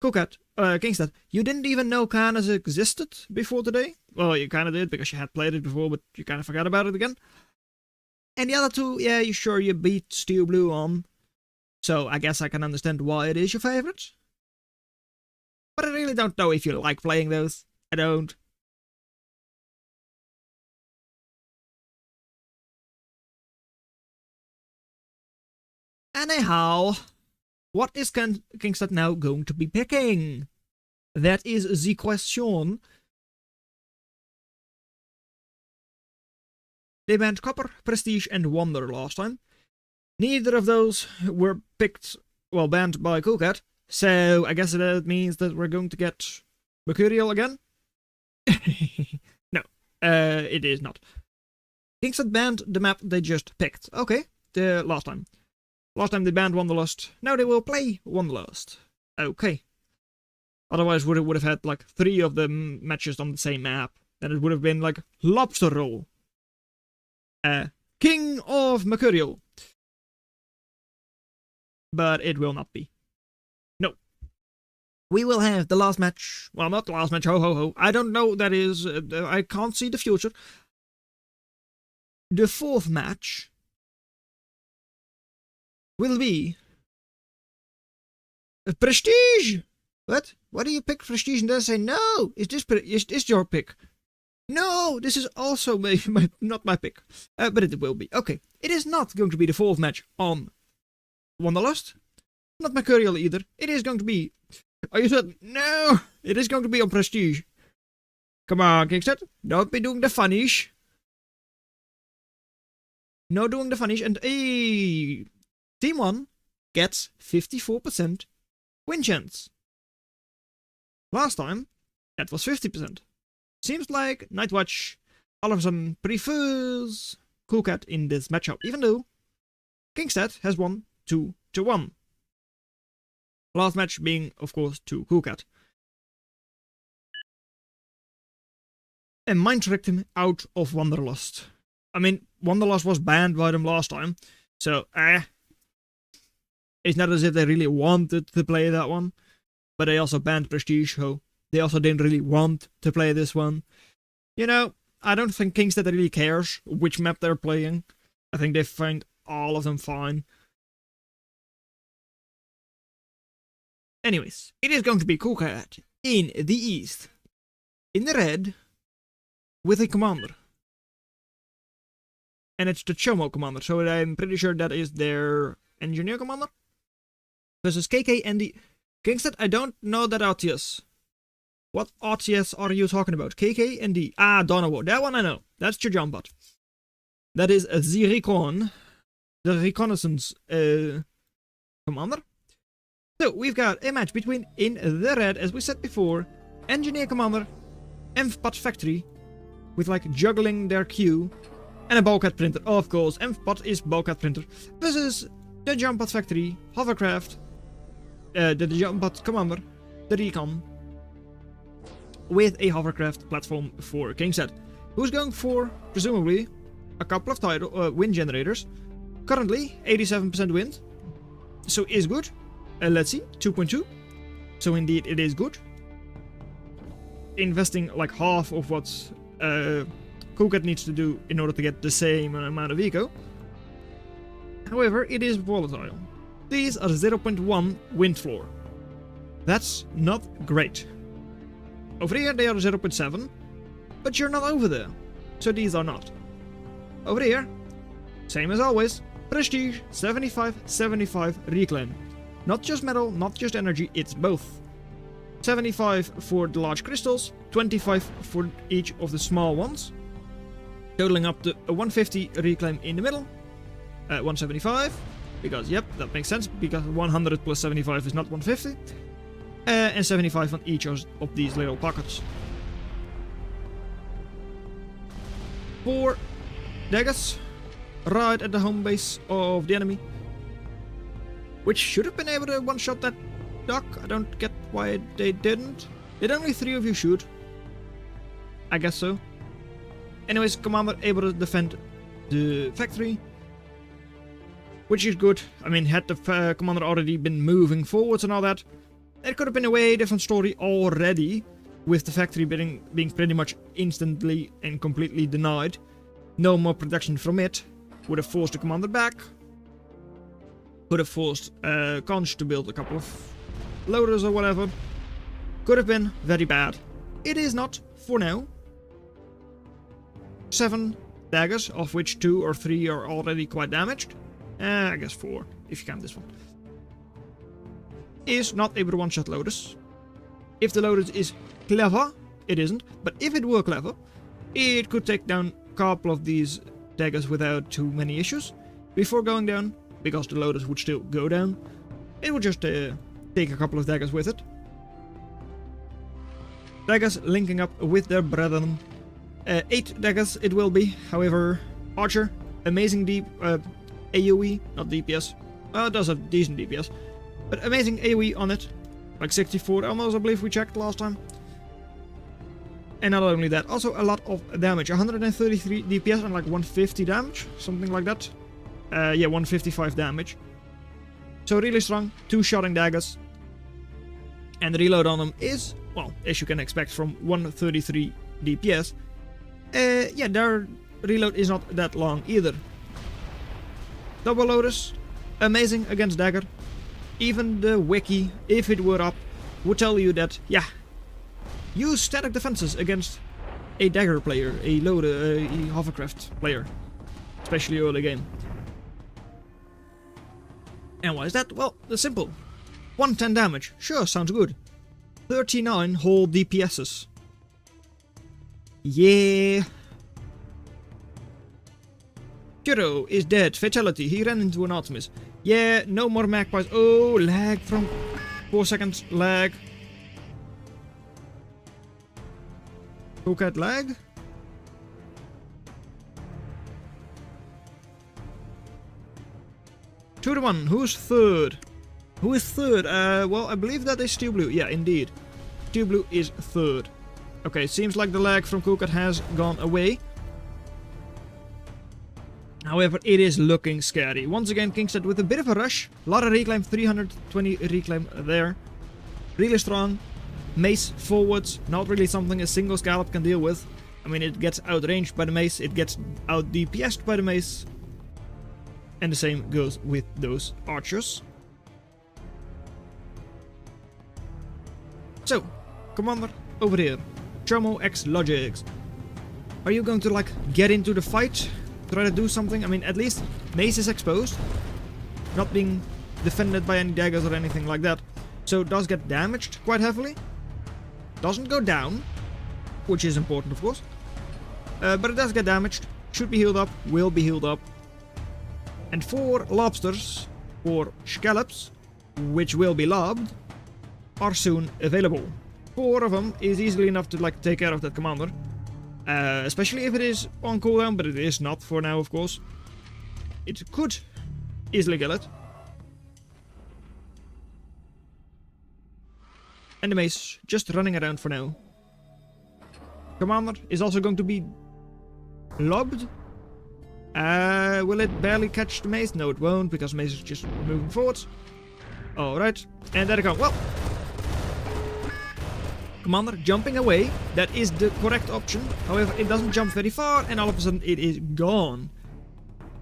Cool cat. Kingstead, you didn't even know cannons existed before today? Well, you kinda did because you had played it before, but you kinda forgot about it again. And the other two, yeah, you beat Steel Blue on. So I guess I can understand why it is your favorite. But I really don't know if you like playing those. I don't. Anyhow, what is Kingstead now going to be picking? That is the question. They banned Copper, Prestige, and Wonder last time. Neither of those were picked, well, banned by Coolcat, so I guess that means that we're going to get Mercurial again? No, it is not. Kingstead banned the map they just picked. Okay, the last time. Last time they banned Wanderlust, now they will play Wanderlust. Okay. Otherwise we would have had like 3 of the matches on the same map. Then it would have been like Lobster Roll. King of Mercurial. But it will not be. No. We will have the last match. Well, not the last match, ho ho ho. I don't know, that is, I can't see the future. The 4th match will be Prestige. What? Why do you pick Prestige and then say no? Is this your pick? No, this is also not my pick. But it will be. Okay, it is not going to be the 4th match on Wanderlust. Not Mercurial either. It is going to be... Are you certain? No! It is going to be on Prestige. Come on, Kingstead. Don't be doing the funnies. No doing the funnies. And Team 1 gets 54% win chance. Last time, that was 50%. Seems like Nightwatch all of a sudden prefers Coolcat in this matchup, even though Kingstead has won 2 to 1. Last match being, of course, to Coolcat. And mind tricked him out of Wanderlust. I mean, Wanderlust was banned by them last time, so it's not as if they really wanted to play that one. But they also banned Prestige, so they also didn't really want to play this one. You know, I don't think Kingstead really cares which map they're playing. I think they find all of them fine. Anyways, it is going to be Coolcat in the east. In the red, with a commander. And it's the Chomo commander, so I'm pretty sure that is their engineer commander. Versus KK and the... Kingstead, I don't know that RTS. What RTS are you talking about? KK and D. Ah, Donovo. That one I know. That's Chajambat. That is the Recon. The reconnaissance commander. So, we've got a match between, in the red, as we said before, Engineer Commander, Emppat Factory, with like juggling their queue, and a Bulkhead Printer. Of course, Emppat is Bulkhead Printer. Versus the Jumpat Factory, Hovercraft, the Jumpat Commander, the Recon, with a hovercraft platform for Kingstead, who's going for, presumably, a couple of wind generators. Currently, 87% wind, so is good. Let's see, 2.2. So indeed, it is good. Investing like half of what Coolcat needs to do in order to get the same amount of eco. However, it is volatile. These are 0.1 wind floor. That's not great. Over here they are 0.7, but you're not over there, so these are not. Over here, same as always, Prestige, 75, 75 reclaim. Not just metal, not just energy, it's both. 75 for the large crystals, 25 for each of the small ones. Totaling up to a 150 reclaim in the middle. 175, because yep, that makes sense, because 100 plus 75 is not 150. And 75 on each of these little pockets. 4 daggers right at the home base of the enemy, which should have been able to one-shot that dock. I don't get why they didn't. Did only 3 of you shoot? I guess so. Anyways, Commander able to defend the factory, which is good. I mean, had the Commander already been moving forwards and all that, it could have been a way different story already, with the factory being pretty much instantly and completely denied. No more production from it. Would have forced the Commander back. Could have forced Conch to build a couple of loaders or whatever. Could have been very bad. It is not, for now. 7 daggers, of which 2 or 3 are already quite damaged. I guess 4, if you count this one. Is not able to one-shot loaders. If the loaders is clever, it isn't. But if it were clever, it could take down a couple of these daggers without too many issues. Before going down, because the loaders would still go down, it would just take a couple of daggers with it. Daggers linking up with their brethren. 8 daggers it will be, however, Archer, amazing deep AoE, not DPS. It does have decent DPS, but amazing AoE on it, like 64 almost, I believe we checked last time. And not only that, also a lot of damage, 133 DPS and like 150 damage, something like that. Yeah, 155 damage. So really strong, 2-shotting daggers. And the reload on them is, well, as you can expect from 133 DPS. Yeah, their reload is not that long either. Double loaders, amazing against dagger. Even the wiki, if it were up, would tell you that, yeah, use static defenses against a dagger player, a loader, a hovercraft player, especially early game. And why is that? Well, it's simple. 110 damage, sure, sounds good. 39 whole DPSs. Yeah. Qrow is dead. Fatality. He ran into an Artemis. Yeah, no more magpies. Oh, lag from 4 seconds. Lag. Cocat lag. Two to one. Who's third? Who is third? Well, I believe that is Steel Blue. Yeah, indeed. Steel Blue is third. Okay, seems like the lag from Cocat has gone away. However, it is looking scary. Once again, Kingstead with a bit of a rush. A lot of reclaim, 320 reclaim there. Really strong. Mace forwards, not really something a single scallop can deal with. I mean, it gets outranged by the mace, it gets out DPS'd by the mace. And the same goes with those archers. So, Commander, over here. Chomo X Logics. Are you going to, like, get into the fight? Try to do something? I mean, at least mace is exposed. Not being defended by any daggers or anything like that. So it does get damaged quite heavily. Doesn't go down, which is important, of course. But it does get damaged. Should be healed up. Will be healed up. And 4 lobsters, or scallops, which will be lobbed, are soon available. 4 of them is easily enough to, like, take care of that commander. Especially if it is on cooldown, but it is not for now, of course. It could easily kill it. And the mace just running around for now. Commander is also going to be lobbed. Will it barely catch the mace? No, it won't, because mace is just moving forwards. Alright, and there it goes. Well, Commander jumping away, that is the correct option. However, it doesn't jump very far, and all of a sudden it is gone.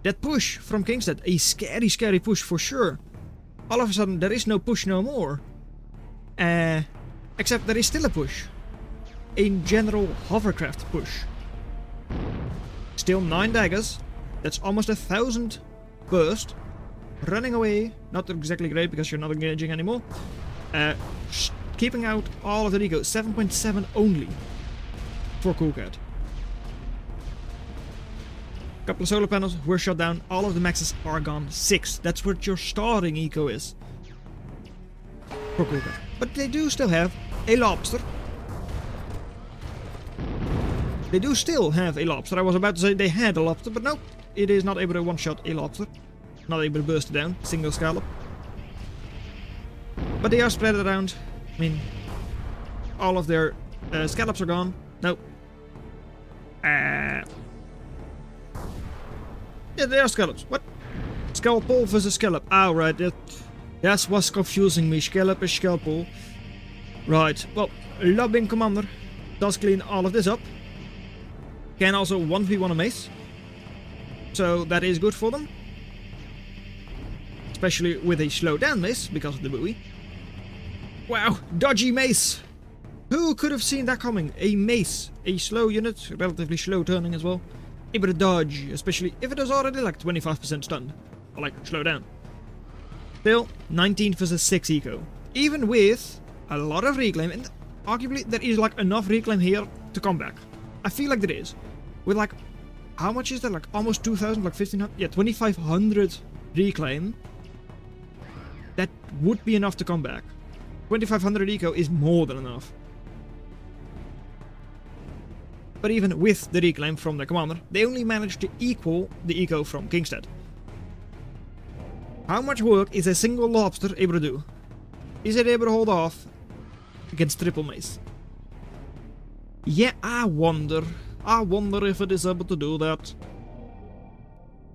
That push from Kingstead, a scary, scary push for sure. All of a sudden there is no push no more. Except there is still a push. A general hovercraft push. Still 9 daggers. That's almost 1,000 burst. Running away, not exactly great because you're not engaging anymore. Keeping out all of the eco, 7.7 only for Cool Cat. Couple of solar panels were shut down, all of the maxes are gone. 6, that's what your starting eco is for Cool Cat. But they do still have a lobster. They do still have a lobster. I was about to say they had a lobster, but no, it is not able to one-shot a lobster. Not able to burst it down, single scallop. But they are spread around. I mean, all of their scallops are gone. No. Yeah, they are scallops. What? Scalpel versus scallop. Ah, right. That was confusing me. Scallop is scalpel. Right. Well, Lobbing Commander does clean all of this up. Can also 1v1 a mace. So that is good for them. Especially with a slow down mace because of the buoy. Wow, dodgy mace! Who could have seen that coming? A mace, a slow unit, relatively slow turning as well. Able to dodge, especially if it is already like 25% stunned. Or like slow down. Still, 19 versus 6 eco. Even with a lot of reclaim, and arguably there is like enough reclaim here to come back. I feel like there is. With like, how much is that? Like almost 2,000, like 1,500? Yeah, 2,500 reclaim. That would be enough to come back. 2,500 eco is more than enough. But even with the reclaim from the commander, they only managed to equal the eco from Kingstead. How much work is a single lobster able to do? Is it able to hold off against triple mace? Yeah, I wonder. I wonder if it is able to do that.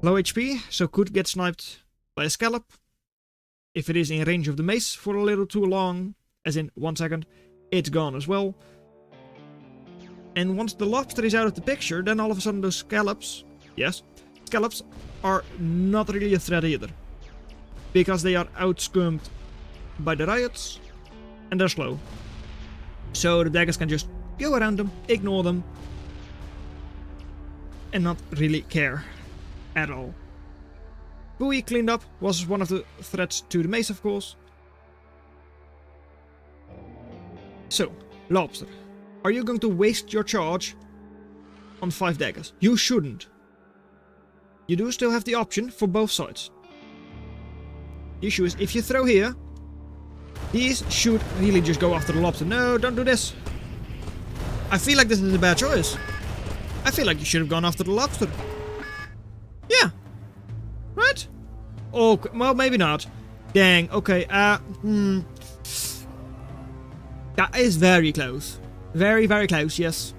Low HP, so could get sniped by a scallop. If it is in range of the mace for a little too long, as in 1 second, it's gone as well. And once the lobster is out of the picture, then all of a sudden those scallops, yes, scallops are not really a threat either. Because they are outskirmed by the riots, and they're slow. So the daggers can just go around them, ignore them, and not really care at all. Buoy cleaned up was one of the threats to the mace, of course. So, Lobster, are you going to waste your charge on 5 daggers? You shouldn't. You do still have the option for both sides. The issue is, if you throw here, these should really just go after the lobster. No, don't do this. I feel like this is a bad choice. I feel like you should have gone after the lobster. Yeah. Right? Oh, well, maybe not. Dang, okay, That is very close. Very, very close, yes.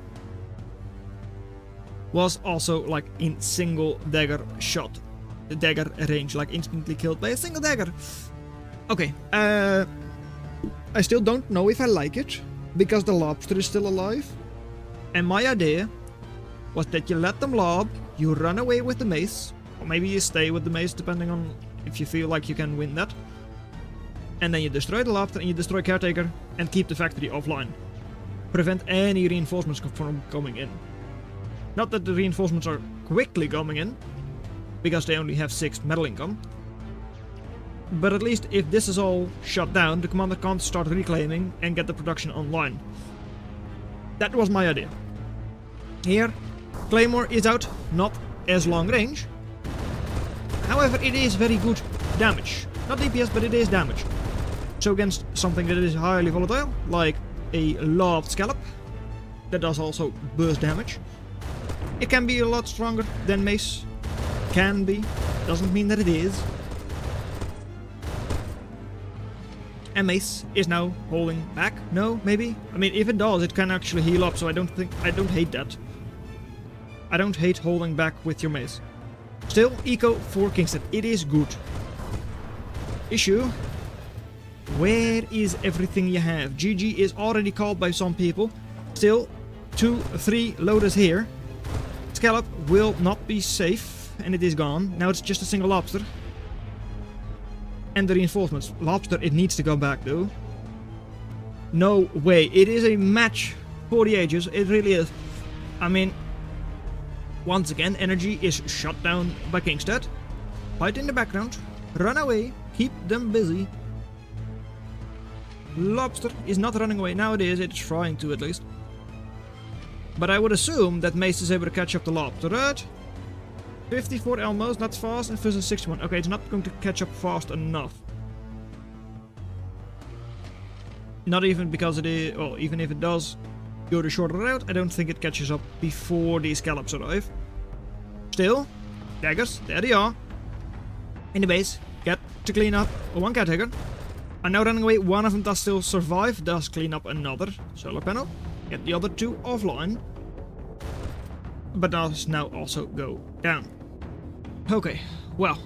Was also, like, in single dagger shot. The dagger range, like, instantly killed by a single dagger. Okay, I still don't know if I like it, because the lobster is still alive. And my idea was that you let them lob, you run away with the mace, or maybe you stay with the mace depending on if you feel like you can win that. And then you destroy the lobster and you destroy Caretaker and keep the factory offline. Prevent any reinforcements from coming in. Not that the reinforcements are quickly coming in, because they only have 6 metal income. But at least if this is all shut down, the commander can't start reclaiming and get the production online. That was my idea. Here, Claymore is out, not as long range. However, it is very good damage. Not DPS, but it is damage. So against something that is highly volatile, like a lobbed scallop, that does also burst damage, it can be a lot stronger than mace. Can be. Doesn't mean that it is. And mace is now holding back. No, maybe? I mean, if it does, it can actually heal up, so I don't hate that. I don't hate holding back with your mace. Still, eco for Kingstead. It is good. Issue. Where is everything you have? GG is already called by some people. Still, 2, 3 loaders here. Scallop will not be safe, and it is gone. Now it's just a single lobster. And the reinforcements. Lobster, it needs to go back, though. No way. It is a match for the ages. It really is. I mean, once again, energy is shut down by Kingstead. Fight in the background. Run away. Keep them busy. Lobster is not running away. Now it is. It's trying to, at least. But I would assume that Mace is able to catch up to Lobster, right? 54 almost, not fast, and versus 61. Okay, it's not going to catch up fast enough. Not even because it is, well, even if it does go the shorter route, I don't think it catches up before the scallops arrive. Still, daggers, there they are. In the base, get to clean up one caretaker. And now running away, one of them does still survive, does clean up another solar panel. Get the other two offline. But does now also go down. Okay, well.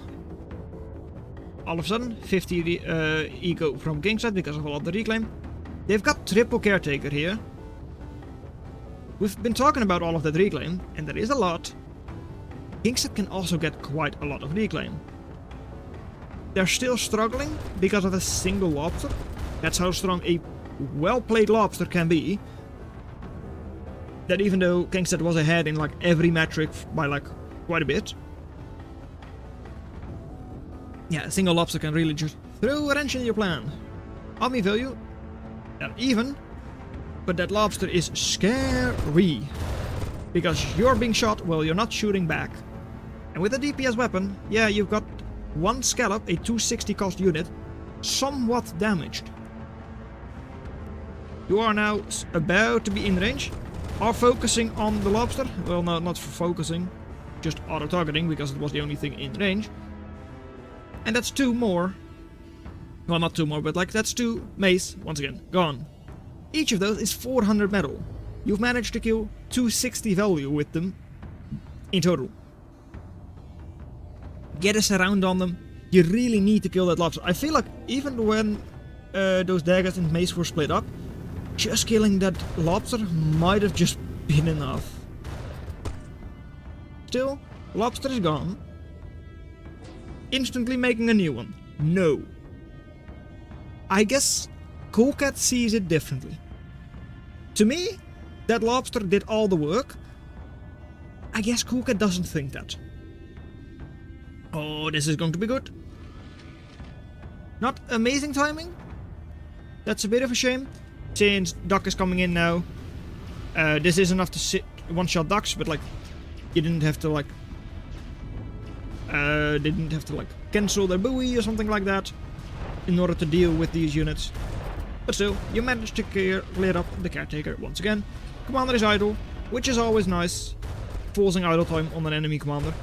All of a sudden, 50 eco from Kingstead because of a lot of the reclaim. They've got triple caretaker here. We've been talking about all of that reclaim, and there is a lot. Kingstead can also get quite a lot of reclaim. They're still struggling because of a single lobster. That's how strong a well-played lobster can be. That even though Kingstead was ahead in like every metric by like quite a bit. Yeah, a single lobster can really just throw a wrench in your plan. Army value, they're even, but that lobster is scary. Because you're being shot while you're not shooting back. And with a DPS weapon, yeah, you've got one scallop, a 260 cost unit, somewhat damaged. You are now about to be in range. Are focusing on the lobster. Well, no, not for focusing, just auto-targeting because it was the only thing in range. And that's two more. Well, not two more, but like that's two mace, once again, gone. Each of those is 400 metal. You've managed to kill 260 value with them in total. Get a surround on them. You really need to kill that lobster. I feel like even when those daggers and mace were split up, just killing that lobster might have just been enough. Still, lobster is gone. Instantly making a new one. No. I guess Coolcat sees it differently. To me, that lobster did all the work. I guess Coolcat doesn't think that. Oh, this is going to be good. Not amazing timing. That's a bit of a shame. Since Duck is coming in now. This is enough to one-shot Ducks, but like, you didn't have to like... didn't have to like cancel their buoy or something like that in order to deal with these units. But still, you managed to clear up the caretaker once again. Commander is idle, which is always nice. Forcing idle time on an enemy commander.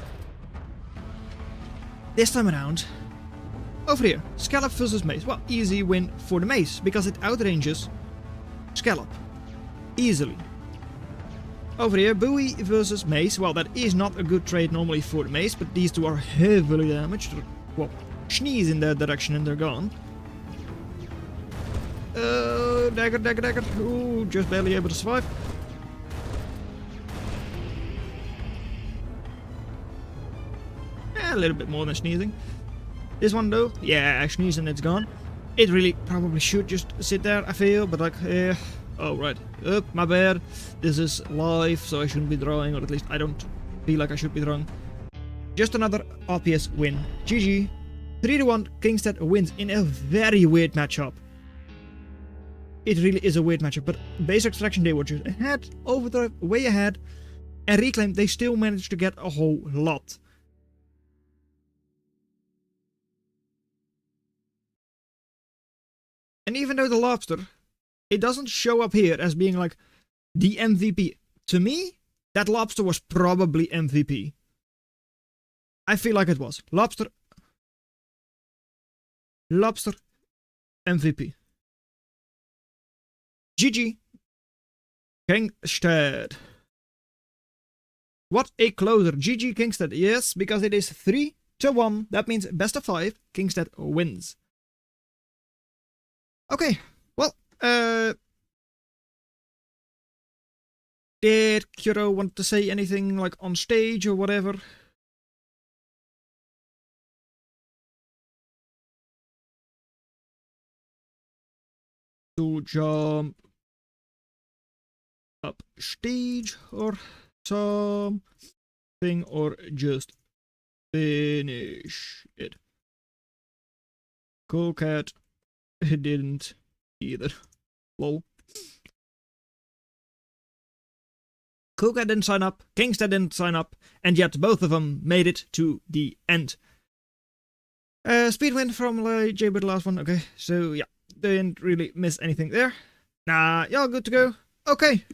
This time around, over here, Scallop versus Mace. Well, easy win for the Mace, because it outranges Scallop. Easily. Over here, Buoy versus Mace. Well, that is not a good trade normally for the Mace, but these two are heavily damaged. Well, sneeze in that direction and they're gone. Dagger, dagger, dagger. Ooh, just barely able to survive. A little bit more than sneezing. This one though, yeah, I sneeze and it's gone. It really probably should just sit there, I feel, but like, oh right, my bad. This is live, so I shouldn't be drawing, or at least I don't feel like I should be drawing. Just another RPS win. GG. 3-1, Kingstead wins in a very weird matchup. It really is a weird matchup, but base extraction they were just ahead, overdrive way ahead, and reclaim they still managed to get a whole lot. And even though the lobster, it doesn't show up here as being like the MVP. To me, that lobster was probably MVP. I feel like it was. Lobster MVP. GG. Kingstead. What a closer. GG Kingstead. Yes, because it is 3-1. That means best of 5. Kingstead wins. Okay, well, did Qrow want to say anything like on stage or whatever? To jump up stage or something, or just finish it. Cool Cat didn't either. Lol. Cool Cat didn't sign up, Kingstead didn't sign up, and yet both of them made it to the end. Speed win from Jaybird, the last one. Okay, so yeah, didn't really miss anything there. Nah, y'all good to go. Okay.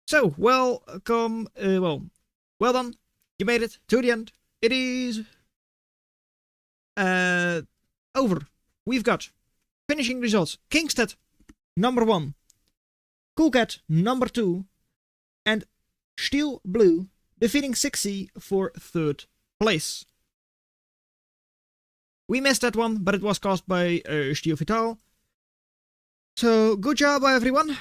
So, welcome, well done. You made it to the end. It is over. We've got finishing results. Kingstead, number 1. Cool Cat, number 2. And Steel Blue defeating 6C for 3rd place. We missed that one, but it was caused by Steel Vital. So, good job everyone.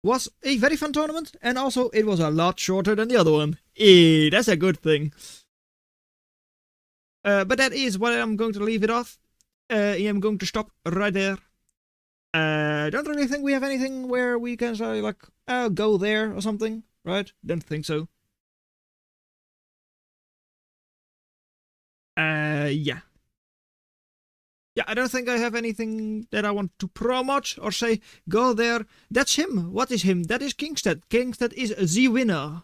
Was a very fun tournament, and also it was a lot shorter than the other one. That's a good thing. But that is what I'm going to leave it off. I'm going to stop right there. Don't really think we have anything where we can say, like, go there or something, right? Don't think so. Yeah. Yeah, I don't think I have anything that I want to promote or say, go there. That's him. What is him? That is Kingstead. Kingstead is the winner.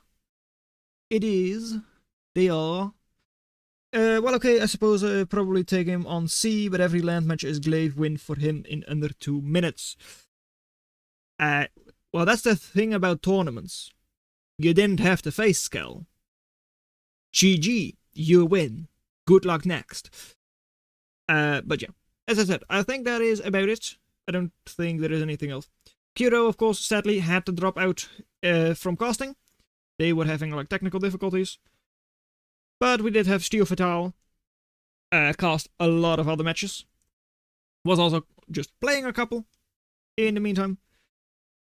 It is. They are. Well, okay, I suppose I probably take him on C, but every land match is glaive win for him in under 2 minutes. Well, that's the thing about tournaments. You didn't have to face Skell. GG, you win. Good luck next. But yeah, as I said, I think that is about it. I don't think there is anything else. Qrow, of course, sadly had to drop out from casting. They were having like technical difficulties. But we did have Steel Vital cast a lot of other matches. Was also just playing a couple in the meantime,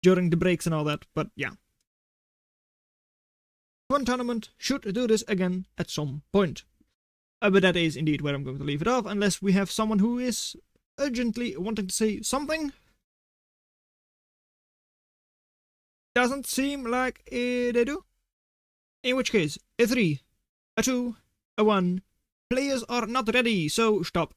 during the breaks and all that, but yeah. Fun tournament, should do this again at some point. But that is indeed where I'm going to leave it off, unless we have someone who is urgently wanting to say something. Doesn't seem like they do. In which case, a 3, a 2, a 1. Players are not ready, so stop